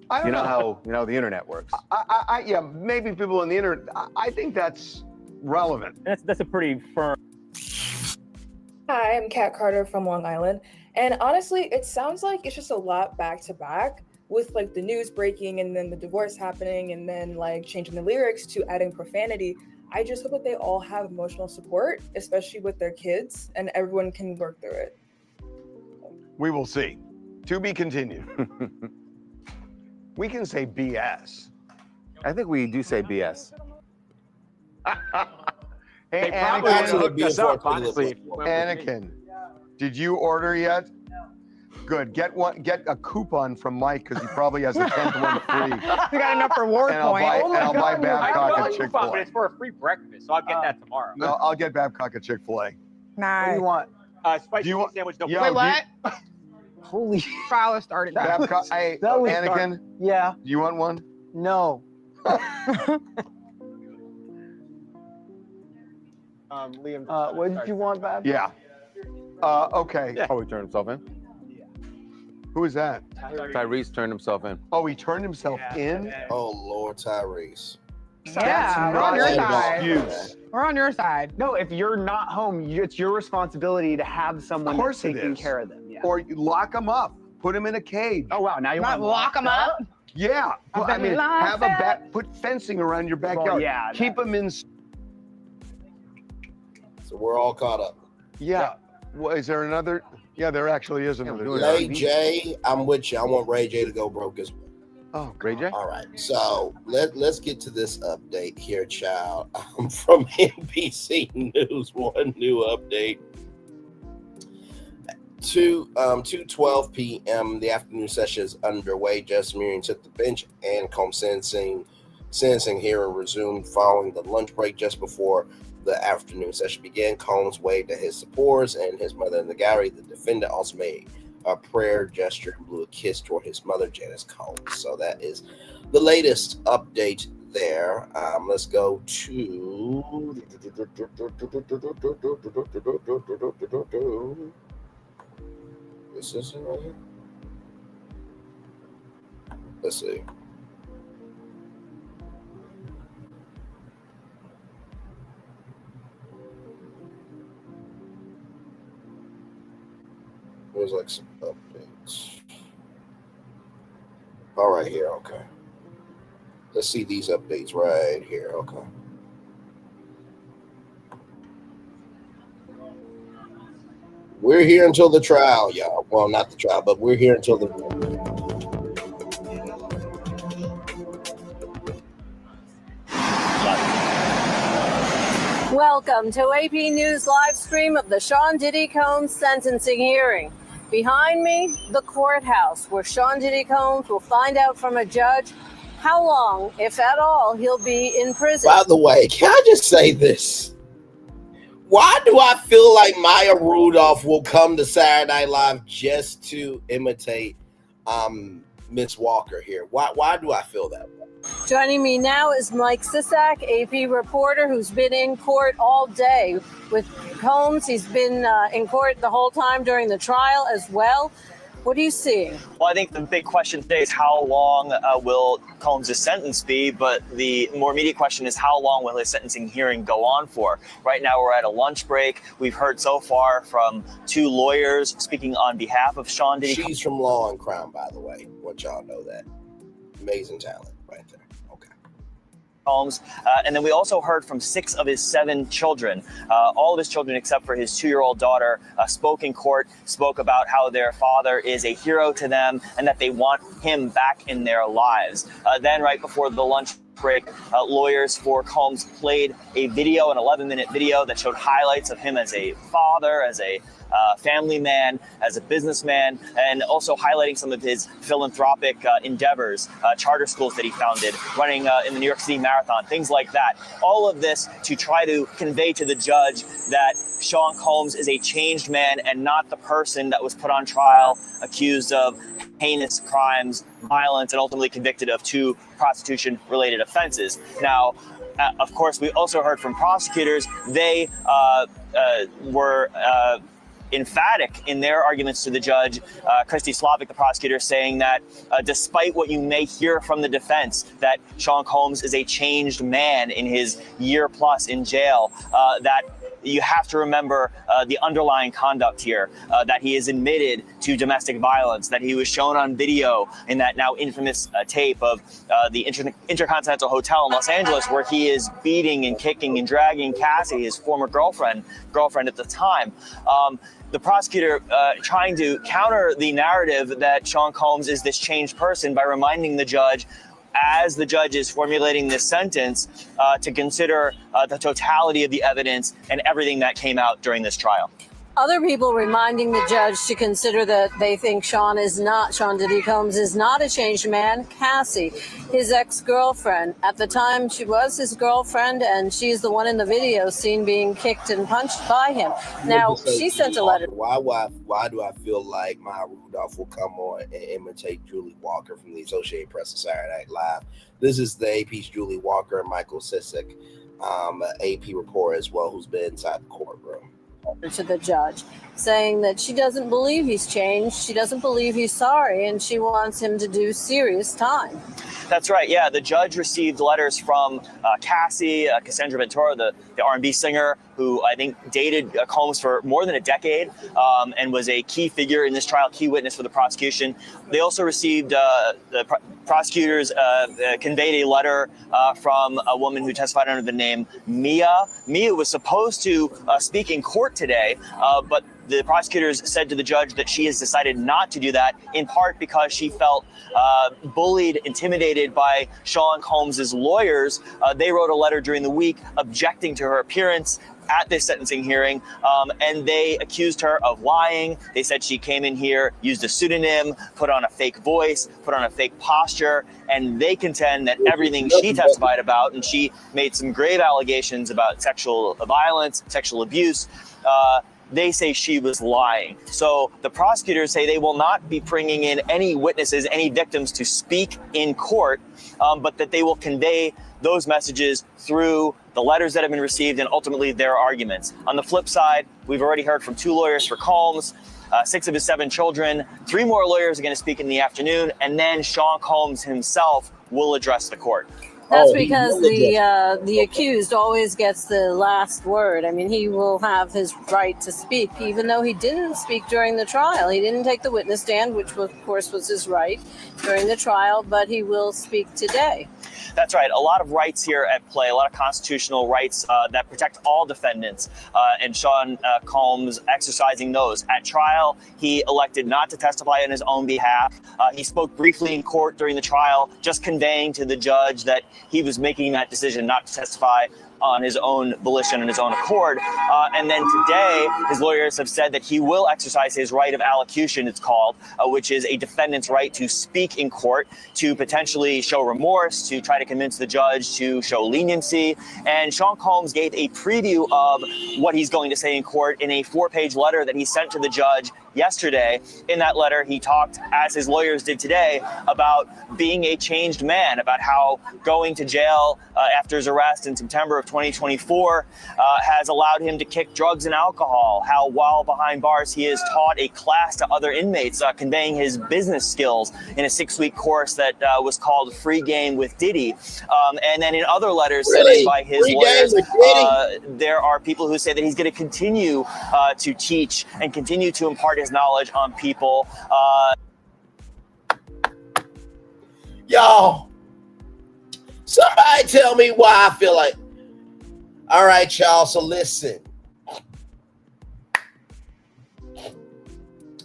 I don't know how the internet works. Yeah, maybe people on the internet. I think that's relevant. That's a pretty firm. Hi, I'm Kat Carter from Long Island, and honestly, it sounds like it's just a lot back to back with like the news breaking and then the divorce happening and then like changing the lyrics to adding profanity. I just hope that they all have emotional support, especially with their kids, and everyone can work through it. We will see. To be continued. We can say BS. I think we do say BS. Hey, Anakin. Anakin. Did you order yet? Good. Get a coupon from Mike because he probably has a 10th one free. We got enough reward points. I'll buy Babcock a Chick-fil-A. But it's for a free breakfast, so I'll get that tomorrow. No, I'll get Babcock a Chick-fil-A. Nice. What do you want? Spicy cheese sandwich. No. Wait, what? Holy trial started. Babcock, hey, that was Anakin. dark. Yeah. Do you want one? No. Liam. What did you want, Bab? Yeah. Okay. Oh, he turned himself in? Who is that? Tyrese turned himself in. Oh, he turned himself in? Oh, Lord, Tyrese. Yeah, we're on your side. Excuse. We're on your side. No, if you're not home, it's your responsibility to have someone Of course that's it taking is. care of them. Yeah. Or you lock them up. Put them in a cage. Oh wow, now you Not want lock them up. Yeah. I mean, have a put fencing around your backyard. Well, yeah, Keep them in. So we're all caught up. Yeah. Well, is there another? Yeah, there actually is another. Ray J, I'm with you. I want Ray J to go broke as well. Oh, Ray J? All right. So let's get to this update here, child. From NBC News, one new update. 2:12 p.m. The afternoon session is underway. Justice Miriam took the bench and Combs sentencing hearing resumed following the lunch break just before the afternoon session began. Combs waved at his supporters and his mother in the gallery. The defendant also made a prayer gesture and blew a kiss toward his mother, Janice Combs. So that is the latest update there. Let's go to this is it right here. Let's see. There's like some updates. All right, here, okay. Let's see these updates right here, okay. We're here until the trial, y'all. Well, not the trial, but we're here until the... Welcome to AP News live stream of the Sean Diddy Combs sentencing hearing. Behind me, the courthouse, where Sean Diddy Combs will find out from a judge how long, if at all, he'll be in prison. By the way, can I just say this? Why do I feel like Maya Rudolph will come to Saturday Night Live just to imitate Miss Walker here? Why do I feel that way? Joining me now is Mike Sisak, AP reporter, who's been in court all day with Combs. He's been in court the whole time during the trial as well. What are you seeing? Well, I think the big question today is how long will Combs' sentence be, but the more immediate question is how long will his sentencing hearing go on for? Right now we're at a lunch break. We've heard so far from two lawyers speaking on behalf of Sean Diddy. She's from Law and Crown, by the way. Want y'all know that. Amazing talent right there. Combs. And then we also heard from 6 of his 7 children. All of his children, except for his 2-year-old daughter, spoke in court, spoke about how their father is a hero to them and that they want him back in their lives. Then right before the lunch break, lawyers for Combs played a video, an 11-minute video that showed highlights of him as a father, as a family man, as a businessman, and also highlighting some of his philanthropic endeavors, charter schools that he founded, running in the New York City Marathon, things like that. All of this to try to convey to the judge that Sean Combs is a changed man and not the person that was put on trial, accused of heinous crimes, violence, and ultimately convicted of 2 prostitution-related offenses. Now, of course, we also heard from prosecutors. They were emphatic in their arguments to the judge. Christy Slavic, the prosecutor, saying that despite what you may hear from the defense, that Sean Combs is a changed man in his year plus in jail, that you have to remember the underlying conduct here, that he is admitted to domestic violence, that he was shown on video in that now infamous tape of the Intercontinental Hotel in Los Angeles, where he is beating and kicking and dragging Cassie, his former girlfriend at the time. The prosecutor trying to counter the narrative that Sean Combs is this changed person by reminding the judge, as the judge is formulating this sentence, to consider the totality of the evidence and everything that came out during this trial. Other people reminding the judge to consider that they think Sean Diddy Combs is not a changed man. Cassie, his ex-girlfriend. At the time, she was his girlfriend, and she's the one in the video seen being kicked and punched by him. Now, she sent a letter. Why do I feel like Maya Rudolph will come on and imitate Julie Walker from the Associated Press of Saturday Night Live? This is the AP's Julie Walker and Michael Sisek, AP reporter as well, who's been inside the courtroom. To the judge, saying that she doesn't believe he's changed, she doesn't believe he's sorry, and she wants him to do serious time. That's right. Yeah, the judge received letters from Cassie, Cassandra Ventura, the R&B singer, who I think dated Combs for more than a decade and was a key figure in this trial, key witness for the prosecution. They also received, the prosecutors conveyed a letter from a woman who testified under the name Mia. Mia was supposed to speak in court today, but the prosecutors said to the judge that she has decided not to do that, in part because she felt bullied, intimidated by Sean Combs' lawyers. They wrote a letter during the week objecting to her appearance at this sentencing hearing, and they accused her of lying. They said she came in here, used a pseudonym, put on a fake voice, put on a fake posture, and they contend that everything she testified about, and she made some grave allegations about sexual violence, sexual abuse, they say she was lying. So the prosecutors say they will not be bringing in any witnesses, any victims to speak in court, but that they will convey those messages through the letters that have been received and ultimately their arguments. On the flip side, we've already heard from 2 lawyers for Combs, 6 of his 7 children. 3 more lawyers are going to speak in the afternoon, and then Sean Combs himself will address the court. That's because the accused always gets the last word. I mean, he will have his right to speak, even though he didn't speak during the trial. He didn't take the witness stand, which of course was his right during the trial, but he will speak today. That's right. A lot of rights here at play, a lot of constitutional rights that protect all defendants, and Sean Combs exercising those. At trial, he elected not to testify on his own behalf. He spoke briefly in court during the trial, just conveying to the judge that he was making that decision not to testify on his own volition and his own accord. And then today, his lawyers have said that he will exercise his right of allocution, it's called, which is a defendant's right to speak in court, to potentially show remorse, to try to convince the judge to show leniency. And Sean Combs gave a preview of what he's going to say in court in a 4-page letter that he sent to the judge yesterday. In that letter, he talked, as his lawyers did today, about being a changed man, about how going to jail after his arrest in September of 2024 has allowed him to kick drugs and alcohol, how while behind bars he has taught a class to other inmates, conveying his business skills in a 6-week course that was called Free Game with Diddy. And then in other letters sent by his lawyers, there are people who say that he's going to continue to teach and continue to impart his knowledge on people. Y'all, somebody tell me why I feel like. All right, y'all, so listen.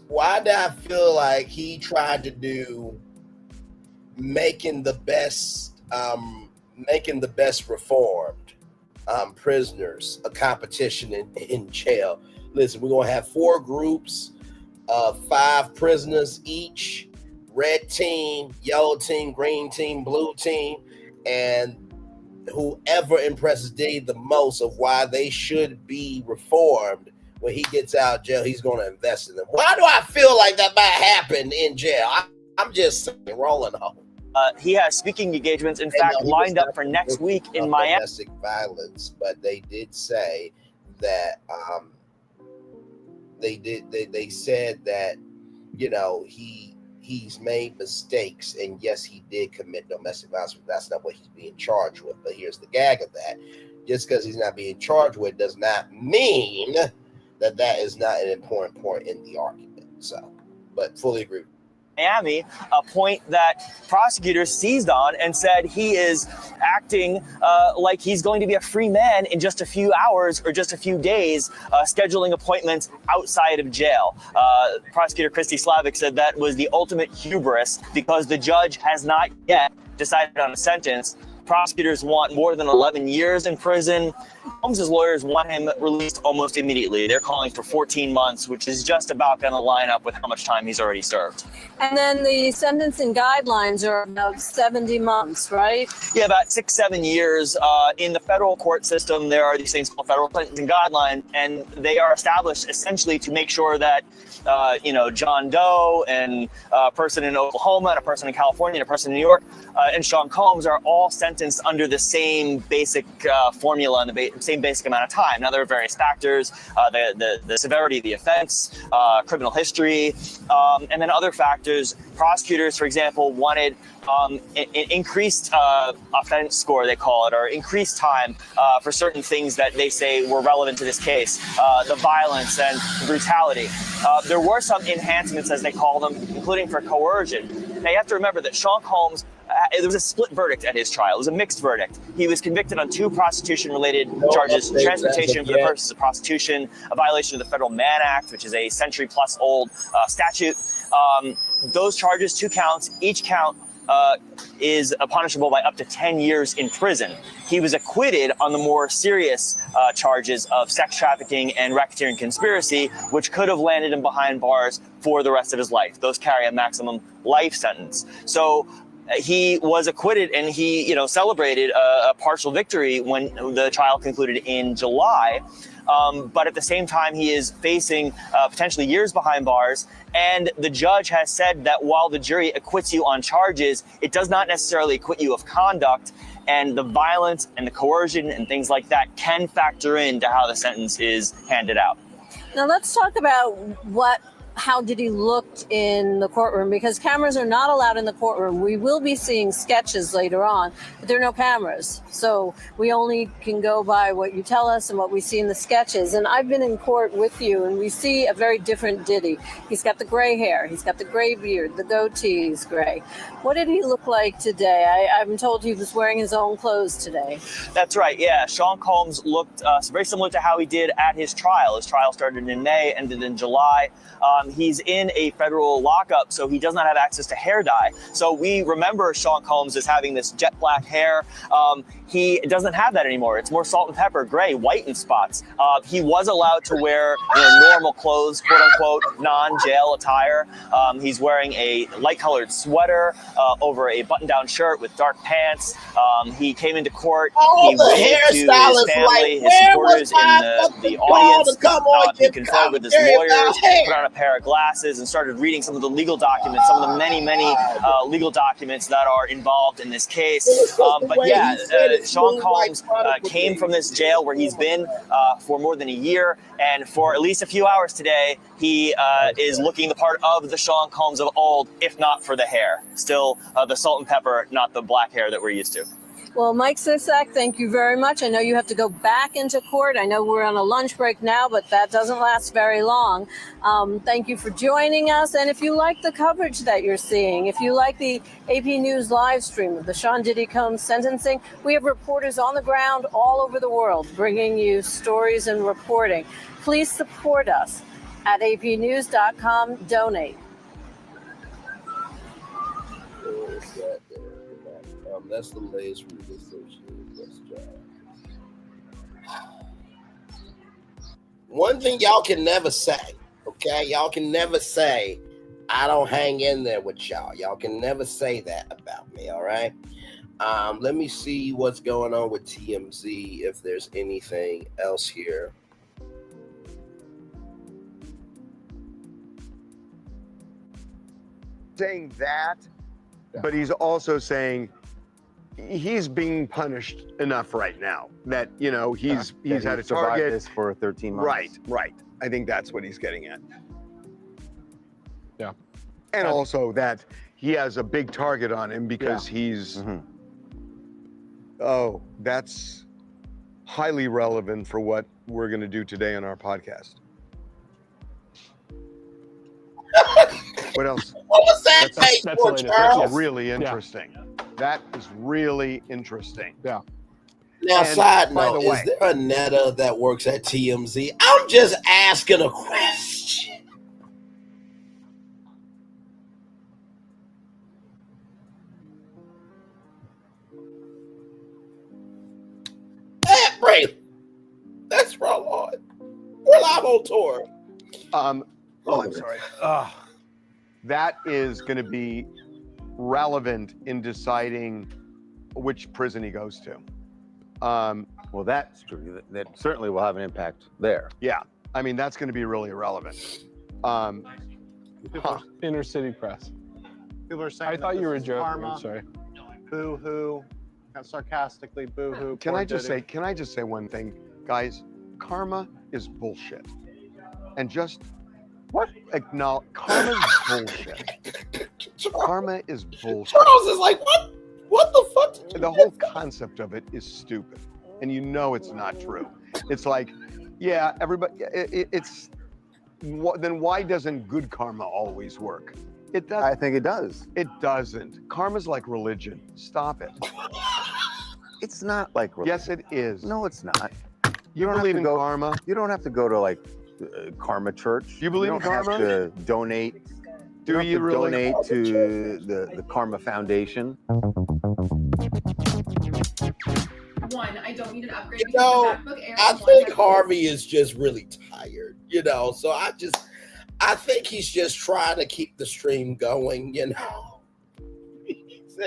Why did I feel like he tried to do making the best reformed prisoners a competition in jail? Listen, we're gonna have 4 groups of 5 prisoners each: red team, yellow team, green team, blue team, and whoever impresses Diddy the most of why they should be reformed when he gets out of jail, he's going to invest in them. Why do I feel like that might happen in jail? I'm just rolling home. He has speaking engagements, in fact, lined up for next week in Miami. Domestic violence, but they did say that they said that, you know, he's made mistakes, and yes, he did commit domestic violence, but that's not what he's being charged with. But here's the gag of that: just because he's not being charged with does not mean that that is not an important point in the argument. So, but fully agree. Miami, a point that prosecutors seized on and said he is acting like he's going to be a free man in just a few hours or just a few days, scheduling appointments outside of jail. Prosecutor Christy Slavic said that was the ultimate hubris because the judge has not yet decided on a sentence. Prosecutors want more than 11 years in prison. Combs' lawyers want him released almost immediately. They're calling for 14 months, which is just about going to line up with how much time he's already served. And then the sentencing guidelines are about 70 months, right? Yeah, about 6-7 years. In the federal court system, there are these things called federal sentencing guidelines, and they are established essentially to make sure that John Doe and a person in Oklahoma and a person in California and a person in New York and Sean Combs are all sentenced under the same basic formula and the same basic amount of time. Now, there are various factors, the severity of the offense, criminal history, and then other factors. Prosecutors, for example, wanted an increased offense score, they call it, or increased time for certain things that they say were relevant to this case, the violence and brutality. There were some enhancements, as they call them, including for coercion. Now, you have to remember that Sean Combs, there was a split verdict at his trial. It was a mixed verdict. He was convicted on 2 prostitution-related charges, transportation for the purposes of prostitution, a violation of the Federal Mann Act, which is a century-plus-old statute. Those charges, 2 counts, each count is punishable by up to 10 years in prison. He was acquitted on the more serious charges of sex trafficking and racketeering conspiracy, which could have landed him behind bars for the rest of his life. Those carry a maximum life sentence. So he was acquitted, and he, celebrated a partial victory when the trial concluded in July. But at the same time, he is facing potentially years behind bars. And the judge has said that while the jury acquits you on charges, it does not necessarily acquit you of conduct. And the violence and the coercion and things like that can factor into how the sentence is handed out. Now let's talk about how Diddy looked in the courtroom, because cameras are not allowed in the courtroom. We will be seeing sketches later on, but there are no cameras. So we only can go by what you tell us and what we see in the sketches. And I've been in court with you, and we see a very different Diddy. He's got the gray hair, he's got the gray beard, the goatee is gray. What did he look like today? I'm told he was wearing his own clothes today. That's right, yeah. Sean Combs looked very similar to how he did at his trial. His trial started in May, ended in July. He's in a federal lockup, so he does not have access to hair dye. So we remember Sean Combs as having this jet black hair. He doesn't have that anymore. It's more salt and pepper, gray, white in spots. He was allowed to wear normal clothes, quote unquote, non-jail attire. He's wearing a light-colored sweater over a button-down shirt with dark pants. He came into court. He waved to his family, his supporters in the audience. He conferred with his lawyers, put on a pair of glasses, and started reading some of the legal documents, some of the many legal documents that are involved in this case. But yeah, Sean Combs came from this jail where he's been for more than a year, and for at least a few hours today, he is looking the part of the Sean Combs of old, if not for the hair. Still the salt and pepper, not the black hair that we're used to. Well, Mike Sisak, thank you very much. I know you have to go back into court. I know we're on a lunch break now, but that doesn't last very long. Thank you for joining us. And if you like the coverage that you're seeing, if you like the AP News live stream of the Sean Diddy Combs sentencing, we have reporters on the ground all over the world bringing you stories and reporting. Please support us at apnews.com. Donate. That's the latest from the associated. One thing y'all can never say, okay? Y'all can never say, I don't hang in there with y'all. Y'all can never say that about me, all right? Let me see what's going on with TMZ, if there's anything else here. Saying that, but he's also saying he's being punished enough right now that he's had a target this for 13 months. Right. I think that's what he's getting at. Yeah. And also that he has a big target on him because he's that's highly relevant for what we're going to do today on our podcast. What else? What was that? That's really interesting. Yeah. That is really interesting. Yeah. Now, side note, is there a netta that works at TMZ? I'm just asking a question. Braylon, whole tour. I'm sorry. That is going to be relevant in deciding which prison he goes to. Well, that's true. That certainly will have an impact there. Yeah, I mean that's going to be really irrelevant. Inner city press. People are saying I thought that you were this is joking. karma. I'm sorry. Boo hoo. Sarcastically, boo hoo. Can I just say one thing, guys? Karma is bullshit, and just acknowledge karma's bullshit. Karma is bullshit. Charles is like, what? What the fuck? The whole concept of it is stupid, and you know it's not true. It's like, yeah, everybody. Then why doesn't good karma always work? It does. I think it does. It doesn't. Karma's like religion. Stop it. It's not like religion. Yes, it is. No, it's not. You don't believe in karma? You don't have to go to like karma church. You believe in karma? You don't have to donate. Do you really donate to the Karma Foundation? One, I don't need an upgrade. You know, I think Harvey is just really tired, you know, so I think he's just trying to keep the stream going, you know.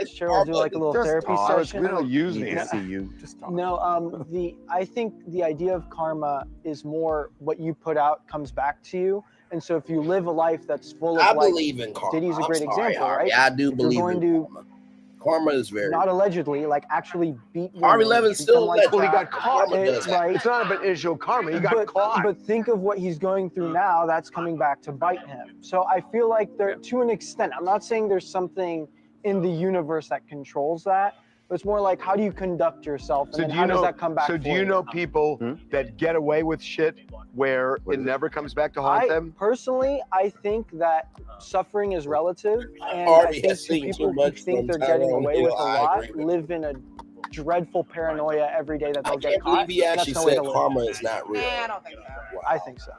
Sure, we'll do like a little therapy session. We don't use me. See you. Just talk. No, I think the idea of karma is more what you put out comes back to you. And so if you live a life that's full of, I believe in karma. Diddy's a great example, Harvey. right? I do believe You're going in karma. Karma is very not allegedly, like actually beat Harvey Levin's still like well, he that. got caught. Right? It's not an issue of karma. He got caught. But think of what he's going through now. That's coming back to bite him. So I feel like there, to an extent, I'm not saying there's something in the universe that controls that, but it's more like how do you conduct yourself, and then how does that come back? So do you know people that get away with shit where it never comes back to haunt them? Personally, I think that suffering is relative, and Harvey I has think seen people too much who think from they're getting Tyrone away Hill. with a I lot agree with live in a dreadful paranoia every day that they'll I get can't caught. believe he and that's actually no way said to live. karma is not real. I don't think so. I think so.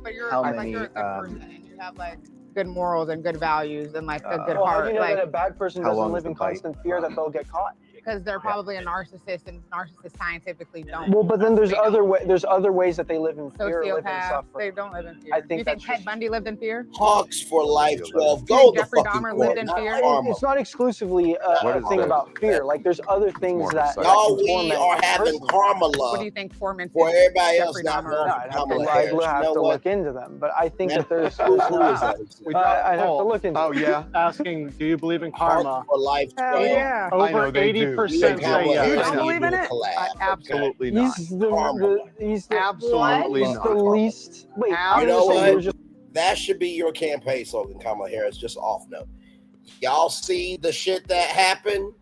But you're How like many, you're a good person and you have like good morals and good values and like a good Well, how heart. do you know like, that a bad person How doesn't long live is the in bite? constant fear that they'll get caught? because they're probably a narcissist and narcissists scientifically don't. Well, but then there's other ways that they live in fear, live in Sociopaths, suffering. they don't live in fear. I think you that's think Ted Bundy lived in fear? Hawks for life 12. Do you Go think the Jeffrey fucking Dahmer court. lived in Not fear? karma. It's not exclusively What a is thing that? about fear. Like there's other things more that of a No, can we torment are a having person. karma What do love you think tormented for everybody else Jeffrey not Dahmer? voting No, for I'd Kamala have Harris. to, You know to what? look into them, but I think Man, that there's. who is that? I'd have to look into. Oh yeah. Asking, do you believe in karma? Hawks for life Hell 12. yeah. I know Over they do. 80% Kamala say Harris You yes. don't need believe to in do a it? collab, okay? Absolutely not. He's the Absolutely he's not. the least. Wait, You know honestly, what? That should be your campaign slogan, Kamala Harris. Just off note. Y'all see the shit that happened?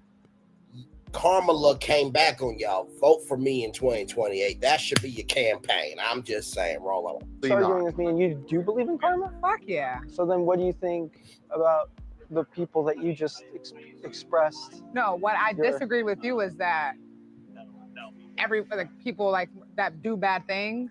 Kamala came back on y'all. Vote for me in 2028. That should be your campaign. I'm just saying, roll on. arguing with me, and you do believe in karma? Fuck yeah. So then, what do you think about the people that you just expressed? No, what I Your- disagree with you is that people like that do bad things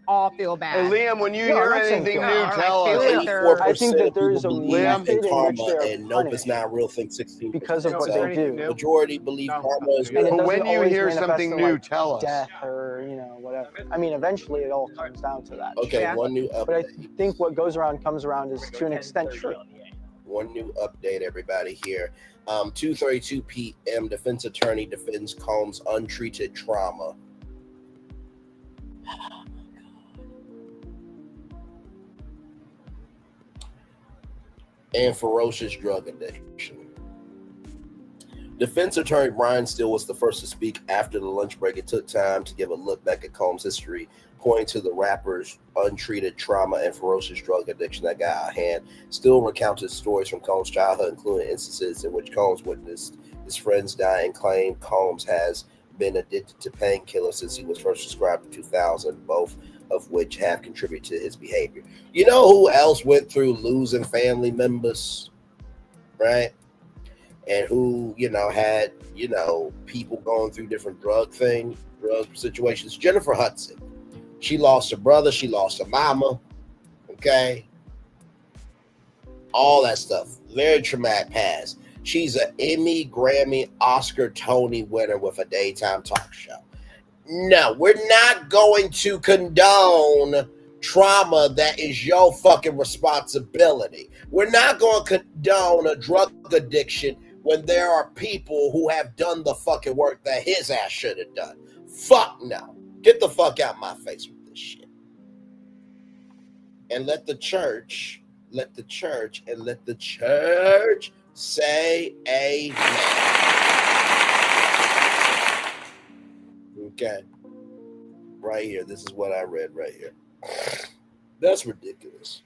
all feel Hey, bad. Liam, when you No, hear I'm not saying anything feel new, bad. tell I us. feel like they're- I think that there is a believe method in in which karma, they are and nope, it's punished not real thing. 16 because of what so they do. majority believe karma is And it real. But when doesn't you always hear manifest something in, new, like, tell us. death or whatever. I mean, eventually it all comes down to that. Okay, Yeah. one new But I update. think what goes around comes around is to an extent true. One new update, everybody here. 2:32 p.m. Defense attorney defends Combs' untreated trauma. And ferocious drug addiction. Defense attorney Brian Steele was the first to speak after the lunch break. It took time to give a look back at Combs' history, pointing to the rapper's untreated trauma and ferocious drug addiction that got out of hand. Steele recounted stories from Combs' childhood, including instances in which Combs witnessed his friends die, and claimed Combs has been addicted to painkillers since he was first described in 2000, both of which have contributed to his behavior. You know who else went through losing family members, right? And who, had, people going through different drug situations? Jennifer Hudson. She lost her brother. She lost her mama. Okay. All that stuff. Very traumatic past. She's an Emmy, Grammy, Oscar, Tony winner with a daytime talk show. No, we're not going to condone trauma that is your fucking responsibility. We're not going to condone a drug addiction when there are people who have done the fucking work that his ass should have done. Fuck no. Get the fuck out my face with this shit. And let the church say amen. Okay. Right here. This is what I read right here. That's ridiculous.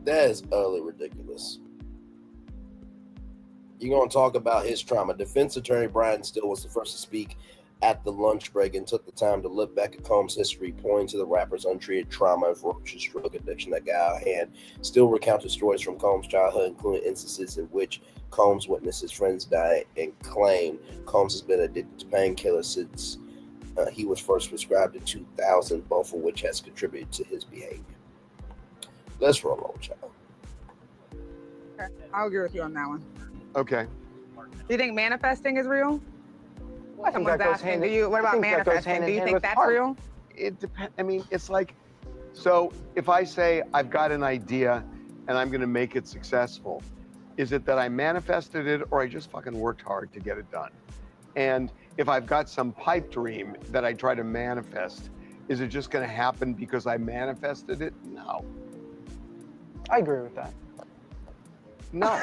That is utterly ridiculous. You're going to talk about his trauma. Defense attorney Brian Still was the first to speak at the lunch break and took the time to look back at Combs' history, pointing to the rapper's untreated trauma and ferocious drug addiction that got out of hand. Still recounted stories from Combs' childhood, including instances in which Combs witnessed his friends die and claimed Combs has been addicted to painkillers since he was first prescribed in 2000, both of which has contributed to his behavior. Let's roll on, child. Okay, I'll agree with you on that one. Okay. Do you think manifesting is real? I think Someone's that goes asking, hand do in- you, what I about think that goes manifesting? hand Do in you hand think with that's heart. real? It depends. I mean, it's like, so if I say I've got an idea and I'm going to make it successful, is it that I manifested it or I just fucking worked hard to get it done? And if I've got some pipe dream that I try to manifest, is it just going to happen because I manifested it? No. I agree with that. No.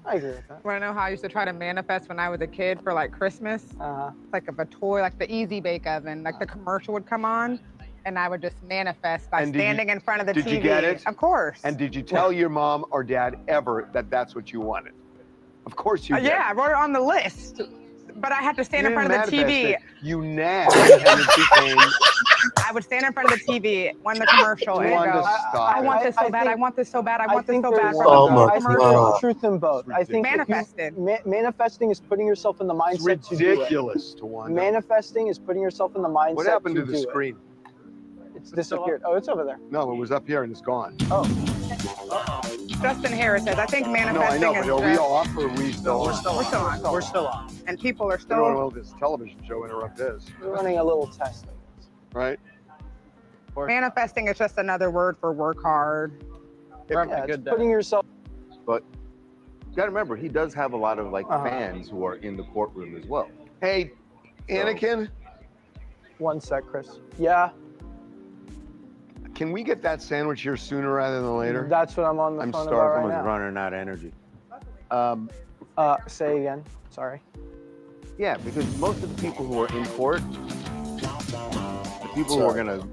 I agree with that. Want to know how I used to try to manifest when I was a kid for like Christmas? Like of a toy, like the Easy Bake Oven, like the commercial would come on, and I would just manifest by And did you- standing in front of the TV. Did you get it? Of course. And did you tell your mom or dad ever that that's what you wanted? Of course you did. Yeah, I wrote it on the list, but I had to stand in You front of the didn't TV. manifest it. You nagged and it became... I would stand in front of the TV when the commercial and Wanda, go, stop I want it. this so bad, I want this so bad, I want this so bad. I think there's truth in both. I think Manifested. Manifesting is putting yourself in the mindset It's to do it. ridiculous to Wanda. Manifesting is putting yourself in the mindset What happened to the do it. screen? It's disappeared. Oh, it's over there. No, it was up here and it's gone. Oh. Justin Harris says, I think No, I manifesting know, but is are we just... off or are we still on? We're still on. We're still on. And people are I don't still... know this television show interrupt this. We're running a little test. Right? Manifesting is just another word for work hard. It's putting yourself... But you gotta remember, he does have a lot of like fans who are in the courtroom as well. Hey, Anakin? One sec, Chris. Yeah? Can we get that sandwich here sooner rather than later? That's what I'm on the I'm phone about starving. right now. Running out of energy. Say again. Sorry. Yeah, because most of the people who are in court, the people who are gonna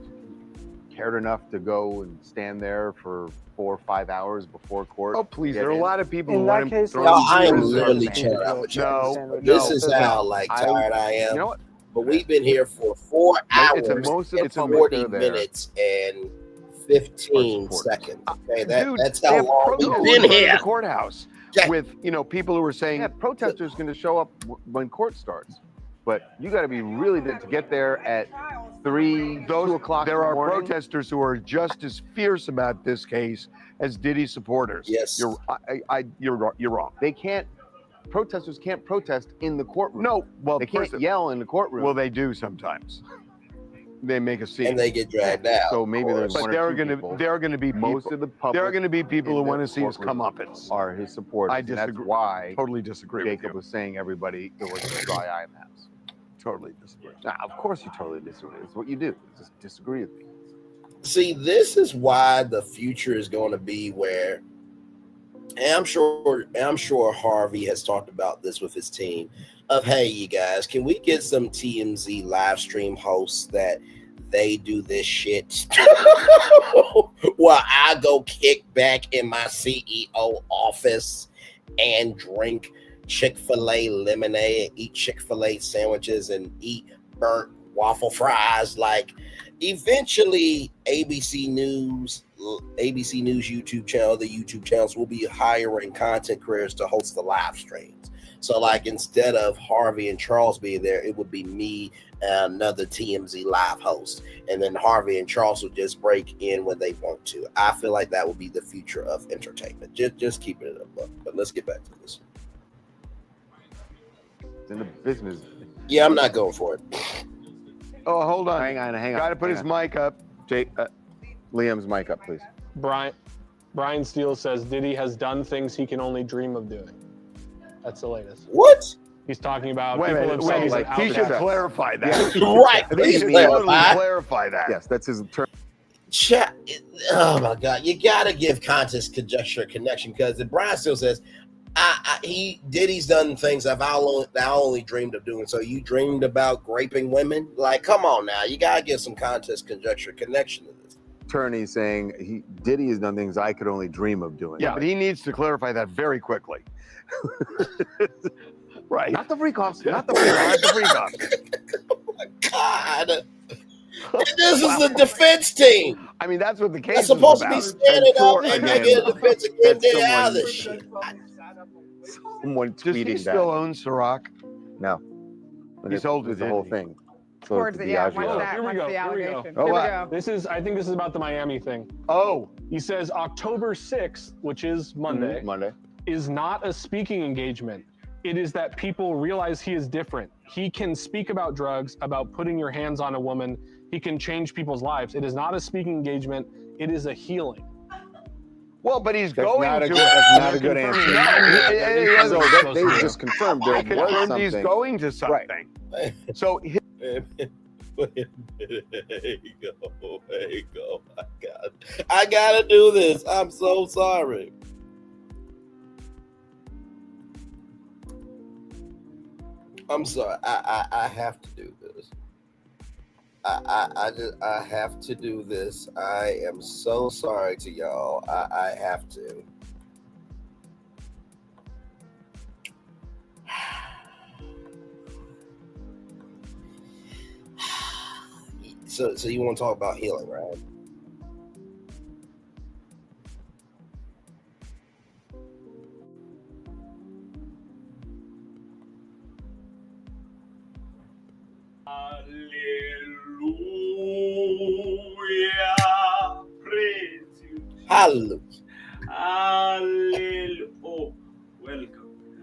cared enough to go and stand there for 4 or 5 hours before court. Oh, please. get There are a in. lot of people In who that want him case, thrown No, in I am prison. literally chilling out with you. No, This is no. how tired I am. You know what? But we've been here for 4 hours It's most of and the time 40 they're there. minutes and 15 seconds. Okay, Dude, that's they how have long we've protesters been in here. the courthouse with people who are saying, Yeah, protesters going to show up when court starts, but you got to be really good to get there at 3, 2 o'clock. there in the are morning. protesters who are just as fierce about this case as Diddy supporters. Yes. You're wrong. They can't. Protesters can't protest in the courtroom. No, well, they can't yell in the courtroom. Well, they do sometimes. They make a scene. And they get dragged out. So maybe there's But one there or are two going to people. there are going to be Most people, of the public. there are going to be people who in want the to see his courtroom comeuppance. are his supporters. I and that's disagree. why Totally disagree with Jacob you. was saying everybody there was a dry eye in the house. Totally disagree. Now, of course you totally disagree. It's what you do. Just disagree with me. See, this is why the future is going to be where, and I'm sure Harvey has talked about this with his team, of, hey, you guys, can we get some TMZ live stream hosts that they do this shit while I go kick back in my CEO office and drink Chick-fil-A lemonade and eat Chick-fil-A sandwiches and eat burnt waffle fries? Like, eventually ABC News YouTube channel, the YouTube channels will be hiring content creators to host the live streams. So like, instead of Harvey and Charles being there, it would be me and another TMZ live host. And then Harvey and Charles would just break in when they want to. I feel like that would be the future of entertainment. Just keeping it up. But let's get back to this. It's in the business. Yeah, I'm not going for it. Oh, hold on. Hang on. Got to put his mic up. Liam's mic up, please. Brian Steele says Diddy has done things he can only dream of doing. That's the latest. What? He's talking about Wait a people minute, have said he's like, an he should outcast. clarify that. Right, I think please he should clarify. totally clarify that. Yes, that's his term. Chat. Oh my God! You gotta give context, conjecture, connection, because Brian still says, Diddy's done things I only dreamed of doing. So you dreamed about raping women? Like, come on now! You gotta give some context, conjecture, connection to this. Attorney saying Diddy has done things I could only dream of doing. Yeah, but he needs to clarify that very quickly. Right. Not the freak offs. Not the freak offs. Oh my God! This is the defense team. I mean, that's what the case That's is supposed about. to be standing up and again, making a defense and getting Diddy out of someone- this shit. Someone Does he tweeting still that. own Ciroc? No. He sold it, the whole didn't he? thing. Towards the, yeah, once Oh, that, here we once go. the Here we go. allegation. Oh, Here we wow. go. I think this is about the Miami thing. Oh. He says October 6th, which is Monday, Monday. is not a speaking engagement. It is that people realize he is different. He can speak about drugs, about putting your hands on a woman. He can change people's lives. It is not a speaking engagement. It is a healing. Well, but he's That's going not to a good, that's not a good answer. No, So that, they just confirmed there I was confirmed something. he's going to something. So Wait a minute. There you go. There you go. I gotta do this. I'm so sorry. I'm sorry. I have to do this. I have to do this. I am so sorry to y'all. I have to. So you want to talk about healing, right? Hallelujah. Praise you. Hallelujah. Hallelujah. Oh, welcome.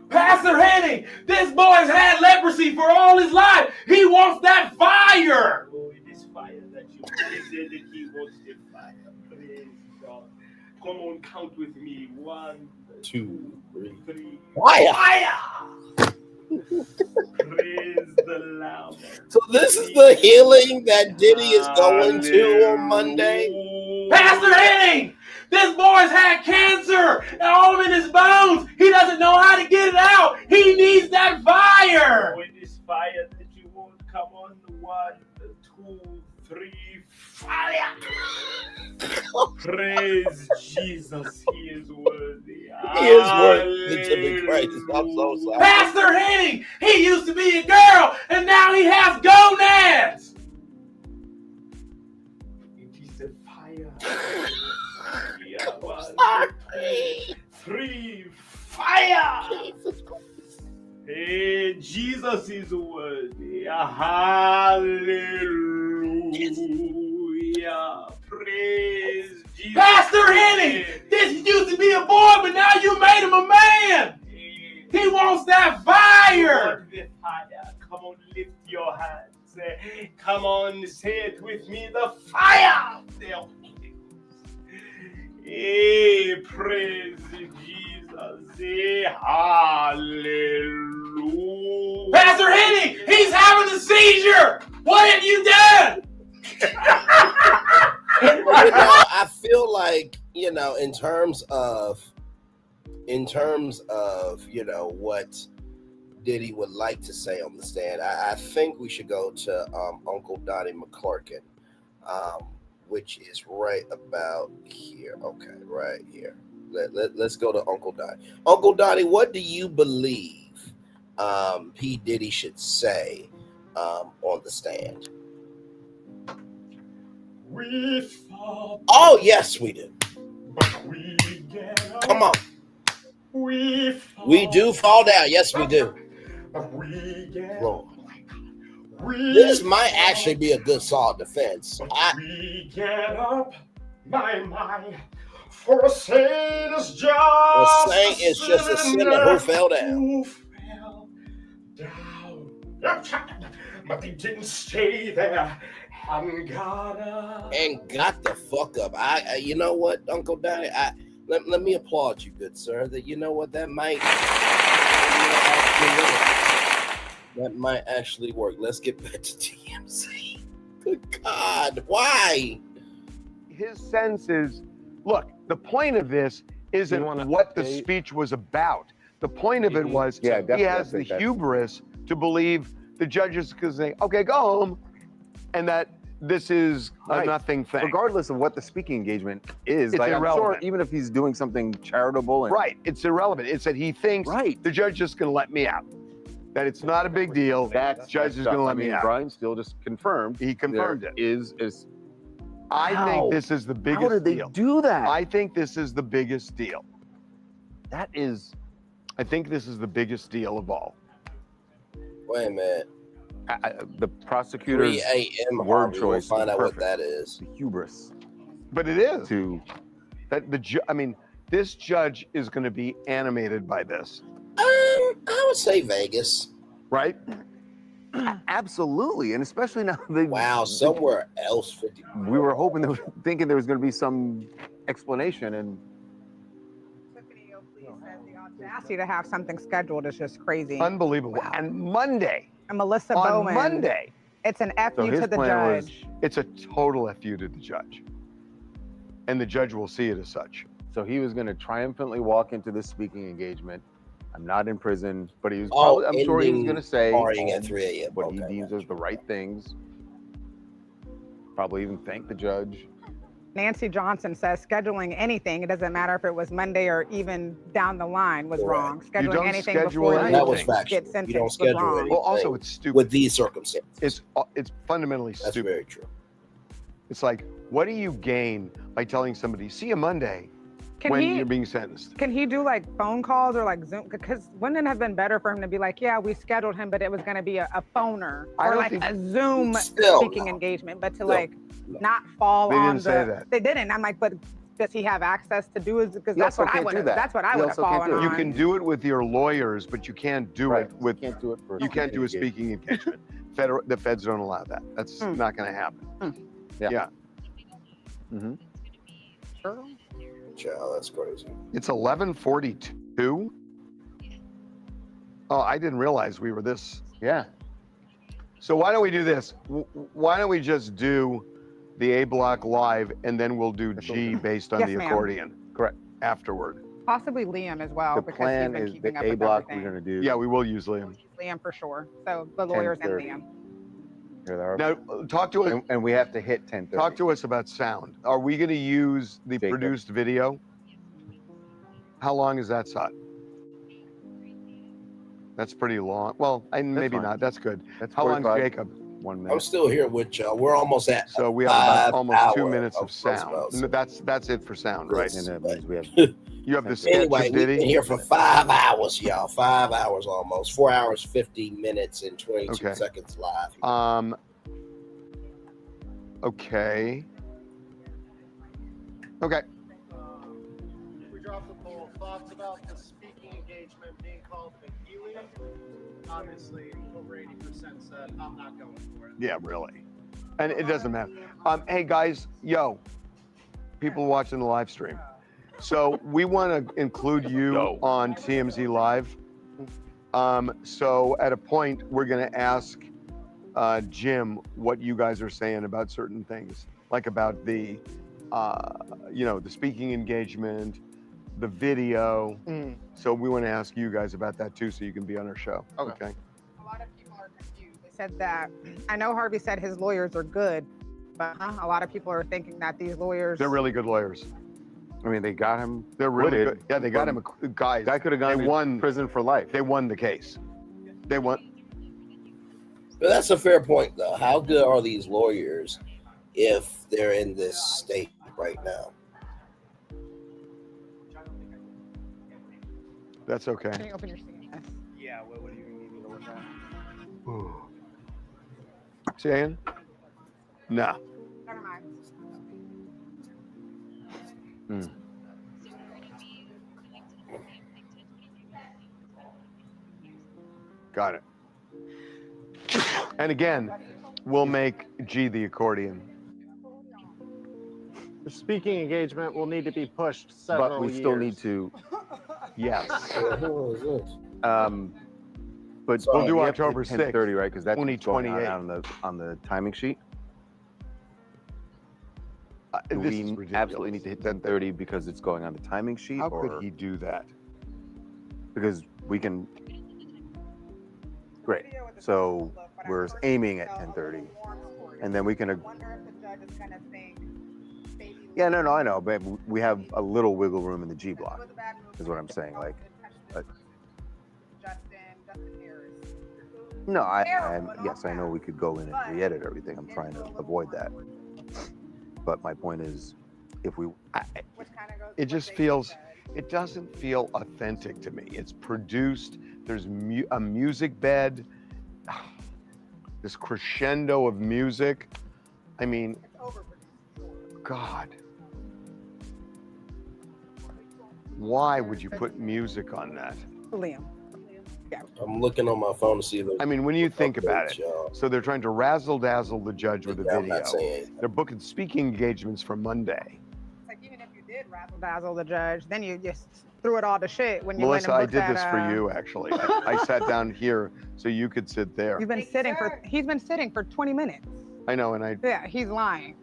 Pastor Henning, this boy's had leprosy for all his life. He wants that fire. Oh, it is fire that you said that he wants the fire. Praise God. Come on, count with me. 1, 2, 3. Fire. Fire. Praise the Lamb. So this is the healing that Diddy is going to on Monday. Pastor Henning, this boy's had cancer and all in his bones. He doesn't know how to get it out. He needs that fire. Oh, it is fire that you want. Come on, 1, 2, 3, fire. Praise Jesus. He is worthy. He is worthy to be praised. I'm so sorry. Pastor Henning, he used to be a girl and now he has gonads. It is the fire. 1, 2, 3, fire. Hey, Jesus is worthy. Hallelujah. Praise Jesus. Pastor Henning, this used to be a boy, but now you made him a man. He wants that fire. The fire. Come on, lift your hands. Come on, say it with me. The fire. Hey, praise Jesus. Hey, hallelujah. Pastor Henning, he's having a seizure. What have you done? I feel like, in terms of, what Diddy would like to say on the stand, I think we should go to Uncle Donnie McClurkin, which is right about here. Okay, right here. Let's go to Uncle Donnie. Uncle Donnie, what do you believe P. Diddy should say on the stand? We fall. Oh, yes, we do. But we get up. Come on. We fall. We do fall down. Yes, we do. But we get Lord. We This might actually be a good solid defense. We get up, my, for a saint is just A saint is just a sinner who fell down. Who fell down. But they didn't stay there. And got the fuck up. You know what, Uncle Donnie? Let me applaud you, good sir. That you know what that might actually work. Let's get back to TMZ. Good God, why? His sense is, look, the point of this isn't what the speech was about. The point of it was he has the hubris to believe the judges could say, okay, go home, and that this is a nothing thing. Regardless of what the speaking engagement is, It's like, I'm irrelevant. sure even if he's doing something charitable. And, Right, it's irrelevant. It's that he thinks the judge is going to let me out. That it's not a big deal. The judge is going to let me out. Brian Steele just confirmed. He confirmed it. Is I think this is the biggest deal. How did they do that? I think this is the biggest deal. That is. I think this is the biggest deal of all. Wait a minute. The prosecutor's 3 a.m. word We'll choice. find was out what perfect. that is. The hubris. But it is. That I mean, this judge is going to be animated by this. I would say Vegas. Right? Absolutely, and especially now. Wow, somewhere else. 50. We were hoping, thinking there was going to be some explanation, and The audacity to have something scheduled is just crazy. Unbelievable. Wow. And Monday. And Melissa on Bowman. Monday. It's an F So you his to the plan was, judge. it's a total F you to the judge. And the judge will see it as such. So he was going to triumphantly walk into this speaking engagement. I'm not in prison, but he was Oh, probably, I'm sure he was going to say partying at 3 a.m. what he deems as the right things. Probably even thank the judge. Nancy Johnson says scheduling anything, it doesn't matter if it was Monday or even down the line, was wrong. You Scheduling don't anything schedule before That was you factual. get You sentenced don't was schedule wrong. anything Well, also, it's stupid. with these circumstances. It's fundamentally That's stupid. very true. It's like, what do you gain by telling somebody, see you Monday when you're being sentenced? Can he do like phone calls or like Zoom? Because wouldn't it have been better for him to be like, yeah, we scheduled him, but it was going to be a phoner I or don't like think- a Zoom Still, speaking engagement, but to like not fall They on didn't say that. They didn't. I'm like, but does he have access to do it? Because He that's also what I can't would do have. that. That's what I He would have also can't fallen do it. on. You can do it with your lawyers, but you can't do it with. You can't do it for. You can't do a speaking engagement. The feds don't allow that. That's not going to happen. Yeah. Mm-hmm. Child, that's crazy. It's 11:42. Oh, I didn't realize we were this. Yeah. So why don't we do this? Why don't we just do the A block live, and then we'll do G based on Yes, the ma'am. accordion. Correct. Afterward. Possibly Liam as well, The because plan he's been is keeping the up A with block we're everything. going to do. Yeah, we will use Liam. Liam for sure. So the lawyers and 10:30. Liam. Here they are. Now, talk to us. And we have to hit 10:30. Talk to us about sound. Are we going to use the Jacob. produced video? How long is that, Sot? That's pretty long. Well, maybe fine. not. That's good. That's How long's 45. Jacob? 1 minute. I'm still here with y'all. We're almost at. So we have about 5 almost 2 hours minutes of sound. post-roast. That's it for sound, right? And that means we have. You have the sketch Anyway, of we've been Diddy. here for 5 hours, y'all. 5 hours almost. 4 hours, 50 minutes, and 22 Okay. seconds live. Okay. Okay. We dropped the poll. Thoughts about the speaking engagement being called the helium? Obviously, over 80% said, I'm not going for it. Yeah, really. And it doesn't matter. Hey guys, people watching the live stream. So we want to include you on TMZ Live. So at a point, we're going to ask Jim what you guys are saying about certain things, like about the, the speaking engagement, the video. So we want to ask you guys about that too, so you can be on our show. Okay. A lot of people are confused. They said that, I know Harvey said his lawyers are good, but a lot of people are thinking that these lawyers. They're really good lawyers. I mean, they got him. They're really acquitted good. Yeah, they got him. Guys, Guy could have gone they to won. prison for life. They won the case. They won. But that's a fair point, though. How good are these lawyers if they're in this state right now? That's okay. Can you open your CMS? Yeah, what do you need me to look at? Saying? No. Never mind. Got it. And again, We'll make G the accordion. The speaking engagement will need to be pushed several But we years. still need to. Yes. But We'll do we have October 10:30, 6th. right? Because that's Only what's going 28. on the timing sheet. Do This is we ridiculous. absolutely need to hit 10:30 because it's going on the timing sheet? How or could he do that? Because we can. Great. So we're aiming at 10:30, and then we can. Yeah, no, I know, but we have a little wiggle room in the G block, is what I'm saying. Like, no, yes, I know we could go in and re-edit everything. I'm trying to avoid that. But my point is, if we, It just feels, it doesn't feel authentic to me. It's produced, there's a music bed, this crescendo of music. I mean, God. Why would you put music on that? Liam. Yeah. I'm looking on my phone to see the. I mean, when you think about it, so they're trying to razzle dazzle the judge with a I'm not video. saying. They're booking speaking engagements for Monday. It's like even if you did razzle dazzle the judge, then you just threw it all to shit when you Melissa, went I and did booked this that, for you, actually. I sat down here so you could sit there. He's been sitting for 20 minutes. I know, and I. Yeah, he's lying.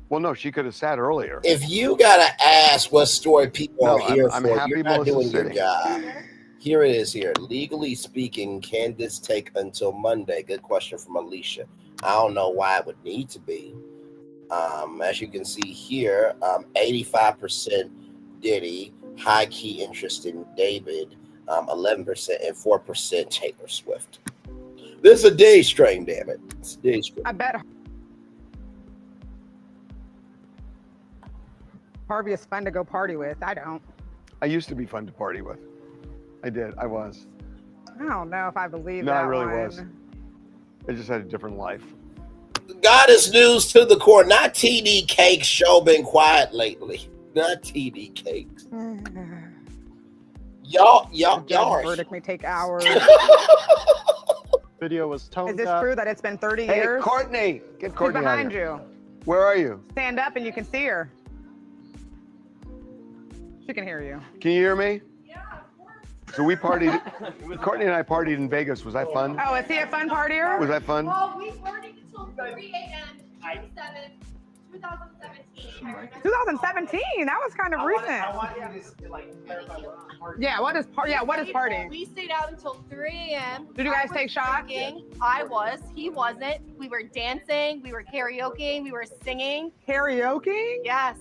Well, no, she could have sat earlier. If you gotta ask what story people No, are here I'm for, happy you're not Melissa's doing your sitting. job. Here it is. Here, legally speaking, can this take until Monday? Good question from Alicia. I don't know why it would need to be. As you can see here, 85% Diddy, high key interest in David, 11% and 4% Taylor Swift. This is a day stream, damn it. It's a day stream. I bet Harvey is fun to go party with. I don't. I used to be fun to party with. I did. I was. I don't know if I believe No, that I really one. was. I just had a different life. Goddess news to the core. Not TD Cake's show been quiet lately. Not TD Cakes. Y'all are. Verdict may take hours. Video was toned Is this up. true that it's been 30 Hey, years? Courtney, get She's Courtney out behind here. you. Where are you? Stand up and you can see her. She can hear you. Can you hear me? So we partied. Courtney and I partied in Vegas. Was that fun? Oh, is he a fun partier? Was that fun? Oh, we partied until 3 a.m. June 7th, 2017. 2017. That was kind of recent. I want you to clarify what party. Yeah. What is partying? We stayed out until 3 a.m. Did you guys take shots? I was. He wasn't. We were dancing. We were karaokeing. We were singing. Karaoke? Yes.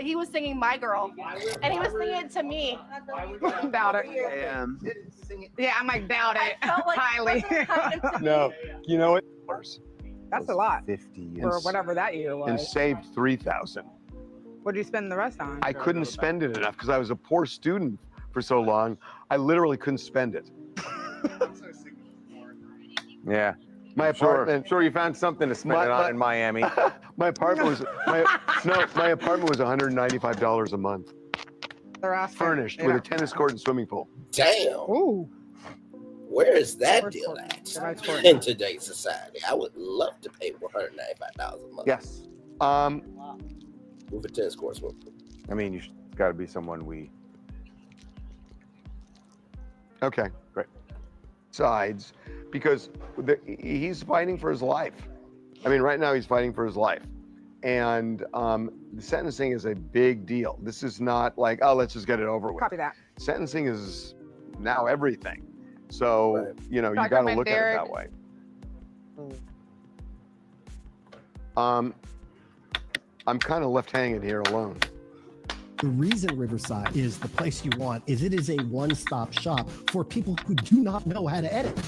He was singing My Girl, and he was singing it to me. Doubt it. Yeah, I'm like, doubt it. Highly. No. You know what? That's a lot 50 for whatever that year was. and saved 3,000. What did you spend the rest on? I couldn't spend it enough because I was a poor student for so long. I literally couldn't spend it. Yeah. My apartment. Sure, you found something to spend it on in Miami. My apartment was my apartment was $195 a month, They're asking, furnished with a tennis court and swimming pool. Damn. Ooh. Where is that deal at in today's society? I would love to pay $195 a month. Yes. With a tennis court. I mean, you got to be someone we. Okay, great. Sides, because he's fighting for his life. I mean, right now he's fighting for his life. And the sentencing is a big deal. This is not like, oh, let's just get it over with. Copy that. Sentencing is now everything. So, you know, you got to look at it that way. I'm kind of left hanging here alone. The reason Riverside is the place you want is it is a one-stop shop for people who do not know how to edit.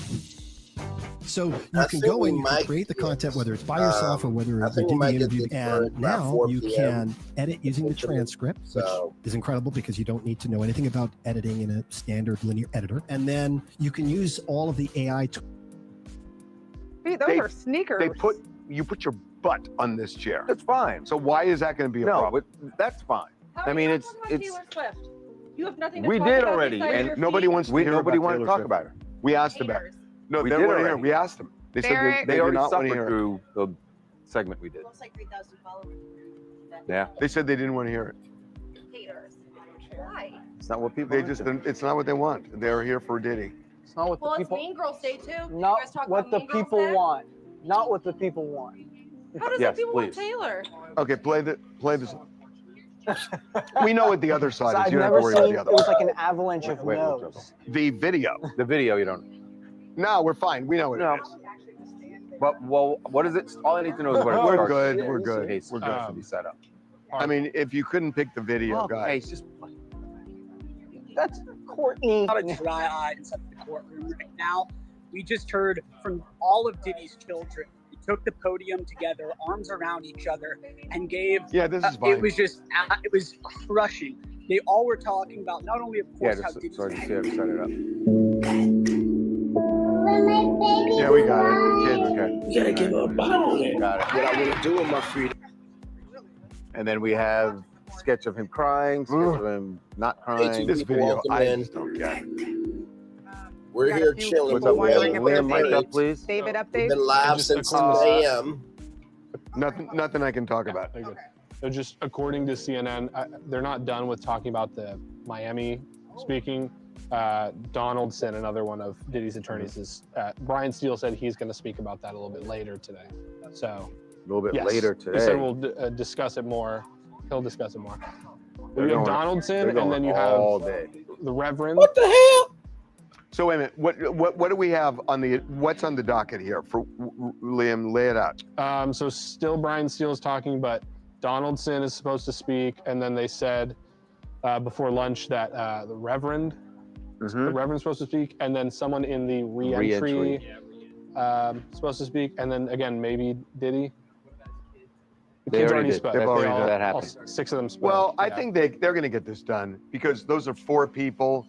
So you can go in, you can create the content, whether it's by yourself or whether you do the interview. And now you can edit using the transcript, which is incredible because you don't need to know anything about editing in a standard linear editor. And then you can use all of the AI tools. Those are sneakers. You put your butt on this chair. That's fine. So why is that going to be a problem? That's fine. How I mean, it's. Taylor Swift? You have nothing to We talk did about already, besides and your Nobody feet. wants to hear Nobody about wanted to Taylor talk Swift. about her. We asked about it. No, We they did want to hear. already. We asked them. They said they already did not want to suffered hear it. through the segment we did. Almost like 3,000 followers. Yeah. They said they didn't want to hear it. Haters. Why? It's not what people. They just, it's not what they want. They're here for Diddy. It's not what Well, the it's people. Mean Girls Day too. You Not guys talk what about the Mean Girls people Day? want. Not what the people want. How does Yes, the people want please. Taylor? Okay, play this. We know what the other side So is. I've You don't have to never worry seen. about the It other was one. like an avalanche of Wait, no's. The video. The video, you don't. No, we're fine. We know what it is. But well, what is it? All I need to know is what it We're starts. good. with. We're good. Okay, so We're good. it should be set up. I mean, if you couldn't pick the video, Okay, guys. it's just That's Courtney. Not a dry eye inside the courtroom right now. We just heard from all of Diddy's children. They took the podium together, arms around each other, and gave. Yeah, this is fine. It was just, it was crushing. They all were talking about not only, of yeah. course, how Just Diddy's so I just set it up. Yeah, we got it. Kids. Okay. You gotta give her a bottle there. Got it. What I want to do with my freedom. And then we have sketch of him crying, sketch of him not crying. This video, Welcome I in. just don't get. We're here chilling. What's up, We're Liam? having Liam, mic up, updates. please. David We've update. been live Just since 6 across- a.m. Nothing I can talk about. Very good. So just according to CNN, they're not done with talking about the Miami speaking. Donaldson, another one of Diddy's attorneys, is Brian Steele said he's going to speak about that a little bit later today. So A little bit yes, later he today. said we'll discuss it more. He'll discuss it more. They're You have going- Donaldson, they're and then you going have all day. the Reverend. What the hell? So wait a minute. What do we have on the? What's on the docket here for Liam? Lay it out. So still Brian Steele is talking, but Donaldson is supposed to speak, and then they said before lunch that the Reverend's supposed to speak, and then someone in the re-entry supposed to speak, and then again maybe Diddy. The They kids already already did. spoke. They've They already all- did. That all happened. 6 of them spoke. Well, I yeah. think they're going to get this done because those are 4 people.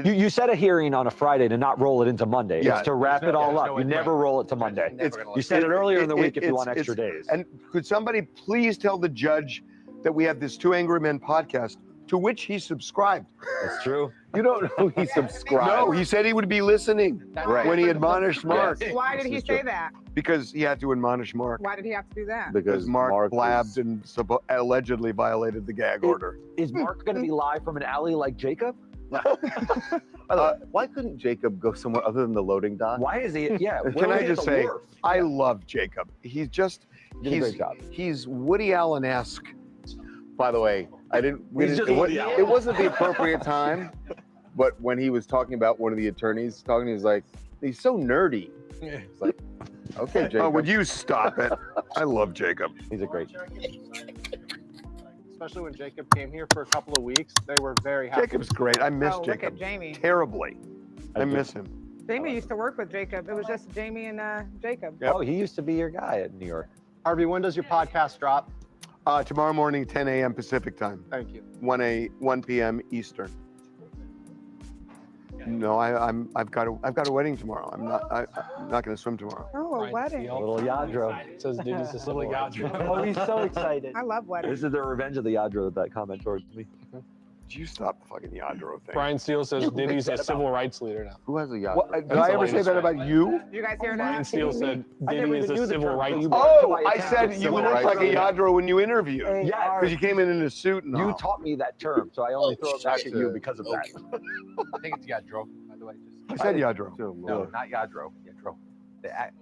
You set a hearing on a Friday to not roll it into Monday. Yeah. It's to wrap it all up. You never roll it to Monday. You set it earlier in the week if you want extra days. And could somebody please tell the judge that we have this 2 Angry Men podcast to which he subscribed? That's true. You don't know he subscribed. No, he said he would be listening Right. when he admonished Mark Why did he say that? because he had to admonish Mark. Why did he have to do that? Because Mark blabbed and allegedly violated the gag order. Is Mark going to be live from an alley like Jacob? By the way, why couldn't Jacob go somewhere other than the loading dock? Why is he? Yeah. Can I just say, I love Jacob. He's just, Did a great job. He's Woody Allen-esque. By the way, He's just Woody Allen. it wasn't the appropriate time, but when he was talking about one of the attorneys talking, he was like, he's so nerdy. It's like, okay, Jacob. Oh, would you stop it? I love Jacob. He's a great. Especially when Jacob came here for a couple of weeks, they were very happy. Jacob's great. I miss Oh, look Jacob at Jamie. terribly. I miss him. Jamie used to work with Jacob. It was just Jamie and Jacob. Oh, he used to be your guy at New York. Harvey, when does your podcast drop? Tomorrow morning, 10 a.m. Pacific time. Thank you. 1 p.m. Eastern. No, I've got a wedding tomorrow. I'm not going to swim tomorrow. Oh, a wedding. Little Yadro. Says Diddy's a civil Yadro. Oh, he's so excited. I love weddings. This is the revenge of the Yadro with that comment towards me. Did you stop the fucking Yadro thing? Brian Steele says Diddy's a civil rights leader now. Who has a yacht? What, did I ever say that about you? You guys hear Brian that? Steele said Diddy is a civil rights Oh, I said you look like a Yadro when you interview. Yeah, Because you came in a suit and you all. taught me that term, so I only throw it back at you because of that. I think it's Yadro, by the way. I said Yadro. No, not Yadro. Yadro.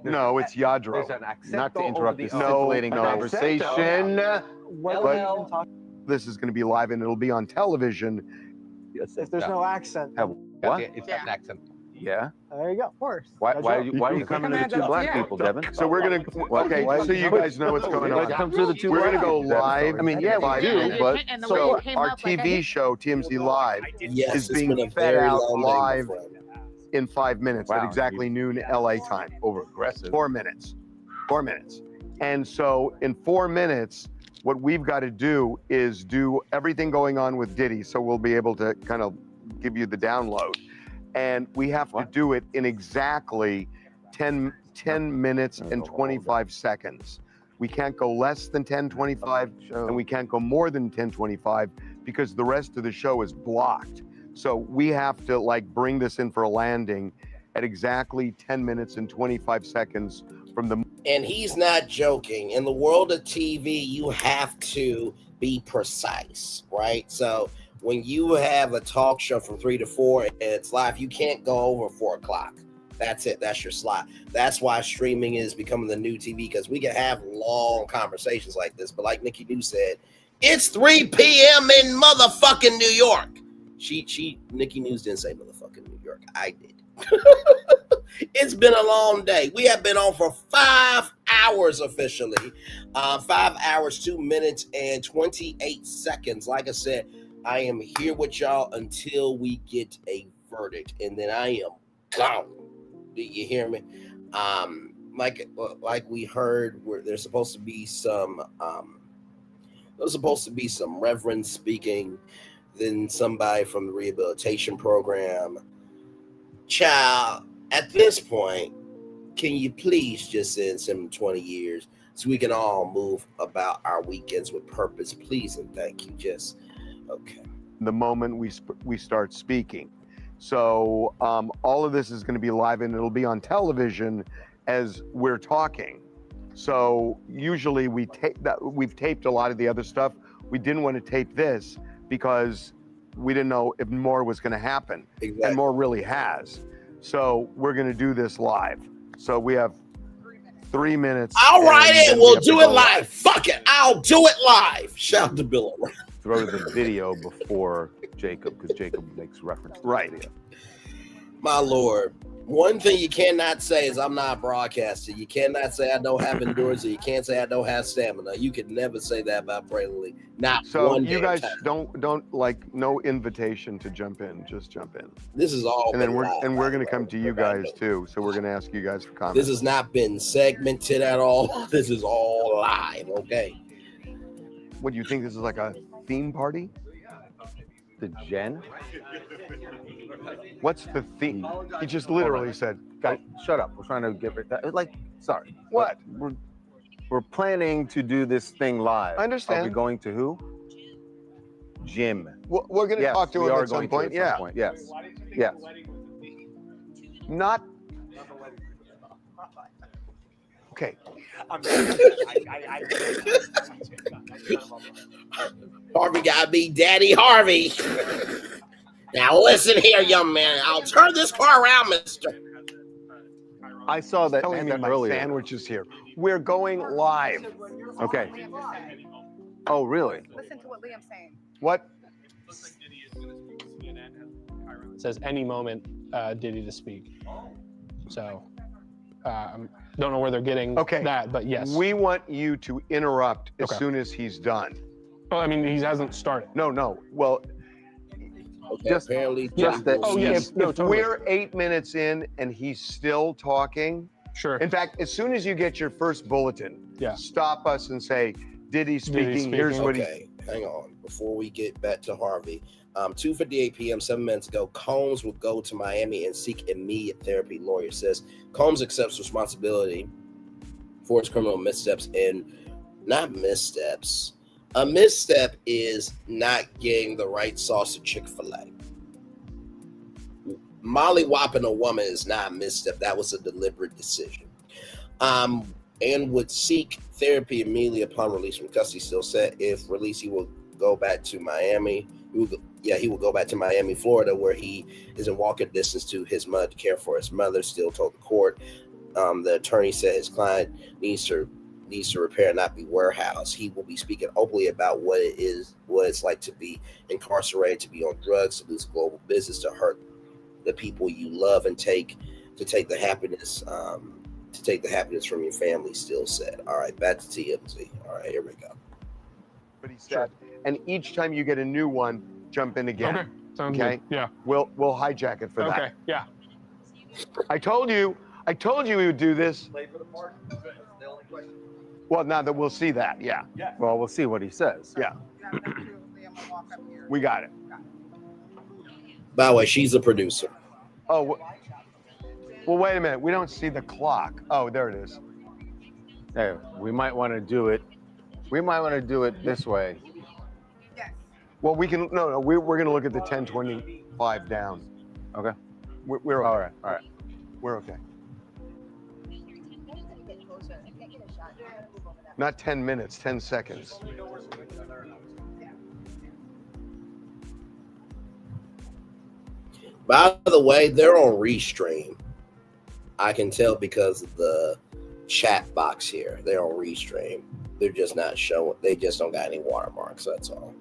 No, it's Yadro. There's an accent. Not to interrupt this No, scintillating no. conversation. But this is going to be live and it'll be on television. Yes, If there's no accent. What? It's got an accent. Yeah. There you go. Of course. Why are you coming to the 2 black people, Devin? So we're going to, okay, so you guys know what's going on. Come to the 2 We're going to black go people. live. I mean, yeah, we do, but And the So way it came our up, like, I TV hate- show, TMZ Live, Yes, is it's been being a fed very out long day, my live friend. in 5 minutes at Wow. exactly noon LA time. over aggressive. 4 minutes. 4 minutes. And so in 4 minutes, what we've got to do is do everything going on with Diddy. So we'll be able to kind of give you the download. And we have to do it in exactly 10 minutes and 25 seconds. We can't go less than 10:25 and we can't go more than 10:25 because the rest of the show is blocked. So we have to like bring this in for a landing at exactly 10 minutes and 25 seconds from the. And he's not joking. In the world of TV, you have to be precise, right? So when you have a talk show from 3 to 4 and it's live, you can't go over 4 o'clock. That's it. That's your slot. That's why streaming is becoming the new TV, because we can have long conversations like this. But like Nikki New said, it's 3 p.m. in motherfucking New York. Nikki News didn't say motherfucking New York. I did. It's been a long day. We have been on for 5 hours officially. 5 hours, 2 minutes, and 28 seconds. Like I said, I am here with y'all until we get a verdict, and then I am gone. Do you hear me? Like we heard, there's supposed to be some reverend speaking, then somebody from the rehabilitation program. Child, at this point, can you please just send some 20 years so we can all move about our weekends with purpose, please and thank you. Just okay. The moment we start speaking. So all of this is going to be live, and it'll be on television as we're talking. So usually we've taped a lot of the other stuff. We didn't want to tape this because we didn't know if more was going to happen. Exactly. And more really has. So we're going to do this live. So we have 3 minutes. All right, and we'll do it live. Fuck it. I'll do it live. Shout to Bill O'Reilly. Throw the video before Jacob, because Jacob makes reference to the video. My Lord. One thing you cannot say is I'm not a broadcaster. You cannot say I don't have endurance, or you can't say I don't have stamina. You could never say that about Braylon. Not so one. You guys don't like no invitation to jump in. Just jump in. This is all. And then we're going to come to you guys too. So we're going to ask you guys for comments. This has not been segmented at all. This is all live. Okay. What do you think? This is like a theme party? The Jen? What's the theme? He just literally said, "Guys, shut up. We're trying to get rid of that." Like, sorry. What? We're planning to do this thing live. I understand. Are we going to who? Jim. We're going to talk to him at some point. Yeah. Yes. Yes. Not. Okay. Harvey gotta be Daddy Harvey. Now listen here, young man. I'll turn this car around, mister. I saw that Telling me my earlier. Sandwich is here. We're going live. Okay. Oh, really? Listen to what Liam's saying. What? It says any moment Diddy to speak. So don't know where they're getting that, but yes. We want you to interrupt as soon as he's done. Well, I mean, he hasn't started. No. Well, just that. Oh, yes. If we're 8 minutes in and he's still talking, sure. In fact, as soon as you get your first bulletin, stop us and say, Diddy speaking. Here's what he. Hang on. Before we get back to Harvey, 2:58 p.m. 7 minutes ago, Combs will go to Miami and seek immediate therapy. Lawyer says Combs accepts responsibility for his criminal missteps and not missteps. A misstep is not getting the right sauce at Chick-fil-A. Molly-whopping a woman is not a misstep. That was a deliberate decision. And would seek therapy immediately upon release from custody. Still said if released, he will go back to Miami. He will go back to Miami, Florida, where he is in walking distance to his mother to care for his mother. Still told the court. The attorney said his client needs to repair, not be warehoused. He will be speaking openly about what it's like to be incarcerated, to be on drugs, to lose global business, to hurt the people you love, and take the happiness from your family. Still said. All right, back to TMZ. All right, here we go. But he said, and each time you get a new one, jump in again. Okay. Sounds good. Yeah. We'll hijack it for that. Okay. Yeah. I told you we would do this. Late for the party. That's the only question. Well, now that we'll see that, yeah. Well, we'll see what he says. Yeah. We got it. By the way, she's a producer. Oh, well, wait a minute. We don't see the clock. Oh, there it is. Hey, we might want to do it. We might want to do it this way. Well, we can. No. We're going to look at the 10:25 down. Okay. We're all right. All right. We're okay. Not 10 minutes, 10 seconds. By the way, they're on Restream. I can tell because of the chat box here. They're on Restream. They're just not showing. They just don't got any watermarks. That's all.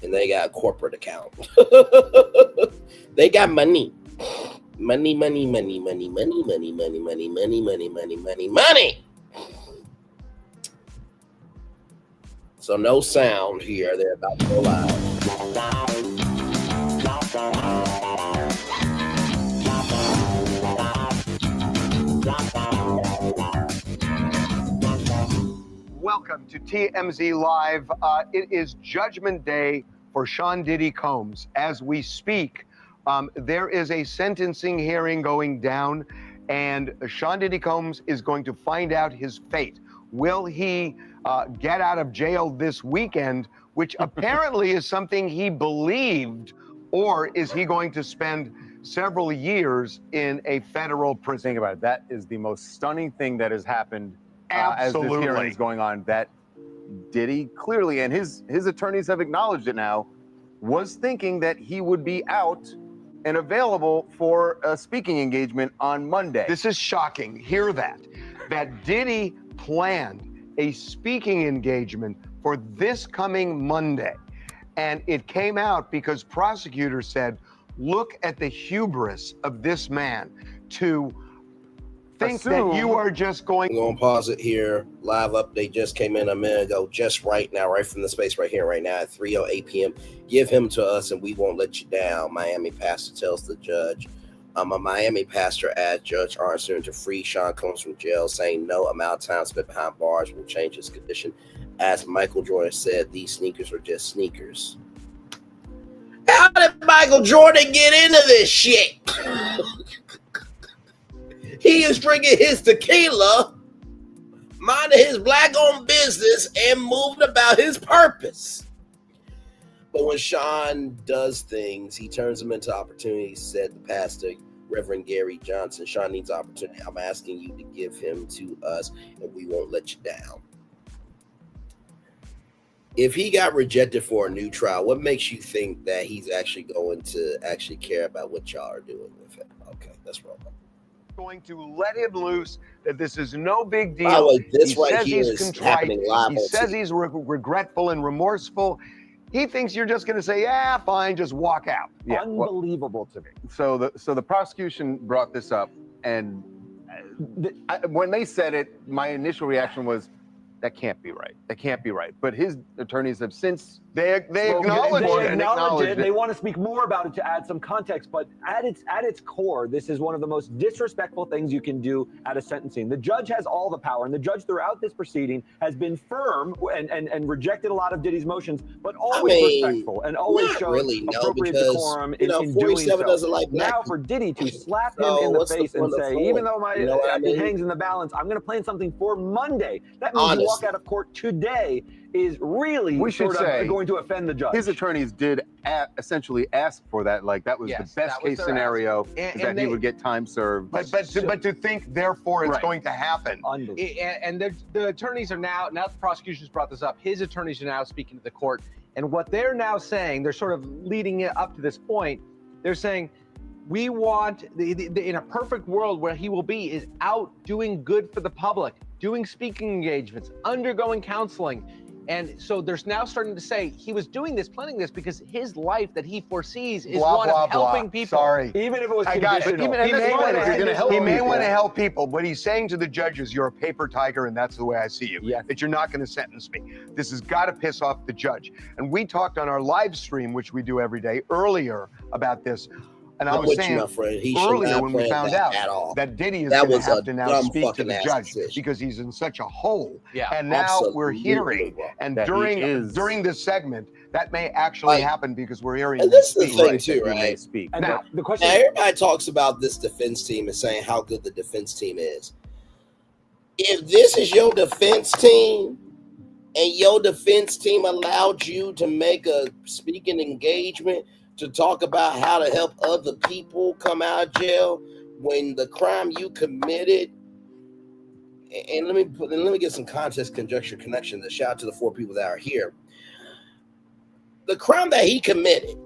And they got a corporate account. They got money. Money, money, money, money, money, money, money, money, money, money, money, money, money. So no sound here. They're about to go live. Welcome to TMZ Live. It is Judgment Day for Sean Diddy Combs. As we speak, there is a sentencing hearing going down, and Sean Diddy Combs is going to find out his fate. Will he get out of jail this weekend, which apparently is something he believed, or is he going to spend several years in a federal prison? Think about it. That is the most stunning thing that has happened as Absolutely. this hearing is going on. That Diddy clearly, and his attorneys have acknowledged it now, was thinking that he would be out and available for a speaking engagement on Monday. This is shocking. Hear that. That Diddy planned a speaking engagement for this coming Monday. And it came out because prosecutors said, look at the hubris of this man to think that you are just going. I'm going to pause it here. Live update just came in a minute ago, just right now, right from the space right here, right now at 3:08 p.m. Give him to us and we won't let you down. Miami pastor tells the judge. A Miami pastor asked Judge Arnson to free Sean Combs from jail, saying no amount of time spent behind bars will change his condition. As Michael Jordan said, these sneakers are just sneakers. How did Michael Jordan get into this shit? He is drinking his tequila, minding his black-owned business, and moving about his purpose. But when Sean does things, he turns them into opportunities, said the pastor, Reverend Gary Johnson. Sean needs opportunity. I'm asking you to give him to us, and we won't let you down. If he got rejected for a new trial, what makes you think that he's actually going to actually care about what y'all are doing with him? Okay, that's wrong. Going to let him loose, that this is no big deal. By the way, this he right says here he's is contrite. happening live He on says TV. he's regretful and remorseful. He thinks you're just going to say, yeah, fine, just walk out. Yeah, Unbelievable to me. So the prosecution brought this up, and when they said it, my initial reaction was, that can't be right. That can't be right. But his attorneys have since they acknowledge it. They want to speak more about it to add some context. But at its core, this is one of the most disrespectful things you can do at a sentencing. The judge has all the power, and the judge throughout this proceeding has been firm and rejected a lot of Diddy's motions, but always respectful and always showed appropriate decorum in doing so. Doesn't like now for Diddy to slap him in the face and say, even though it hangs in the balance, I'm going to plan something for Monday. That means you walk out of court today is really going to offend the judge. His attorneys did essentially ask for that. Like that was the best case scenario, that he would get time served. But to think, therefore, it's going to happen. And the attorneys are now the prosecution's brought this up. His attorneys are now speaking to the court, and what they're now saying, they're sort of leading it up to this point. They're saying, we want in a perfect world where he will be is out doing good for the public, doing speaking engagements, undergoing counseling. And so there's now starting to say he was doing this, planning this, because his life that he foresees is one of helping people. Sorry. Even if it was I got it. conditional. He may want to help people, but he's saying to the judges, you're a paper tiger, and that's the way I see you. That you're not going to sentence me. This has got to piss off the judge. And we talked on our live stream, which we do every day, earlier about this. And I was saying earlier when we found out that Diddy is going to have to now speak to the judge because he's in such a hole. And now we're hearing, and during this segment, that may actually happen because we're hearing. And this is the thing too, right? Now, the question everybody talks about this defense team and saying how good the defense team is. If this is your defense team, and your defense team allowed you to make a speaking engagement to talk about how to help other people come out of jail when the crime you committed. And let me get some context, conjecture, connection. To shout out to the 4 people that are here. The crime that he committed,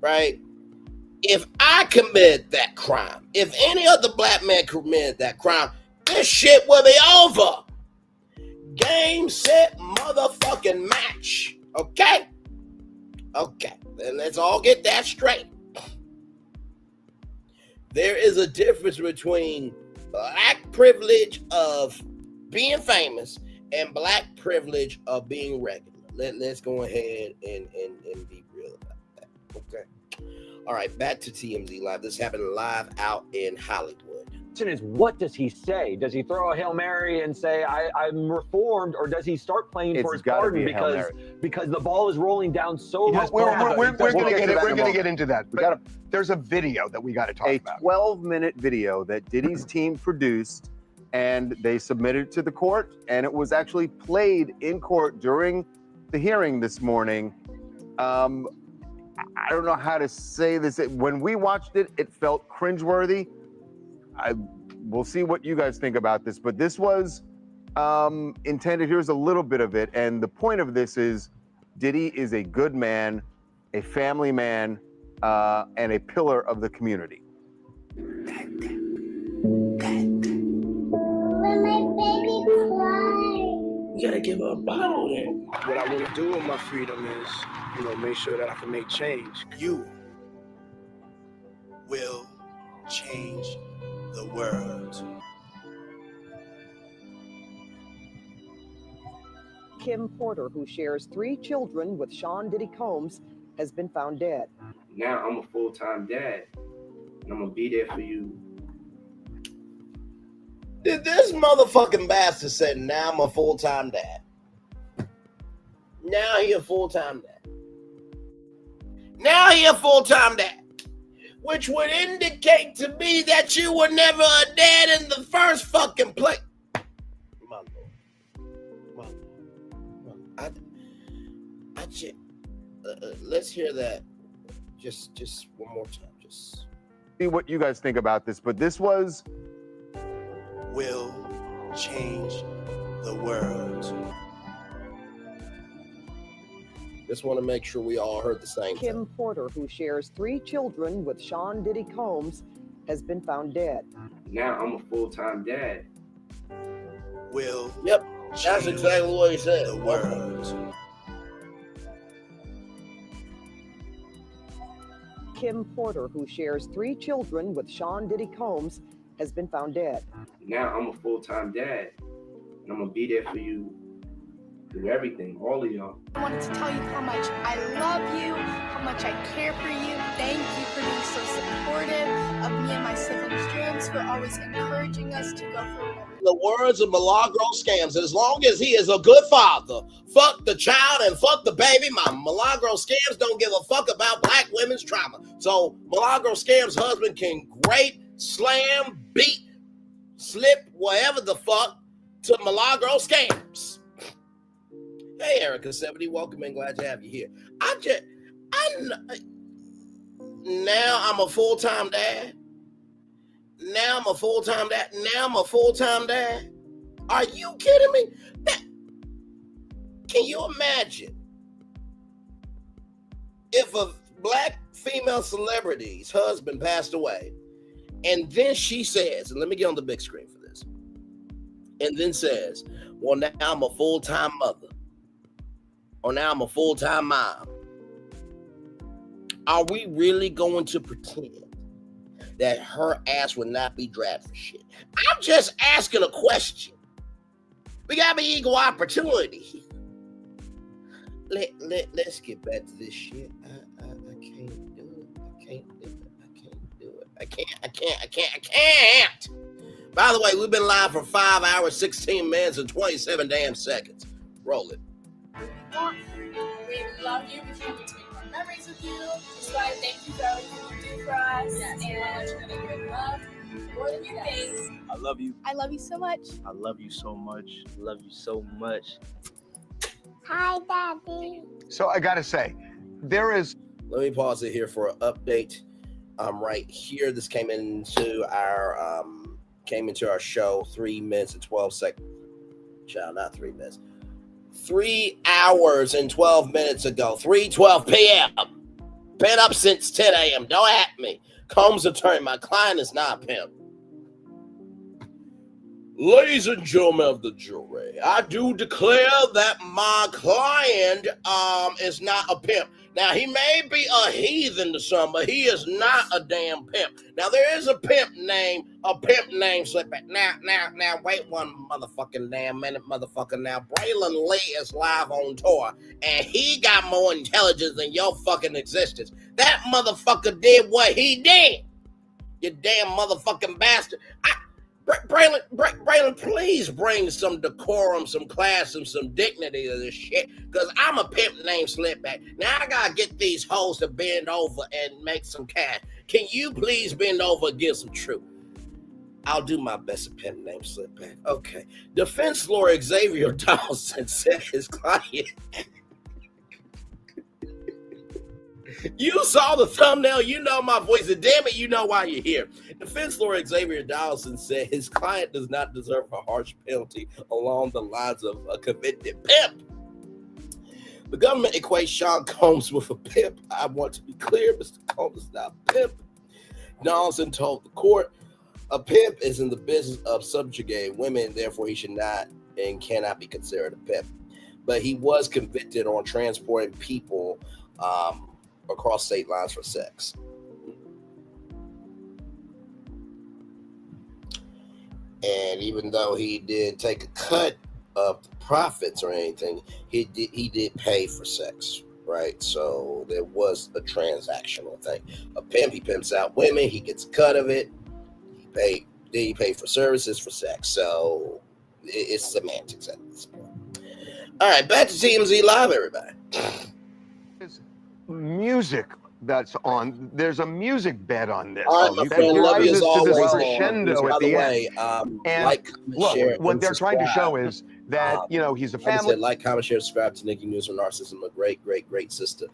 right? If I committed that crime, if any other black man committed that crime, this shit will be over. Game, set, motherfucking match. Okay? Okay. Then let's all get that straight. There is a difference between black privilege of being famous and black privilege of being regular. Let's go ahead and be real about that. Okay. All right, back to TMZ Live. This happened live out in Hollywood. The question is, what does he say? Does he throw a Hail Mary and say, I'm reformed, or does he start playing for his pardon because the ball is rolling down so much? We're going to get into that. There's a video that we got to talk about. A 12-minute video that Diddy's team produced, and they submitted to the court, and it was actually played in court during the hearing this morning. I don't know how to say this. When we watched it, it felt cringeworthy. We'll see what you guys think about this, but this was intended. Here's a little bit of it, and the point of this is Diddy is a good man, a family man, and a pillar of the community. You gotta give her a bottle then. What I want to do with my freedom is, make sure that I can make change. You will change the world. Kim Porter, who shares 3 children with Sean Diddy Combs, has been found dead. Now I'm a full-time dad, and I'm gonna be there for you. This motherfucking bastard said, now I'm a full-time dad. Now he a full-time dad. Now he a full-time dad. Which would indicate to me that you were never a dad in the first fucking place. My Lord. I just, let's hear that just one more time. Just see what you guys think about this, but this was will change the world. Just want to make sure we all heard the same thing. Kim Porter, who shares 3 children with Sean Diddy Combs, has been found dead. Now I'm a full-time dad. Will Yep, that's exactly what he said. The world. Kim Porter, who shares 3 children with Sean Diddy Combs, has been found dead. Now I'm a full-time dad, and I'm gonna be there for you through everything, all of y'all. I wanted to tell you how much I love you, how much I care for you. Thank you for being so supportive of me and my siblings' dreams, for always encouraging us to go through whatever. The words of Milagro Scams, as long as he is a good father, fuck the child and fuck the baby mama. Milagro Scams don't give a fuck about black women's trauma. So Milagro Scams' husband can great, slam, beat, slip, whatever the fuck to Milagro Scams. Hey, Erica 70, welcome and glad to have you here. Now I'm a full-time dad. Now I'm a full-time dad. Now I'm a full-time dad. Are you kidding me? Can you imagine if a black female celebrity's husband passed away, and then she says, and let me get on the big screen for this, and then says, well, now I'm a full-time mother, or now I'm a full-time mom. Are we really going to pretend that her ass would not be dragged for shit? I'm just asking a question. We gotta be equal opportunity. Let's get back to this shit. I can't do it. I can't do it. I can't do it. I can't. By the way, we've been live for 5 hours, 16 minutes, and 27 damn seconds. Roll it. We love you. We can't wait to make more memories with you. Just want to thank you for everything you do for us. Yes, and you're loved more than you think. I love you. I love you so much. I love you so much. Love you so much. Hi, Daddy. So I gotta say, there is. Let me pause it here for an update. Right here, this came into our show 3 minutes and 12 seconds. Child, not 3 minutes. 3 hours and 12 minutes ago. 3:12 p.m. Been up since 10 a.m. Don't at me. Combs attorney, my client is not a pimp. Ladies and gentlemen of the jury, I do declare that my client is not a pimp. Now, he may be a heathen to some, but he is not a damn pimp. Now, there is a pimp named Slipback. Now, wait one motherfucking damn minute, motherfucker. Now, Braylon Lee is live on tour, and he got more intelligence than your fucking existence. That motherfucker did what he did. You damn motherfucking bastard. Braylon, please bring some decorum, some class, and some dignity to this shit, because I'm a pimp named Slipback. Now I gotta get these hoes to bend over and make some cash. Can you please bend over and give some truth? I'll do my best, a pimp named Slipback. Okay. Defense lawyer Xavier Dawson said his client... You saw the thumbnail, you know my voice, and damn it, you know why you're here. Defense lawyer Xavier Dawson said his client does not deserve a harsh penalty along the lines of a convicted pimp. The government equates Sean Combs with a pimp. I want to be clear, Mr. Combs is not a pimp. Dawson told the court, a pimp is in the business of subjugating women, therefore he should not and cannot be considered a pimp. But he was convicted on transporting people across state lines for sex. And even though he did take a cut of the profits or anything, he did pay for sex, right? So there was a transactional thing. A pimp, he pimps out women, he gets a cut of it. He paid for services for sex. So it's semantics at this point. All right, back to TMZ Live, everybody. Music that's on. There's a music bed on this. All right, my friend, love you as always. Crescendo at the way, end. And look, what they're trying to show is that he's a family. Like, comment, share, subscribe to Nikki News for Narcissism. A great sister.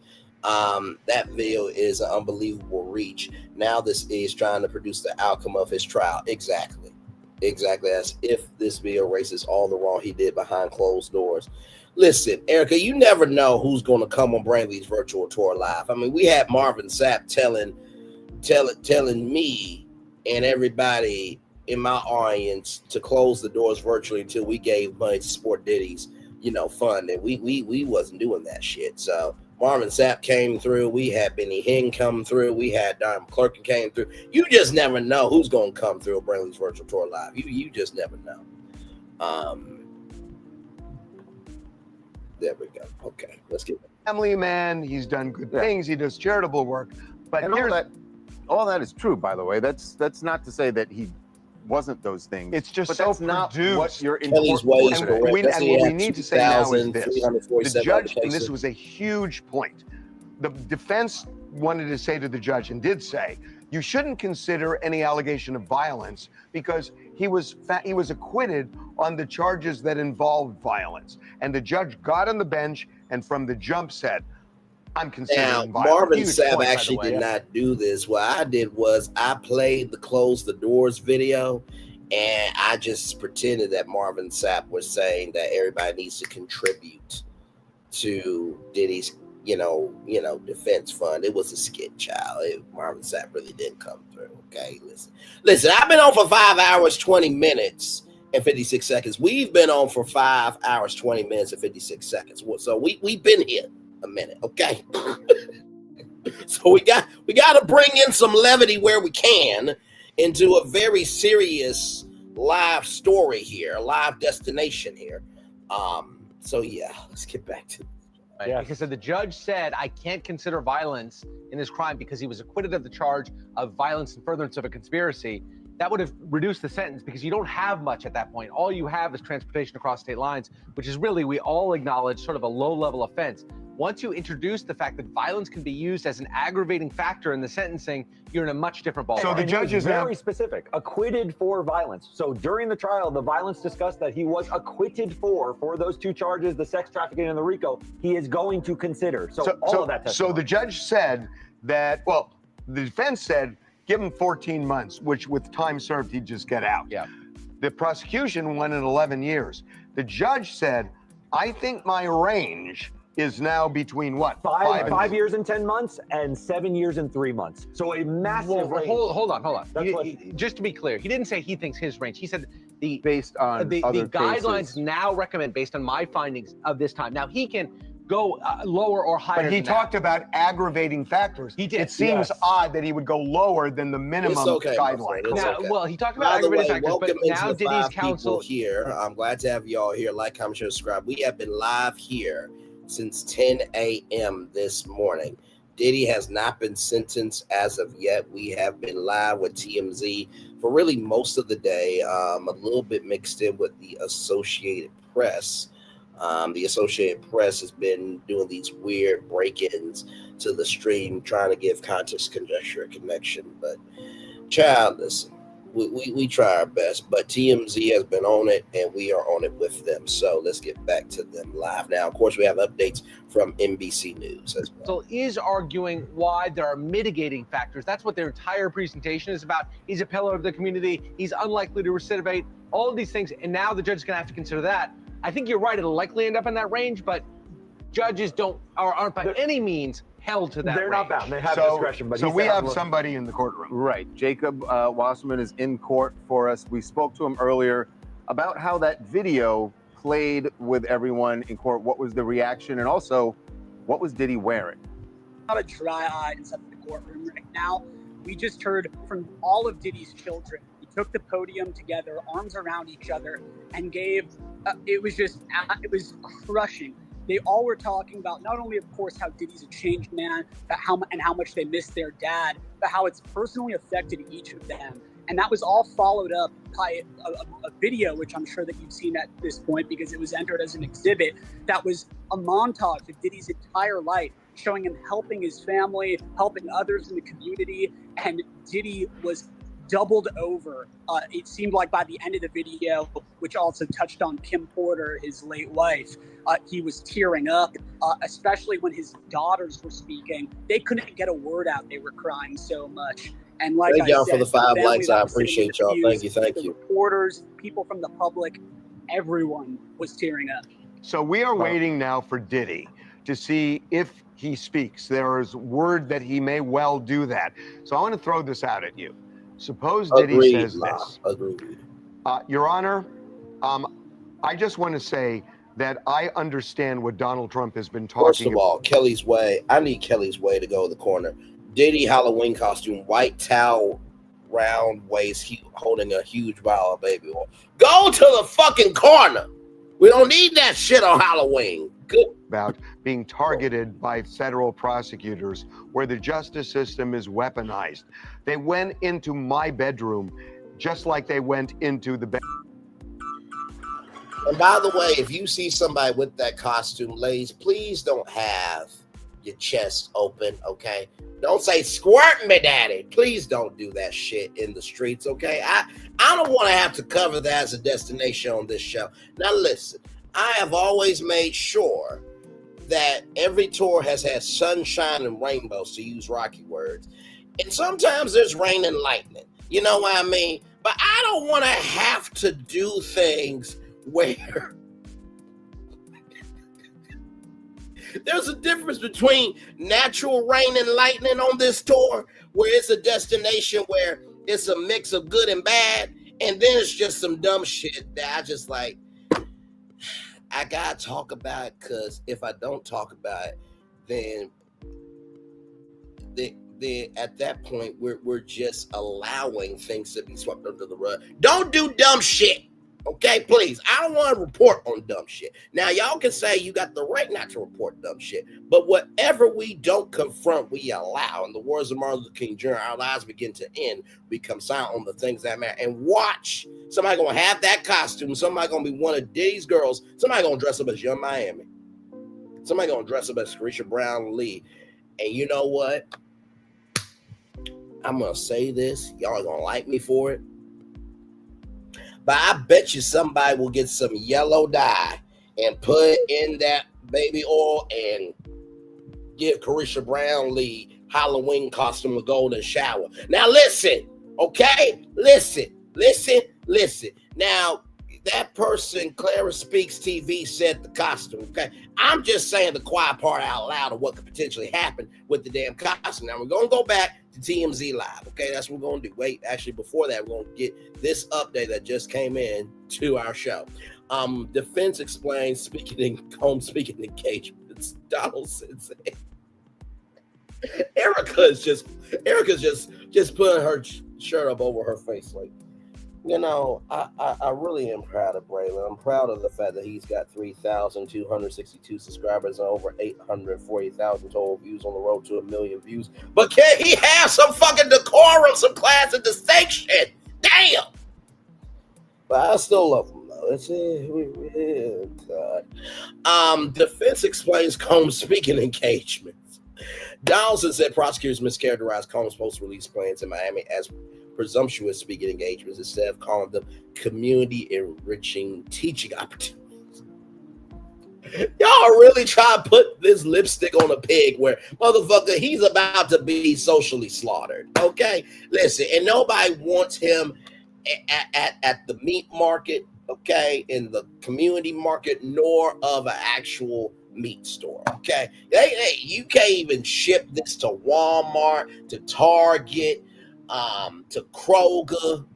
That video is an unbelievable reach. Now this is trying to produce the outcome of his trial. Exactly as if this video erases all the wrong he did behind closed doors. Listen, Erica, you never know who's going to come on Braylon's virtual tour live. I mean, we had Marvin Sapp telling me and everybody in my audience to close the doors virtually until we gave money to support Diddy's, fund, and we wasn't doing that shit. So Marvin Sapp came through. We had Benny Hinn come through. We had Don McClurkin came through. You just never know who's going to come through Braylon's virtual tour live. You just never know. There we go. Okay, let's get it. Family man, he's done good things. He does charitable work. But all that is true, by the way. That's not to say that he wasn't those things. It's just but so that's not what you're Kelly's way is correct. And what we need to say now is this. The judge, and this was a huge point, the defense wanted to say to the judge, and did say, you shouldn't consider any allegation of violence because he was acquitted on the charges that involved violence. And the judge got on the bench and from the jump said, I'm considering violence. Marvin Sapp actually did not do this. What I did was I played the Close the Doors video, and I just pretended that Marvin Sapp was saying that everybody needs to contribute to Diddy's defense fund. It was a skit, child. Marvin Sapp really didn't come through. Okay, listen. I've been on for 5 hours, 20 minutes, and 56 seconds. We've been on for 5 hours, 20 minutes, and 56 seconds. So we've been here a minute, okay? So we got to bring in some levity where we can into a very serious live story here, a live destination here. So yeah, let's get back to. Yeah. Because the judge said, I can't consider violence in this crime because he was acquitted of the charge of violence and furtherance of a conspiracy. That would have reduced the sentence because you don't have much at that point. All you have is transportation across state lines, which is really, we all acknowledge, sort of a low-level offense. once you introduce the fact that violence can be used as an aggravating factor in the sentencing, you're in a much different ballpark. So the judge is very specific, acquitted for violence. So during the trial, the violence discussed that he was acquitted for those 2 charges, the sex trafficking and the RICO, he is going to consider. So all of that testimony. So the judge said that, well, the defense said, give him 14 months, which with time served, he'd just get out. Yeah. The prosecution went at 11 years. The judge said, I think my range is now between what? 5 years and 10 months and 7 years and 3 months. So a massive range. Hold on. Just to be clear, he didn't say he thinks his range. He said based on the other guidelines cases. now recommend, based on my findings of this time. Now he can go lower or higher. But he talked about aggravating factors. He did. It seems odd that he would go lower than the minimum guideline. Well, he talked about aggravating factors, but now Diddy's counsel here. I'm glad to have you all here. Like, comment, share, subscribe. We have been live here since 10 a.m. this morning. Diddy has not been sentenced as of yet. We have been live with TMZ for really most of the day, a little bit mixed in with the Associated Press. The Associated Press has been doing these weird break-ins to the stream, trying to give context, conjecture, connection. But, child, listen, we try our best. But TMZ has been on it, and we are on it with them. So let's get back to them live. Now, of course, we have updates from NBC News as well. So is arguing why there are mitigating factors. That's what their entire presentation is about. He's a pillar of the community. He's unlikely to recidivate. All of these things, and now the judge is going to have to consider that. I think you're right. It'll likely end up in that range, but judges aren't by any means held to that They're range. not bound. They have discretion. But So we have somebody in the courtroom. Right. Jacob Wasserman is in court for us. We spoke to him earlier about how that video played with everyone in court. What was the reaction? And also, what was Diddy wearing? Not a dry eye inside the courtroom right now. We just heard from all of Diddy's children. He took the podium together, arms around each other, and gave, it was crushing. They all were talking about not only, of course, how Diddy's a changed man, but how much they miss their dad, but how it's personally affected each of them. And that was all followed up by a video, which I'm sure that you've seen at this point because it was entered as an exhibit. That was a montage of Diddy's entire life, showing him helping his family, helping others in the community. And Diddy was doubled over. It seemed like by the end of the video, which also touched on Kim Porter, his late wife, he was tearing up, especially when his daughters were speaking. They couldn't get a word out. They were crying so much. And like thank y'all said, for the 5 family likes. I that was sitting in appreciate the y'all. pews, Thank the you. reporters, people from the public, everyone was tearing up. So we are waiting now for Diddy to see if he speaks. There is word that he may well do that. So I want to throw this out at you. Suppose Diddy says this. Agreed. Your Honor, I just want to say that I understand what Donald Trump has been talking about. First of all, Kelly's Way. I need Kelly's Way to go to the corner. Diddy Halloween costume, white towel, round waist, holding a huge vial of baby oil. Go to the fucking corner. We don't need that shit on Halloween. Good. About being targeted by federal prosecutors where the justice system is weaponized. They went into my bedroom just like they went into the bed. And by the way, if you see somebody with that costume, ladies, please don't have your chest open, okay? Don't say, squirt me, daddy. Please don't do that shit in the streets, okay? I don't want to have to cover that as a destination on this show. Now, listen, I have always made sure that every tour has had sunshine and rainbows, to use Rocky words. And sometimes there's rain and lightning. You know what I mean? But I don't want to have to do things where there's a difference between natural rain and lightning on this tour, where it's a destination where it's a mix of good and bad, and then it's just some dumb shit that I just like, I gotta talk about it, because if I don't talk about it, then at that point we're just allowing things to be swept under the rug. Don't do dumb shit. Okay, please. I don't want to report on dumb shit. Now, y'all can say you got the right not to report dumb shit, but whatever we don't confront, we allow. In the words of Martin Luther King Jr., our lives begin to end. We become silent on the things that matter. And watch, somebody going to have that costume. Somebody going to be one of Diddy's girls. Somebody going to dress up as Young Miami. Somebody gonna dress up as Carisha Brown Lee. And you know what? I'm gonna say this. Y'all are gonna like me for it. But I bet you somebody will get some yellow dye and put in that baby oil and give Carisha Brown Lee Halloween costume a golden shower. Now listen, okay? Listen. Now, that person, Clara Speaks TV, said the costume, okay? I'm just saying the quiet part out loud of what could potentially happen with the damn costume. Now, we're going to go back to TMZ Live, okay? That's what we're going to do. Wait, actually, before that, we're going to get this update that just came in to our show. Defense explains home speaking engagements. Donald says Erica's just putting her shirt up over her face like, you know, I really am proud of Braylon. I'm proud of the fact that he's got 3,262 subscribers and over 840,000 total views on the road to 1 million views. But can he have some fucking decorum, some class and distinction? Damn! But I still love him though. God. Defense explains Combs' speaking engagements. Donaldson said prosecutors mischaracterized Combs' post-release plans in Miami as presumptuous speaking engagements instead of calling them community enriching teaching opportunities. Y'all really try to put this lipstick on a pig where, motherfucker, he's about to be socially slaughtered, okay? Listen, and nobody wants him at the meat market, okay, in the community market, nor of an actual meat store, okay? You can't even ship this to Walmart, to Target, to Kroger,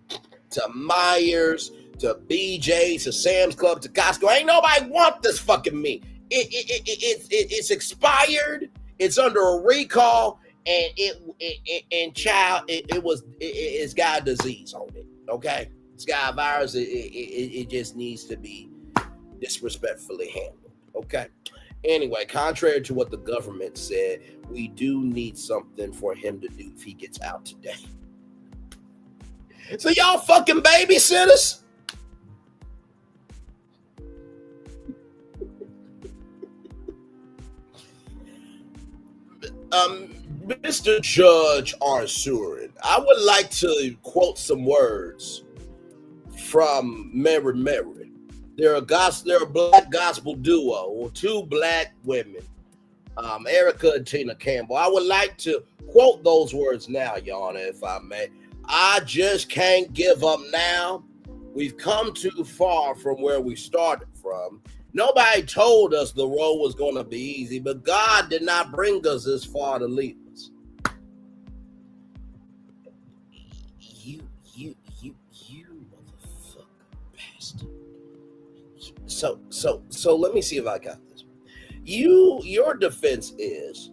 to Myers, to BJ's, to Sam's Club, to Costco. Ain't nobody want this fucking meat. It's expired. It's under a recall, and it's got a disease on it. Okay, it's got a virus. It just needs to be disrespectfully handled. Okay. Anyway, contrary to what the government said, we do need something for him to do if he gets out today. So y'all fucking babysitters? Mr. Judge Arsurin, I would like to quote some words from Mary Mary. They're a black gospel duo, or two black women, Erica and Tina Campbell. I would like to quote those words now, Your Honor, if I may. I just can't give up now. We've come too far from where we started from. Nobody told us the road was going to be easy, but God did not bring us this far to leave us. You motherfucker bastard. So let me see if I got this. Your defense is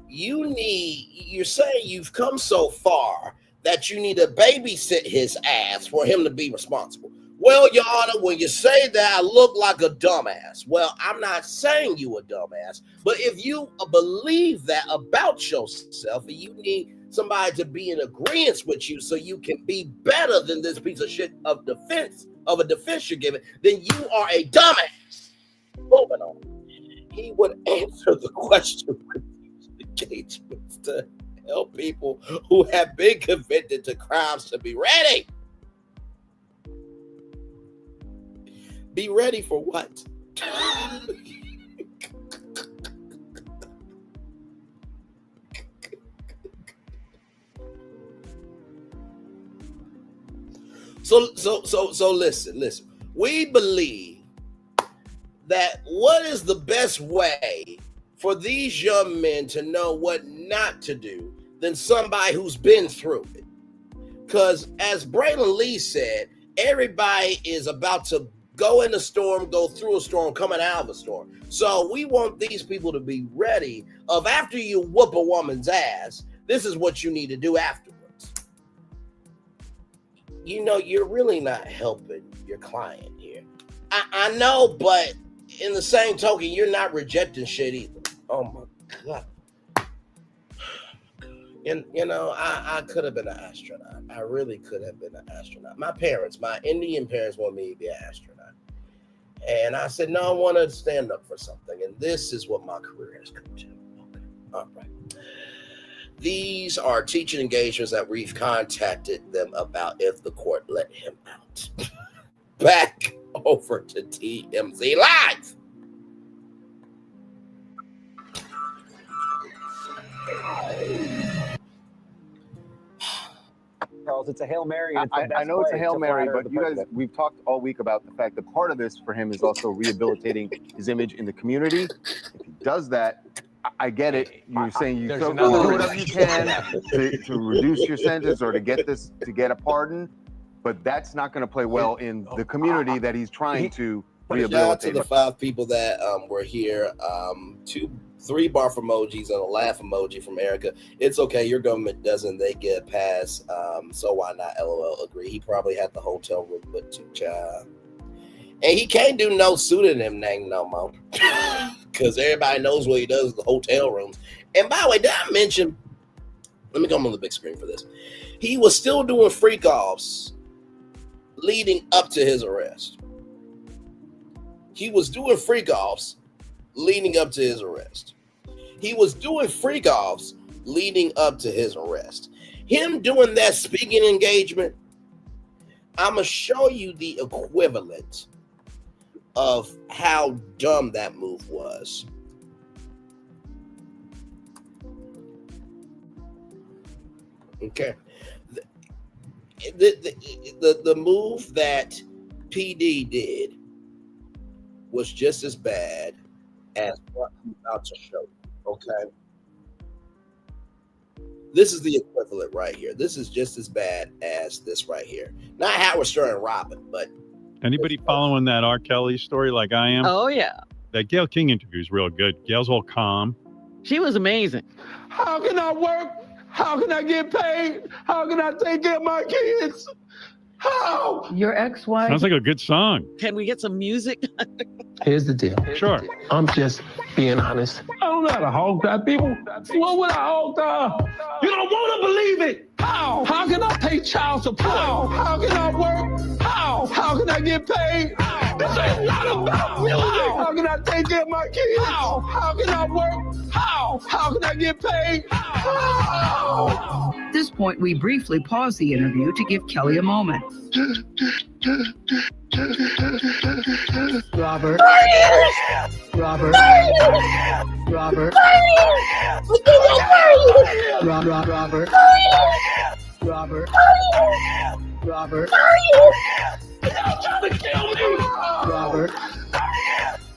you're saying you've come so far that you need to babysit his ass for him to be responsible. Well, Your Honor, when you say that, I look like a dumbass. Well, I'm not saying you a dumbass, but if you believe that about yourself and you need somebody to be in agreement with you so you can be better than this piece of shit of a defense you're giving, then you are a dumbass. Moving on. He would answer the question with engagements to help people who have been convicted to crimes to be ready. Be ready for what? So listen. We believe that what is the best way for these young men to know what not to do than somebody who's been through it? Because as Braylon Lee said, everybody is about to go in a storm, go through a storm, coming out of a storm. So we want these people to be ready of after you whoop a woman's ass, this is what you need to do afterwards. You know, you're really not helping your client here. I know, but in the same token, you're not rejecting shit either. Oh my God. And, you know, I could have been an astronaut. I really could have been an astronaut. My Indian parents wanted me to be an astronaut. And I said, no, I want to stand up for something. And this is what my career has come to. Okay. All right. These are teaching engagements that we've contacted them about if the court let him out. Back over to TMZ Live. Charles, it's a Hail Mary. I know it's a Hail Mary, but you guys, we've talked all week about the fact that part of this for him is also rehabilitating his image in the community. If he does that, I get it. You're saying you do whatever you can to reduce your sentence or to get a pardon, but that's not going to play well in the community that he's trying to rehabilitate. Shout out to the 5 people that were here. 3 barf emojis and a laugh emoji from Erica. It's okay. Your government doesn't. They get a pass. So why not? LOL. Agree. He probably had the hotel room but to child. And he can't do no pseudonym name no more. Because everybody knows what he does in the hotel rooms. And by the way, did I mention, let me come on the big screen for this. He was still doing freak offs leading up to his arrest. He was doing freak offs leading up to his arrest. He was doing freak offs leading up to his arrest. Him doing that speaking engagement, I'm going to show you the equivalent of how dumb that move was. Okay. The move that PD did was just as bad as what I'm about to show you. Okay. This is the equivalent right here. This is just as bad as this right here. Not Howard Stern and Robin, but anybody following that R. Kelly story like I am? Oh, yeah. That Gayle King interview is real good. Gail's all calm. She was amazing. How can I work? How can I get paid? How can I take care of my kids? How? Your ex-wife. Sounds like a good song. Can we get some music? Here's the deal. Sure. I'm just being honest. I don't know how to hog that people. What would I hog that? You don't want to believe it. How? How can I pay child support? How can I work? How can I get paid? This ain't not about music. How can I take care of my kids? How can I work? How can I get paid? How? At this point, we briefly pause the interview to give Kelly a moment. Robert. Robert. Robert. Robert. Robert. Robert. Y'all trying to kill me. Robert.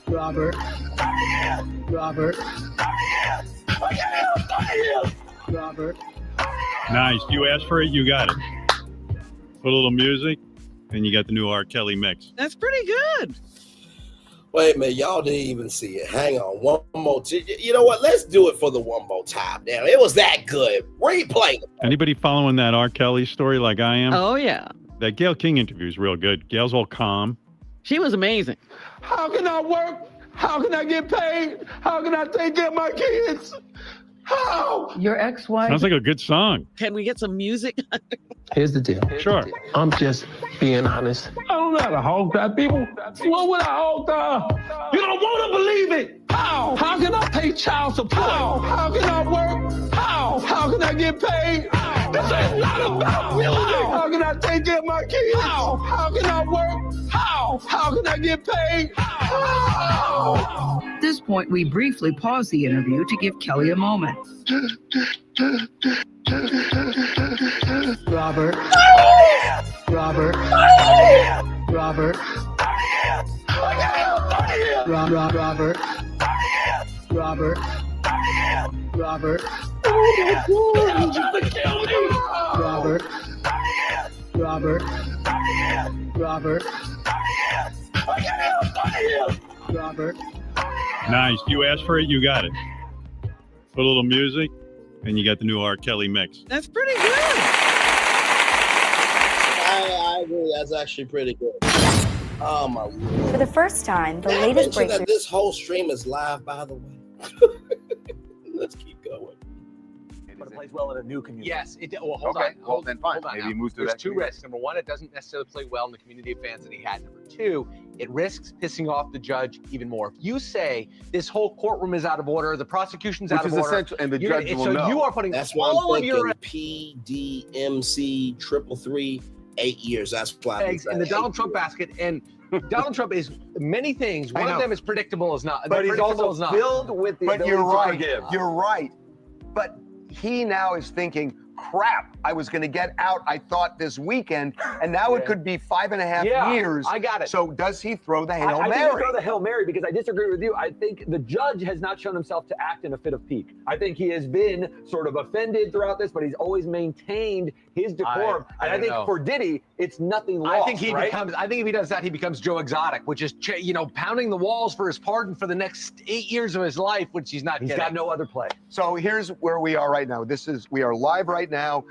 Robert. Robert. Robert. Nice. You asked for it, you got it. Put a little music, and you got the new R. Kelly mix. That's pretty good. Wait a minute, y'all didn't even see it. Hang on, one more. You know what? Let's do it for the one more time. Damn, it was that good. Replay. Anybody following that R. Kelly story like I am? Oh, yeah. That Gayle King interview is real good. Gail's all calm. She was amazing. How can I work? How can I get paid? How can I take care of my kids? How? Your ex-wife. Sounds like a good song. Can we get some music? Here's the deal. Sure. I'm just being honest. I don't know how to hog that people. What would I hog that? You don't want to believe it. How? How can I pay child support? How can I work? How can I get paid? This ain't not about music. How can I take care of my kids? How can I work? How can I get paid? How? At this point, we briefly pause the interview to give Kelly a moment. Robert. Robert. Robert. Robert. Robert. Robert. Robert. Robert. Robert. Robert. Nice. You asked for it, you got it. Put a little music, and you got the new R. Kelly mix. That's pretty good. I agree. That's actually pretty good. Oh my Lord. For the first time, the Did I latest mention breakthrough. that this whole stream is live, by the way. Let's keep going. But it plays well in a new community. Yes, it well, hold Okay, on. well, then fine. Hold on Maybe now. he moves to There's that two community. risks. Number one, it doesn't necessarily play well in the community of fans that he had. Number 2, it risks pissing off the judge even more. If you say this whole courtroom is out of order, the prosecution's out of order, essential, and the judge will so know. you are putting That's why all I'm of your thinking PDMC 333 8 years. That's why eggs in the Donald Trump basket. And Donald Trump is many things. One of them is predictable as not. But he's predictable also as not. filled with the But ability you're to right. forgive. You're right. But he now is thinking, crap, I was going to get out, I thought, this weekend, and now it could be 5.5 years. I got it. So does he throw the Hail I think Mary? he throw the Hail Mary because I disagree with you. I think the judge has not shown himself to act in a fit of pique. I think he has been sort of offended throughout this, but he's always maintained his decorum. And I think for Diddy, it's nothing lost. I think he right? becomes. I think if he does that, he becomes Joe Exotic, which is pounding the walls for his pardon for the next 8 years of his life, which he's not. He's getting. got no other play. So here's where we are right now. We are live right now.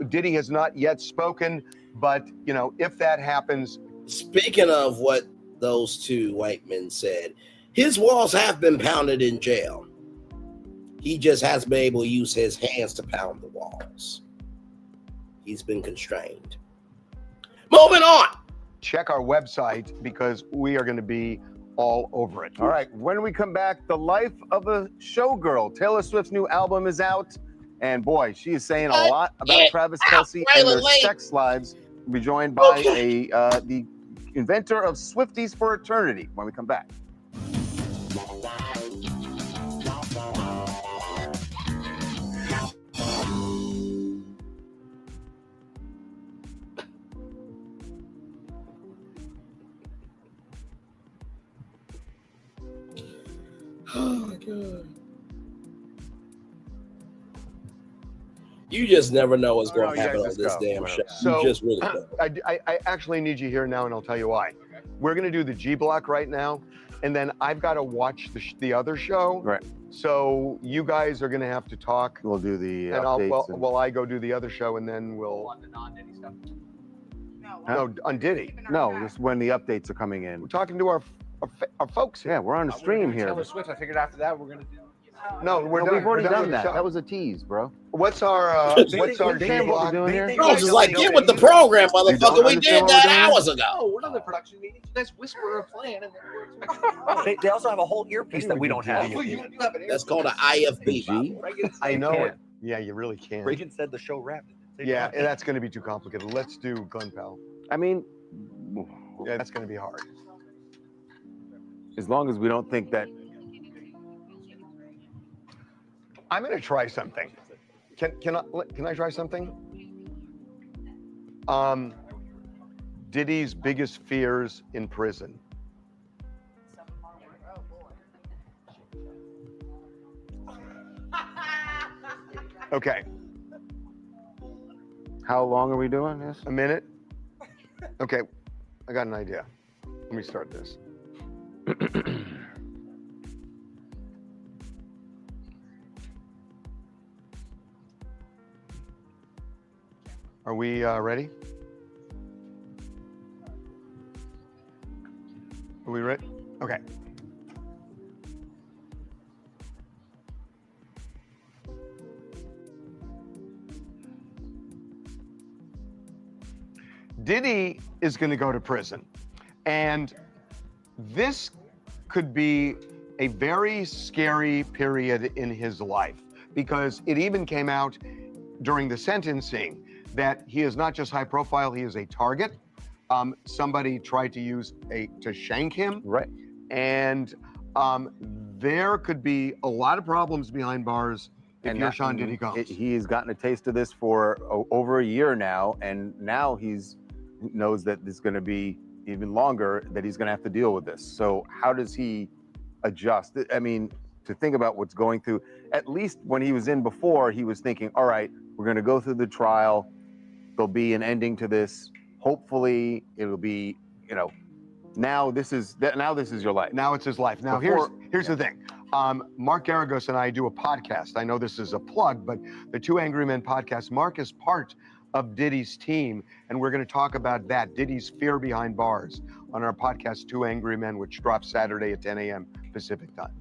Diddy has not yet spoken, but if that happens. Speaking of what those two white men said, his walls have been pounded in jail. He just hasn't been able to use his hands to pound the walls. He's been constrained. Moving on. Check our website because we are going to be all over it. All right, when we come back, the life of a showgirl. Taylor Swift's new album is out, and boy, she is saying a lot about Travis Kelce and their sex lives. We'll be joined by the inventor of Swifties for Eternity when we come back. Oh my God. You just never know what's going to happen on this damn show. So, You just really don't. I actually need you here now, and I'll tell you why. We're going to do the G Block right now, and then I've got to watch the other show. Right. So you guys are going to have to talk. We'll do the and updates. while I go do the other show, and then we'll. On the non-Diddy stuff. No, on Diddy. No, just when the updates are coming in. We're talking to our folks here. Yeah, we're on the stream here. Taylor Swift. I figured after that we're gonna do. No, We've already done that. That That was a tease, bro. What's our They G understand what Block? we're doing here? Bro, just like, get with the program, motherfucker. We did that hours ago. Oh, we're not the production meeting. You guys whisper a plan, and then we're expecting. They also have a whole earpiece that we don't have. That's called an IFB. I know it. Yeah, you really can. Reagan said the show wrapped. Yeah, and that's going to be too complicated. Let's do Gun Pal. I mean, Yeah, that's going to be hard. as long as we don't think that. I'm going to try something. Can I try something? Diddy's biggest fears in prison. Okay. How long are we doing this? A minute? Okay, I got an idea. Let me start this. Are we ready? Are we ready? Okay. Diddy is going to go to prison. And this could be a very scary period in his life because it even came out during the sentencing that he is not just high profile, he is a target. Somebody tried to shank him. Right. And there could be a lot of problems behind bars if you're Sean Diddy Combs. He's gotten a taste of this for over a year now, and now he's knows that it's going to be even longer, that he's going to have to deal with this. So how does he adjust? I mean, to think about what's going through, at least when he was in before, he was thinking, all right, we're going to go through the trial. There'll be an ending to this. Hopefully it'll be, now this is your life. Now it's his life. Now here's the thing. Mark Garagos and I do a podcast. I know this is a plug, but the Two Angry Men podcast, Mark is part of Diddy's team, and we're going to talk about that, Diddy's fear behind bars, on our podcast, Two Angry Men, which drops Saturday at 10 a.m. Pacific time.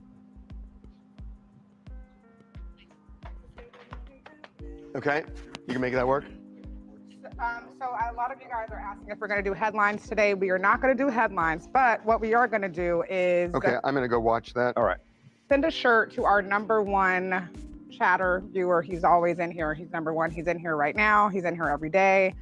Okay, you can make that work? So a lot of you guys are asking if we're going to do headlines today. We are not going to do headlines, but what we are going to do is Okay, I'm gonna go watch that. All right. send a shirt to our #1 chatter viewer. He's always in here. He's #1. He's in here right now. He's in here every day.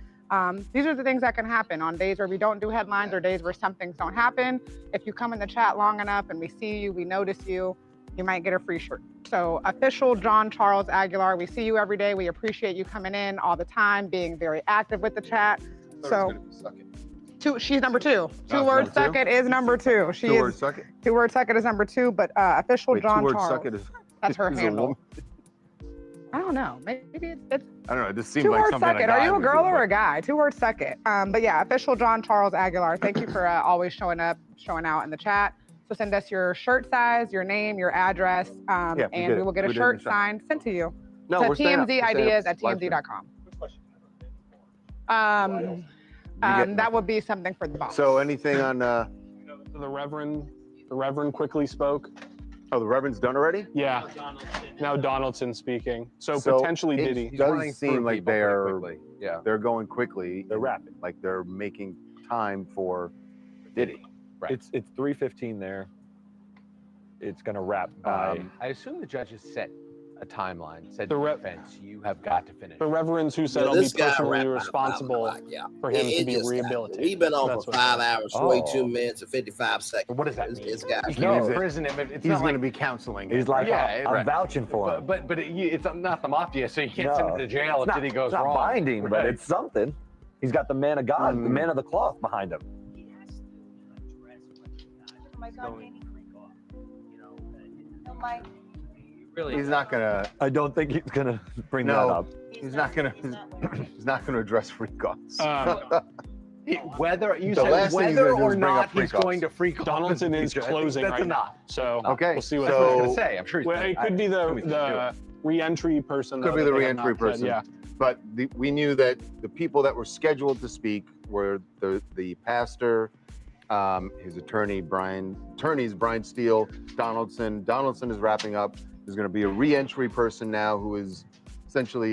These are the things that can happen on days where we don't do headlines or days where some things don't happen. If you come in the chat long enough and we see you, we notice you, you might get a free shirt. So official John Charles Aguilar, we see you every day. We appreciate you coming in all the time, being very active with the chat. So she's #2. Two word suck it is #2. She Two is word suck it? 2 word suck it is #2, but official Wait, John 2 word Charles. suck it is. That's her is a handle. woman? I don't know. Maybe it's I don't know. It just seemed 2 like word something suck a it. Are guy you a would girl do, or a guy? 2 word suck it. But yeah, official John Charles Aguilar. Thank you for always showing up, showing out in the chat. So send us your shirt size, your name, your address, and we will get a shirt signed sent to you. No, we're to staying up. We're staying up. tmzideas@tmz.com. That would be something for the boss. So anything on? The Reverend quickly spoke. Oh, the Reverend's done already? Yeah. Now Donaldson speaking. So potentially Diddy. It does seem like they're Yeah. they're going quickly. They're rapid. Like they're making time for Diddy. Right. It's 3:15 there. It's gonna wrap by. I assume the judge has set a timeline. Said The the defense, you have got to finish. The Reverends who said I'll be personally responsible for him to be rehabilitated. We've been on That's for what 5 it is. hours, 42 minutes, and 55 seconds. What does that mean? It's got He can imprison him. It's He's not going to like, be counseling. He's like, Yeah, I'm right. vouching for him. but it's not the mafia, so you can't send him to jail if Diddy goes it's not wrong. binding, but Right. it's something. He's got the man of God, the man of the cloth behind him. Oh my God, Danny. Really, He's not going to. I don't think he's gonna bring that No, up. he's not going to. He's not going to address free costs. Whether you The said last thing he's whether gonna do or is bring not up free he's costs. going to freak off. Donaldson is I think closing that's right enough. now. So Okay, we'll see what That's what I was so going to say. I'm sure he's Well, it could be the re-entry person. could though, be that the they have re-entry not said. person. Yeah. But we knew that the people that were scheduled to speak were the pastor, his attorneys Brian Steele, Donaldson. Donaldson is wrapping up. There's going to be a re-entry person now who is essentially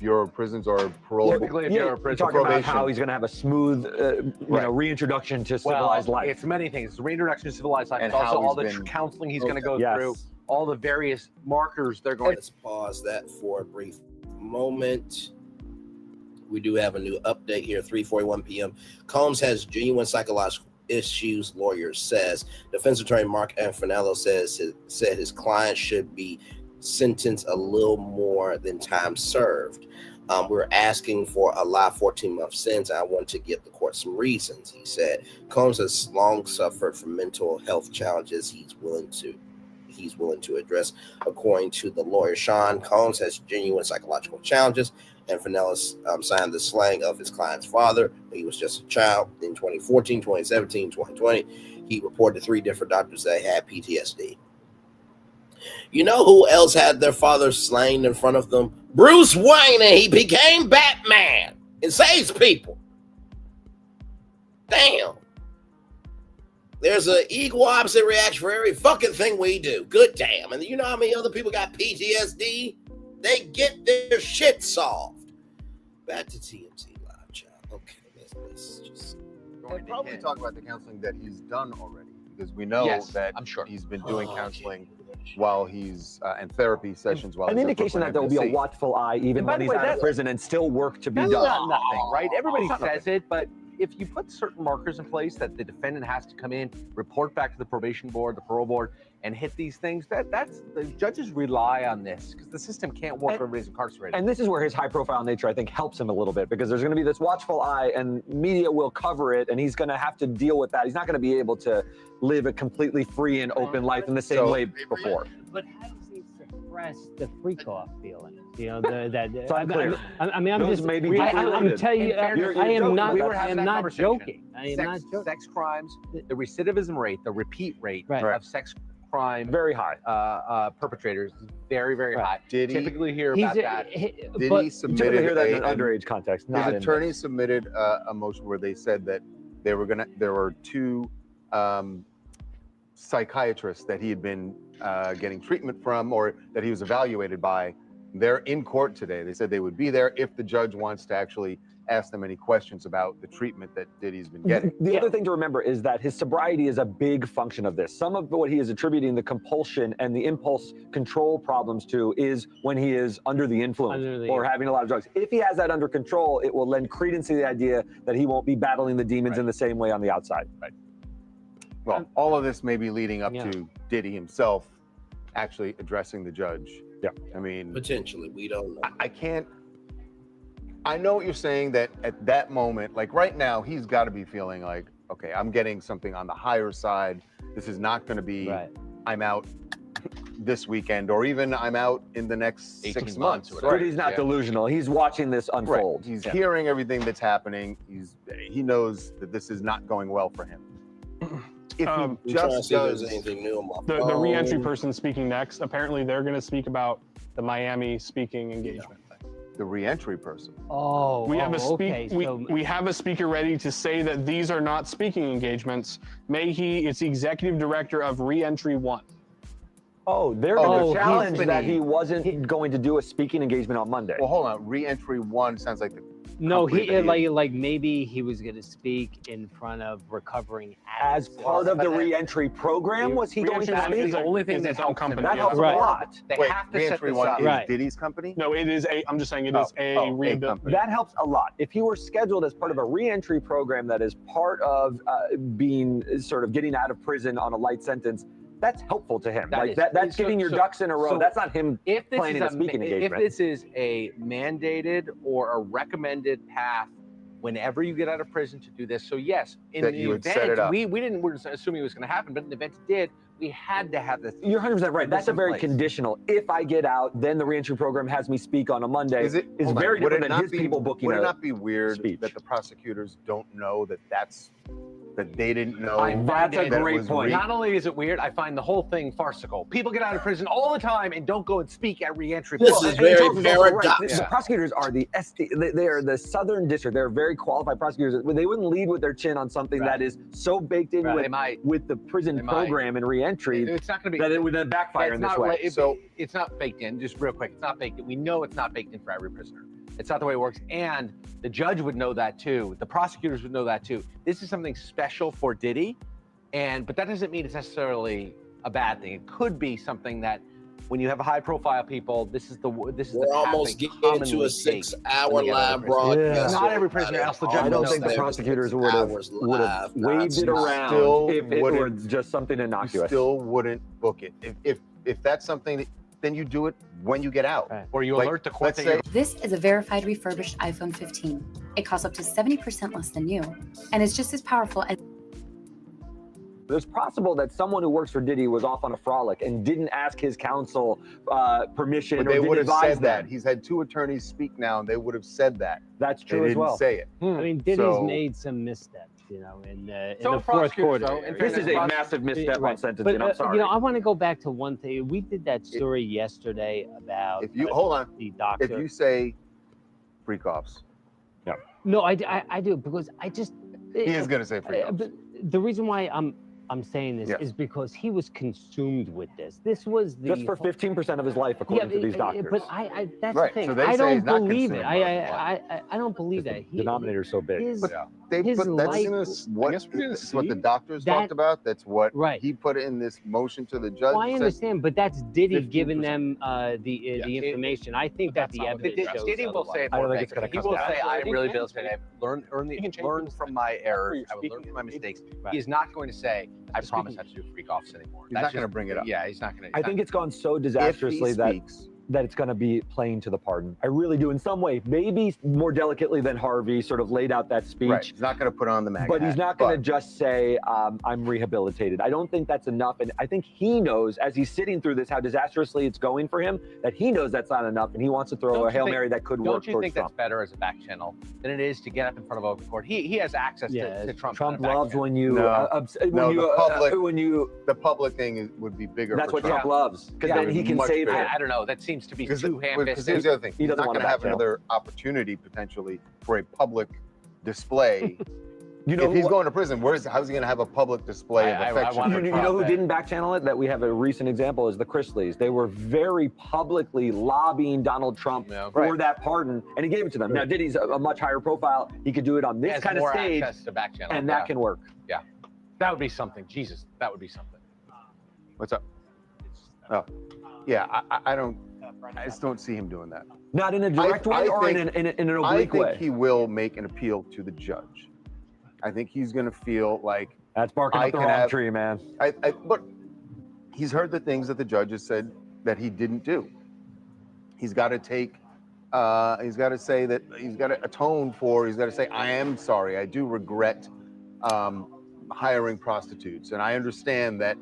Bureau of Prisons or parole. Typically, if you're a prisoner, talking about probation. how he's going to have a smooth, reintroduction to civilized life. It's many things. It's reintroduction to civilized life. And It's also how he's all the been- counseling he's going to go Yes. through, all the various markers they're going to. Let's pause that for a brief moment. We do have a new update here, 3:41 p.m. Combs has genuine psychological issues, lawyer says. Defense attorney Mark Anfanello said his client should be sentenced a little more than time served. We're asking for a live 14-month sentence. I want to give the court some reasons, he said. Combs has long suffered from mental health challenges he's willing to address. According to the lawyer Sean, Combs has genuine psychological challenges, and Fennella signed the slaying of his client's father when he was just a child. In 2014, 2017, 2020, he reported to 3 different doctors that he had PTSD. You know who else had their father slain in front of them? Bruce Wayne, and he became Batman and saves people. Damn. There's an equal opposite reaction for every fucking thing we do. Good damn. And you know how many other people got PTSD? They get their shit solved. Back to TMZ Live, child. Okay, let's just... We'll probably talk about the counseling that he's done already, because we know that I'm sure he's been doing counseling while he's and therapy sessions while An he's indication that there will be a watchful eye even when he's out of prison and still work to be That's done. not nothing, right? Everybody says it, but if you put certain markers in place that the defendant has to come in, report back to the probation board, the parole board, and hit these things, that's the judges rely on this because the system can't work when everybody's incarcerated. And this is where his high-profile nature, I think, helps him a little bit, because there's going to be this watchful eye, and media will cover it, and he's going to have to deal with that. He's not going to be able to live a completely free and open life in the same way before. But how does he suppress the freak-off feeling? You know, that. It's unclear. I mean, I'm Those just. may be I'm telling you, I am not. We were I having am that not conversation. joking. I am not joking. Sex crimes, the recidivism rate, the repeat rate Right. of sex crime, very high. Perpetrators, very, very high. Diddy, Typically hear about that. Diddy submitted hear that in an an underage context. Not His in attorney this. submitted a motion where they said that there were 2 psychiatrists that he had been getting treatment from, or that he was evaluated by. They're in court today. They said they would be there if the judge wants to actually ask them any questions about the treatment that Diddy's been getting. The other thing to remember is that his sobriety is a big function of this. Some of what he is attributing the compulsion and the impulse control problems to is when he is under the influence or having a lot of drugs. If he has that under control, it will lend credence to the idea that he won't be battling the demons in the same way on the outside. Right. Well, all of this may be leading up to Diddy himself actually addressing the judge. Yeah. I mean, potentially, we don't know. I can't. I know what you're saying, that at that moment, like right now, he's got to be feeling like, okay, I'm getting something on the higher side. This is not going to be, I'm out this weekend, or even I'm out in the next 6 months. Diddy's not delusional. He's watching this unfold. Right. He's hearing everything that's happening. He knows that this is not going well for him. If he just does anything new on the re-entry person speaking next, apparently they're going to speak about the Miami speaking engagement thing. The re-entry person. Oh, we have okay. We have a speaker ready to say that these are not speaking engagements. It's the executive director of Re-entry 1. Oh, they're going to challenge that he wasn't going to do a speaking engagement on Monday. Well, hold on. Re-entry 1 sounds like the No, like maybe he was going to speak in front of recovering as part of the re-entry program. Was he going to Re-entry speak? is the only thing that helps company. That helps a lot. They have to Re-entry 1 is Diddy's company? No, it is I'm just saying it is a rehabilitation. That helps a lot. If he were scheduled as part of a re-entry program that is part of being sort of getting out of prison on a light sentence, that's helpful to him. That's getting your ducks in a row. That's not him planning a speaking engagement. If this is a mandated or a recommended path whenever you get out of prison to do this, so yes, in That the you would event, set it up. we weren't assuming it was going to happen, but in the event it did, we had to have this. You're 100% right. That's a very place. conditional. If I get out, then the reentry program has me speak on a Monday. Is it is very would different it than not his be, people booking Would it a not be weird speech. that the prosecutors don't know that they didn't know? That's that it was rigged? Not only is it weird, I find the whole thing farcical. People get out of prison all the time and don't go and speak at re-entry. This is very paradoxical. The prosecutors are the they are the Southern District. They're very qualified prosecutors. They wouldn't lead with their chin on something that is so baked in with the prison program and re-entry It's not going to be that it would then backfire in this way. It's not baked in. Just real quick, it's not baked in. We know it's not baked in for every prisoner. It's not the way it works. And the judge would know that too. The prosecutors would know that too. This is something special for Diddy, but that doesn't mean it's necessarily a bad thing. It could be something that when you have high-profile people, this is the We're almost getting to a 6-hour live broadcast. Not every prisoner else the judge. I don't think the prosecutors would have waved it around if it were just something innocuous. You still wouldn't book it. If that's something, then you do it when you get out. Or you alert the court. This is a verified refurbished iPhone 15. It costs up to 70% less than new, and it's just as powerful as. It's possible that someone who works for Diddy was off on a frolic and didn't ask his counsel permission But or they didn't would have advise said that. them. He's had 2 attorneys speak now, and they would have said that. That's true as well. They didn't say it. I mean, Diddy's made some missteps, in the fourth quarter. This is a massive misstep on sentencing. But, I'm sorry. I want to go back to one thing. We did that story yesterday about. If you hold on, the doctor. if you say freak offs, No, I do because I just. he is going to say freak offs. But the reason why I'm saying this is because he was consumed with this. This was the just for 15% of his life, according to these doctors. But that's Right, the thing. so they I say don't he's not believe it. consumed I don't believe that. The denominator's so big. His But life. that's what the doctors talked about. That's what he put in this motion to the judge. Well, I understand, but that's Diddy giving them the information. I think that the evidence shows Diddy will say it more effectively. He will say, "I am really rehabilitated. I've learned from my errors. I will learn from my mistakes." He is not going to say, "I promise not to do freak offs anymore." He's not going to bring it up. Yeah, he's not going to. I think it's gone so disastrously that it's going to be playing to the pardon. I really do in some way, maybe more delicately than Harvey sort of laid out that speech. Right. He's not going to put on the MAGA But he's hat, not going to just say, I'm rehabilitated. I don't think that's enough. And I think he knows, as he's sitting through this, how disastrously it's going for him, that he knows that's not enough. And he wants to throw a Hail Mary that could work Don't you towards think Trump. that's better as a back channel than it is to get up in front of open court? He has access to Trump. Trump loves when you, the public thing would be bigger. That's for what Trump loves, because then he can save it. I don't know. That seems to be too Because ham-fisted. here's the other thing. He He's doesn't not want going to to have backpedal. another opportunity potentially for a public display if he's going to prison, how's he going to have a public display of affection? You know who didn't back channel it? That we have a recent example is the Chrisleys. They were very publicly lobbying Donald Trump for that pardon, and he gave it to them. Now, Diddy's a much higher profile. He could do it on this kind of stage, to back channel, and that can work. Yeah, that would be something. Jesus, that would be something. What's up? Oh, yeah. I just don't see him doing that. Not in a direct way or in an oblique way. I think he will make an appeal to the judge. I think he's going to feel like that's barking up the wrong tree, man. But he's heard the things that the judge has said that he didn't do. He's got to take. He's got to say that he's got to atone for. He's got to say, I am sorry. I do regret hiring prostitutes, and I understand that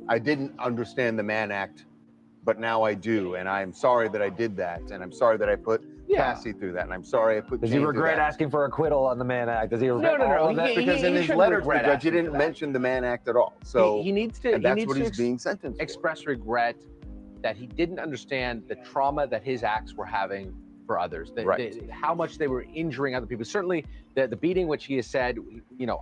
I didn't understand the Mann Act, but now I do, and I'm sorry that I did that, and I'm sorry that I put Cassie through that, and I'm sorry I put. Does he regret asking for acquittal on the Mann Act? Does he regret all of that? Because in his letter to the judge, he didn't mention the Mann Act at all. So he needs to. And that's he needs what to he's being sentenced. Express regret that he didn't understand the trauma that his acts were having for others. How much they were injuring other people. Certainly, the beating, which he has said,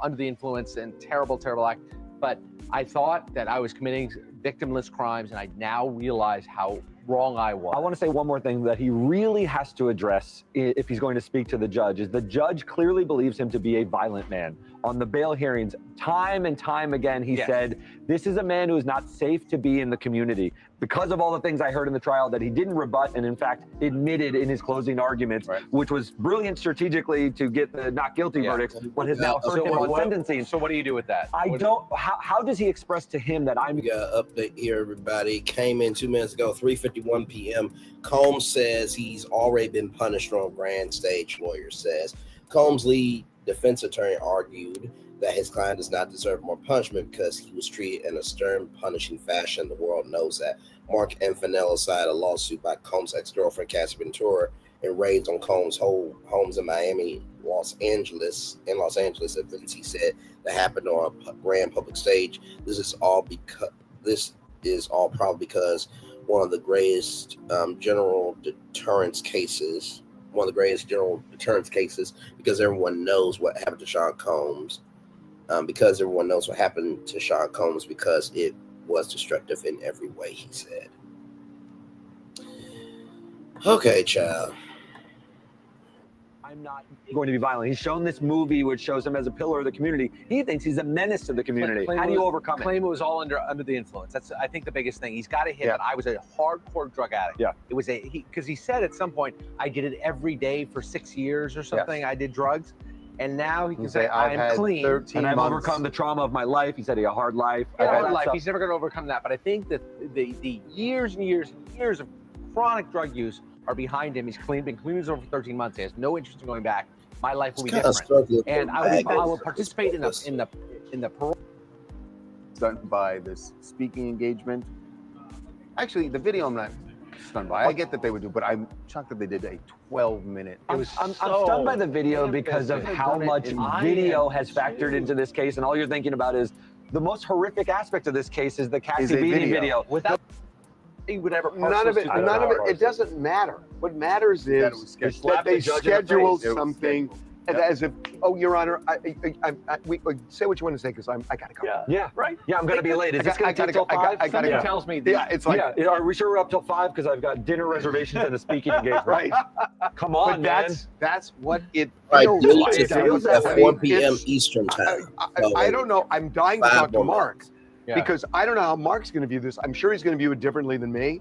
under the influence and terrible act. But I thought that I was committing victimless crimes, and I now realize how wrong I was. I want to say one more thing that he really has to address if he's going to speak to the judge is the judge clearly believes him to be a violent man. On the bail hearings, time and time again, he said, this is a man who is not safe to be in the community because of all the things I heard in the trial that he didn't rebut and in fact admitted in his closing arguments, which was brilliant strategically to get the not guilty verdicts, but has now hurt him on sentencing. So what do you do with that? How does he express to him that I'm... We got an update here, everybody. Came in 2 minutes ago, 3:51 p.m. Combs says he's already been punished on grand stage, lawyer says. Combs' lead defense attorney argued that his client does not deserve more punishment because he was treated in a stern, punishing fashion. The world knows that. Mark Infanella cited a lawsuit by Combs' ex-girlfriend, Cassie Ventura, and raids on Combs' homes in Miami, Los Angeles, events he said that happened on a grand public stage. This is all probably because one of the greatest general deterrence cases, because everyone knows what happened to Sean Combs, because it was destructive in every way, he said. Okay, child. I'm not going to be violent. He's shown this movie which shows him as a pillar of the community. He thinks he's a menace to the community. How do you overcome it? Claim it was all under the influence. That's, I think, the biggest thing. He's got to hit that I was a hardcore drug addict. Yeah. It was because he said at some point, I did it every day for 6 years or something. Yes. I did drugs. And now he can say, I'm clean. And I've overcome the trauma of my life. He said he had a hard life. He's never going to overcome that. But I think that the years and years and years of chronic drug use are behind him. He's been clean as over 13 months. He has no interest in going back. My life will be different. And I will participate in the parole. Done by this speaking engagement. Actually, the video I'm not stunned by. I get that they would do, but I'm shocked that they did a 12-minute. I'm stunned by the video because of how much video has factored into this case, and all you're thinking about is the most horrific aspect of this case is the Cassie beating video. Without he would ever none of it. It doesn't matter. What matters is that they scheduled something as if, oh, Your Honor, we say what you want to say because I gotta go. Yeah, right. Yeah, I'm gonna be late. Is this gonna take till 5? Something tells me. It's like. Yeah, are we sure we're up till 5? Because I've got dinner reservations and a speaking engagement. Right. Come on, man. That's what it feels like. It feels at 4 p.m. Eastern time. I don't know. I'm dying to talk to Mark because I don't know how Mark's going to view this. I'm sure he's going to view it differently than me,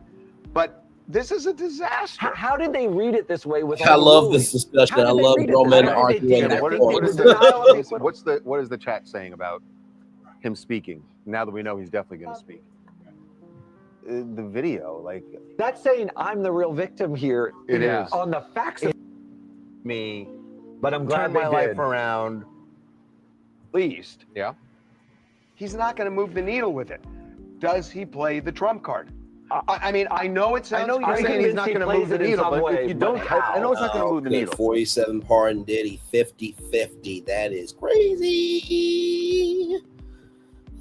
but this is a disaster. How did they read it this way? I love this discussion. I love Roman arguing that point. What is the chat saying about him speaking? Now that we know he's definitely going to speak. The video, like that's saying I'm the real victim here. It is on the facts of me, but I'm glad turn my life around. At least, he's not going to move the needle with it. Does he play the trump card? I mean, I know it sounds. You're saying he's not going to move the needle, but if you don't, I know it's not going to move the needle. 47 pardon Diddy, 50-50. That is crazy.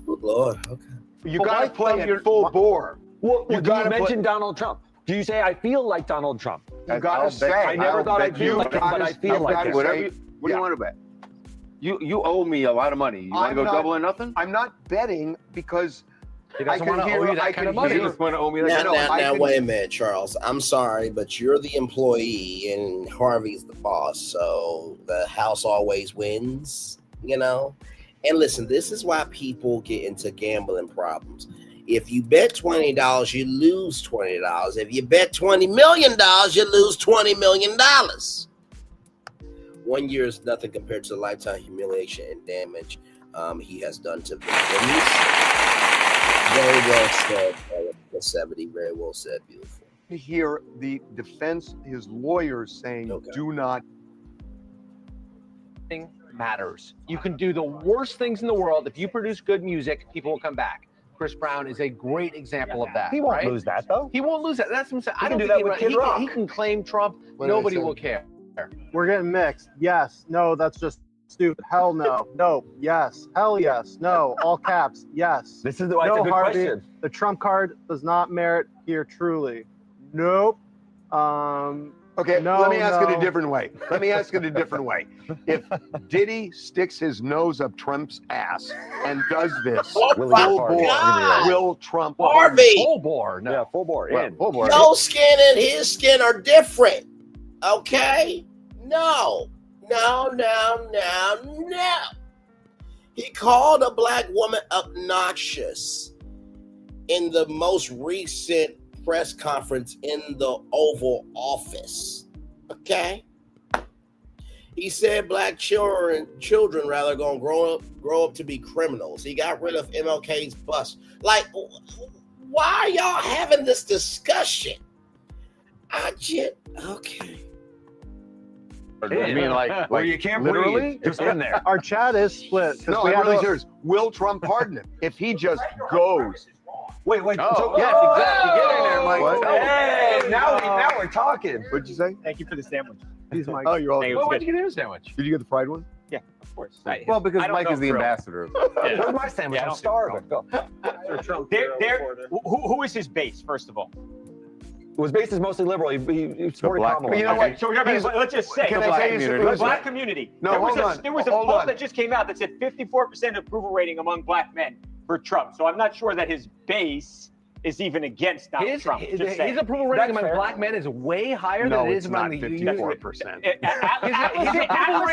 Oh, Lord. Okay. You got to play it full bore. Well, you mentioned Donald Trump. Do you say I feel like Donald Trump? You got to say. I never thought I'd feel like him, but I feel like him. What do you want to bet? You owe me a lot of money. You want to go double or nothing? I'm not betting because He doesn't want to owe you that kind of money. You just want to owe me that Now, kind of money. now, wait a minute, Charles. I'm sorry, but you're the employee and Harvey's the boss, so the house always wins, you know? And listen, this is why people get into gambling problems. If you bet $20, you lose $20. If you bet $20 million, you lose $20 million. 1 year is nothing compared to the lifetime humiliation and damage he has done to victims. Very well said, 70. Very well said, beautiful. to hear the defense, his lawyers saying, do not. Matters. You can do the worst things in the world. If you produce good music, people will come back. Chris Brown is a great example of that. He won't lose that, though. He won't lose that. That's what I'm saying. He I can don't do think that with he, Kid Rock. he can claim Trump. Nobody will care. We're getting mixed. Yes. No, that's just stupid. Hell no. No. Yes. Hell yes. No. All caps. Yes. This is that's a good question. The Trump card does not merit here truly. Nope. Okay, no, let me ask it no. a different way. If Diddy sticks his nose up Trump's ass and does this, will Trump Harvey. Full bore. No. Yeah, full bore. Well, In. full bore. Your skin and his skin are different. Okay? No. He called a black woman obnoxious in the most recent press conference in the Oval Office. Okay? He said black children gonna grow up to be criminals. He got rid of MLK's bust. Like, why are y'all having this discussion? Okay. I mean, like you can't literally, breathe. Just in there. Our chat is split. No, I'm really serious. Will Trump pardon him if he just goes? Wait. Oh, So, yes, exactly. Get in there, Mike. What? Hey, now we're talking. What'd you say? Thank you for the sandwich. He's Mike. Oh, you're all. Hey, Well, why'd you get him a sandwich? Did you get the fried one? Yeah, of course. Well, because I don't Mike know is the Trill. ambassador. Where's my sandwich? Yeah, I I'm don't starving. Go. Who is his base, first of all? His base is mostly liberal. He supported black Kamala. community. You know what? So let's just say, Can I tell you something? the black community. No, there was hold on. There was a Hold poll on. that just came out that said 54% approval rating among black men for Trump. So I'm not sure that his base is even against Donald Trump. His Just saying. approval rating That's among fair. black men is way higher No, than it it's is not among the 54%. Atlas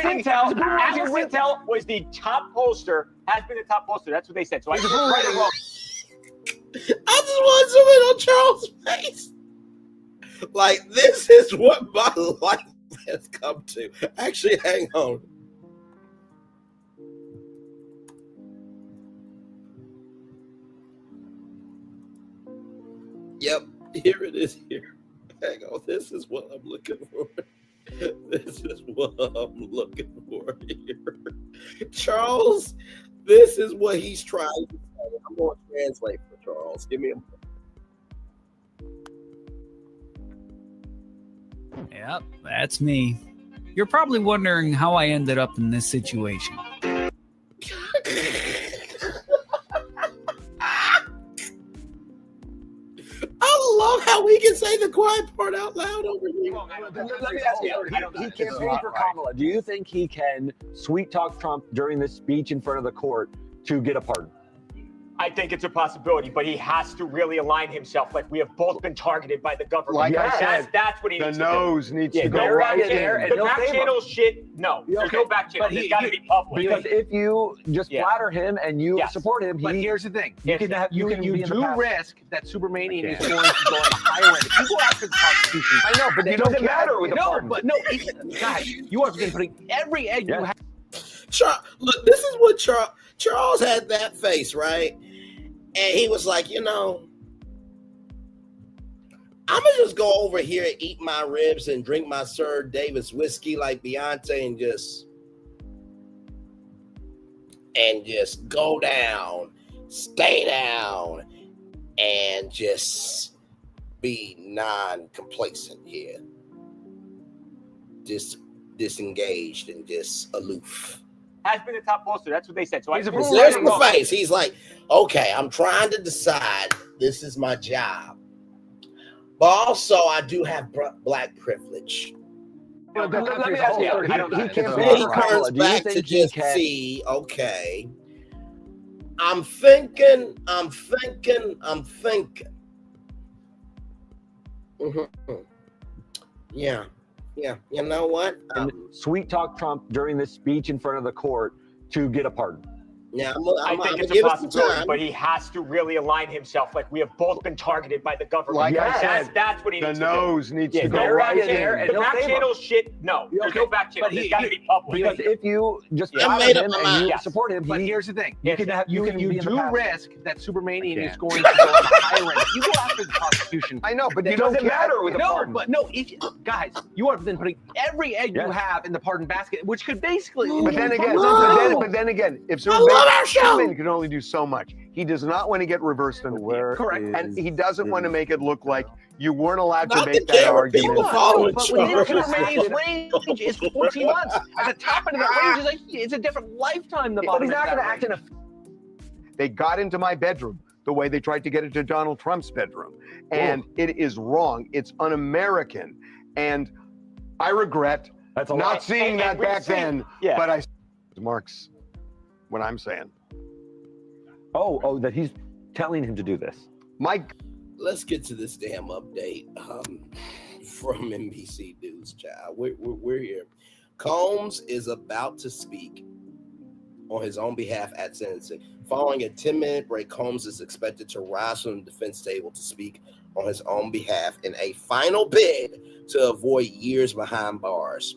Intel was the top pollster, has been the top pollster. That's what they said. So I just right or wrong. I just want something on Charles' face. Like, this is what my life has come to. Actually, hang on. Yep, here it is here. Hang on, this is what I'm looking for. This is what I'm looking for here. Charles, this is what he's trying to say. I'm going to translate for Charles. Give me a moment. Yep, that's me. You're probably wondering how I ended up in this situation. I love how we can say the quiet part out loud over here. Let me ask you, he campaigned for Kamala. Do you think he can sweet talk Trump during this speech in front of the court to get a pardon? I think it's a possibility, but he has to really align himself. Like, we have both been targeted by the government. Like I said, that's what he the needs nose needs Yeah, to go they're right right there, in. and to do. they'll The back save him. channel shit, no. There's no back channel. It's got to be public. Because if you just flatter him and you support him, But here's the thing: you can you be in the do past. risk that Supermanian is going to go at a higher end. If you go after the Constitution, I know, but it doesn't matter with the no, pardon. but no, guys, you are going to put every egg you have. Look, this is what Charles had that face, right? And he was like, I'm going to just go over here and eat my ribs and drink my Sir Davis whiskey like Beyonce and just go down, stay down, and just be non-complacent here. Just disengaged and just aloof. Has been the top pollster. That's what they said. So There's the face. He's like, okay, I'm trying to decide. This is my job. But also, I do have black privilege. But the let country me as a ask whole you, already he done can't it, be so- a He Kamala. turns Do you back think to he just can? see, okay. I'm thinking. Yeah. You know what? And sweet talk Trump during this speech in front of the court to get a pardon. Yeah, I think it's a possibility, but he has to really align himself. Like, we have both been targeted by the government. Like I said, that's what he the needs nose to do. needs to Yeah, go go right back in there, in. and The he'll back save channel him. shit, no. There's no back channel. It's got to be public. Because if you just Yeah. flatter made up him my and mind. you Yes. support him, But here's the thing: you can be in the do past. risk that Supermanian is can't. going to go on the higher end. If you go after the prosecution, I know, but it you don't doesn't care. matter with a No, pardon. But no, if guys, you are then putting every egg you Yes. have in the pardon basket, which could basically. But then again, if I love our Superman can only do so much. He does not want to get reversed on the appeal. Correct. And he doesn't want to make it look like you weren't allowed to Not make the that camera people argument. following But within Supermanian's range is 14 months. At the top end of that range is a different lifetime. The But bottom he's not end of going that to act in a. They got into my bedroom the way they tried to get into Donald Trump's bedroom, and it is wrong. It's un-American, and I regret That's a not lot. seeing And that we've back seen- then. Yeah. But I marks what I'm saying. Oh, that he's telling him to do this. Mike, let's get to this damn update from NBC News, child. We're here. Combs is about to speak on his own behalf at sentencing. Following a 10-minute break, Combs is expected to rise from the defense table to speak on his own behalf in a final bid to avoid years behind bars.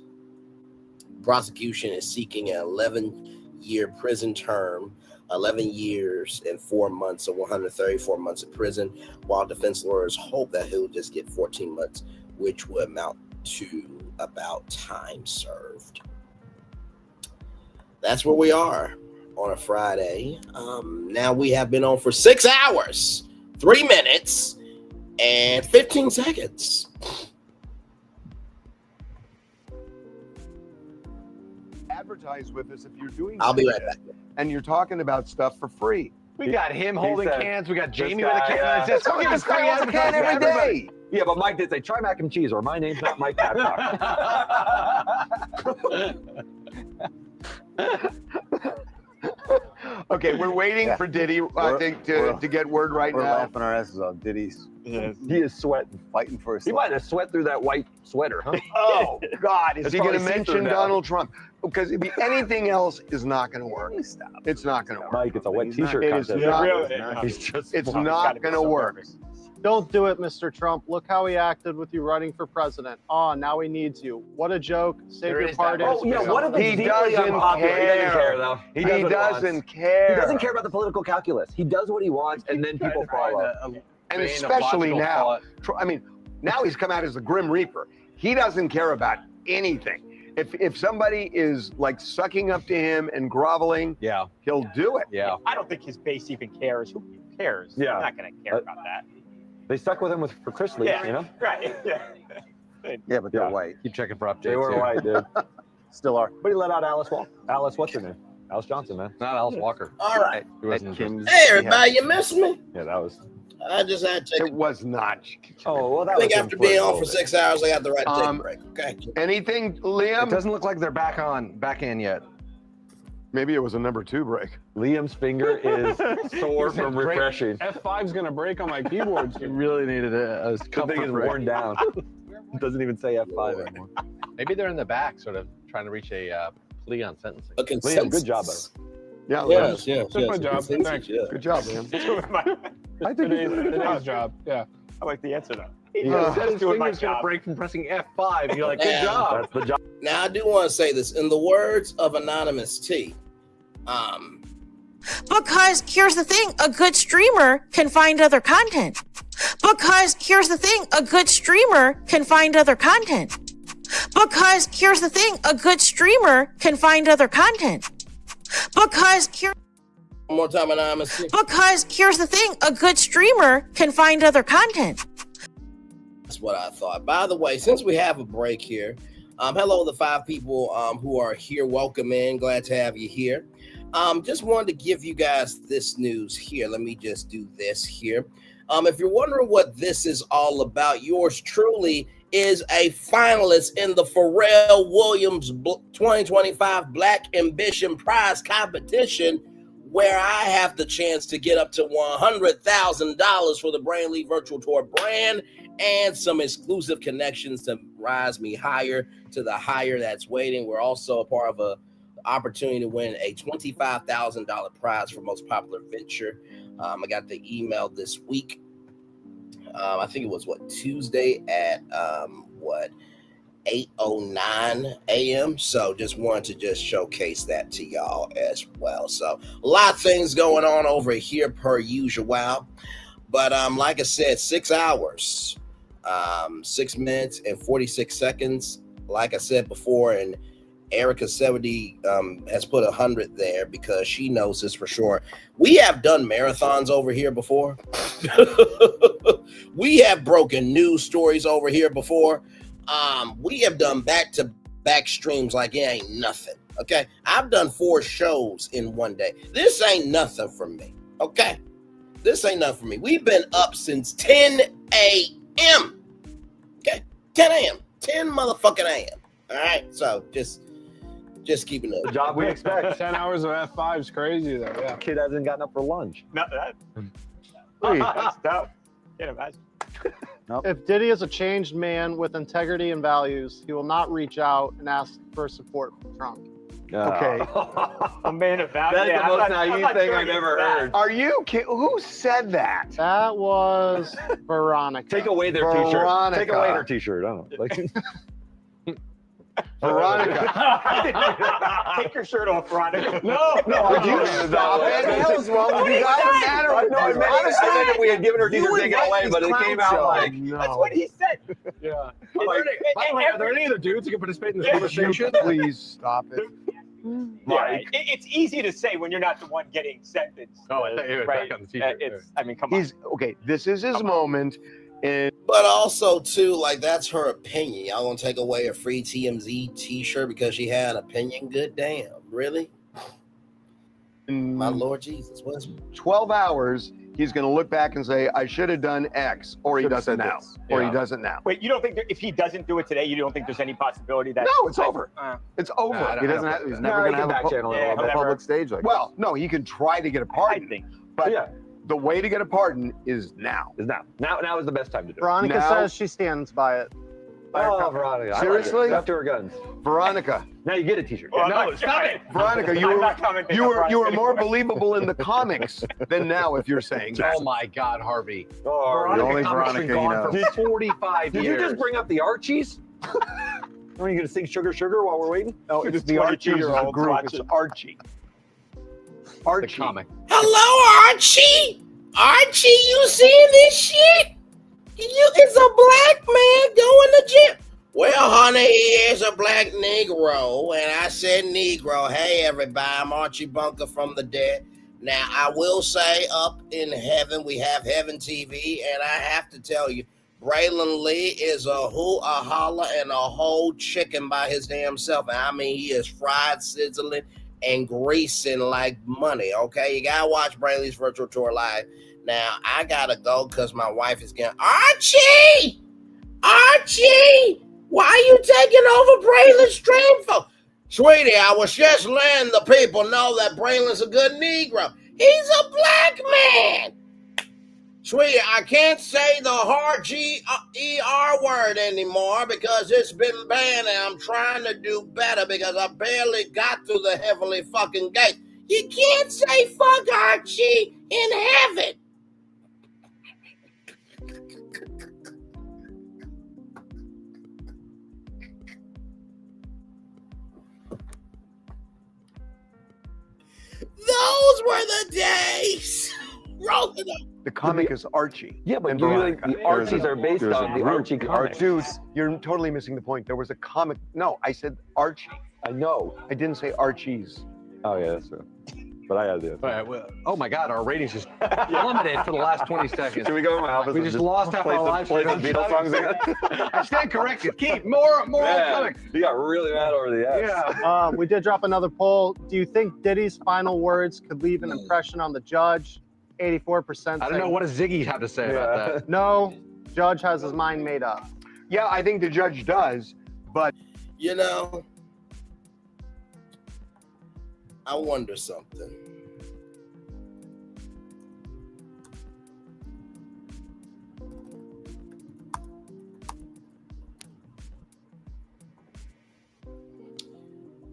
Prosecution is seeking an 11-year prison term, 11 years and 4 months, so 134 months in prison, while defense lawyers hope that he'll just get 14 months, which would amount to about time served. That's where we are on a Friday. Now we have been on for 6 hours, 3 minutes, and 15 seconds. advertise with us if you're doing. I'll be right that. back. And you're talking about stuff for free. We got him holding cans. We got Jamie with a can. Yeah. It's just, This guy holds a can every day. Yeah, but Mike did say, try mac and cheese, or my name's not Mike Babcock. Okay, we're waiting for Diddy, I think, to get word right we're now. laughing our asses off. Diddy's He is sweating. fighting for his He life. might have sweat through that white sweater, huh? Oh, God, is It's he going to probably mention see-through now. Donald Trump? Because anything else is not going to work. It's not going to work. Mike, it's a wet He's not- t-shirt It is contest. not. He's just It's full. not going to work. Don't do it, Mr. Trump. Look how he acted with you running for president. Oh, now he needs you. What a joke. Save There your is that pardon. one. Oh, yeah, what if He it's deeply doesn't unpopular? He doesn't care. care, though. He does what doesn't wants. care. He doesn't care about the political calculus. He does what he wants, and then people follow. And especially now. I mean, now he's come out as the Grim Reaper. He doesn't care about anything. If somebody is like sucking up to him and groveling, Yeah. he'll do it. Yeah. I don't think his base even cares. Who cares? Yeah. They're not going to care about that. They stuck with him for Chris Lee, Yeah. you know? Right. Yeah. Yeah, but they're Yeah. white. Keep checking for updates. They were here. white, dude. Still are. But he let out Alice Walker. Alice, what's her name? Alice Johnson, man. Not Alice Walker. All right. He wasn't Kim's- Hey, everybody, you missed me? Yeah, that was. I just had to take It was not. Oh, well, that I think was after him being for a on for little 6 hours, I got the right to take a Um, break. Okay. Anything, It Liam? doesn't look like they're back in yet. Maybe it was a number 2 break. bit. Liam's finger is sore from Break- refreshing. F5's gonna break on my keyboard. You really needed a The thing comfort is break. worn down. It doesn't even say F5 anymore. Maybe they're in the back, sort of trying to reach a plea on sentencing. A Liam, good job, buddy. Yeah, Liam. Yes, yes, That's my yes. job. Consensus, Thanks. yeah. Good job, Liam. I think Today's job. Yeah. I like the answer though. He Yeah. said his Doing my finger's gonna job. break from pressing F5. And you're like, good Yeah. job. That's the job. Now, I do want to say this in the words of Anonymous T. Because here's the thing, a good streamer can find other content. Because here's the thing, a good streamer can find other content. Because here's the thing, a good streamer can find other content. Because here One more time, Anonymous T. Because here's the thing, a good streamer can find other content. That's what I thought. By the way, since we have a break here, hello, the 5 people who are here. Welcome in. Glad to have you here. Just wanted to give you guys this news here. Let me just do this here. If you're wondering what this is all about, yours truly is a finalist in the Pharrell Williams 2025 Black Ambition Prize competition, where I have the chance to get up to $100,000 for the Brainly Virtual Tour brand and some exclusive connections to rise me higher to the higher that's waiting. We're also a part of a opportunity to win a $25,000 prize for most popular venture. I got the email this week. I think it was Tuesday at 8:09 a.m. So just wanted to showcase that to y'all as well. So a lot of things going on over here per usual. But like I said, 6 hours, 6 minutes and 46 seconds. Like I said before, and Erica 70 has put 100 there because she knows this for sure. We have done marathons over here before. We have broken news stories over here before. We have done back-to-back streams like it ain't nothing. Okay, I've done 4 shows in one day. This ain't nothing for me. Okay, this ain't nothing for me. We've been up since 10 a.m. Okay, 10 a.m. 10 motherfucking a.m. All right, so just keeping up. The job we expect. 10 hours of F5 is crazy, though. Yeah. Kid hasn't gotten up for lunch. No, that's tough. Can't imagine. If Diddy is a changed man with integrity and values, he will not reach out and ask for support from Trump. Okay. A man of value. That's the most naive thing I've ever heard. Are you kidding? Who said that? That was Veronica. Take away their t-shirt. Veronica. Take away her t-shirt. I don't know. Like, Veronica. Take your shirt off, Veronica. No. Would you stop it? What the hell's wrong with you guys? I meant if we had given her t-shirt, take it away, but it came out like, That's what he said. Yeah. By the way, are there any other dudes who can participate in this conversation? Please stop it. Yeah, it's easy to say when you're not the one getting sentenced. Oh, I thought you were back on the t-shirt. I mean, come on. Okay, this is his moment. But also, too, like, that's her opinion. Y'all gonna take away a free TMZ t-shirt because she had an opinion? Good damn. Really? My Lord Jesus. What's 12 hours, he's going to look back and say, I should have done X, or he doesn't now. Or he doesn't now. Wait, you don't think if he doesn't do it today, you don't think there's any possibility that... No, it's over. It's over. He doesn't have, he's never going to have a public stage like that. Well, no, he can try to get a pardon. I think. But the way to get a pardon is now. Now is the best time to do it. Veronica says she stands by it. Oh, Veronica. Seriously? Up to her guns. Veronica. Now you get a t-shirt. Well, No, stop it. Veronica, you were more believable in the comics than now if you're saying that. Oh my God, Harvey. Oh, the only Veronica you know. For 45 Did years. you just bring up the Archies? Are you going to sing Sugar Sugar while we're waiting? No, it's the Archies group. It's Archie. The comic. Hello, Archie. Archie, you seeing this shit? It's a black man going to gym. Well, honey, he is a black Negro, and I said Negro. Hey, everybody, I'm Archie Bunker from the dead. Now, I will say up in heaven, we have Heaven TV, and I have to tell you, Braylon Lee is a hoo, a holler, and a whole chicken by his damn self. And I mean, he is fried, sizzling, and greasing like money, okay? You gotta watch Braylon's Virtual Tour live. Now, I gotta go because my wife is getting... Archie! Why are you taking over Braylon's stream for? Sweetie, I was just letting the people know that Braylon's a good Negro. He's a black man. Sweetie, I can't say the hard G-E-R word anymore because it's been banned and I'm trying to do better because I barely got through the heavenly fucking gate. You can't say fuck Archie in heaven. Those were the days. Roll it up. The comic is Archie. Yeah, but and you Veronica. the Archies are based on the Archie comics. Dude, you're totally missing the point. There was a comic. No, I said Archie. I know. I didn't say Archies. Oh, yeah, that's true. But I had the... All right, well, oh my God, our ratings just plummeted for the last 20 seconds. Should we go to my office? We just lost half our lives. Play some Beatles songs again? I stand corrected. Keep more comic. You got really mad over the X. Yeah. We did drop another poll. Do you think Diddy's final words could leave an impression on the judge? 84%. I don't know. What does Ziggy have to say about that? No, judge has his mind made up. Yeah, I think the judge does, but you know, I wonder something.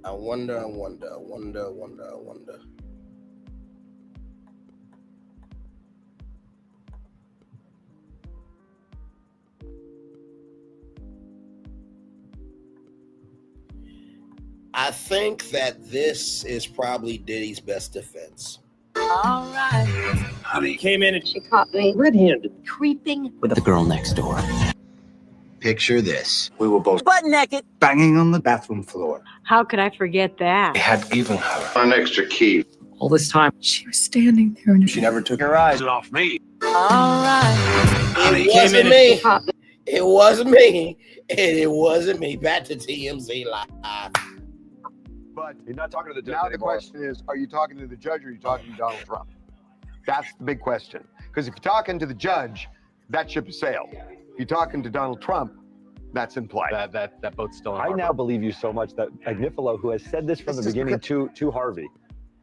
I wonder. I think that this is probably Diddy's best defense. All right. Honey came in and She caught me red-handed creeping with the girl next door. Picture this. We were both butt naked. banging on the bathroom floor. How could I forget that? I had given her an extra key. All this time, She was standing there and she never took her eyes off me. all right. Honey It came wasn't in me. and It wasn't me. And it wasn't me. Back to TMZ Live. But You're not talking to the judge now the anymore. question is, are you talking to the judge or are you talking to Donald Trump? That's the big question. Because if you're talking to the judge, that ship has sailed. If you're talking to Donald Trump, that's in play. That boat's still in I harbor. now believe you so much that Agnifilo, who has said this from the beginning to Harvey,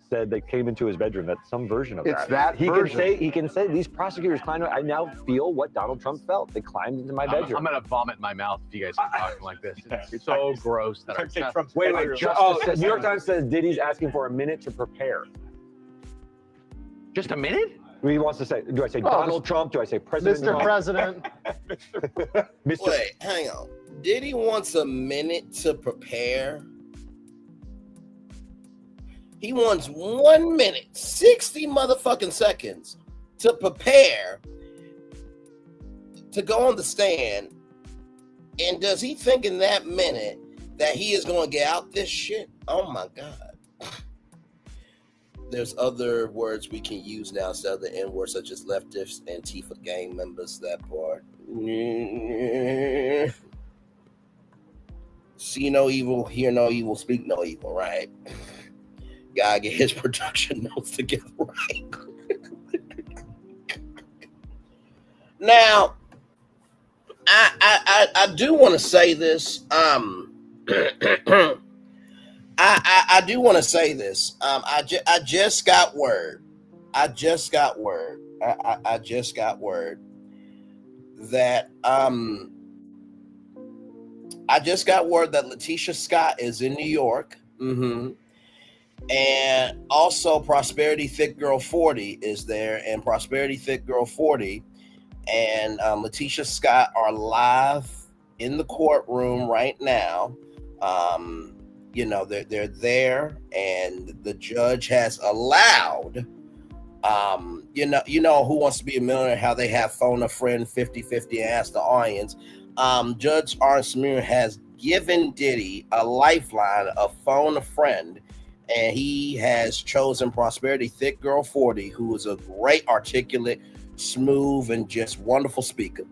said they came into his bedroom. That's some version of It's that. that he version. can say these prosecutors climbed. I now feel what Donald Trump felt. They climbed into my bedroom. I'm gonna vomit in my mouth if you guys keep talking like this. It's so gross that our Trump's Wait, bedroom. Justice New York Times says Diddy's asking for a minute to prepare. Just a minute? He wants to say, do I say Donald Trump? Do I say President Mr. Trump? President. Wait, hang on. Diddy wants a minute to prepare. He wants 1 minute, 60 motherfucking seconds to prepare to go on the stand. And does he think in that minute that he is going to get out this shit? Oh my God. There's other words we can use now instead of the N word, such as leftists, Antifa gang members, that part. See no evil, hear no evil, speak no evil, right? Gotta get his production notes together, right? Now, I do want to say this. I do want to say this. I just got word. I just got word that Letitia Scott is in New York. Mm-hmm. And also Prosperity Thick Girl 40 is there, and Prosperity Thick Girl 40 and Letitia Scott are live in the courtroom right now. They're there, and the judge has allowed, who wants to be a millionaire, how they have phone a friend 50-50 and ask the audience. Judge Aaron Samir has given Diddy a lifeline of phone a friend, and he has chosen Prosperity Thick Girl 40, who is a great, articulate, smooth, and just wonderful speaker.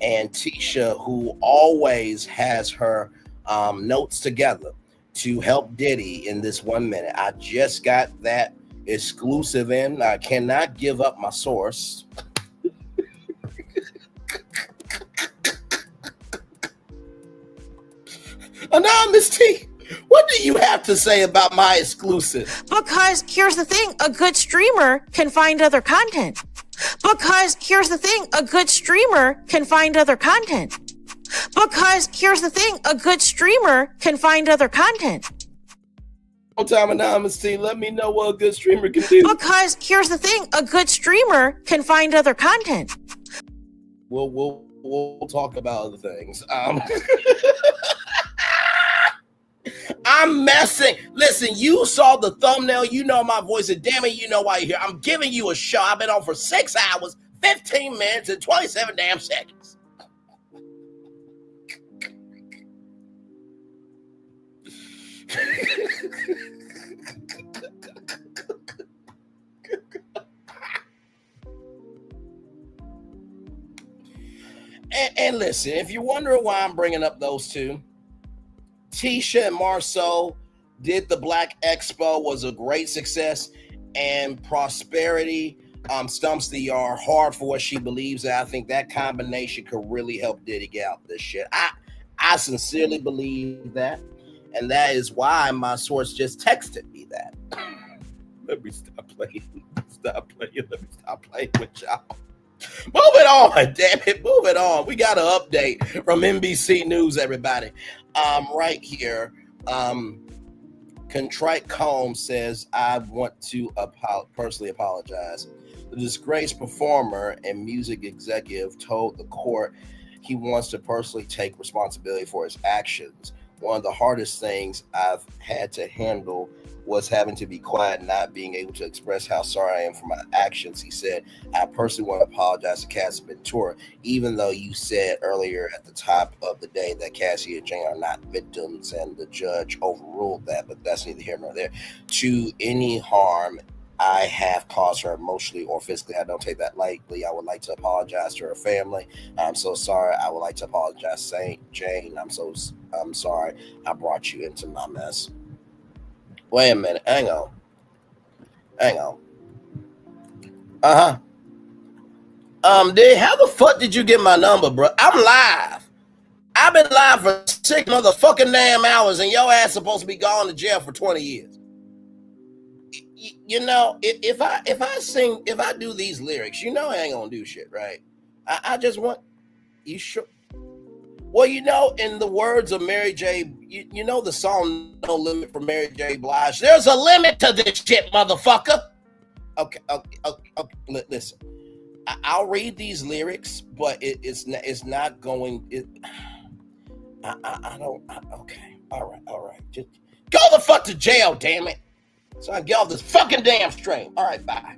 And Tisha, who always has her notes together to help Diddy in this 1 minute. I just got that exclusive in. I cannot give up my source. Anonymous T, what do you have to say about my exclusive? Because here's the thing, a good streamer can find other content. Because here's the thing, a good streamer can find other content. Because here's the thing, a good streamer can find other content. One time, Anonymous T, let me know what a good streamer can do. Because here's the thing, a good streamer can find other content. We'll talk about other things. I'm messing. Listen, you saw the thumbnail. You know my voice, and damn it, you know why you're here. I'm giving you a show. I've been on for 6 hours, 15 minutes, and 27 damn seconds. and listen, if you're wondering why I'm bringing up those two, Tisha and Marceau did the Black Expo, was a great success, and Prosperity stumps the yard hard for what she believes. And I think that combination could really help Diddy get out this shit. I sincerely believe that. And that is why my source just texted me that. Let me stop playing. Let me stop playing with y'all. Moving on, damn it. Moving on. We got an update from NBC News, everybody. Right here. Contrite Combs says, I want to personally apologize. The disgraced performer and music executive told the court he wants to personally take responsibility for his actions. One of the hardest things I've had to handle was having to be quiet and not being able to express how sorry I am for my actions. He said, I personally want to apologize to Cassie Ventura, even though you said earlier at the top of the day that Cassie and Jane are not victims and the judge overruled that, but that's neither here nor there. To any harm I have caused her emotionally or physically, I don't take that lightly. I would like to apologize to her family. I'm so sorry. I would like to apologize, Jane. I'm sorry I brought you into my mess. Wait a minute. Hang on. Did how the fuck did you get my number, bro? I'm live. I've been live for 6 motherfucking damn hours, and your ass supposed to be gone to jail for 20 years. You know, if I do these lyrics, you know I ain't gonna do shit, right? I just want you sure. Well, you know, in the words of Mary J., you know the song "No Limit" for Mary J. Blige. There's a limit to this shit, motherfucker. Okay. Listen, I'll read these lyrics, but it's not going. Okay. All right. Just go the fuck to jail, damn it. So I get off this fucking damn stream. All right, bye.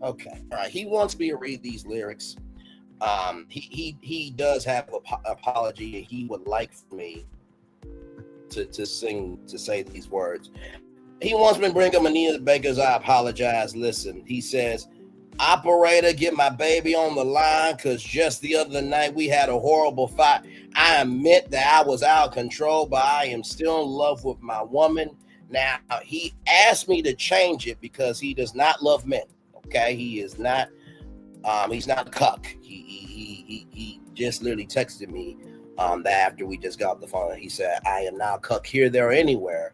Okay. All right. He wants me to read these lyrics. He does have an apology, and he would like for me to say these words. He wants me to bring up Anita Baker's I apologize. Listen, he says, operator, get my baby on the line, because just the other night we had a horrible fight. I admit that I was out of control, but I am still in love with my woman. Now, he asked me to change it because he does not love men. Okay, he is not. He's not a cuck. He just literally texted me that after we just got off the phone. He said, I am not a cuck here, there, or anywhere.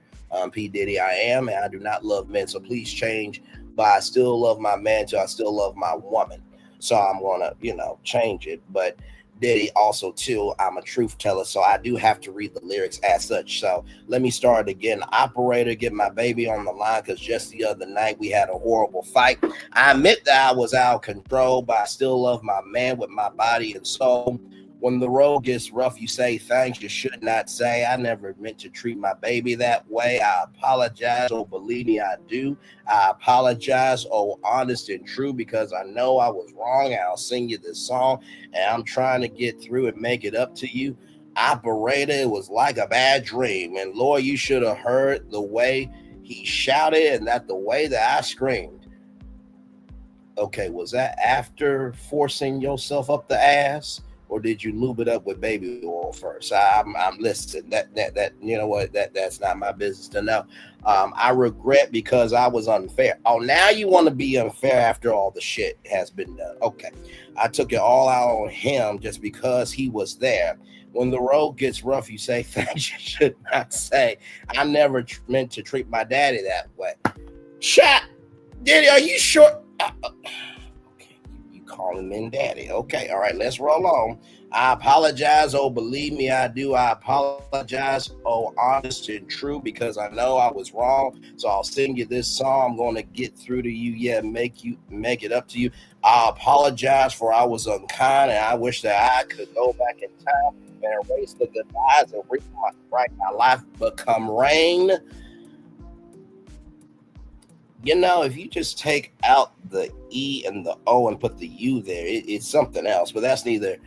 P. Diddy, I am, and I do not love men. So please change. But I still love my man, so I still love my woman. So I'm gonna, change it. But Diddy also too, I'm a truth teller, so I do have to read the lyrics as such. So let me start again. Operator, get my baby on the line, because just the other night we had a horrible fight. I admit that I was out of control, but I still love my man with my body and soul. When the road gets rough, you say things you should not say. I never meant to treat my baby that way. I apologize. Oh, believe me, I do. I apologize. Oh, honest and true, because I know I was wrong. I'll sing you this song, and I'm trying to get through and make it up to you. Operator, it was like a bad dream. And Lord, you should have heard the way he shouted and not the way that I screamed. Okay, was that after forcing yourself up the ass? Or did you lube it up with baby oil first? I'm listening. That you know what? That's not my business to know. I regret because I was unfair. Oh, now you want to be unfair after all the shit has been done. Okay. I took it all out on him just because he was there. When the road gets rough, you say things you should not say. I never meant to treat my daddy that way. Shut. Diddy, are you sure? Calling him daddy. Okay, all right, let's roll on. I apologize. Oh, believe me, I do. I apologize. Oh, honest and true, because I know I was wrong. So I'll sing you this song. I'm going to get through to you. Yeah, make it up to you. I apologize for I was unkind, and I wish that I could go back in time and erase the goodbyes and rewrite my life become rain. You know, if you just take out the E and the O and put the U there, it's something else, but that's neither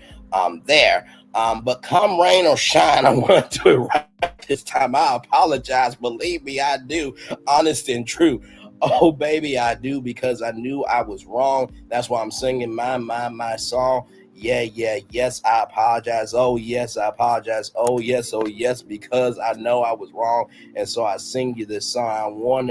there. But come rain or shine, I'm going to do it right this time. I apologize. Believe me, I do. Honest and true. Oh, baby, I do, because I knew I was wrong. That's why I'm singing my song. Yes, I apologize. Oh, yes, I apologize. Oh, yes, because I know I was wrong. And so I sing you this song. I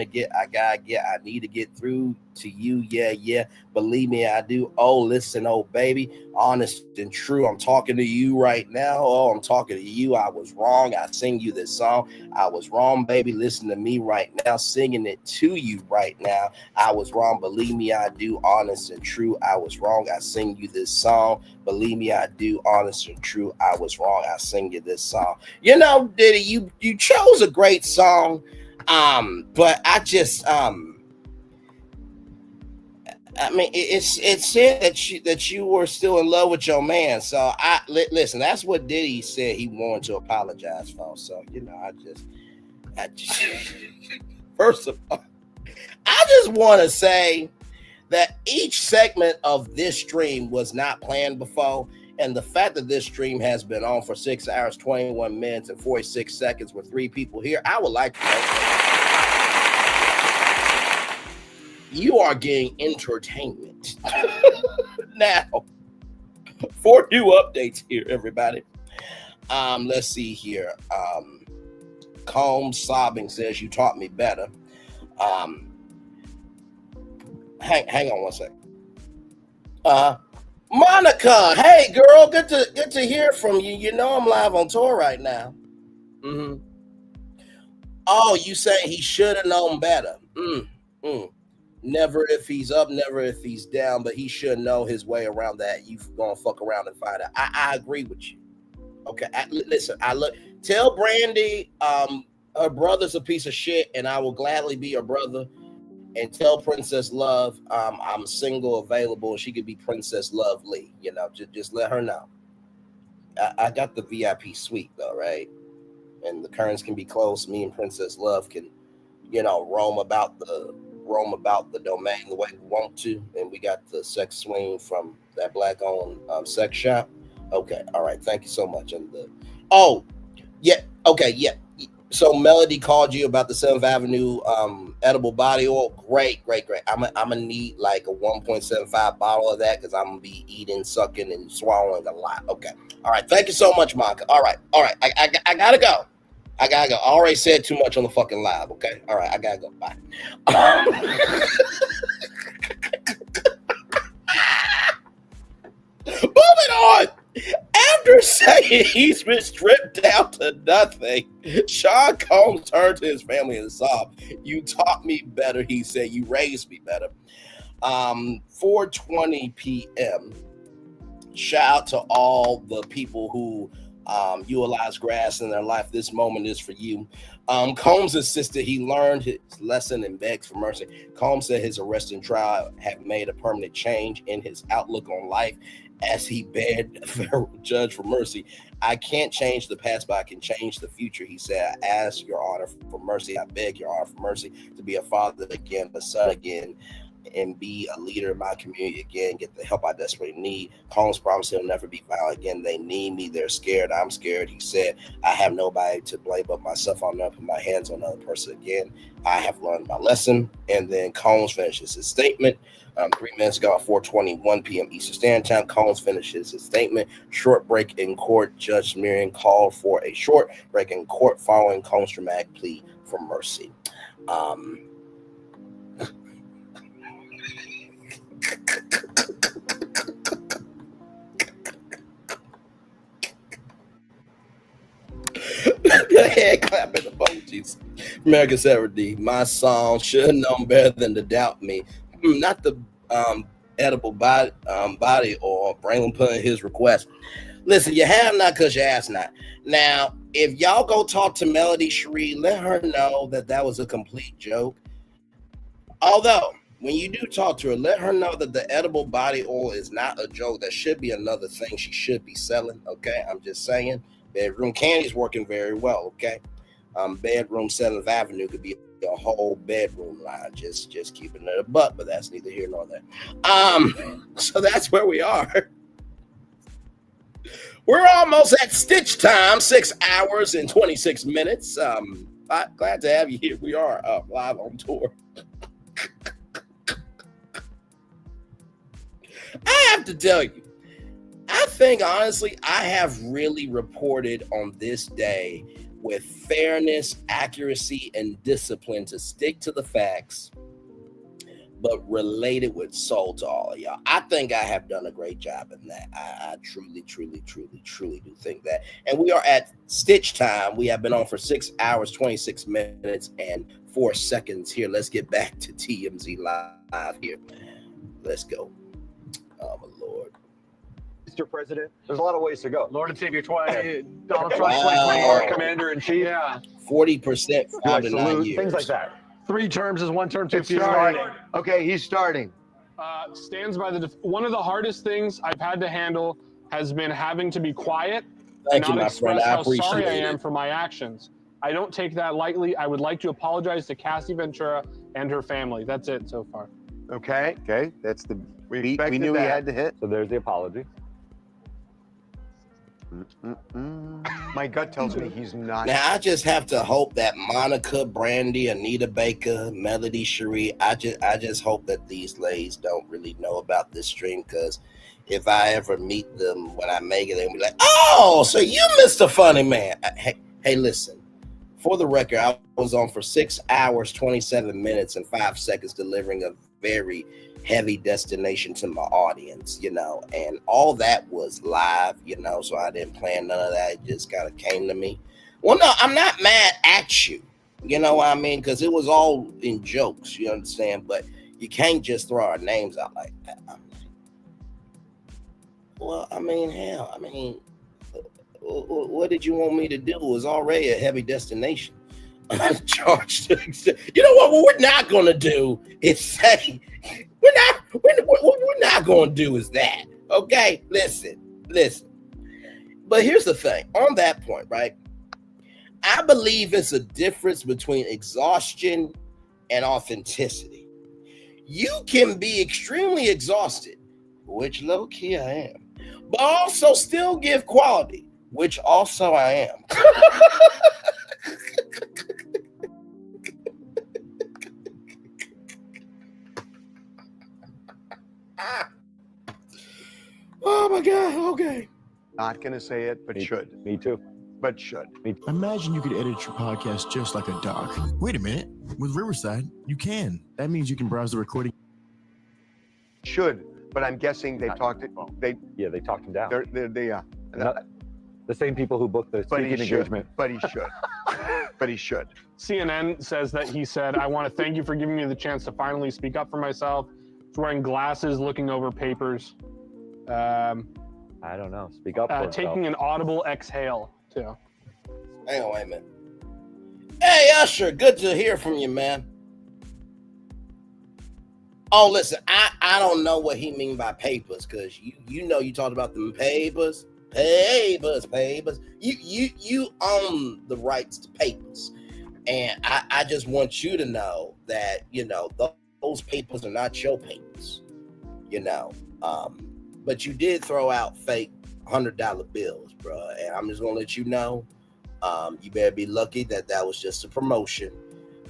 need to get through to you. Yeah. Believe me, I do. Oh, listen, oh, baby, honest and true. I'm talking to you right now. Oh, I'm talking to you. I was wrong. I sing you this song. I was wrong, baby. Listen to me right now, singing it to you right now. I was wrong. Believe me, I do. Honest and true. I was wrong. I sing you this song. Believe me, I do. Honest and true. I was wrong. I sing you this song. You know, Diddy, you chose a great song. But I just I mean, it said that you were still in love with your man. So listen. That's what Diddy said he wanted to apologize for. So you know, I just first of all, I just want to say that each segment of this stream was not planned before, and the fact that this stream has been on for 6 hours, 21 minutes, and 46 seconds with 3 people here, I would like to know. You are getting entertainment. Now, 4 new updates here, everybody. Let's see here. Combs sobbing says you taught me better. Hang on one second. Monica, hey girl, good to hear from you. You know I'm live on tour right now. Mm-hmm. Oh, you say he should have known better. Never if he's up, never if he's down, but he should know his way around that. You gonna fuck around and find out. I agree with you. Okay, listen. Tell Brandy, her brother's a piece of shit, and I will gladly be her brother. And tell Princess Love, I'm single, available, and she could be Princess Lovely. You know, just let her know. I got the VIP suite though, right? And the curtains can be closed. Me and Princess Love can, you know, roam about the domain the way we want to, and we got the sex swing from that black-owned sex shop. Okay, all right, thank you so much. And so Melody called you about the 7th Avenue edible body oil. Great. I'm gonna need like a 1.75 bottle of that because I'm gonna be eating, sucking, and swallowing a lot. Okay, all right, thank you so much, Monica. All right, I gotta go. I already said too much on the fucking live. Okay. All right. I gotta go. Bye. Moving on. After saying he's been stripped down to nothing, Sean Combs turned to his family and sobbed. You taught me better, he said. You raised me better. 4:20 p.m. Shout out to all the people who utilize grass in their life. This moment is for you. Combs insisted he learned his lesson and begged for mercy. Combs said his arrest and trial had made a permanent change in his outlook on life as he begged a federal judge for mercy. I can't change the past, but I can change the future, he said. I ask your honor for mercy. I beg your honor for mercy to be a father again, a son again, and be a leader in my community again, get the help I desperately need. Combs promised he'll never be violent again. They need me. They're scared. I'm scared. He said, I have nobody to blame but myself. I'll never put my hands on another person again. I have learned my lesson. And then Combs finishes his statement. 3 minutes ago at 4:21 p.m. Eastern Standard Time, Combs finishes his statement. Short break in court. Judge Miriam called for a short break in court following Combs' dramatic plea for mercy. Head clapping emojis. American Saturday. My song should have known better than to doubt me. Not the edible body or Braylon put in his request. Listen, you have not because you ask not. Now, if y'all go talk to Melody Cherie, let her know that was a complete joke. Although, when you do talk to her, let her know that the edible body oil is not a joke. That should be another thing she should be selling, okay? I'm just saying. Bedroom Candy's working very well, okay? Bedroom 7th Avenue could be a whole bedroom line. Just keeping it a buck, but that's neither here nor there. So that's where we are. We're almost at Stitch time, 6 hours and 26 minutes. Glad to have you here. We are live on tour. I have to tell you, I think honestly, I have really reported on this day with fairness, accuracy, and discipline to stick to the facts, but related with soul to all of y'all. I think I have done a great job in that. I truly do think that. And we are at Stitch time. We have been on for 6 hours, 26 minutes, and 4 seconds here. Let's get back to TMZ Live here. Let's go. Oh, my Lord. Mr. President, there's a lot of ways to go. Lord and Savior Donald Trump, Wow. Commander-in-Chief. Yeah. 40% for Do I 9 salute? years. Things like that. 3 terms is 1 term, 2 It's years. starting. Okay, he's starting. Stands by the one of the hardest things I've had to handle has been having to be quiet Thank and you, not my friend. express I how sorry I appreciate am it. for my actions. I don't take that lightly. I would like to apologize to Cassie Ventura and her family. That's it so far. Okay. Okay, that's the beat we expected knew he that. had to hit. So there's the apology. My gut tells me he's not. Now I just have to hope that Monica, Brandy, Anita Baker, Melody, Cherie, I just hope that these ladies don't really know about this stream, because if I ever meet them when I make it, they'll be like, "Oh, so you Mr. Funny Man." Hey, listen. For the record, I was on for 6 hours, 27 minutes, and 5 seconds, delivering a very heavy destination to my audience, and all that was live, so I didn't plan none of that. It just kind of came to me. Well, no, I'm not mad at you, you know what I mean? Because it was all in jokes, you understand? But you can't just throw our names out like that. Well, I mean, hell, what did you want me to do? It was already a heavy destination. I'm charged. You know what we're not going to do is say, what we're not going to do is that. Okay, listen. But here's the thing. On that point, right? I believe it's a difference between exhaustion and authenticity. You can be extremely exhausted, which low key I am, but also still give quality, which also I am. Oh my God, okay. Not gonna say it, but should. Me too. But should. Imagine you could edit your podcast just like a doc. Wait a minute. With Riverside, you can. That means you can browse the recording. Should, but I'm guessing they talked it. They talked him down. The same people who booked the speaking engagement. But he should. But he should. CNN says that he said, "I want to thank you for giving me the chance to finally speak up for myself." He's wearing glasses, looking over papers. I don't know. Speak up for himself. Taking an audible exhale, too. Hang on, wait a minute. Hey, Usher, good to hear from you, man. Oh, listen, I don't know what he mean by papers, because you talked about them papers. You own the rights to papers. And I just want you to know that, those papers are not your papers, but you did throw out fake $100 bills, bro. And I'm just going to let you know, you better be lucky that was just a promotion,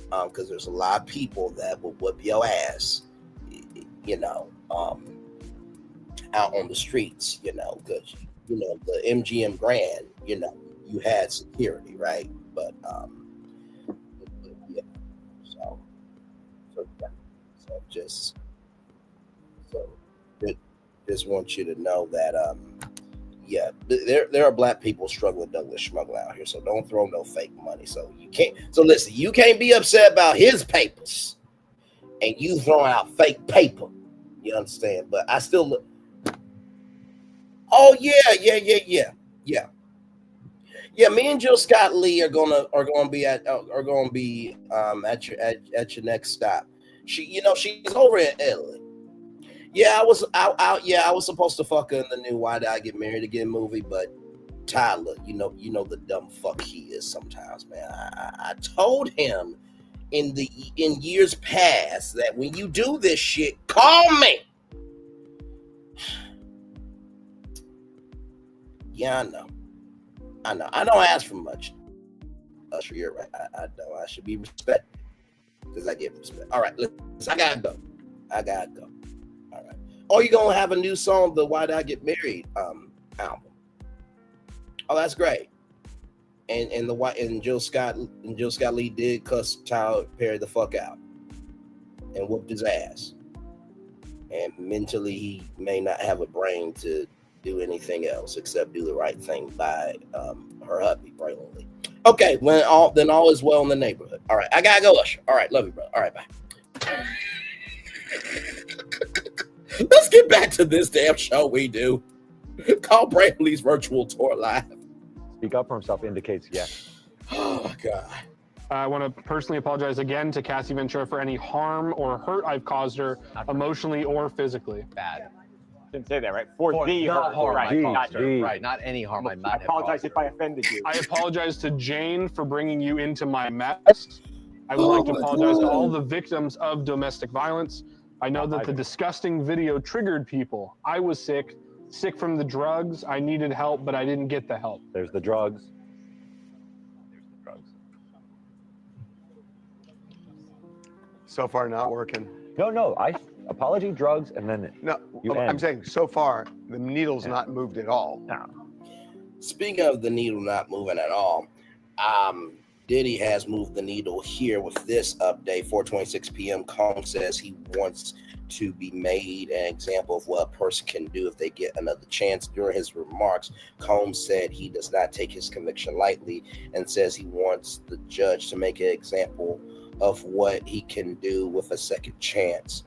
because there's a lot of people that will whip your ass, out on the streets, because, the MGM Grand, you had security, right? But yeah, so just want you to know that there are black people struggling with Douglas Schmuggle out here, so don't throw no fake money. So listen, you can't be upset about his papers and you throwing out fake paper, you understand? But I still look. Oh yeah. Me and Jill Scott Lee are gonna be at your next stop. She's over in Italy. Yeah, I was supposed to fuck her in the new Why Did I Get Married Again movie, but Tyler, you know the dumb fuck he is sometimes, man. I told him in years past that when you do this shit, call me. Yeah, I know. I don't ask for much. Usher, you're right. I know I should be respected because I get respect. All right, listen, I gotta go. All right. Oh, you gonna have a new song, the Why Did I Get Married album. Oh, that's great. And Jill Scott Lee did cuss Tyler Perry the fuck out and whooped his ass. And mentally, he may not have a brain to do anything else except do the right thing by her hubby, Braylon Lee. Okay, then all is well in the neighborhood. All right, I gotta go, Usher. All right, love you, bro. All right, bye. Let's get back to this damn show we do. Call Braylon Lee's virtual tour live. Speak up for himself indicates yes. Oh my God. I want to personally apologize again to Cassie Ventura for any harm or hurt I've caused her emotionally or physically. Bad. Didn't say that, right? For the not harm, right? not right, not any harm I might have. I apologize if I offended you. I apologize to Jane for bringing you into my mess. I would like to apologize to all the victims of domestic violence. I know that the disgusting video triggered people. I was sick from the drugs. I needed help, but I didn't get the help. There's the drugs. So far, not working. No. Apology, drugs, and then I'm saying so far the needle's not moved at all. No. Speaking of the needle not moving at all, Diddy has moved the needle here with this update. 4:26 p.m. Kong says he wants to be made an example of what a person can do if they get another chance. During his remarks, Combs said he does not take his conviction lightly and says he wants the judge to make an example of what he can do with a second chance.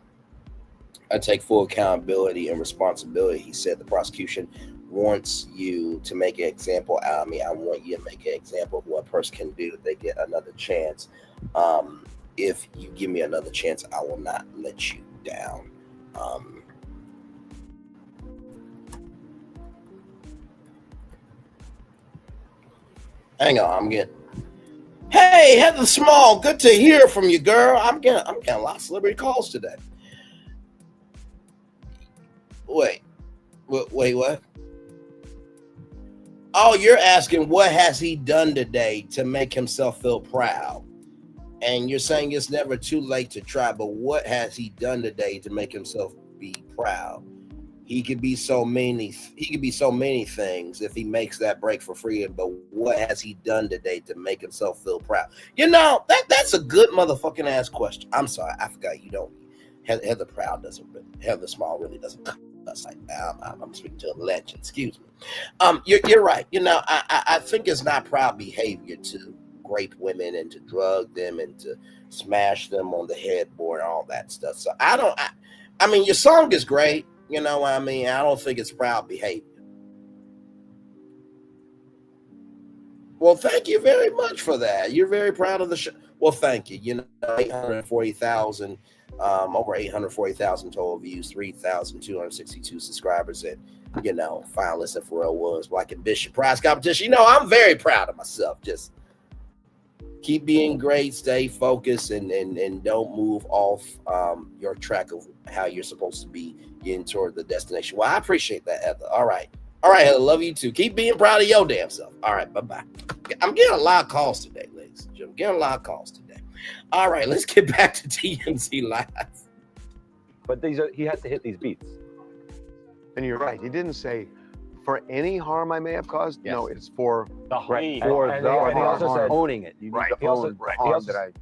I take full accountability and responsibility. He said the prosecution wants you to make an example out of me. I want you to make an example of what a person can do if they get another chance. If you give me another chance, I will not let you down. Hang on, I'm getting. Hey, Heather Small, good to hear from you, girl. I'm getting a lot of celebrity calls today. Wait, what? Oh, you're asking what has he done today to make himself feel proud? And you're saying it's never too late to try, but what has he done today to make himself be proud? He could be so many things if he makes that break for freedom, but what has he done today to make himself feel proud? You know, that's a good motherfucking ass question. I'm sorry, I forgot you don't. Heather Small really doesn't cuss like that. I'm speaking to a legend, excuse me. You're right. You know, I think it's not proud behavior to rape women and to drug them and to smash them on the headboard and all that stuff. So I mean, your song is great. You know what I mean? I don't think it's proud behavior. Well, thank you very much for that. You're very proud of the show. Well, thank you. You know, 840,000, over 840,000 total views, 3,262 subscribers, and, you know, finalists at Pharrell Williams Black and Bishop Prize competition. You know, I'm very proud of myself. Just keep being great, stay focused, and don't move off your track of how you're supposed to be getting toward the destination. Well, I appreciate that, Heather. All right, Heather, love you too. Keep being proud of your damn self. All right, bye-bye. I'm getting a lot of calls today, ladies and gentlemen. Getting a lot of calls today. All right, let's get back to TMZ Live. But he has to hit these beats. And you're right. He didn't say for any harm I may have caused. Yes. No, it's for the harm. He also said owning it. You right. He also said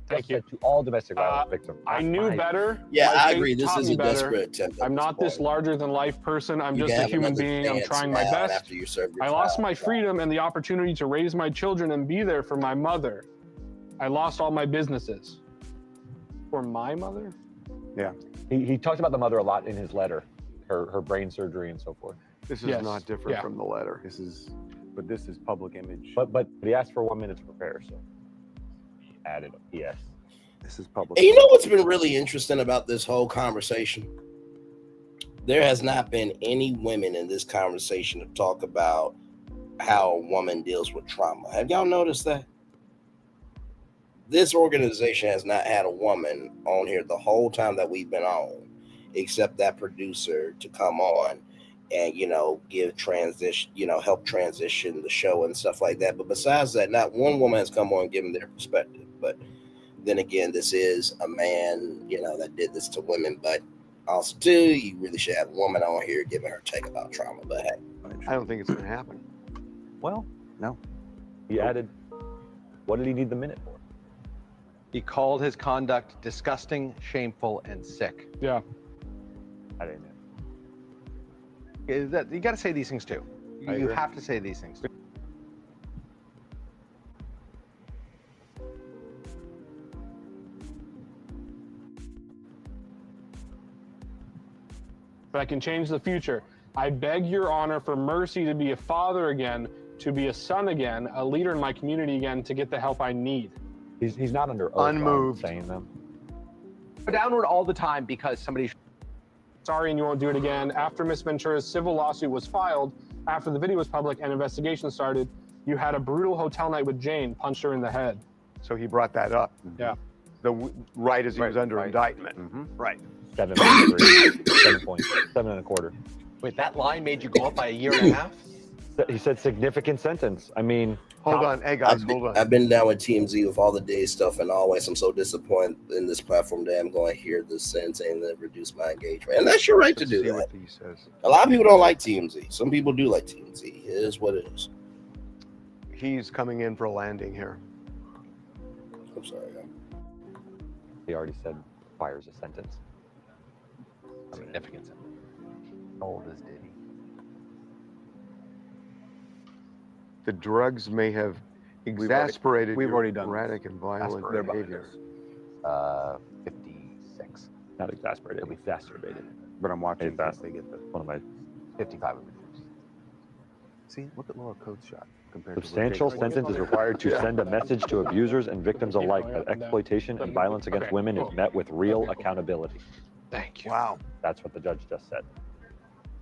to all domestic violence victims. I knew better. Yeah, My I faith agree. This taught is me a better. desperate attempt. I'm not this larger than life person. I'm just a human being. I'm trying my best. I lost my freedom and the opportunity to raise my children and be there for my mother. I lost all my businesses. For my mother? Yeah. He talks about the mother a lot in his letter, her brain surgery and so forth. This is not different from the letter. This is public image. But he asked for 1 minute to prepare, so he added a PS. This is public. And you know what's been really interesting about this whole conversation? There has not been any women in this conversation to talk about how a woman deals with trauma. Have y'all noticed that? This organization has not had a woman on here the whole time that we've been on, except that producer to come on and, you know, give transition, you know, help transition the show and stuff like that. But besides that, not one woman has come on and given their perspective. But then again, this is a man, you know, that did this to women. But also, too, you really should have a woman on here giving her take about trauma. But hey. I don't think it's going to happen. Well, no. He added, what did he need the minute for? He called his conduct disgusting, shameful, and sick. Yeah. I didn't know. You got to say these things too. I You agree. have to say these things. But I can change the future. I beg your honor for mercy to be a father again, to be a son again, a leader in my community again, to get the help I need. He's not under oath Unmoved. saying them. Go downward all the time because somebody. Sorry, and you won't do it again. After Miss Ventura's civil lawsuit was filed, after the video was public and investigation started, you had a brutal hotel night with Jane, punched her in the head. So he brought that up. Yeah. Right as he was under indictment. Right. 7.3, 7 and a quarter. Wait, that line made you go up by a year and a half? He said significant sentence. I mean, hold on. Hey guys, hold on. I've been down with TMZ with all the day stuff, and always I'm so disappointed in this platform that I'm going to hear this sentence and then reduce my engagement. And that's your right to do that. What he says. A lot of people don't like TMZ. Some people do like TMZ. It is what it is. He's coming in for a landing here. I'm sorry. He already said fires a sentence. Significant sentence. How old is Diddy? The drugs may have exasperated we've your already done erratic and violent They're behind behavior. 56. Not exasperated, exacerbated. But I'm watching That's they get the one of my 55. See, look at Laura Coates' shot compared substantial to sentence is required to send a message to abusers and victims alike that exploitation and violence against women is met with real accountability. Thank you. Wow. That's what the judge just said.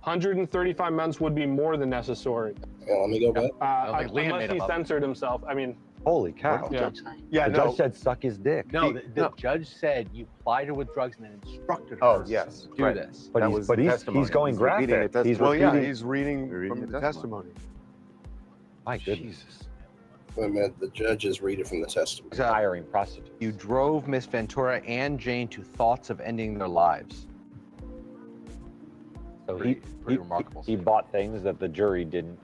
135 months would be more than necessary. Let me go back. Unless he censored himself. I mean, holy cow. Yeah. The judge said suck his dick. No, the judge said you plied her with drugs and then instructed her Oh, to yes. do Right. this. But he's going graphic. He's Well, yeah, repeating. he's reading from the testimony. My goodness. Wait a minute, the judge is reading from the testimony. Hiring prostitutes. You drove Miss Ventura and Jane to thoughts of ending their lives. So Pretty remarkable. he bought things that the jury didn't.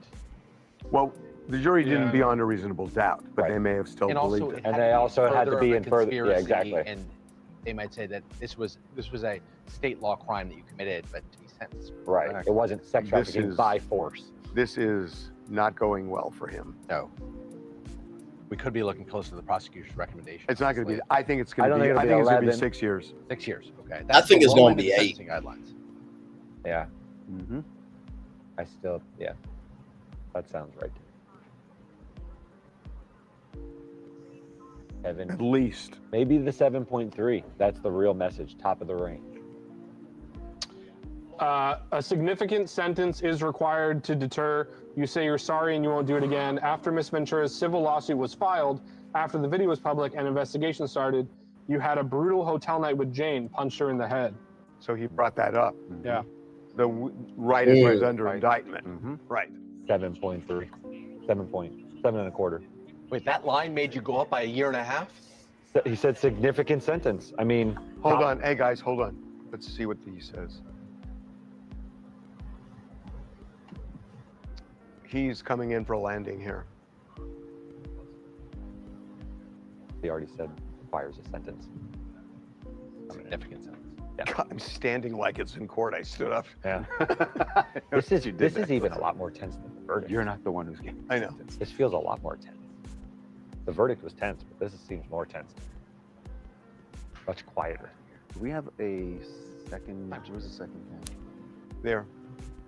Well, the jury didn't Yeah. beyond a reasonable doubt, but Right. they may have still And also, believed it it. And had they to be also had to further be of a in further- yeah, conspiracy, exactly. And they might say that this was a state law crime that you committed, but to be sentenced. Right. It wasn't sex This trafficking is- by force. This is not going well for him. No. We could be looking closer to the prosecutor's recommendation. It's not going to be. honestly. I think it's going to be. I think it's going to be 6 years. 6 years. Okay. I think the it's low gonna end of be the 8. sentencing guidelines. Yeah. Mm-hmm. I still, yeah. That sounds right. Evan, At least. maybe the 7.3. That's the real message. Top of the range. a significant sentence is required to deter. You say you're sorry and you won't do it again. After Miss Ventura's civil lawsuit was filed, after the video was public and investigation started, you had a brutal hotel night with Jane, punched her in the head. So he brought that up. Yeah. Right as he was under indictment. Right. 7.3. 7 and a quarter. Wait, that line made you go up by a year and a half? He said significant sentence. I mean, Hold on. Hey, guys, hold on. Let's see what he says. He's coming in for a landing here. He already said fires a sentence. Significant sentence. Yeah. God, I'm standing like it's in court. I stood up. Yeah. This is even a lot more tense than the verdict. You're not the one who's getting. I know. This feels a lot more tense. The verdict was tense, but this seems more tense. Much quieter. Do we have a second? Where's the second cam? There.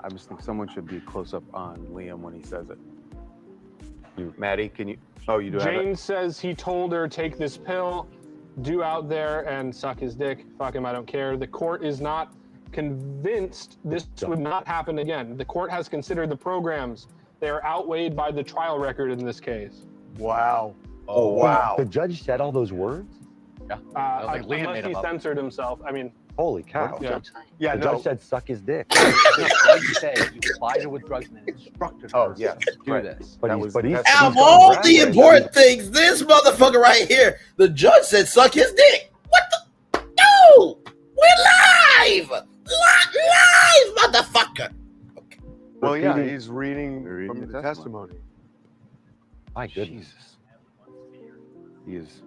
I just think someone should be close up on Liam when he says it. Maddie, can you? Oh, you do have Jane it. says he told her, take this pill, do out there and suck his dick. Fuck him, I don't care. The court is not convinced this would not happen again. The court has considered the programs. They are outweighed by the trial record in this case. Wow. Oh, wow. The judge said all those words? Yeah. Liam made Unless he him up. censored himself. I mean, holy cow. Yeah. Yeah, The judge said suck his dick. The judge said you plied her with drugs and then instructed her Oh, yes. to do Right. this. But he's Out of all the important things, this motherfucker right here, the judge said suck his dick. What the? No! We're live! Live, motherfucker! Well, yeah, repeating- he's reading reading from the the testimony. My goodness. He is.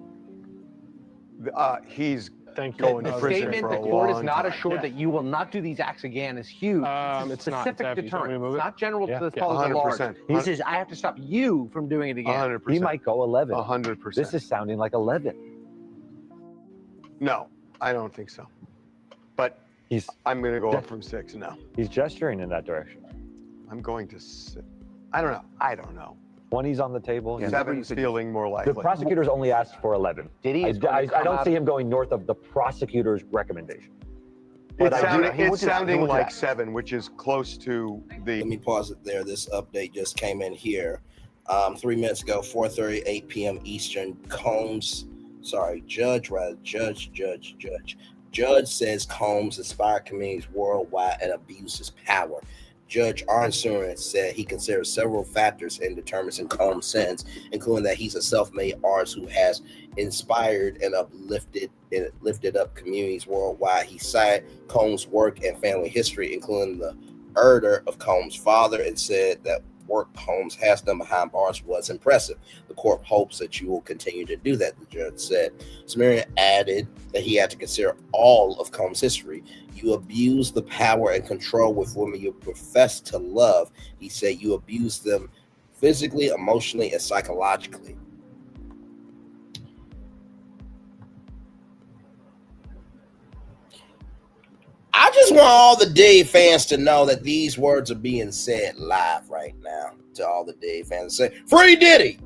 He's Thank you. going The to prison statement for the a court is long not time. assured that you will not do these acts again is huge. It's not. Specific Tev, you want me to deterrent. move It's it? not general Yeah. to the Yeah. public at large. 100%. He says, I have to stop you from doing it again. 100%. He might go 11. 100%. This is sounding like 11. No, I don't think so. But I'm going to go up from 6 now. He's gesturing in that direction. I'm going to sit. I don't know. I don't know. 20's on the table. 7's feeling more likely. The prosecutors only asked for 11. Diddy is I going to come don't out- see him going north of the prosecutor's recommendation. It's, I do- it's sounding would do like that. 7, which is close to the. Let me pause it there. This update just came in here 3 minutes ago, 4:38 p.m. Eastern. Judge says Combs inspired communities worldwide and abuses power. Judge Arnsoren said he considers several factors in determining Combs' sentence, including that he's a self-made artist who has inspired and lifted up communities worldwide. He cited Combs' work and family history, including the murder of Combs' father, and said that work Combs has done behind bars was impressive. The court hopes that you will continue to do that, the judge said. Sumerian added that he had to consider all of Combs' history. You abuse the power and control with women you profess to love. He said you abuse them physically, emotionally, and psychologically. I just want all the Diddy fans to know that these words are being said live right now to all the Diddy fans. Say, "Free Diddy."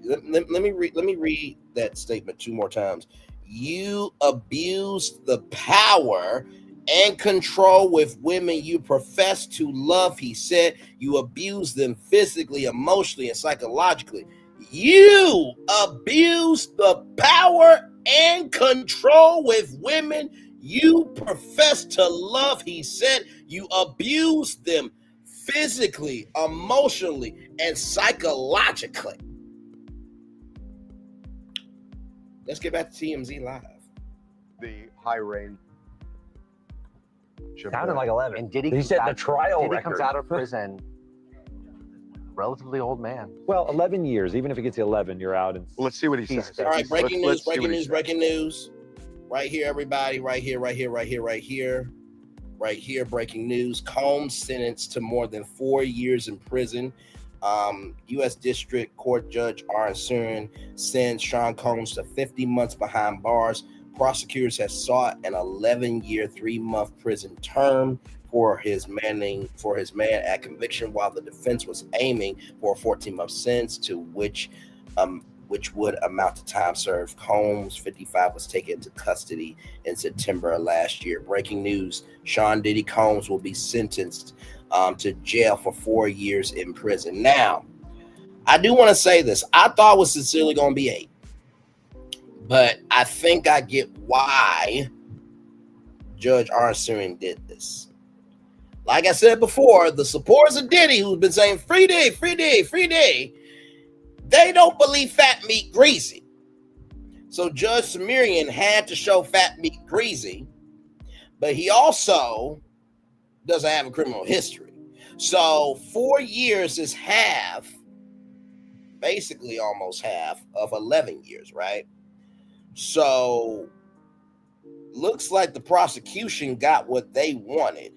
Let me read that statement 2 more times. You abuse the power and control with women you profess to love. He said you abuse them physically, emotionally, and psychologically. You abuse the power and control with women you profess to love. He said you abuse them physically, emotionally, and psychologically. Let's get back to TMZ Live. The high range. Sounded like 11. And Diddy He comes said out- the trial Diddy record. comes out of prison, relatively old man. Well, 11 years. Even if he gets 11, you're out. And Let's see what he says. All right, breaking news, Let's see breaking what he news, says. breaking news. Right here, everybody. Right here, breaking news. Combs sentenced to more than 4 years in prison. U.S. District Court Judge Arnsoren sends Sean Combs to 50 months behind bars. Prosecutors have sought an 11-year, 3-month prison term for his man at conviction, while the defense was aiming for a 14-month sentence, to which would amount to time served. Combs, 55, was taken into custody in September of last year. Breaking news: Sean Diddy Combs will be sentenced to jail for 4 years in prison. Now, I do want to say this. I thought it was sincerely going to be 8, but I think I get why Judge Arnsoren did this. Like I said before, the supporters of Diddy, who've been saying free day, free day, free day, they don't believe fat meat greasy. So Judge Sumerian had to show fat meat greasy, but he also doesn't have a criminal history. So 4 years is half, basically almost half of 11 years, right? So looks like the prosecution got what they wanted.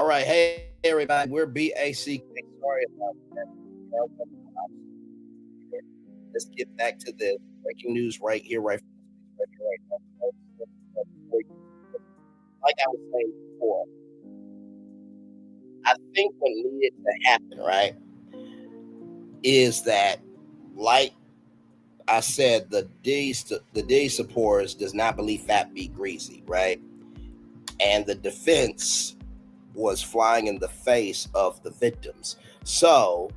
All right. Hey, everybody. We're BAC. Sorry about that. Let's get back to the breaking news right here, right now. Like I was saying before, I think what needed to happen, right, is that, like I said, the Diddy supporters does not believe fat be greasy, right? And the defense was flying in the face of the victims. So,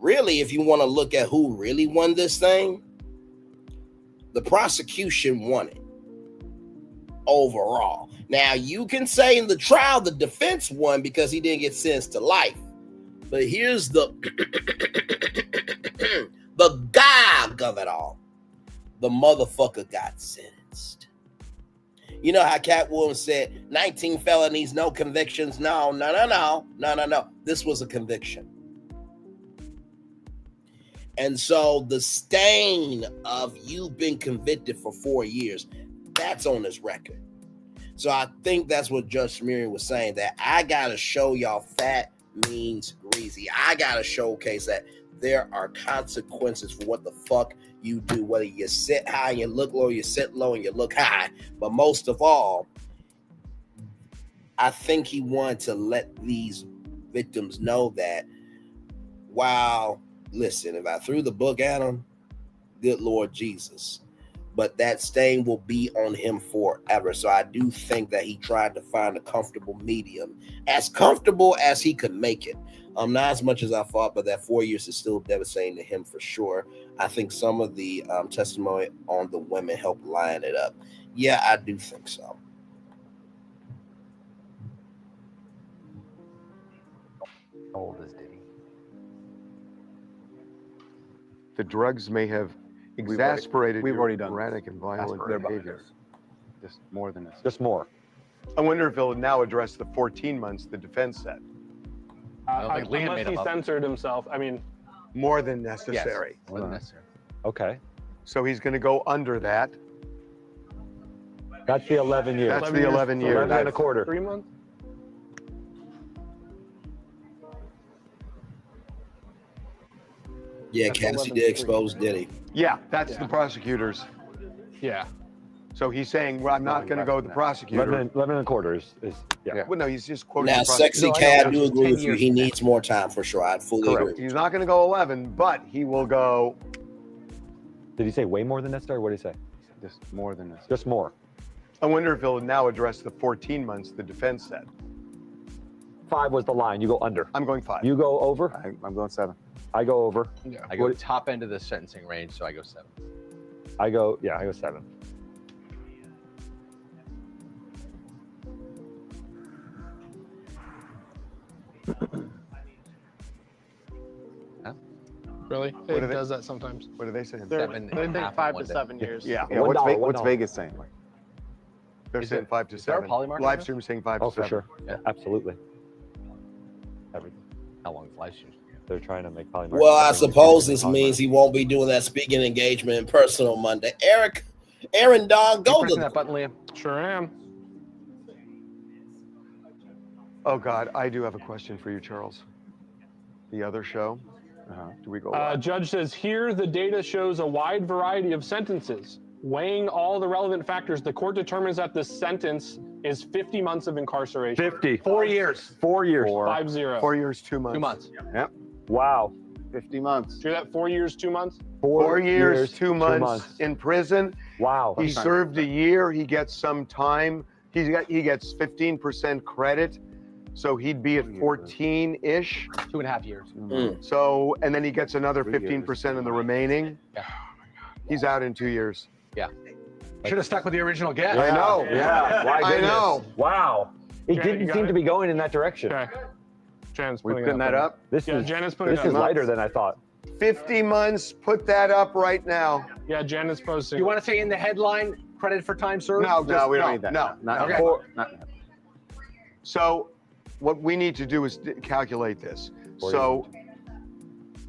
really, if you want to look at who really won this thing, the prosecution won it overall. Now, you can say in the trial the defense won because he didn't get sentenced to life. But here's the the gag of it all. The motherfucker got sentenced. You know how Cat Williams said, 19 felonies, no convictions. No. This was a conviction. And so the stain of you being convicted for 4 years, that's on his record. So I think that's what Judge Smeary was saying, that I got to show y'all fat means greasy. I got to showcase that there are consequences for what the fuck you do, whether you sit high and you look low, you sit low and you look high. But most of all, I think he wanted to let these victims know that, wow, listen, if I threw the book at him, good Lord Jesus, but that stain will be on him forever. So I do think that he tried to find a comfortable medium, as comfortable as he could make it. Not as much as I thought, but that 4 years is still devastating to him for sure. I think some of the testimony on the women helped line it up. Yeah, I do think so. How old is Diddy? The drugs may have exasperated we've already done erratic and violent behavior. Just more than this. Just more. I wonder if he'll now address the 14 months the defense said. Unless he censored himself. I mean, more than necessary. Yes, more than necessary. Okay. So he's going to go under that. That's the 11 years. That's the 11 years. 11 and a quarter. 3 months? Yeah, Cassie did expose Diddy. Yeah, that's the prosecutors. Yeah. So he's saying, well, I'm not going to go with the prosecutor. 11 and a quarter is yeah. Well, no, he's just quoting Now, the prosecutor. Sexy Cat, I do agree with you. He needs more time for sure. I fully agree. He's not going to go 11, but he will go. Did he say way more than necessary? What did he say? Just more than this. Just more. I wonder if he'll now address the 14 months the defense said. 5 was the line. You go under. I'm going 5. You go over. I'm going 7. I go over. Yeah. I go top end of the sentencing range, so I go 7. I go 7. Really? It does that sometimes. What are they saying? They think 5 to 7 years. Yeah. What's Vegas saying? Like, they're saying 5 to 7. Live stream saying 5 to 7. Oh, for sure. Yeah, absolutely. Everything. How long is live stream? They're trying to make polymarket. Well, I suppose this means he won't be doing that speaking engagement in person on Monday. Aaron Don, go to that button, Liam. Sure am. Oh, God, I do have a question for you, Charles. The other show, do we go live? Judge says, here the data shows a wide variety of sentences. Weighing all the relevant factors, the court determines that the sentence is 50 months of incarceration. 50. 4 years. 4 years. 5-0. 4 years, 2 months. 2 months. Yep. Wow. 50 months. Do that 4 years, 2 months? 4 years, 2 months in prison. Wow. He served a year. He gets some time. He gets 15% credit. So he'd be at 14-ish. 2.5 years. So, and then he gets another 15% in the remaining. Yeah. He's out in 2 years. Yeah. Should have stuck with the original guess. I know. Yeah. Why I know. Wow. It didn't seem to be going in that direction. Okay. Jan's We're putting putting that up. This Jan is putting this it is up. lighter than I thought. 50 months. Put that up right now. Yeah, Jan is posting. You want to say in the headline, credit for time served? No, No, we don't need that. No. Not Okay. not. So, what we need to do is calculate this. So,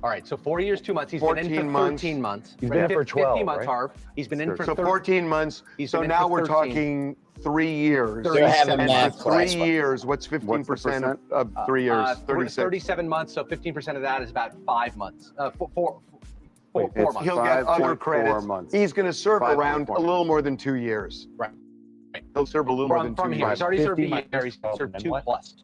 all right, so 4 years, 2 months. He's been in for 13 months. He's been in for 12, 50 months, right? Harv. He's been in for so 13. 14 months. He's So been in now for we're 13. talking 3 years. They're having and math for 3 class right years, what's 15% of 3 years? 36. 37 months, so 15% of that is about 5 months. Four It's months. He'll get other 5.4 credits. months. He's going to serve 5.4 around a little more than 2 years. Right. He'll serve a little more than 2 From here. years. He's already served a 50 year. He's served 2 plus.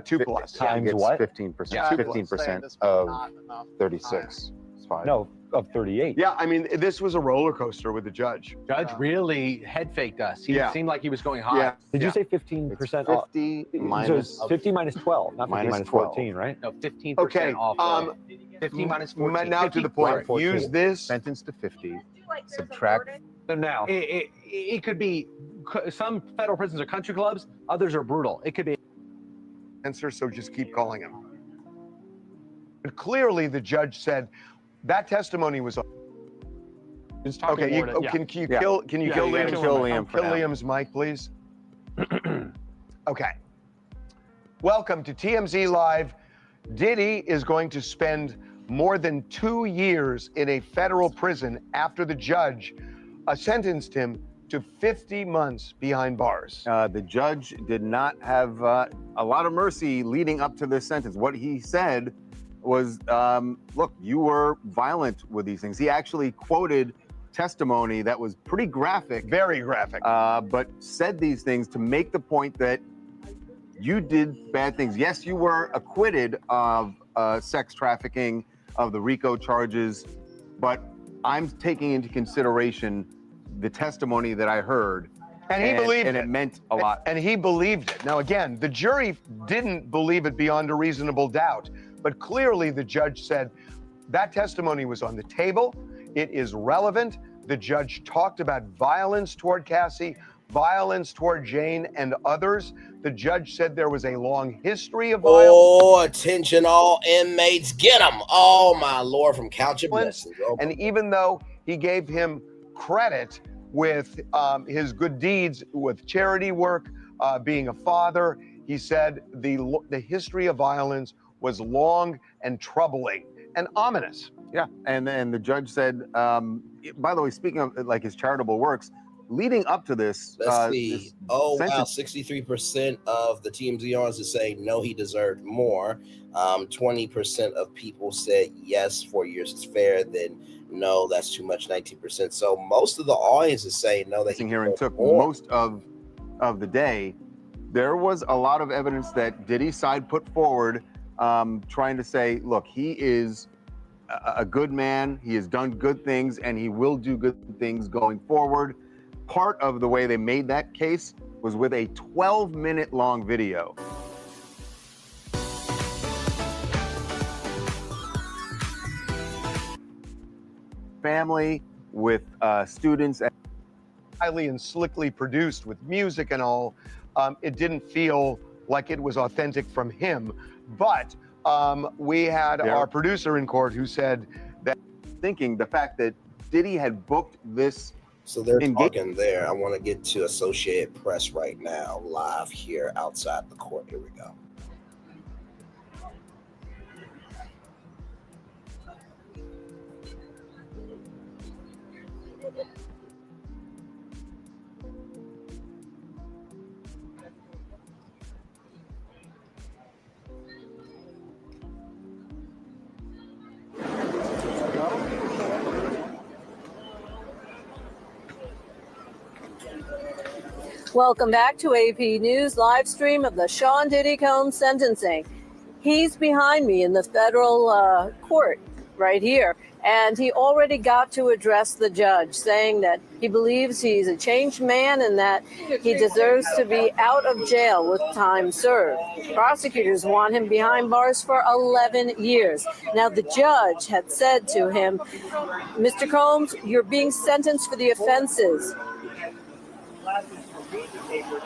2 plus. Times It's what? 15%. Yeah. 15% of 36. It's 5. No, of 38. Yeah, I mean, this was a roller coaster with the judge. Judge really head faked us. He Yeah. seemed like he was going high. Yeah. Did Yeah. you say 15% off? 50 So minus it's 50 minus 12, not 50 minus minus 12. 14, right? No, 15% Okay. off. 15 minus 14. Now to the point. 14. Use this. Sentence to 50. Subtract. So now, It could be some federal prisons are country clubs, others are brutal. It could be. Answer, so just keep calling him. But clearly, the judge said that testimony was. He's talking Okay, more to- yeah. can you Yeah. kill? Can you Yeah, kill you gotta Liam's? kill Liam for Kill now. Liam's mic, please. Okay. Welcome to TMZ Live. Diddy is going to spend more than 2 years in a federal prison after the judge sentenced him to 50 months behind bars. The judge did not have a lot of mercy leading up to this sentence. What he said was, look, you were violent with these things. He actually quoted testimony that was pretty graphic. Very graphic. But said these things to make the point that you did bad things. Yes, you were acquitted of sex trafficking, of the RICO charges, but I'm taking into consideration the testimony that I heard. And he believed and it. it meant a lot. And he believed it. Now, again, the jury didn't believe it beyond a reasonable doubt, but clearly the judge said that testimony was on the table. It is relevant. The judge talked about violence toward Cassie, violence toward Jane and others. The judge said there was a long history of violence. Oh, attention all inmates, get them. Oh, my Lord, from Couch of Blessings. Oh, And even though he gave him credit with his good deeds, with charity work, being a father, he said the history of violence was long and troubling and ominous. Yeah, and the judge said, by the way, speaking of like his charitable works, leading up to this, let's see. this Oh, wow, sentence- 63% of the TMZ owners are saying no, he deserved more. 20% of people said yes, 4 years is fair. Then no, that's too much, 19%. So most of the audience is saying no, that he hearing took more. most of the day. There was a lot of evidence that Diddy's side put forward, trying to say, look, he is a good man, he has done good things, and he will do good things going forward. Part of the way they made that case was with a 12-minute long video. Family with students. Highly and slickly produced with music and all. It didn't feel like it was authentic from him. But we had our producer in court who said that thinking the fact that Diddy had booked this. So they're talking there. I want to get to Associated Press right now, live here outside the court. Here we go. Welcome back to AP News live stream of the Sean Diddy Combs sentencing. He's behind me in the federal court right here, and he already got to address the judge, saying that he believes he's a changed man and that he deserves to be out of jail with time served. Prosecutors want him behind bars for 11 years. Now, the judge had said to him, Mr. Combs, you're being sentenced for the offenses,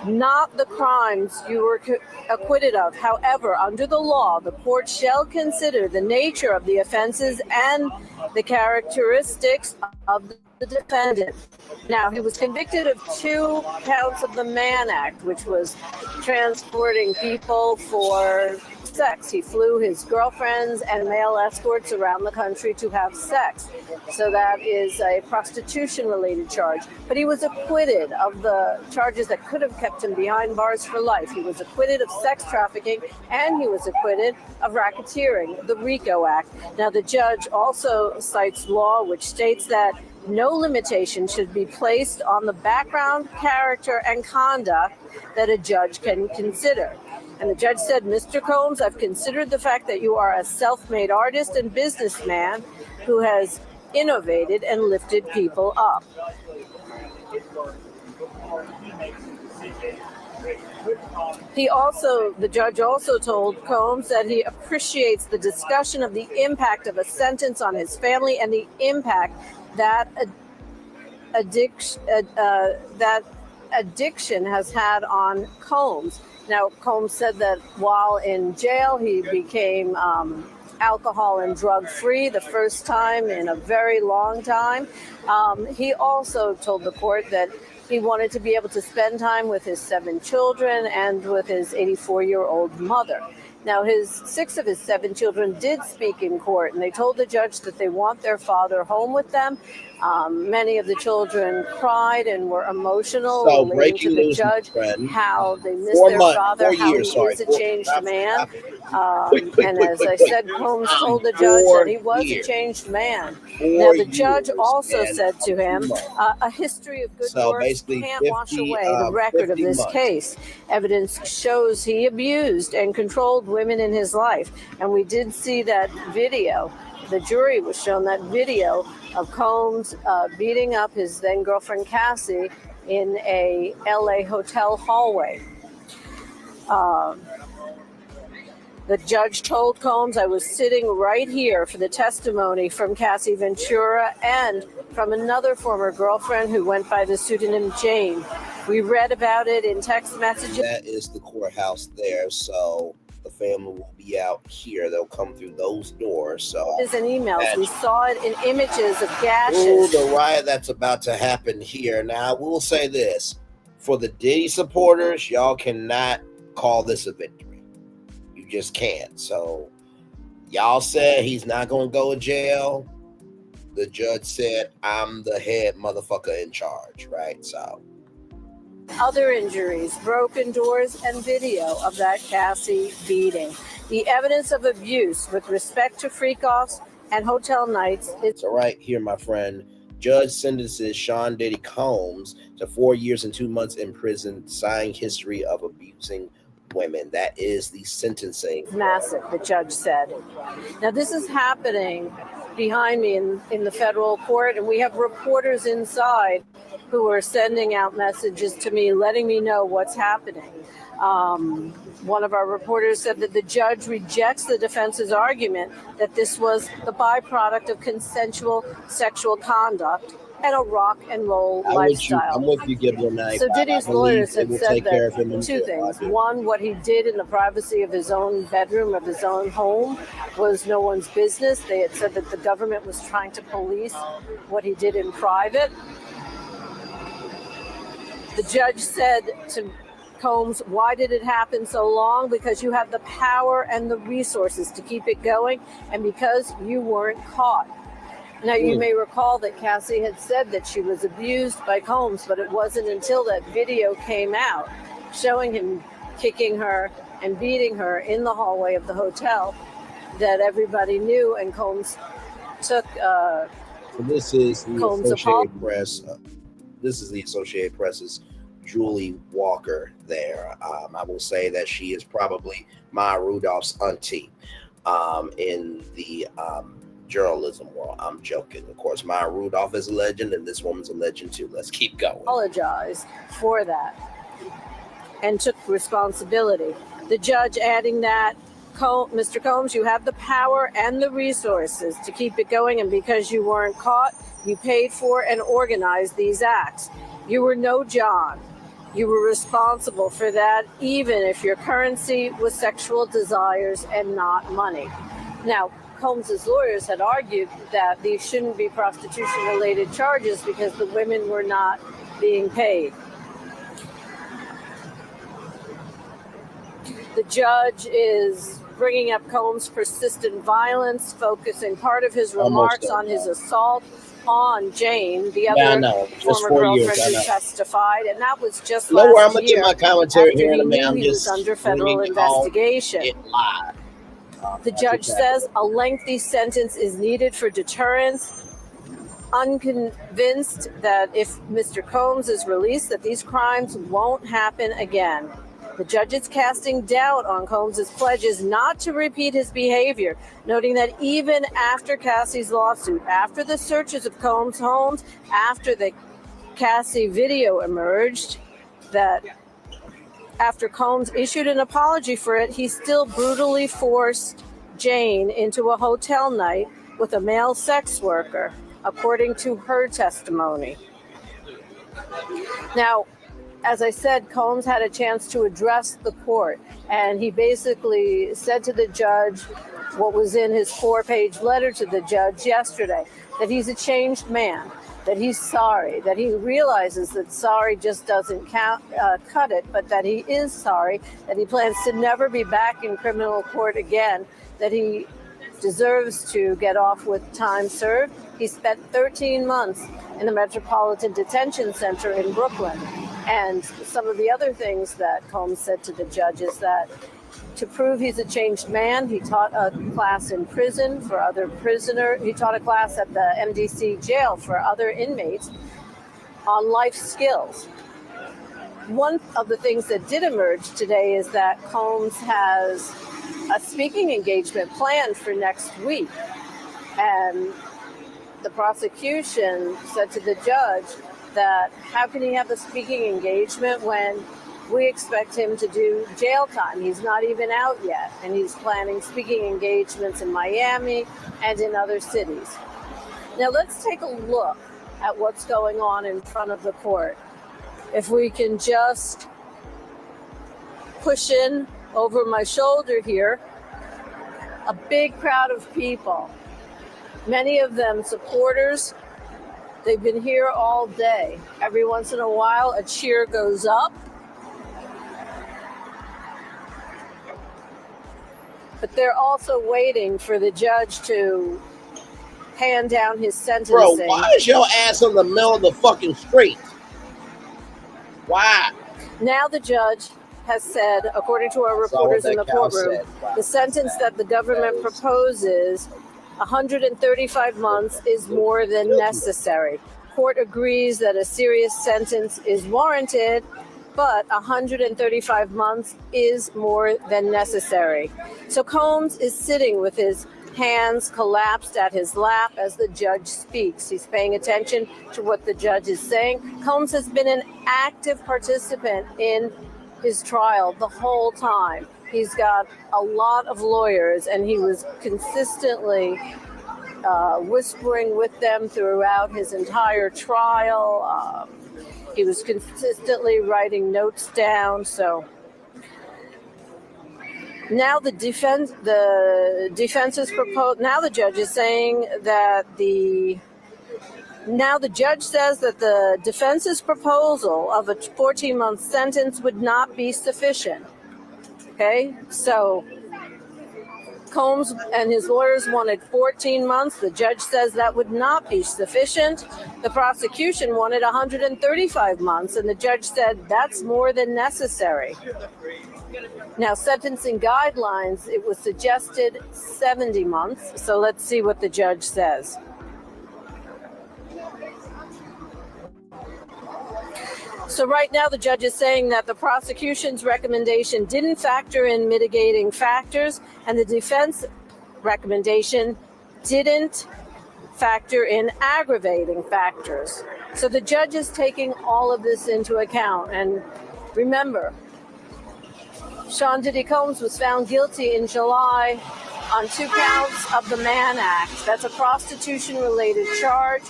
not the crimes you were acquitted of. However, under the law, the court shall consider the nature of the offenses and the characteristics of the defendant. Now, he was convicted of 2 counts of the Mann Act, which was transporting people for sex. He flew his girlfriends and male escorts around the country to have sex. So that is a prostitution-related charge. But he was acquitted of the charges that could have kept him behind bars for life. He was acquitted of sex trafficking, and he was acquitted of racketeering, the RICO Act. Now, the judge also cites law which states that no limitation should be placed on the background, character, and conduct that a judge can consider. And the judge said, Mr. Combs, I've considered the fact that you are a self-made artist and businessman who has innovated and lifted people up. The judge also told Combs that he appreciates the discussion of the impact of a sentence on his family and the impact that addiction has had on Combs. Now, Combs said that while in jail, he became alcohol and drug free the first time in a very long time. He also told the court that he wanted to be able to spend time with his 7 children and with his 84-year-old mother. Now, 6 of his 7 children did speak in court, and they told the judge that they want their father home with them. Many of the children cried and were emotional, relating to the judge, how they miss their father, how he is a changed man. And as I said, Combs told the judge that he was a changed man. Now, the judge also said to him, a history of good works can't wash away the record of this case. Evidence shows he abused and controlled women in his life. And we did see that video. The jury was shown that video of Combs beating up his then girlfriend Cassie in a LA hotel hallway. The judge told Combs, I was sitting right here for the testimony from Cassie Ventura and from another former girlfriend who went by the pseudonym Jane. We read about it in text messages. That is the courthouse there, so the family will be out here. They'll come through those doors. So and emails. We saw it in images of gashes. Ooh, the riot that's about to happen here. Now, I will say this. For the Diddy supporters, y'all cannot call this a victory. You just can't. So, y'all said he's not going to go to jail. The judge said, I'm the head motherfucker in charge, right? So, other injuries, broken doors, and video of that Cassie beating. The evidence of abuse with respect to freak-offs and hotel nights. It's all right here, my friend. Judge sentences Sean Diddy Combs to 4 years and 2 months in prison, citing history of abusing women. That is the sentencing. Massive, the judge said. Now, this is happening behind me in the federal court, and we have reporters inside who are sending out messages to me, letting me know what's happening. One of our reporters said that the judge rejects the defense's argument that this was the byproduct of consensual sexual conduct and a rock and roll lifestyle. I'm with you, Gibbon. So Diddy's lawyers had said that 2 things. One, what he did in the privacy of his own bedroom, of his own home, was no one's business. They had said that the government was trying to police what he did in private. The judge said to Combs, why did it happen so long? Because you have the power and the resources to keep it going, and because you weren't caught. Now, you may recall that Cassie had said that she was abused by Combs, but it wasn't until that video came out showing him kicking her and beating her in the hallway of the hotel that everybody knew, and Combs took this is the Combs' Associated Press. This is the Associated Press's Julie Walker there. I will say that she is probably Maya Rudolph's auntie in the journalism world. I'm joking. Of course, Maya Rudolph is a legend, and this woman's a legend too. Let's keep going. Apologized for that and took responsibility. The judge adding that, Mr. Combs, you have the power and the resources to keep it going, and because you weren't caught, you paid for and organized these acts. You were no John. You were responsible for that, even if your currency was sexual desires and not money. Now, Combs' lawyers had argued that these shouldn't be prostitution-related charges because the women were not being paid. The judge is bringing up Combs' persistent violence, focusing part of his Almost remarks done, on his yeah. assault on Jane, the Yeah, I other know. Just former 4 years, girlfriend I who know. testified, and that was just You know where I'm last gonna get year my commentary after here in he a minute. knew I'm he was just under federal bringing home investigation. it live. The judge says a lengthy sentence is needed for deterrence, unconvinced that if Mr. Combs is released, that these crimes won't happen again. The judge is casting doubt on Combs' pledges not to repeat his behavior, noting that even after Cassie's lawsuit, after the searches of Combs' homes, after the Cassie video emerged, that after Combs issued an apology for it, he still brutally forced Jane into a hotel night with a male sex worker, according to her testimony. Now, as I said, Combs had a chance to address the court, and he basically said to the judge what was in his 4-page letter to the judge yesterday, that he's a changed man, that he's sorry, that he realizes that sorry just doesn't cut it, but that he is sorry, that he plans to never be back in criminal court again, that he deserves to get off with time served. He spent 13 months in the Metropolitan Detention Center in Brooklyn. And some of the other things that Combs said to the judge is that to prove he's a changed man, he taught a class in prison for other prisoners. He taught a class at the MDC jail for other inmates on life skills. One of the things that did emerge today is that Combs has a speaking engagement planned for next week. And the prosecution said to the judge that how can he have a speaking engagement when we expect him to do jail time? He's not even out yet, and he's planning speaking engagements in Miami and in other cities. Now let's take a look at what's going on in front of the court. If we can just push in over my shoulder here, a big crowd of people, many of them supporters. They've been here all day. Every once in a while, a cheer goes up. But they're also waiting for the judge to hand down his sentencing. Bro, why is your ass in the middle of the fucking street? Why? Now the judge has said, according to our reporters in the courtroom, the sentence that the government proposes, 135 months, is more than necessary. Court agrees that a serious sentence is warranted, but 135 months is more than necessary. So Combs is sitting with his hands collapsed at his lap as the judge speaks. He's paying attention to what the judge is saying. Combs has been an active participant in his trial the whole time. He's got a lot of lawyers, and he was consistently whispering with them throughout his entire trial. He was consistently writing notes down. So now the defense is proposed. Now the judge is saying that Now the judge says that the defense's proposal of a 14-month sentence would not be sufficient. Okay, so Combs and his lawyers wanted 14 months. The judge says that would not be sufficient. The prosecution wanted 135 months, and the judge said that's more than necessary. Now, sentencing guidelines, it was suggested 70 months. So let's see what the judge says. So right now, the judge is saying that the prosecution's recommendation didn't factor in mitigating factors, and the defense recommendation didn't factor in aggravating factors. So the judge is taking all of this into account. And remember, Sean Diddy Combs was found guilty in July on 2 counts of the Mann Act. That's a prostitution-related charge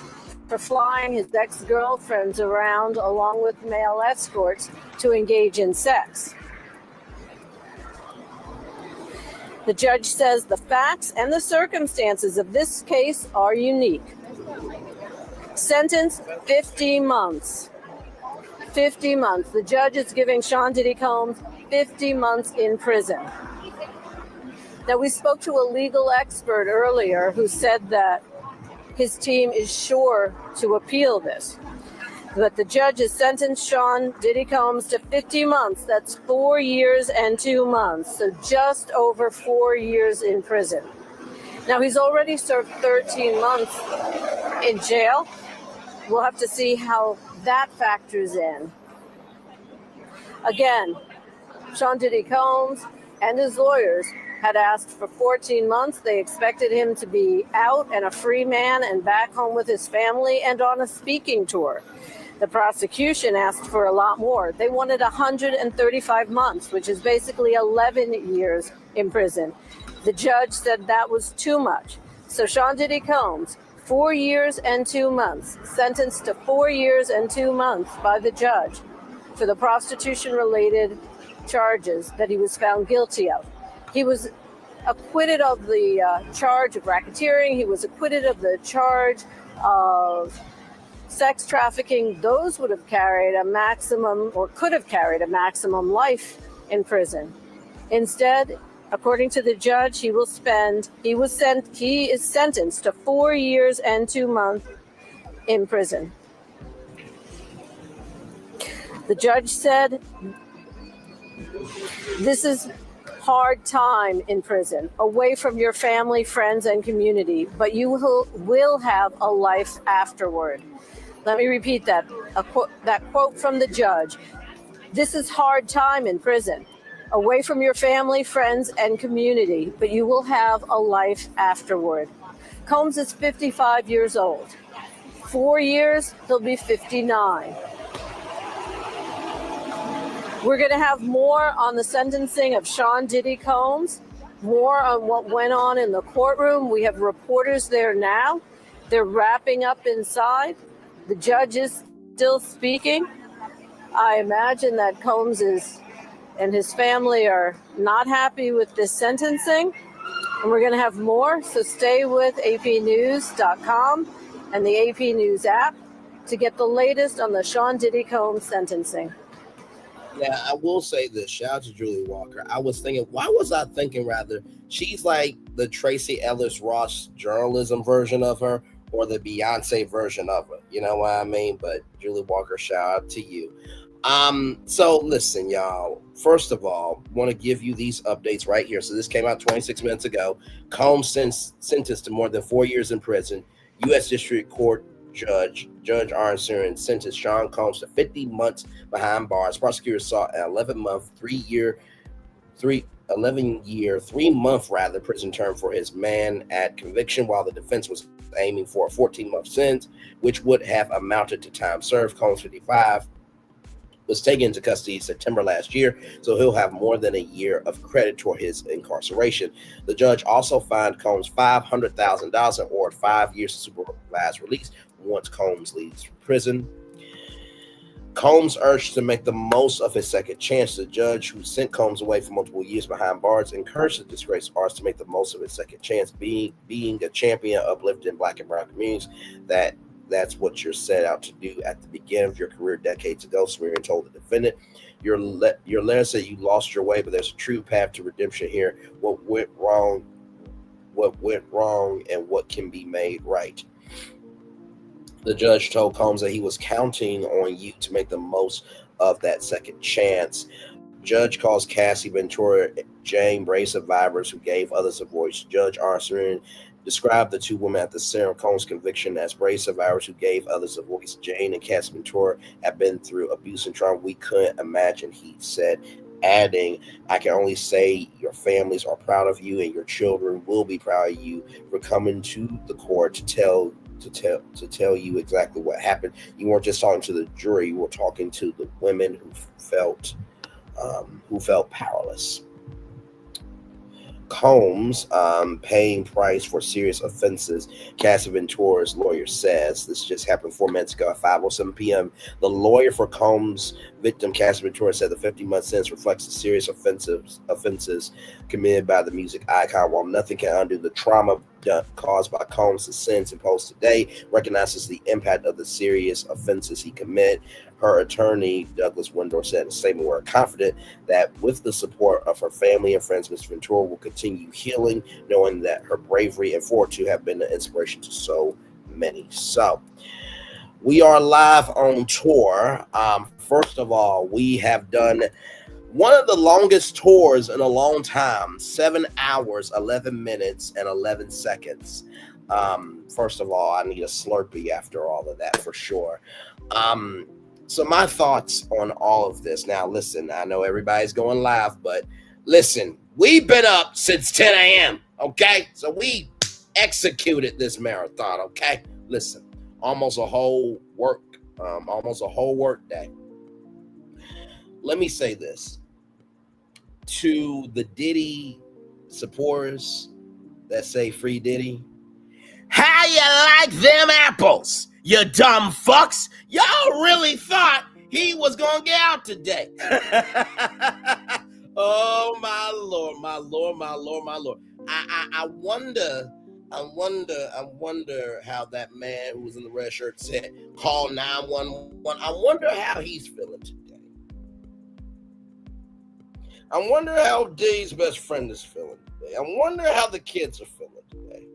for flying his ex-girlfriends around along with male escorts to engage in sex. The judge says the facts and the circumstances of this case are unique. Sentence 50 months. 50 months. The judge is giving Sean Diddy Combs 50 months in prison. Now, we spoke to a legal expert earlier who said that his team is sure to appeal this. But the judge has sentenced Sean Diddy Combs to 50 months. That's 4 years and 2 months. So just over 4 years in prison. Now, he's already served 13 months in jail. We'll have to see how that factors in. Again, Sean Diddy Combs and his lawyers had asked for 14 months. They expected him to be out and a free man and back home with his family and on a speaking tour. The prosecution asked for a lot more. They wanted 135 months, which is basically 11 years in prison. The judge said that was too much. So Sean Diddy Combs, 4 years and 2 months, sentenced to 4 years and 2 months by the judge for the prostitution-related charges that he was found guilty of. He was acquitted of the charge of racketeering. He was acquitted of the charge of sex trafficking. Those would have carried a maximum, or could have carried a maximum life in prison. Instead, according to the judge, he is sentenced to 4 years and 2 months in prison. The judge said, this is hard time in prison, away from your family, friends, and community, but you will have a life afterward. Let me repeat that. That quote from the judge. This is hard time in prison, away from your family, friends, and community, but you will have a life afterward. Combs is 55 years old. 4 years, he'll be 59. We're going to have more on the sentencing of Sean Diddy Combs, more on what went on in the courtroom. We have reporters there now. They're wrapping up inside. The judge is still speaking. I imagine that Combs and his family are not happy with this sentencing. And we're going to have more, so stay with apnews.com and the AP News app to get the latest on the Sean Diddy Combs sentencing. Yeah, I will say this. Shout out to Julie Walker. Why was I thinking she's like the Tracy Ellis Ross journalism version of her, or the Beyonce version of her. You know what I mean? But Julie Walker, shout out to you. So listen, y'all. First of all, want to give you these updates right here. So this came out 26 minutes ago. Combs sentenced to more than 4 years in prison. U.S. District Court Judge Arnson sentenced Sean Combs to 50 months behind bars. Prosecutors sought an 11-month, 3-month prison term for his man at conviction, while the defense was aiming for a 14-month sentence, which would have amounted to time served. Combs, 55, was taken into custody September last year, so he'll have more than a year of credit toward his incarceration. The judge also fined Combs $500,000 and ordered 5 years of supervised release once Combs leaves prison. Combs urged to make the most of his second chance. The judge who sent Combs away for multiple years behind bars encouraged the disgraced artist to make the most of his second chance, being a champion uplifting Black and brown communities. That's what you're set out to do at the beginning of your career decades ago, Swearing told the defendant. Your letter said you lost your way, but there's a true path to redemption here. What went wrong, and what can be made right. The judge told Combs that he was counting on you to make the most of that second chance. Judge calls Cassie Ventura Jane Bray survivors who gave others a voice. Judge Arnson described the two women at the center of Combs' conviction as brave survivors who gave others a voice. Jane and Cassie Ventura have been through abuse and trauma we couldn't imagine, he said, adding, I can only say your families are proud of you and your children will be proud of you for coming to the court to tell you exactly what happened. You weren't just talking to the jury, you were talking to the women who felt powerless. Combs paying price for serious offenses, Cassie Ventura's lawyer says. This just happened 4 minutes ago at 5:07 p.m. The lawyer for Combs' victim, Cassie Ventura, said the 50-month sentence reflects the serious offenses committed by the music icon. While nothing can undo the trauma caused by Combs' sins imposed today, recognizes the impact of the serious offenses he committed. Her attorney, Douglas Windor, said in a statement, "We're confident that with the support of her family and friends, Ms. Ventura will continue healing, knowing that her bravery and fortitude have been an inspiration to so many." So, we are live on tour. First of all, we have done one of the longest tours in a long time, 7 hours, 11 minutes, and 11 seconds. First of all, I need a Slurpee after all of that for sure. So my thoughts on all of this. Now, listen, I know everybody's going live, but listen, we've been up since 10 a.m., okay? So we executed this marathon, okay? Listen, almost a whole work day. Let me say this to the Diddy supporters that say free Diddy. How you like them apples, you dumb fucks? Y'all really thought he was gonna get out today. Oh my Lord, my Lord, my Lord, my Lord. I wonder how that man who was in the red shirt said, call 911. I wonder how he's feeling today. I wonder how D's best friend is feeling today. I wonder how the kids are feeling today.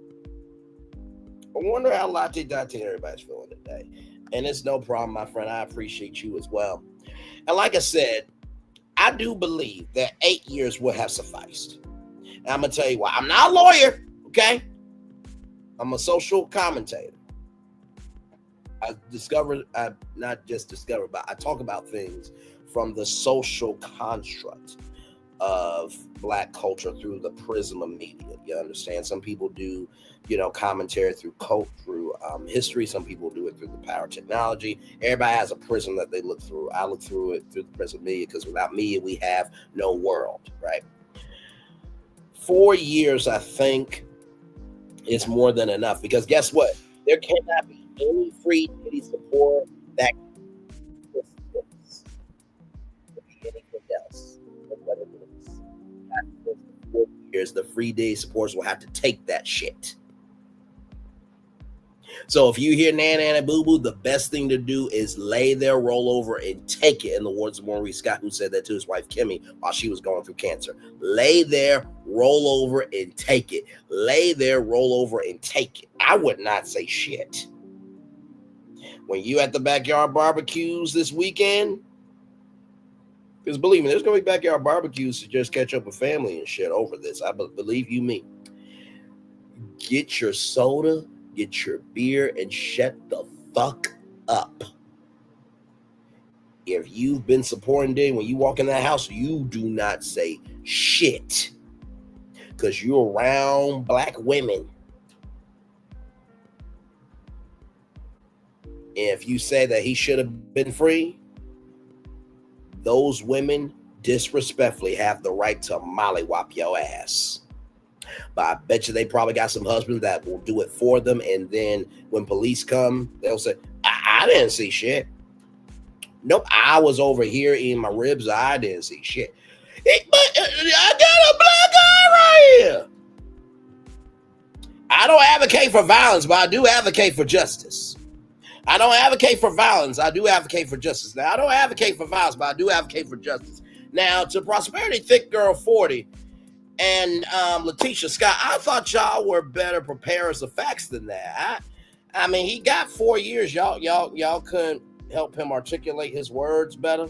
I wonder how Latte Dante and everybody's feeling today. And it's no problem, my friend. I appreciate you as well. And like I said, I do believe that 8 years would have sufficed. And I'm going to tell you why. I'm not a lawyer, okay? I'm a social commentator. I talk about things from the social construct of Black culture through the prism of media. You understand? Some people do, commentary through history. Some people do it through the power of technology. Everybody has a prism that they look through. I look through it through the prism of media, because without media, we have no world, right? 4 years, I think, is more than enough, because guess what? There cannot be any free Diddy support that anything else. What it is. After 4 years, the free Diddy supporters will have to take that shit. So if you hear Nana and Boo Boo, the best thing to do is lay there, roll over, and take it. In the words of Maurice Scott, who said that to his wife Kimmy while she was going through cancer. Lay there, roll over, and take it. Lay there, roll over, and take it. I would not say shit. When you at the backyard barbecues this weekend, because believe me, there's going to be backyard barbecues to just catch up with family and shit over this. I believe you me. Get your soda, get your beer, and shut the fuck up. If you've been supporting Diddy, when you walk in that house, you do not say shit, because you're around Black women. If you say that he should have been free, those women disrespectfully have the right to mollywop your ass. But I bet you they probably got some husbands that will do it for them, and then when police come, they'll say, I didn't see shit. Nope, I was over here eating my ribs. I didn't see shit. But I got a black guy right here. I don't advocate for violence, but I do advocate for justice. I don't advocate for violence. I do advocate for justice. Now, I don't advocate for violence, but I do advocate for justice. Now, to Prosperity Thick Girl 40 and Letitia Scott, I thought y'all were better preparers of facts than that. I mean, he got 4 years. Y'all couldn't help him articulate his words better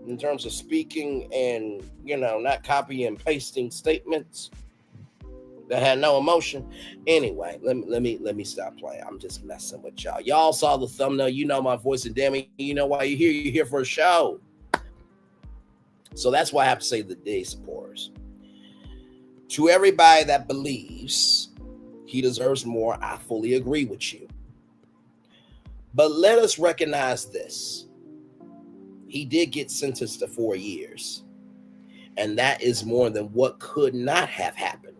in terms of speaking and, not copy and pasting statements that had no emotion. Anyway, let me stop playing. I'm just messing with y'all. Y'all saw the thumbnail. You know my voice, and damn it, you know why you're here. You're here for a show. So that's why I have to say the Diddy supporters. To everybody that believes he deserves more, I fully agree with you. But let us recognize this. He did get sentenced to 4 years. And that is more than what could not have happened.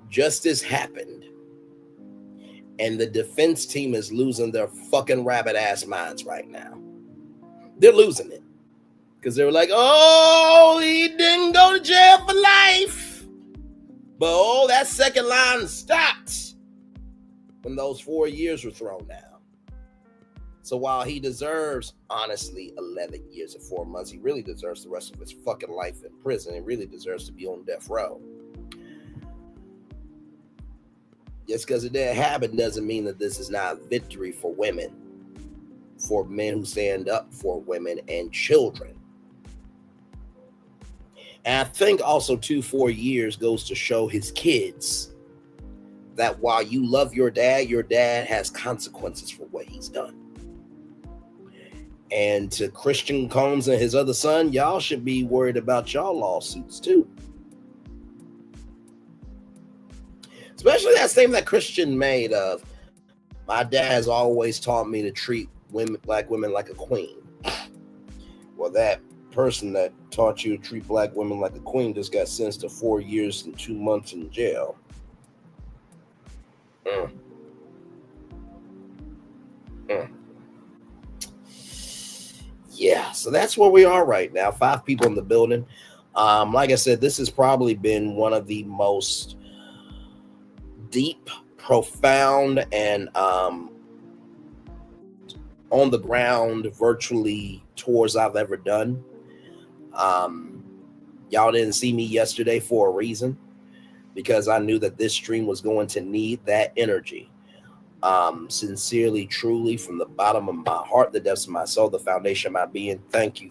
Justice happened. And the defense team is losing their fucking rabbit ass minds right now. They're losing it. Because they were like, oh, he didn't go to jail for life. But that second line stopped when those 4 years were thrown down. So while he deserves, honestly, 11 years and 4 months, he really deserves the rest of his fucking life in prison. He really deserves to be on death row. Just because it didn't happen doesn't mean that this is not a victory for women, for men who stand up for women and children. And I think also, too, 4 years goes to show his kids that while you love your dad has consequences for what he's done. And to Christian Combs and his other son, y'all should be worried about y'all lawsuits too. Especially that statement that Christian made of, my dad has always taught me to treat black women like a queen. Well, that person that taught you to treat black women like a queen just got sentenced to 4 years and 2 months in jail. Yeah, so that's where we are right now. 5 people in the building. Like I said, this has probably been one of the most deep, profound, and on the ground virtually tours I've ever done. Y'all didn't see me yesterday for a reason, because I knew that this stream was going to need that energy. Sincerely, truly, from the bottom of my heart, the depths of my soul, the foundation of my being, thank you.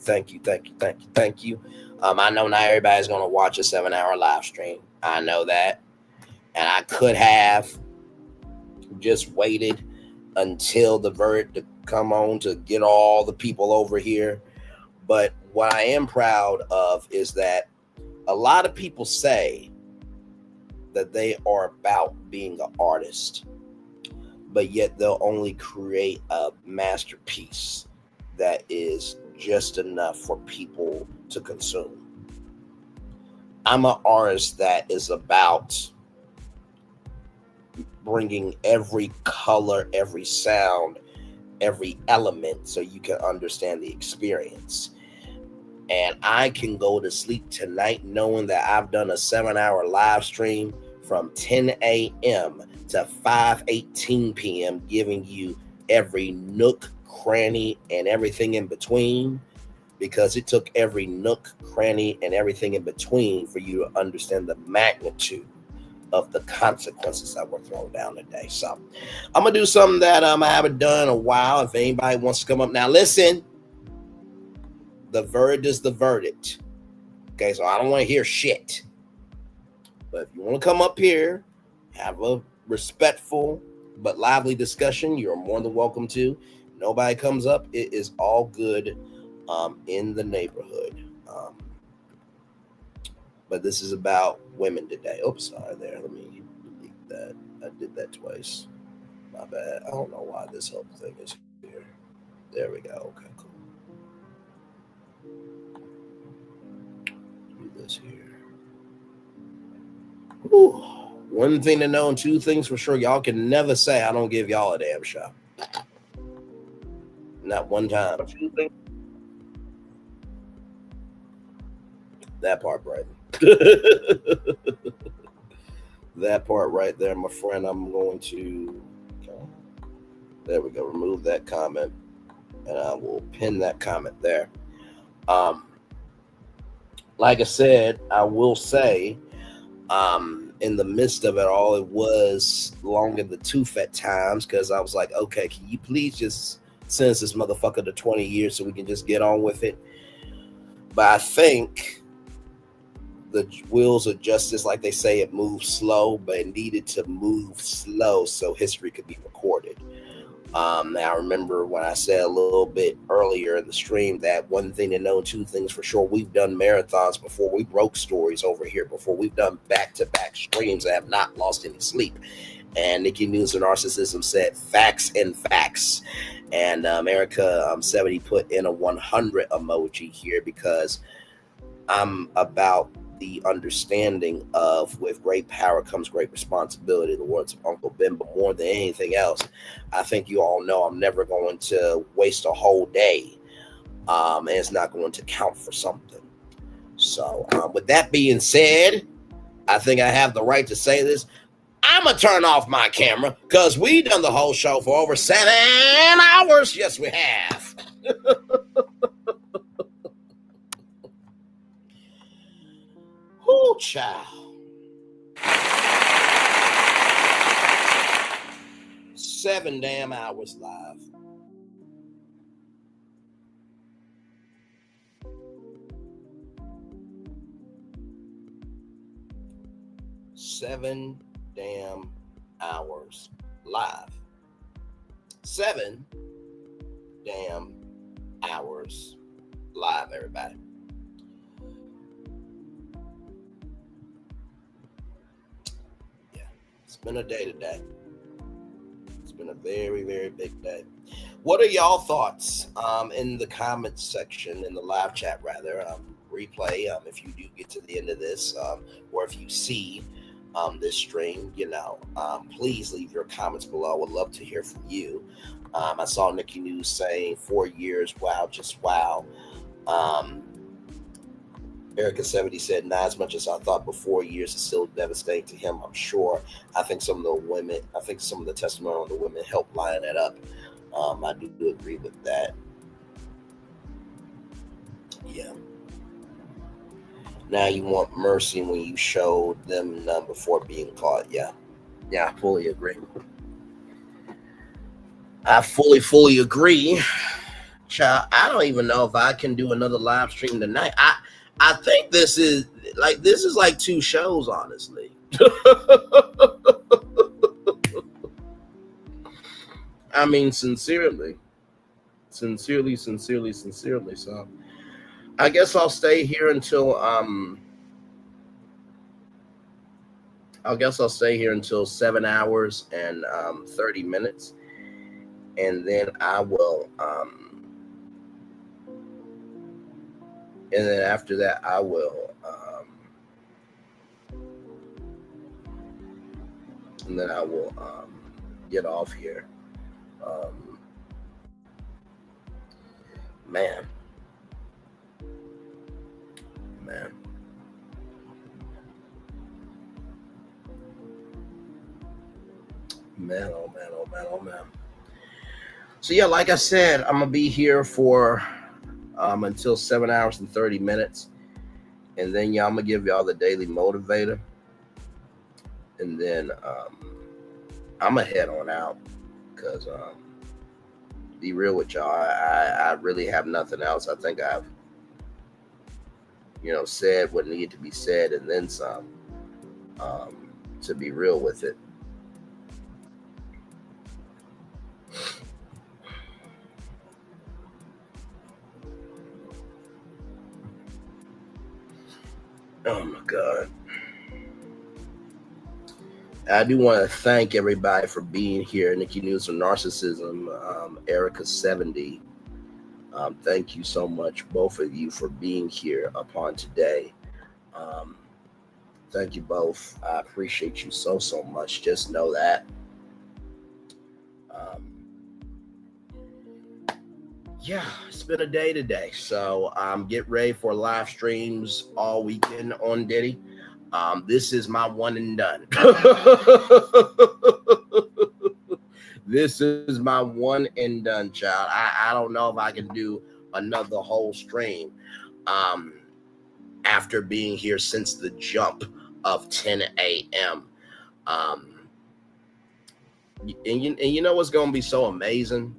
I know not everybody's going to watch a 7-hour live stream. I know that. And I could have just waited until the verdict to come on to get all the people over here. But what I am proud of is that a lot of people say that they are about being an artist, but yet they'll only create a masterpiece that is just enough for people to consume. I'm an artist that is about bringing every color, every sound, every element so you can understand the experience. And I can go to sleep tonight knowing that I've done a 7-hour live stream from 10 a.m. to 5:18 p.m., giving you every nook, cranny, and everything in between, because it took every nook, cranny, and everything in between for you to understand the magnitude of the consequences that were thrown down today. So I'm gonna do something that I haven't done in a while. If anybody wants to come up now, listen, the verdict is the verdict. Okay, so I don't want to hear shit. But if you want to come up here, have a respectful but lively discussion, you're more than welcome to. Nobody comes up, it is all good in the neighborhood. But this is about women today. Oops, sorry there. Let me delete that. I did that twice. My bad. I don't know why this whole thing is here. There we go. Okay, cool. Do this here. Whew. One thing to know and 2 things for sure. Y'all can never say I don't give y'all a damn shot. Not one time. That part right. That part right there, my friend. I'm going to, there we go, remove that comment, and I will pin that comment there. Like I said, I will say, in the midst of it all, it was long in the tooth at times, because I was like, okay, can you please just sentence this motherfucker to 20 years so we can just get on with it? But I think the wheels of justice, like they say, it moves slow, but it needed to move slow so history could be recorded. Now, I remember when I said a little bit earlier in the stream that one thing to know, 2 things for sure. We've done marathons before. We broke stories over here before. We've done back-to-back streams that have not lost any sleep. And Nikki News and Narcissism said facts and facts. And Erica 70 put in a 100 emoji here, because I'm about the understanding of with great power comes great responsibility, the words of Uncle Ben. But more than anything else, I think you all know I'm never going to waste a whole day, and it's not going to count for something. So with that being said, I think I have the right to say this. I'm going to turn off my camera because we done the whole show for over 7 hours. Yes, we have. Whoo, child. 7 damn hours live. Seven damn hours live. 7 damn hours live, everybody. Yeah, it's been a day today. It's been a very, very big day. What are y'all thoughts in the comments section, in the live chat rather, replay, if you do get to the end of this, or if you see this stream, please leave your comments below. I would love to hear from you. I saw Nikki News saying 4 years, wow, just wow. Erica 70 said, not as much as I thought, but 4 years is still devastating to him, I'm sure. I think some of the testimony on the women helped line that up. I do agree with that. Yeah. Now you want mercy when you showed them none before being caught. Yeah, I fully agree. I fully agree. Child, I don't even know if I can do another live stream tonight. I think this is like 2 shows, honestly. I mean, sincerely. So I guess I'll stay here until 7 hours and 30 minutes, and then I will and then after that I will get off here. Man. Oh man. So yeah, like I said, I'm gonna be here for until 7 hours and 30 minutes, and then I'm gonna give y'all the daily motivator, and then I'm gonna head on out because be real with y'all, I really have nothing else. I think I've said what needed to be said and then some, to be real with it. Oh my God. I do want to thank everybody for being here. Nikki News for Narcissism, Erica 70. Thank you so much, both of you, for being here upon today. Thank you both. I appreciate you so much. Just know that. Yeah, it's been a day today. So get ready for live streams all weekend on Diddy. This is my one and done. This is my one and done, child. I don't know if I can do another whole stream after being here since the jump of 10 a.m. And you know what's going to be so amazing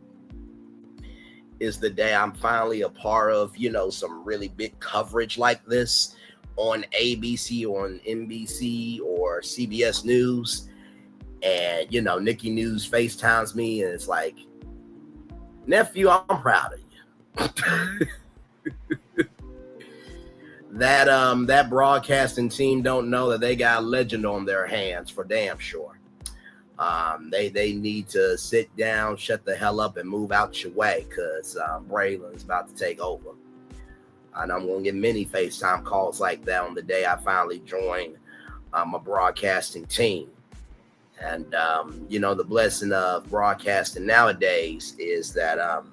is the day I'm finally a part of, some really big coverage like this on ABC or on NBC or CBS News. And, Nikki News FaceTimes me and it's like, nephew, I'm proud of you. That broadcasting team don't know that they got a legend on their hands for damn sure. They need to sit down, shut the hell up, and move out your way because Braylon's about to take over. And I'm going to get many FaceTime calls like that on the day I finally join a broadcasting team. And, the blessing of broadcasting nowadays is that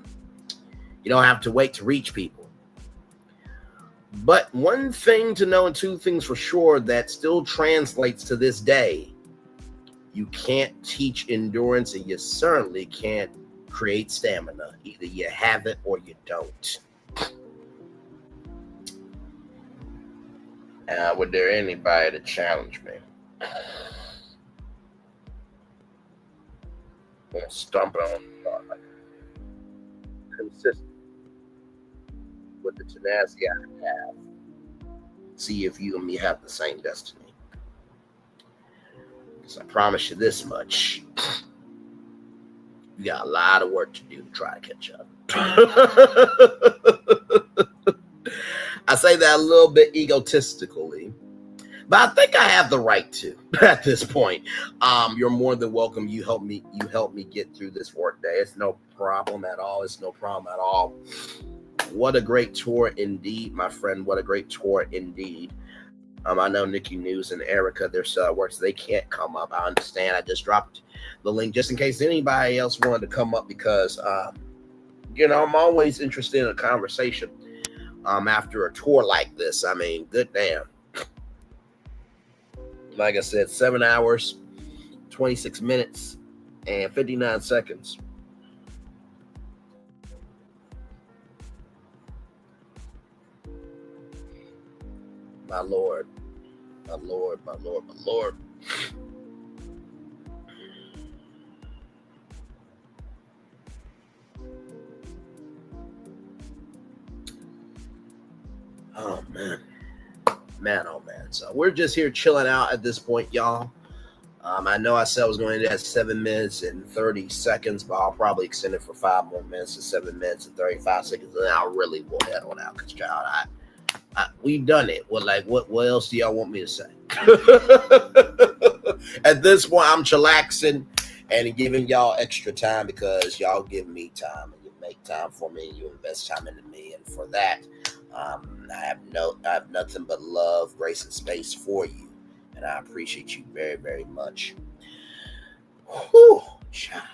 you don't have to wait to reach people. But one thing to know and two things for sure that still translates to this day. You can't teach endurance, and you certainly can't create stamina. Either you have it or you don't. Would there anybody to challenge me? I'm gonna stomp it on consistent with the tenacity I have. See if you and me have the same destiny. Because I promise you this much. You got a lot of work to do to try to catch up. I say that a little bit egotistically, but I think I have the right to at this point. You're more than welcome. You help me get through this work day. It's no problem at all. It's no problem at all. What a great tour indeed, my friend. What a great tour indeed. I know Nikki News and Erica, their works, they can't come up. I understand. I just dropped the link just in case anybody else wanted to come up because, I'm always interested in a conversation after a tour like this. I mean, good damn. Like I said, 7 hours, 26 minutes, and 59 seconds. My Lord, my Lord, my Lord, my Lord. Oh, man. Oh, man. So we're just here chilling out at this point, y'all. I know I said I was going to end at 7 minutes and 30 seconds, but I'll probably extend it for 5 more minutes to 7 minutes and 35 seconds. And then I'll really go head on out because, child, we've done it. Well, like, what else do y'all want me to say? At this point, I'm chillaxing and giving y'all extra time because y'all give me time and you make time for me and you invest time into me. And for that, I have nothing but love, grace, and space for you. And I appreciate you very, very much. Whew, child.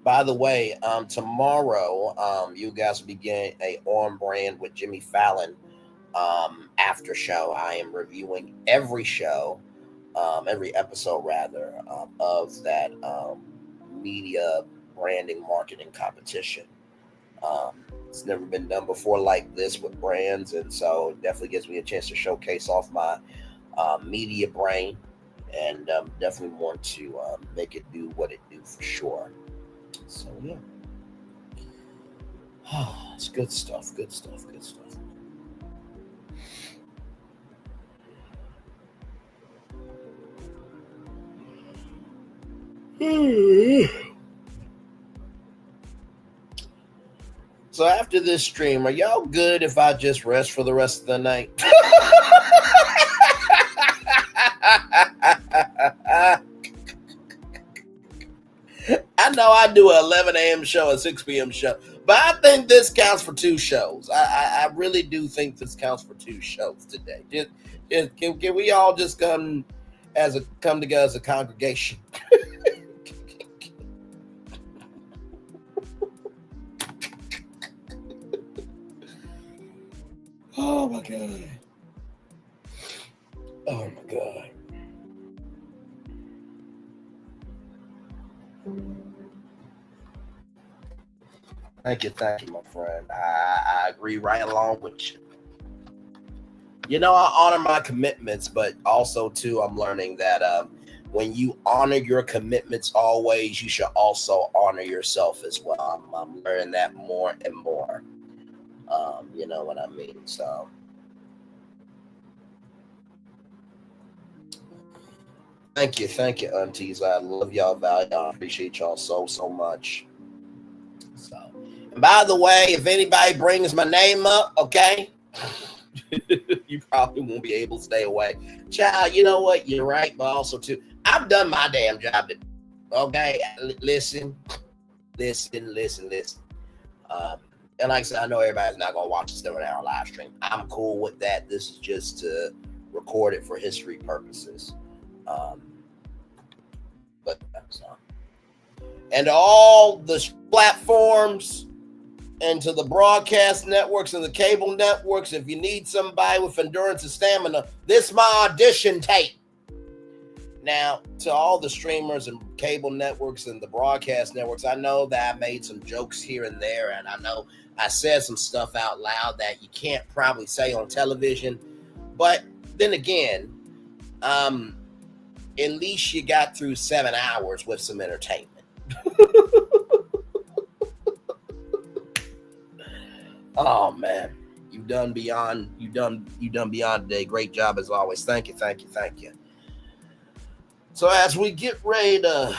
By the way, tomorrow, you guys will be getting a On Brand with Jimmy Fallon after show. I am reviewing every show, every episode rather, of that media branding marketing competition. It's never been done before like this with brands, and so it definitely gives me a chance to showcase off my media brain, and definitely want to make it do what it do for sure. So yeah, it's good stuff. Good stuff. Good stuff. So after this stream, are y'all good if I just rest for the rest of the night? I know I do an 11 a.m. show, a 6 p.m. show, but I think this counts for 2 shows. I really do think this counts for 2 shows today. Can we all just come together as a congregation? Oh my God. Oh my God. Thank you, my friend. I agree right along with you. You know, I honor my commitments, but also too, I'm learning that when you honor your commitments always, you should also honor yourself as well. I'm learning that more and more. You know what I mean? So thank you, aunties. I love y'all, value. I appreciate y'all so much. So, and by the way, if anybody brings my name up, okay, you probably won't be able to stay away. Child, you know what? You're right, but also too, I've done my damn job. Okay, listen. And like I said, I know everybody's not gonna watch the 7-hour live stream. I'm cool with that. This is just to record it for history purposes. But and all the platforms, And to the broadcast networks and the cable networks, if you need somebody with endurance and stamina, this is my audition tape. Now, to all the streamers and cable networks and the broadcast networks, I know that I made some jokes here and there, and I know I said some stuff out loud that you can't probably say on television. But then again, at least you got through 7 hours with some entertainment. Oh man, you've done beyond today. Great job as always. Thank you. So as we get ready to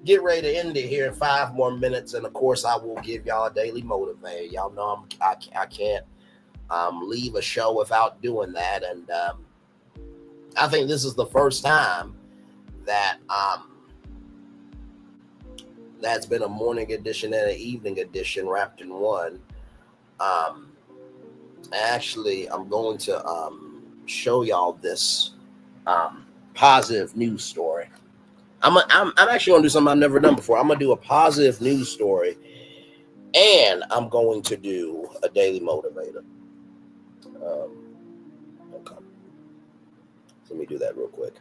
end it here in 5 more minutes, and of course I will give y'all a daily motivator. Y'all know I can't leave a show without doing that, and I think this is the first time that that's been a morning edition and an evening edition wrapped in one. Actually, I'm going to show y'all this positive news story. I'm actually going to do something I've never done before. I'm going to do a positive news story, and I'm going to do a daily motivator. Okay. Let me do that real quick.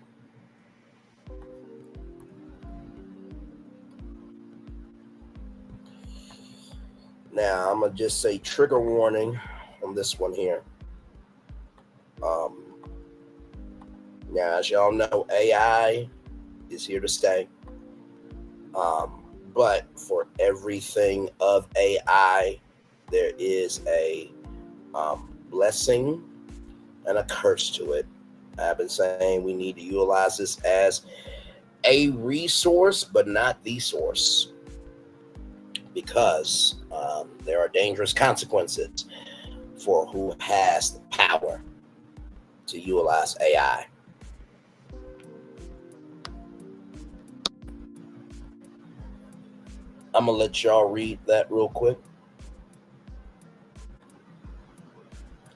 Now, I'm going to just say trigger warning on this one here. Now, as y'all know, AI is here to stay. But for everything of AI, there is a blessing and a curse to it. I've been saying we need to utilize this as a resource, but not the source, because there are dangerous consequences for who has the power to utilize AI. I'm going to let y'all read that real quick.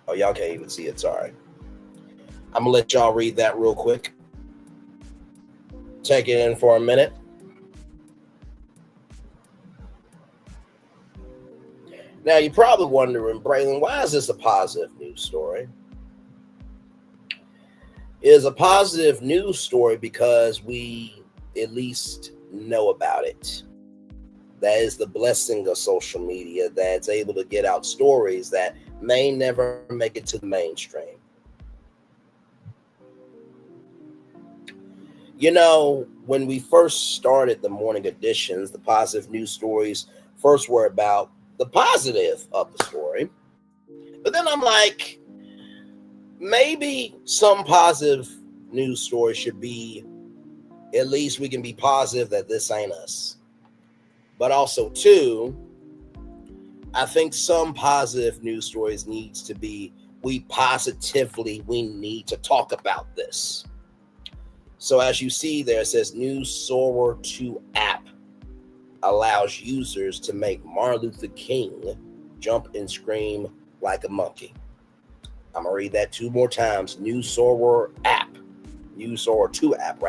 Oh, y'all can't even see it. Sorry. I'm going to let y'all read that real quick. Take it in for a minute. Now, you're probably wondering, Braylon, why is this a positive news story? It is a positive news story because we at least know about it. That is the blessing of social media, that's able to get out stories that may never make it to the mainstream. You know, when we first started the morning editions, the positive news stories first were about the positive of the story. But then I'm like, maybe some positive news story should be, at least we can be positive that this ain't us. But also, too, I think some positive news stories needs to be, we need to talk about this. So as you see there, it says News Soarer 2 app allows users to make Martin Luther King jump and scream like a monkey. I'm going to read that 2 more times. News Soarer 2 app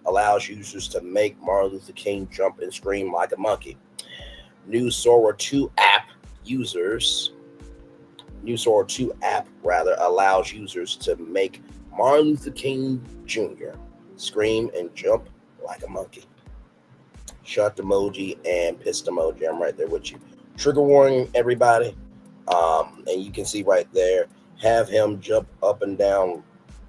allows users to make Martin Luther King jump and scream like a monkey. News Soarer 2 app allows users to make Martin Luther King Jr. scream and jump like a monkey. Shut emoji and pissed emoji. I'm right there with you. Trigger warning, everybody. And you can see right there, have him jump up and down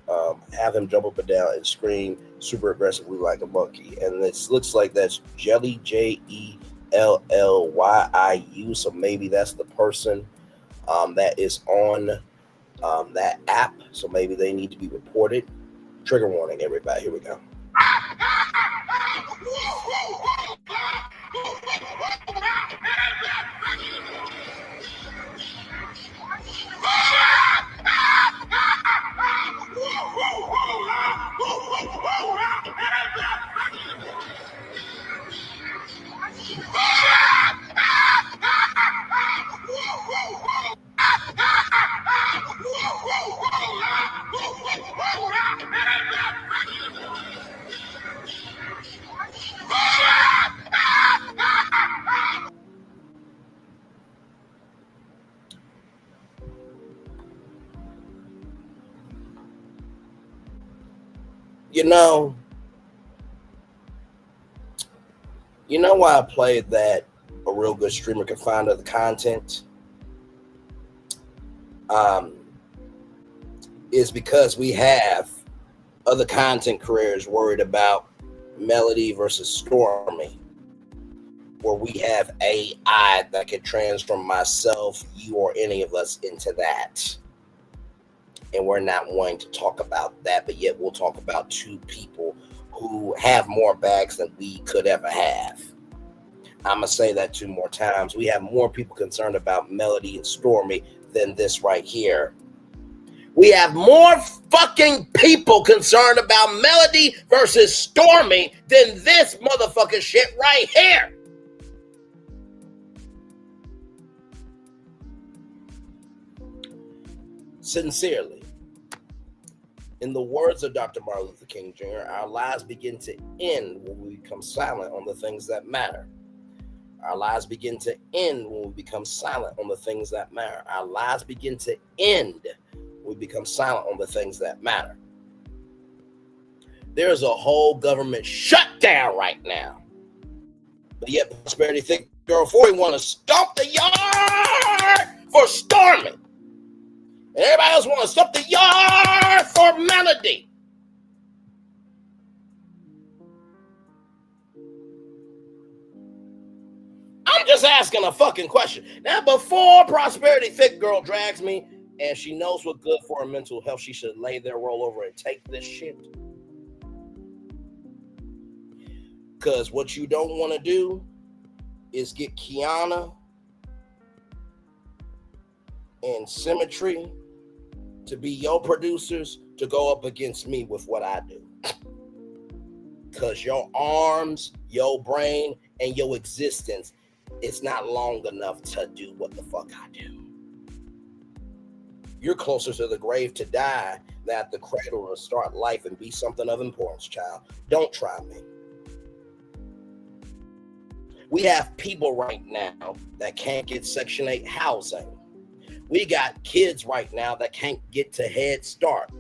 and scream super aggressively like a monkey. And this looks like that's Jelly, Jellyu. So maybe that's the person that is on that app. So maybe they need to be reported. Trigger warning, everybody. Here we go. You know why I played that a real good streamer can find other content? Is because we have other content creators worried about Melody versus Stormy, where we have AI that can transform myself, you, or any of us into that. And we're not wanting to talk about that, but yet we'll talk about two people who have more bags than we could ever have. I'm going to say that 2 more times. We have more people concerned about Melody and Stormy than this right here. We have more fucking people concerned about Melody versus Stormy than this motherfucking shit right here. Sincerely, in the words of Dr. Martin Luther King Jr., our lives begin to end when we become silent on the things that matter. Our lives begin to end when we become silent on the things that matter. Our lives begin to end when we become silent on the things that matter. There's a whole government shutdown right now. But yet, Prosperity Thick Girl 40 want to stomp the yard for Stormy. And everybody else want to stomp the yard for Melody. I'm just asking a fucking question. Now, before Prosperity Thick Girl drags me and she knows what's good for her mental health, she should lay there, roll over, and take this shit. Because what you don't want to do is get Kiana and Symmetry to be your producers to go up against me with what I do. Because your arms, your brain, and your existence is not long enough to do what the fuck I do. You're closer to the grave to die than at the cradle to start life and be something of importance, child. Don't try me. We have people right now that can't get Section 8 housing. We got kids right now that can't get to Head Start.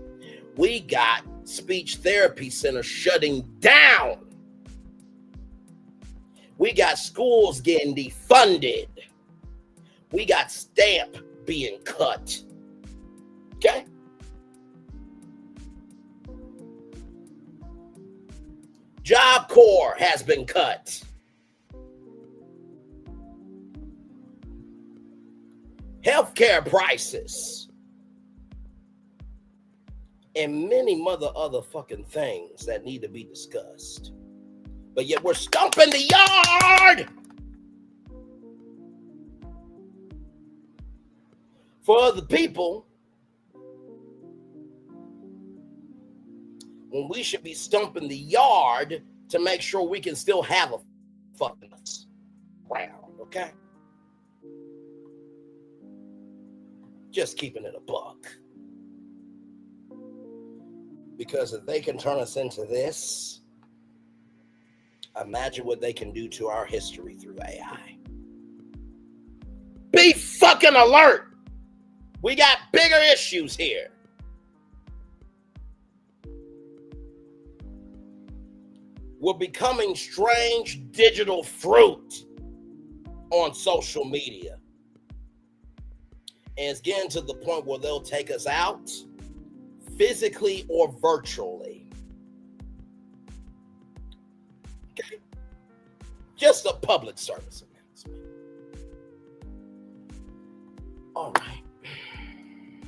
We got speech therapy centers shutting down. We got schools getting defunded. We got STAMP being cut. Okay? Job Corps has been cut. Healthcare prices. And many other fucking things that need to be discussed. But yet we're stomping the yard for other people when we should be stomping the yard to make sure we can still have a fucking round, okay? Just keeping it a buck. Because if they can turn us into this, imagine what they can do to our history through AI. Be fucking alert. We got bigger issues here. We're becoming strange digital fruit on social media. And it's getting to the point where they'll take us out physically or virtually. Okay? Just a public service announcement. All right.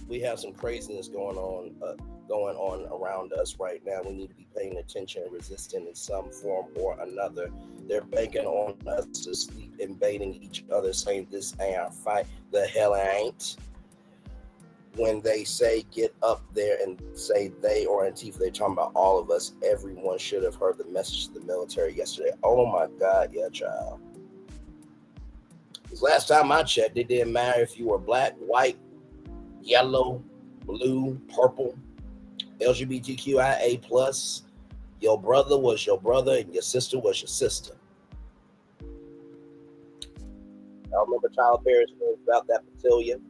We have some craziness going on around us right now. We need to be paying attention and resisting in some form or another. They're banking on us to sleep and baiting each other, saying this ain't our fight. The hell it ain't. When they say get up there and say they or Antifa, they're talking about all of us. Everyone should have heard the message to the military yesterday. Oh my God, yeah, child. Because last time I checked, it didn't matter if you were black, white, yellow, blue, purple, LGBTQIA+. Your brother was your brother and your sister was your sister. I remember Tyler Perry's news about that battalion.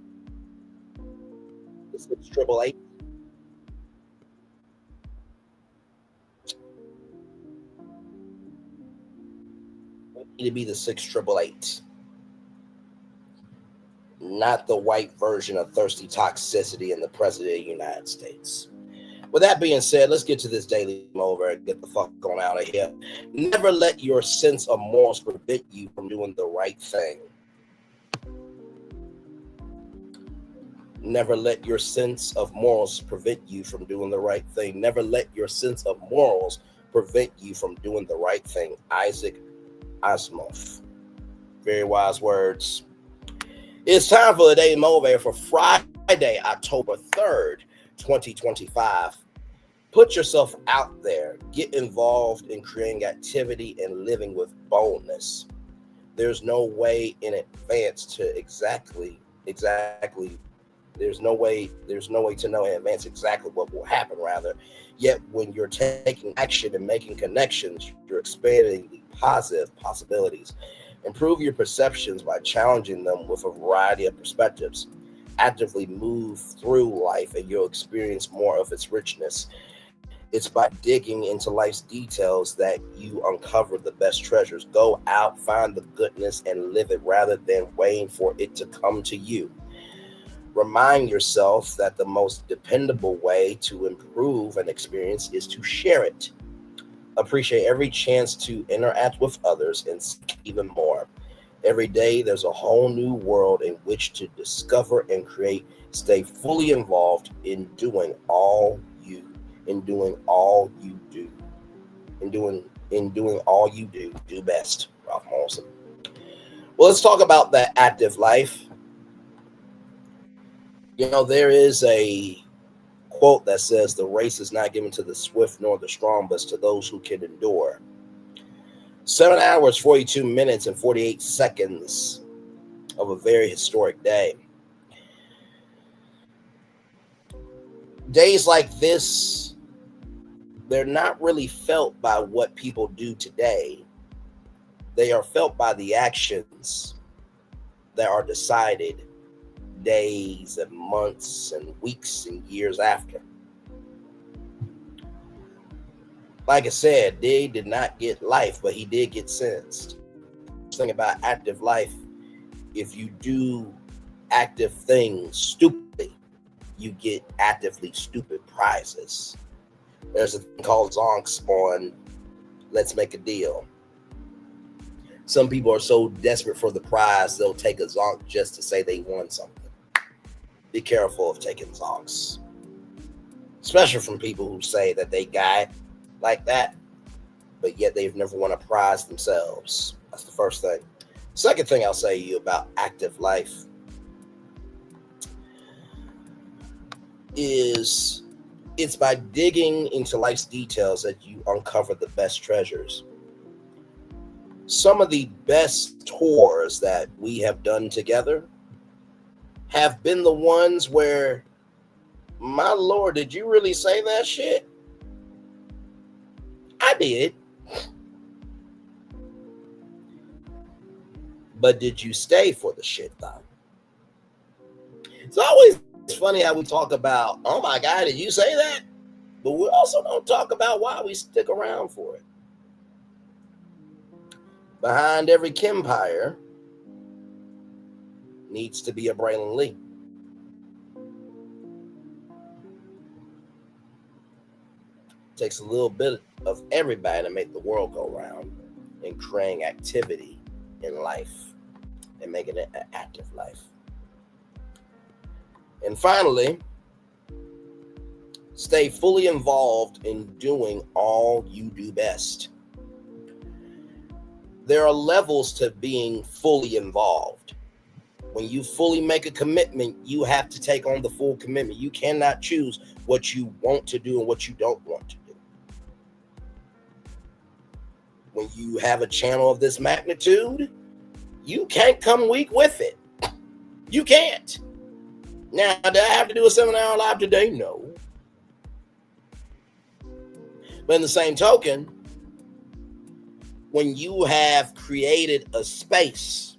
The 688. to be the 6888. Not the white version of thirsty toxicity in the President of the United States. With that being said, let's get to this daily over and get the fuck on out of here. Never let your sense of morals prevent you from doing the right thing. Never let your sense of morals prevent you from doing the right thing. Never let your sense of morals prevent you from doing the right thing. Isaac Asimov. Very wise words. It's time for the Daily Motivator for Friday, October 3rd, 2025. Put yourself out there. Get involved in creating activity and living with boldness. There's no way in advance to there's no way to know in advance exactly what will happen, rather. Yet when you're taking action and making connections, you're expanding the positive possibilities. Improve your perceptions by challenging them with a variety of perspectives. Actively move through life and you'll experience more of its richness. It's by digging into life's details that you uncover the best treasures. Go out, find the goodness, and live it rather than waiting for it to come to you. Remind yourself that the most dependable way to improve an experience is to share it. Appreciate every chance to interact with others and seek even more. Every day, there's a whole new world in which to discover and create. Stay fully involved in doing all you do. Do best. Ralph Morrison. Well, let's talk about that active life. You know, there is a quote that says the race is not given to the swift nor the strong, but to those who can endure. 7 hours, 42 minutes, and 48 seconds of a very historic day. Days like this, they're not really felt by what people do today. They are felt by the actions that are decided days and months and weeks and years after. Like I said, Diddy did not get life, but he did get sentenced. The thing about active life, if you do active things stupidly, you get actively stupid prizes. There's a thing called zonks on Let's Make a Deal. Some people are so desperate for the prize, they'll take a zonk just to say they won something. Be careful of taking zonks, especially from people who say that they got it like that, but yet they've never won a prize themselves. That's the first thing. Second thing I'll say to you about active life is it's by digging into life's details that you uncover the best treasures. Some of the best tours that we have done together have been the ones where, my Lord, did you really say that shit? I did. But did you stay for the shit, though? It's always funny how we talk about, oh my God, did you say that? But we also don't talk about why we stick around for it. Behind every Kempire needs to be a Braylon Lee. Takes a little bit of everybody to make the world go round and creating activity in life and making it an active life. And finally, stay fully involved in doing all you do best. There are levels to being fully involved. When you fully make a commitment, you have to take on the full commitment. You cannot choose what you want to do and what you don't want to do. When you have a channel of this magnitude, you can't come weak with it. You can't. Now, do I have to do a 7-hour live today? No. But in the same token, when you have created a space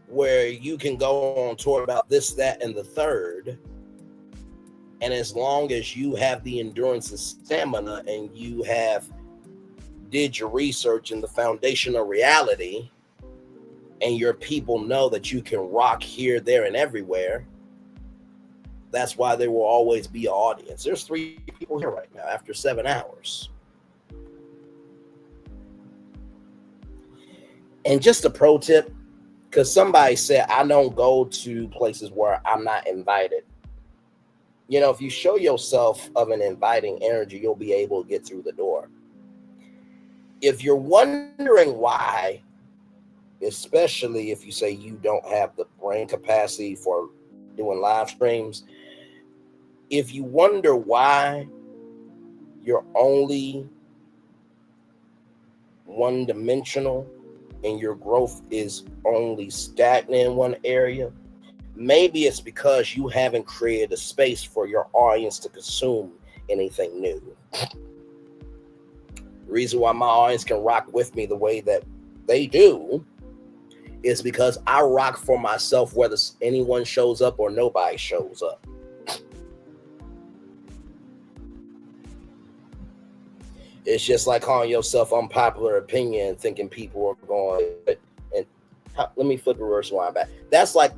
where you can go on tour about this, that, and the third, and as long as you have the endurance and stamina and you have did your research in the foundation of reality, and your people know that you can rock here, there, and everywhere, that's why there will always be an audience. There's 3 people here right now after 7 hours. And just a pro tip, because somebody said, I don't go to places where I'm not invited. You know, if you show yourself of an inviting energy, you'll be able to get through the door. If you're wondering why, especially if you say you don't have the brain capacity for doing live streams, if you wonder why you're only one-dimensional and your growth is only stagnant in one area, maybe it's because you haven't created a space for your audience to consume anything new. The reason why my audience can rock with me the way that they do is because I rock for myself whether anyone shows up or nobody shows up. It's just like calling yourself unpopular opinion and thinking people are going, and let me flip the reverse line back. That's like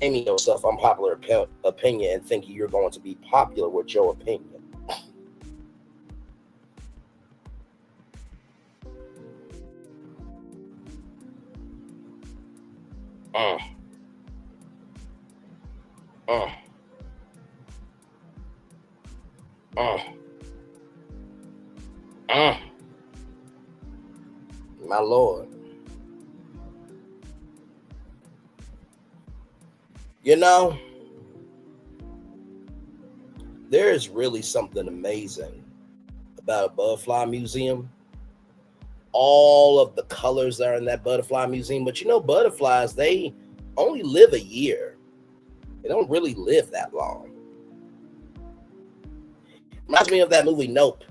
naming yourself unpopular opinion and thinking you're going to be popular with your opinion. My Lord. You know, there is really something amazing about a butterfly museum. All of the colors that are in that butterfly museum. But you know, butterflies, they only live a year. They don't really live that long. Reminds me of that movie Nope,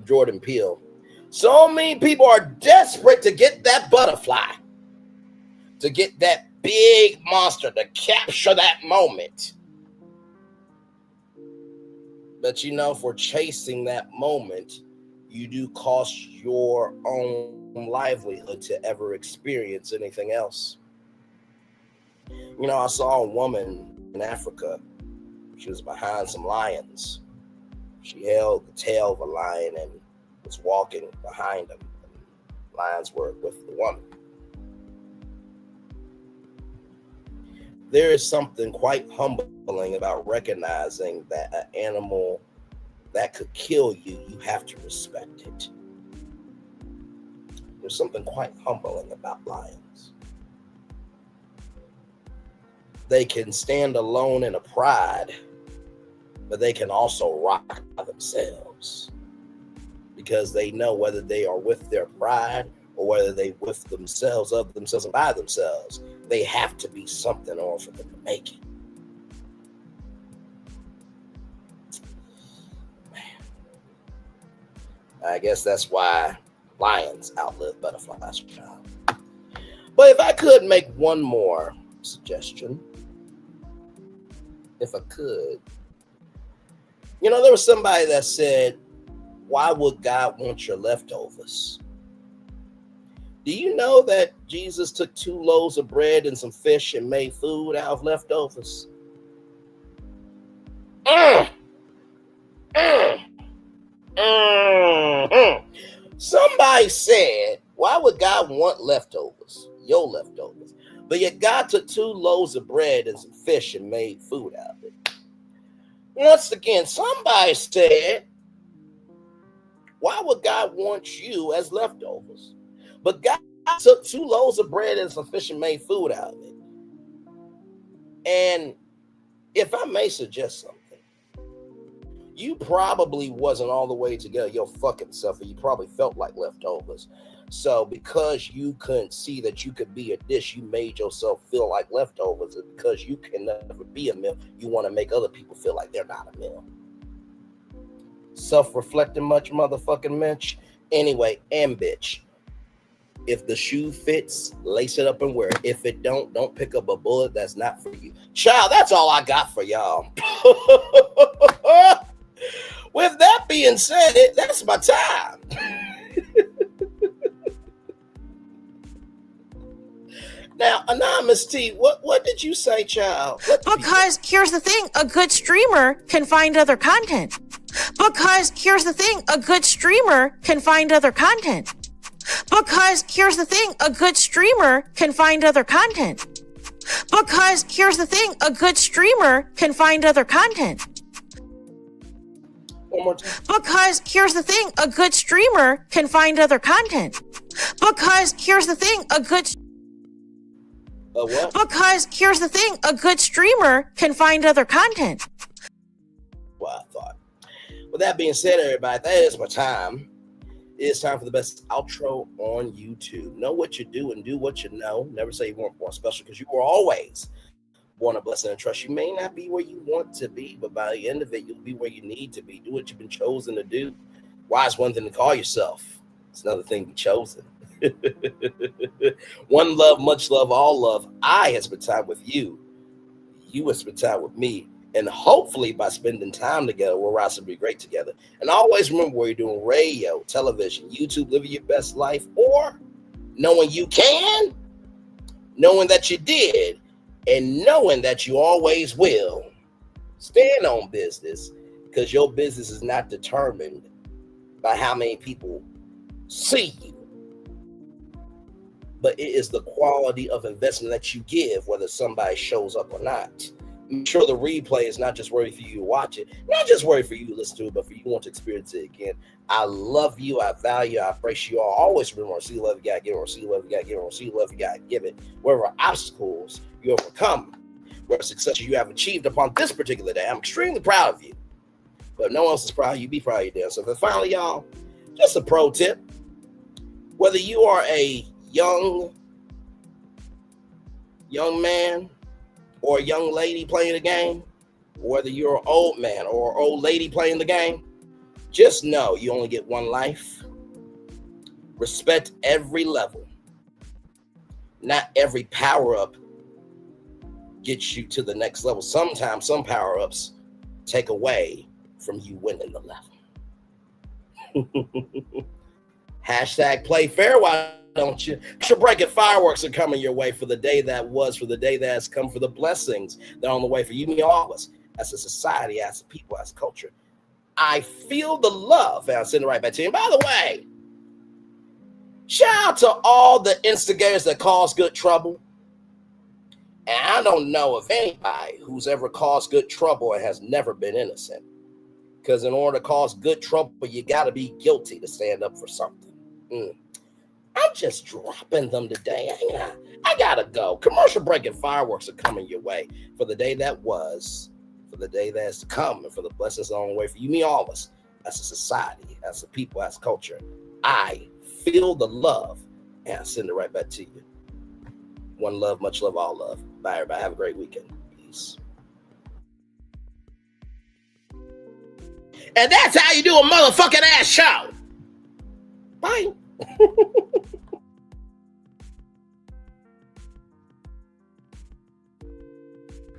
Jordan Peele. So many people are desperate to get that butterfly, to get that big monster, to capture that moment. But you know, for chasing that moment, you do cost your own livelihood to ever experience anything else. You know, I saw a woman in Africa. She was behind some lions. She held the tail of a lion and was walking behind him. Lions were with the woman. There is something quite humbling about recognizing that an animal that could kill you, you have to respect it. There's something quite humbling about lions. They can stand alone in a pride, but they can also rock by themselves because they know whether they are with their pride or whether they with themselves, of themselves, and by themselves. They have to be something in order for them to make it. Man. I guess that's why lions outlive butterflies, child. But if I could make one more suggestion, if I could, you know, there was somebody that said, why would God want your leftovers? Do you know that Jesus took 2 loaves of bread and some fish and made food out of leftovers? Somebody said, why would God want leftovers? Your leftovers. But yet God took 2 loaves of bread and some fish and made food out of it. Once again, somebody said, why would God want you as leftovers? But God took 2 loaves of bread and some fish and made food out of it. And if I may suggest something, you probably wasn't all the way together your fucking self, and you probably felt like leftovers. So because you couldn't see that you could be a dish, you made yourself feel like leftovers. And because you can never be a meal, you want to make other people feel like they're not a meal. Self-reflecting much, motherfucking mensch. Anyway, and bitch. If the shoe fits, lace it up and wear it. If it don't pick up a bullet that's not for you. Child, that's all I got for y'all. With that being said, that's my time. Now, Anonymous T, what did you say, child? Because here's the thing, a good streamer can find other content. Because here's the thing, a good streamer can find other content. Because here's the thing, a good streamer can find other content. Because here's the thing, a good streamer can find other content. One more time. Because here's the thing, a good streamer can find other content. Because here's the thing, a good what? Because here's the thing, a good streamer can find other content. Well, I thought. With that being said, everybody, that is my time. It is time for the best outro on YouTube. Know what you do and do what you know. Never say you weren't born special, because you were always born a blessing and trust. You may not be where you want to be, but by the end of it, you'll be where you need to be. Do what you've been chosen to do. Why is one thing to call yourself? It's another thing to be chosen. One love, much love, all love. I have spent time with you. You have spent time with me. And hopefully by spending time together, we'll rise to be great together. And always remember, where you're doing radio, television, YouTube, living your best life, or knowing you can, knowing that you did, and knowing that you always will, stand on business, because your business is not determined by how many people see you, but it is the quality of investment that you give, whether somebody shows up or not. I'm sure the replay is not just worthy for you to watch it, not just worthy for you to listen to it, but for you to want to experience it again. I love you. I value you. I embrace you all. Always remember, see love you gotta give it, or see love you gotta give it, or see love you gotta give it. Wherever obstacles you overcome, where success you have achieved upon this particular day, I'm extremely proud of you. But if no one else is proud of you, be proud of your damn self. And finally, y'all, just a pro tip. Whether you are a young man or a young lady playing the game, whether you're an old man or old lady playing the game, just know you only get one life. Respect every level. Not every power-up gets you to the next level. Sometimes some power-ups take away from you winning the level. Hashtag play fair, why don't you? Extra breaking fireworks are coming your way for the day that was, for the day that has come, for the blessings that are on the way for you, me, all of us, as a society, as a people, as a culture. I feel the love, and I'll send it right back to you. And by the way, shout out to all the instigators that cause good trouble. And I don't know of anybody who's ever caused good trouble and has never been innocent. Because in order to cause good trouble, you got to be guilty to stand up for something. I'm just dropping them today. I gotta go. Commercial breaking fireworks are coming your way for the day that was, for the day that's to come, and for the blessings on the way for you, me, all of us, as a society, as a people, as a culture. I feel the love, and I send it right back to you. One love, much love, all love. Bye, everybody. Have a great weekend. Peace. And that's how you do a motherfucking ass show. Bye.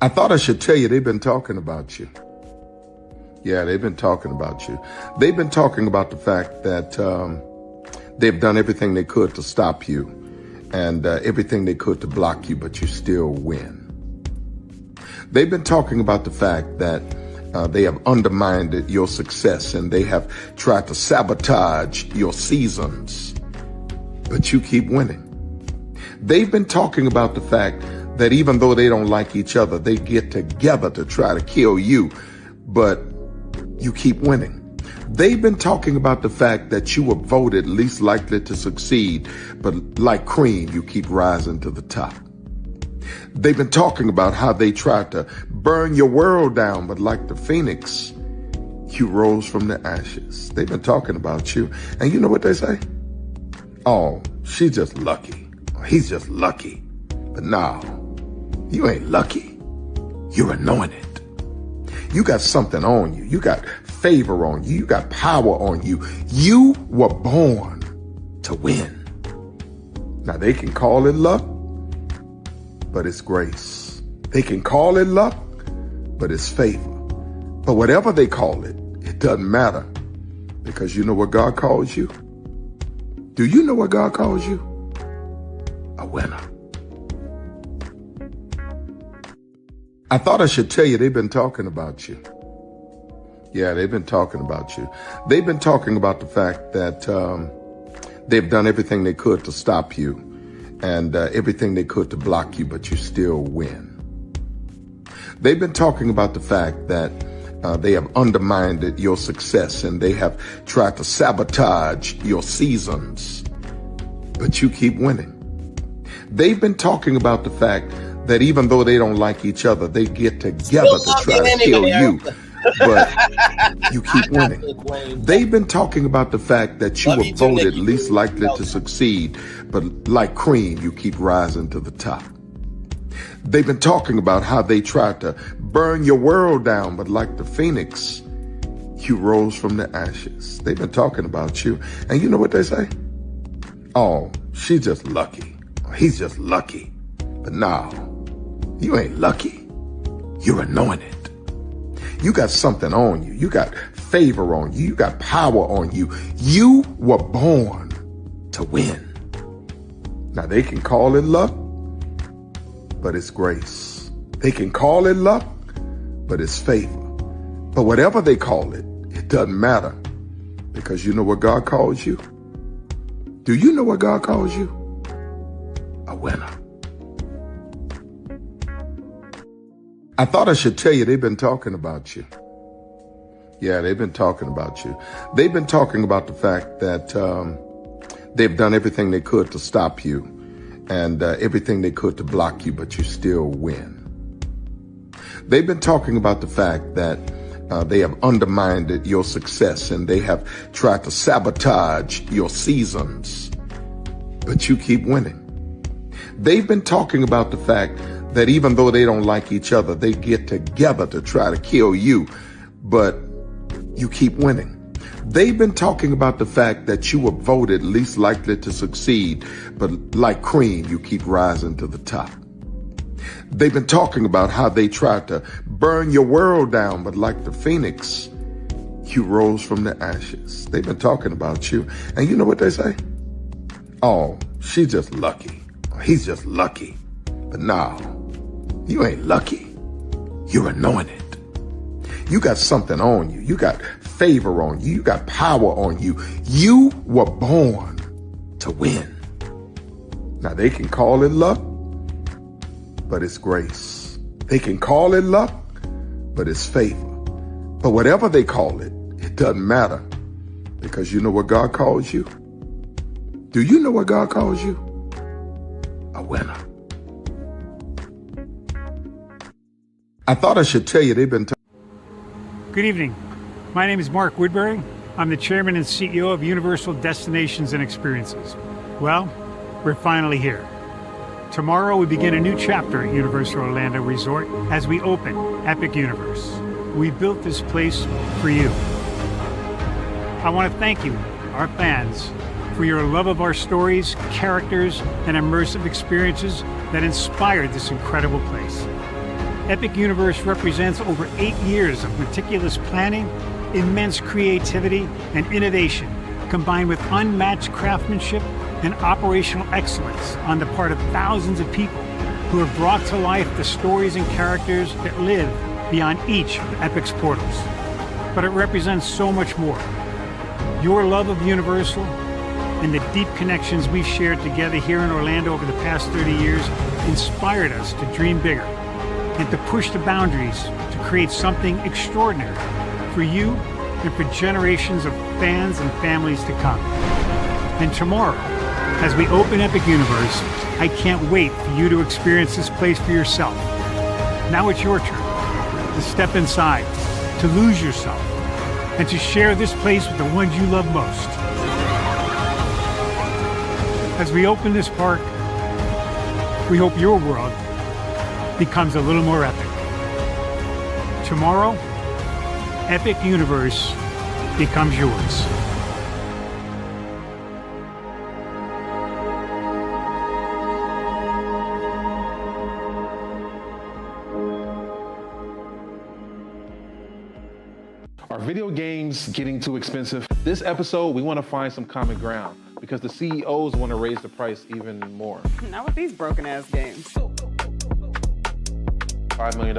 I thought I should tell you, they've been talking about you. Yeah, they've been talking about you. They've been talking about the fact that they've done everything they could to stop you and everything they could to block you, but you still win. They've been talking about the fact that they have undermined your success and they have tried to sabotage your seasons, but you keep winning. They've been talking about the fact that even though they don't like each other, they get together to try to kill you, but you keep winning. They've been talking about the fact that you were voted least likely to succeed, but like cream, you keep rising to the top. They've been talking about how they tried to burn your world down, but like the phoenix, you rose from the ashes. They've been talking about you. And you know what they say? Oh, she's just lucky. He's just lucky. But no, you ain't lucky. You're anointed. You got something on you. You got favor on you. You got power on you. You were born to win. Now they can call it luck, but it's grace. They can call it luck, but it's favor. But whatever they call it, it doesn't matter, because you know what God calls you? Do you know what God calls you? A winner. I thought I should tell you they've been talking about you. Yeah, they've been talking about you. They've been talking about the fact that they've done everything they could to stop you and everything they could to block you, but you still win. They've been talking about the fact that they have undermined your success and they have tried to sabotage your seasons, but you keep winning. They've been talking about the fact that even though they don't like each other, they get together to try to kill you, but you keep winning. They've been talking about the fact that you were voted least likely to succeed, but like cream, you keep rising to the top. They've been talking about how they tried to burn your world down, but like the phoenix, you rose from the ashes. They've been talking about you. And you know what they say? Oh, she's just lucky. He's just lucky. But no, you ain't lucky. You're anointed. You got something on you. You got favor on you. You got power on you. You were born to win. Now they can call it luck, but it's grace. They can call it luck, but it's favor. But whatever they call it, it doesn't matter, because you know what God calls you? Do you know what God calls you? A winner. I thought I should tell you they've been talking about you. Yeah, they've been talking about you. They've been talking about the fact that they've done everything they could to stop you and everything they could to block you, but you still win. They've been talking about the fact that they have undermined your success and they have tried to sabotage your seasons, but you keep winning. They've been talking about the fact that even though they don't like each other, they get together to try to kill you, but you keep winning. They've been talking about the fact that you were voted least likely to succeed, but like cream, you keep rising to the top. They've been talking about how they tried to burn your world down, but like the phoenix, you rose from the ashes. They've been talking about you. And you know what they say? Oh, she's just lucky. He's just lucky. But no, you ain't lucky. You're anointed. You got something on you. You got favor on you. You got power on you. You were born to win. Now they can call it luck, but it's grace. They can call it luck, but it's favor. But whatever they call it, it doesn't matter, because you know what God calls you? Do you know what God calls you? A winner. I thought I should tell you they've been Good evening. My name is Mark Woodbury. I'm the chairman and CEO of Universal Destinations and Experiences. Well, we're finally here. Tomorrow we begin a new chapter at Universal Orlando Resort as we open Epic Universe. We built this place for you. I want to thank you, our fans, for your love of our stories, characters, and immersive experiences that inspired this incredible place. Epic Universe represents over 8 years of meticulous planning, immense creativity, and innovation, combined with unmatched craftsmanship and operational excellence on the part of thousands of people who have brought to life the stories and characters that live beyond each of Epic's portals. But it represents so much more. Your love of Universal and the deep connections we've shared together here in Orlando over the past 30 years inspired us to dream bigger and to push the boundaries to create something extraordinary for you and for generations of fans and families to come. And tomorrow, as we open Epic Universe, I can't wait for you to experience this place for yourself. Now it's your turn to step inside, to lose yourself, and to share this place with the ones you love most. As we open this park, we hope your world becomes a little more epic. Tomorrow, Epic Universe becomes yours. Are video games getting too expensive? This episode, we want to find some common ground because the CEOs want to raise the price even more. Not with these broken ass games. $5 million.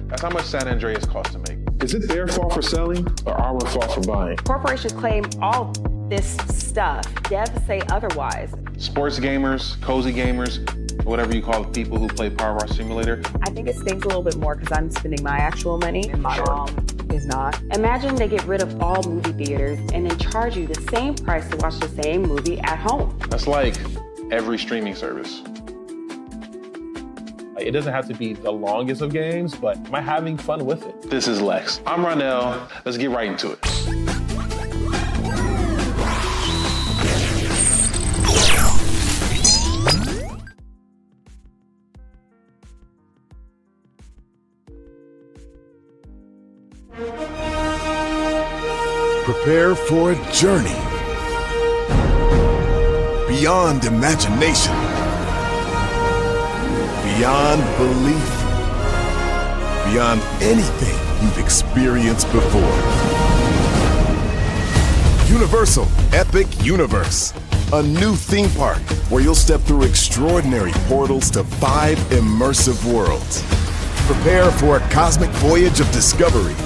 That's how much San Andreas cost to make. Is it their fault for selling or our fault for buying? Corporations claim all this stuff. Devs say otherwise. Sports gamers, cozy gamers, whatever you call the people who play Power Wash Simulator. I think it stings a little bit more because I'm spending my actual money and my mom is not. Imagine they get rid of all movie theaters and then charge you the same price to watch the same movie at home. That's like every streaming service. It doesn't have to be the longest of games, but am I having fun with it? This is Lex. I'm Ronell. Let's get right into it. Prepare for a journey beyond imagination, beyond belief, beyond anything you've experienced before. Universal Epic Universe, a new theme park where you'll step through extraordinary portals to 5 immersive worlds. Prepare for a cosmic voyage of discovery,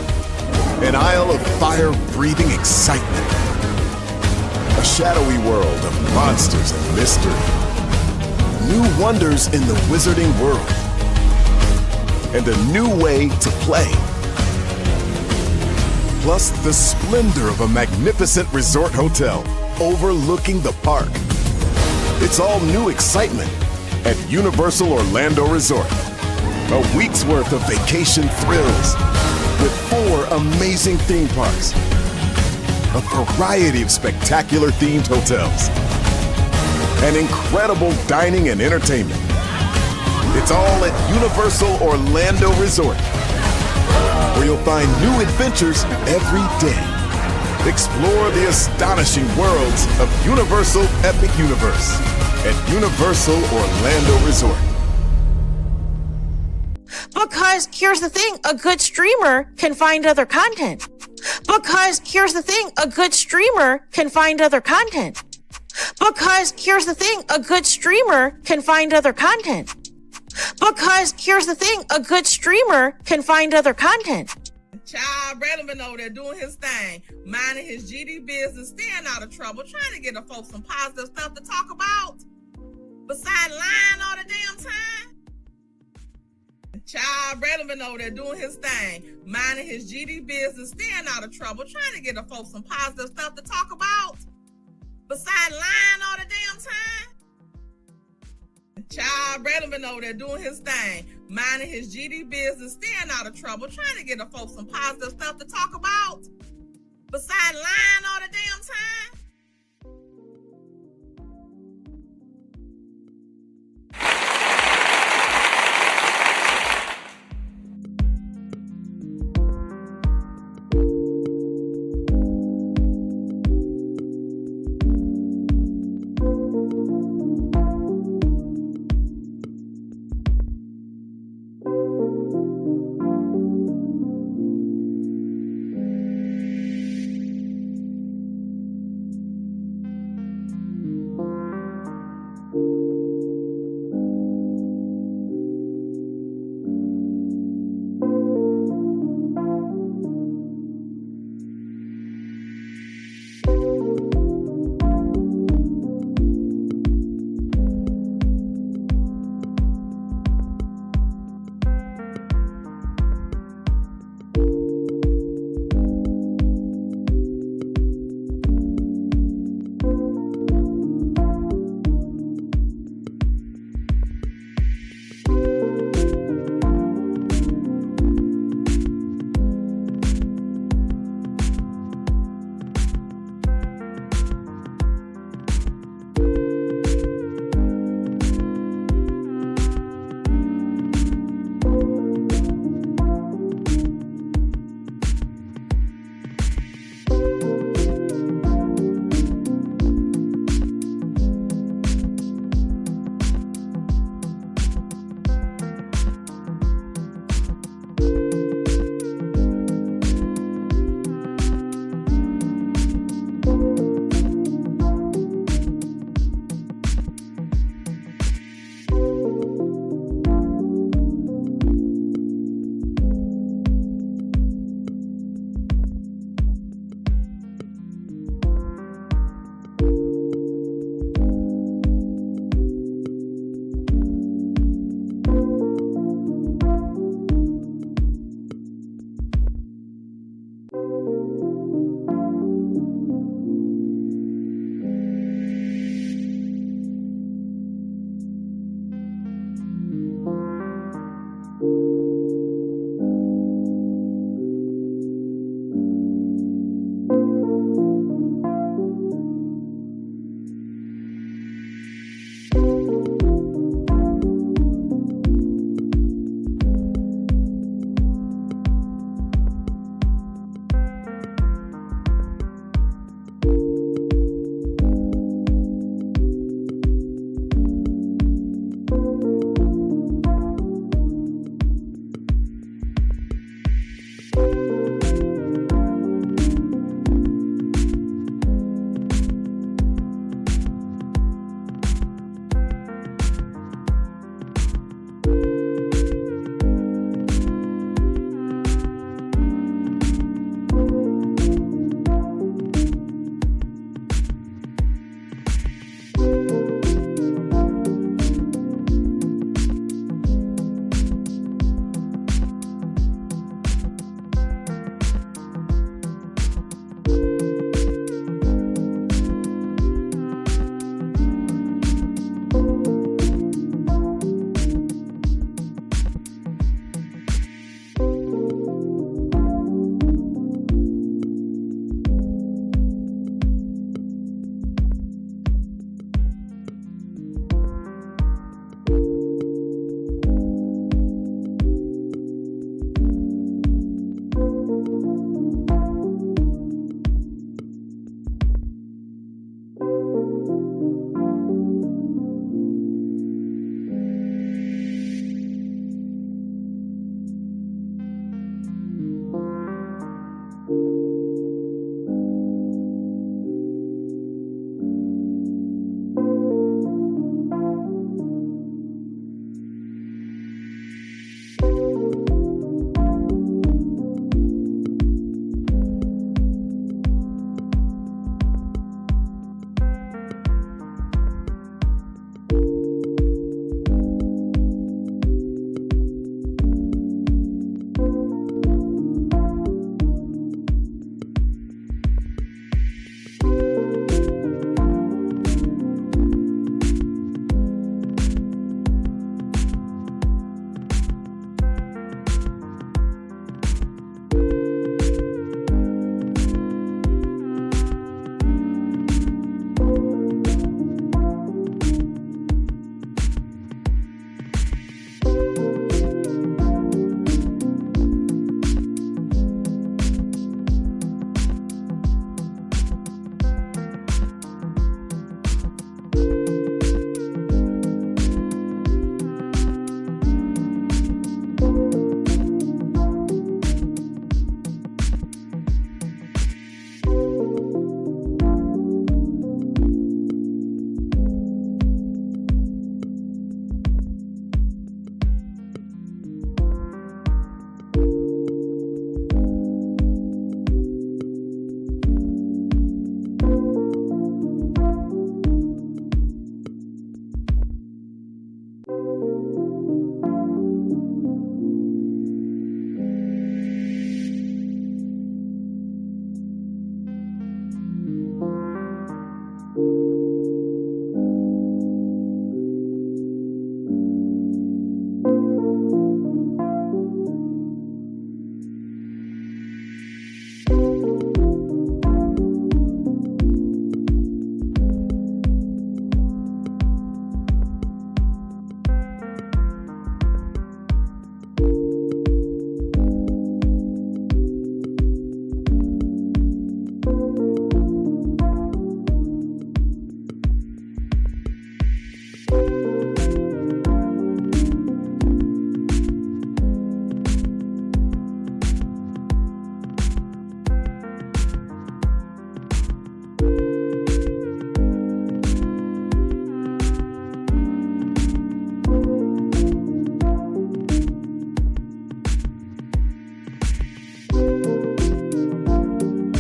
an isle of fire-breathing excitement, a shadowy world of monsters and mystery, new wonders in the wizarding world, and a new way to play. Plus the splendor of a magnificent resort hotel overlooking the park. It's all new excitement at Universal Orlando Resort. A week's worth of vacation thrills with 4 amazing theme parks, a variety of spectacular themed hotels, and incredible dining and entertainment. It's all at Universal Orlando Resort, where you'll find new adventures every day. Explore the astonishing worlds of Universal Epic Universe at Universal Orlando Resort. Because here's the thing, a good streamer can find other content. Because here's the thing, a good streamer can find other content. Because here's the thing, a good streamer can find other content. Because here's the thing, a good streamer can find other content. Child, Braylon been over there doing his thing, minding his GD business, staying out of trouble, trying to get the folks some positive stuff to talk about. Besides lying all the damn time. Child, Braylon been over there doing his thing, minding his GD business, staying out of trouble, trying to get the folks some positive stuff to talk about. Besides lying all the damn time. Child, Braylon been over there doing his thing, minding his GD business, staying out of trouble, trying to get the folks some positive stuff to talk about. Besides lying all the damn time.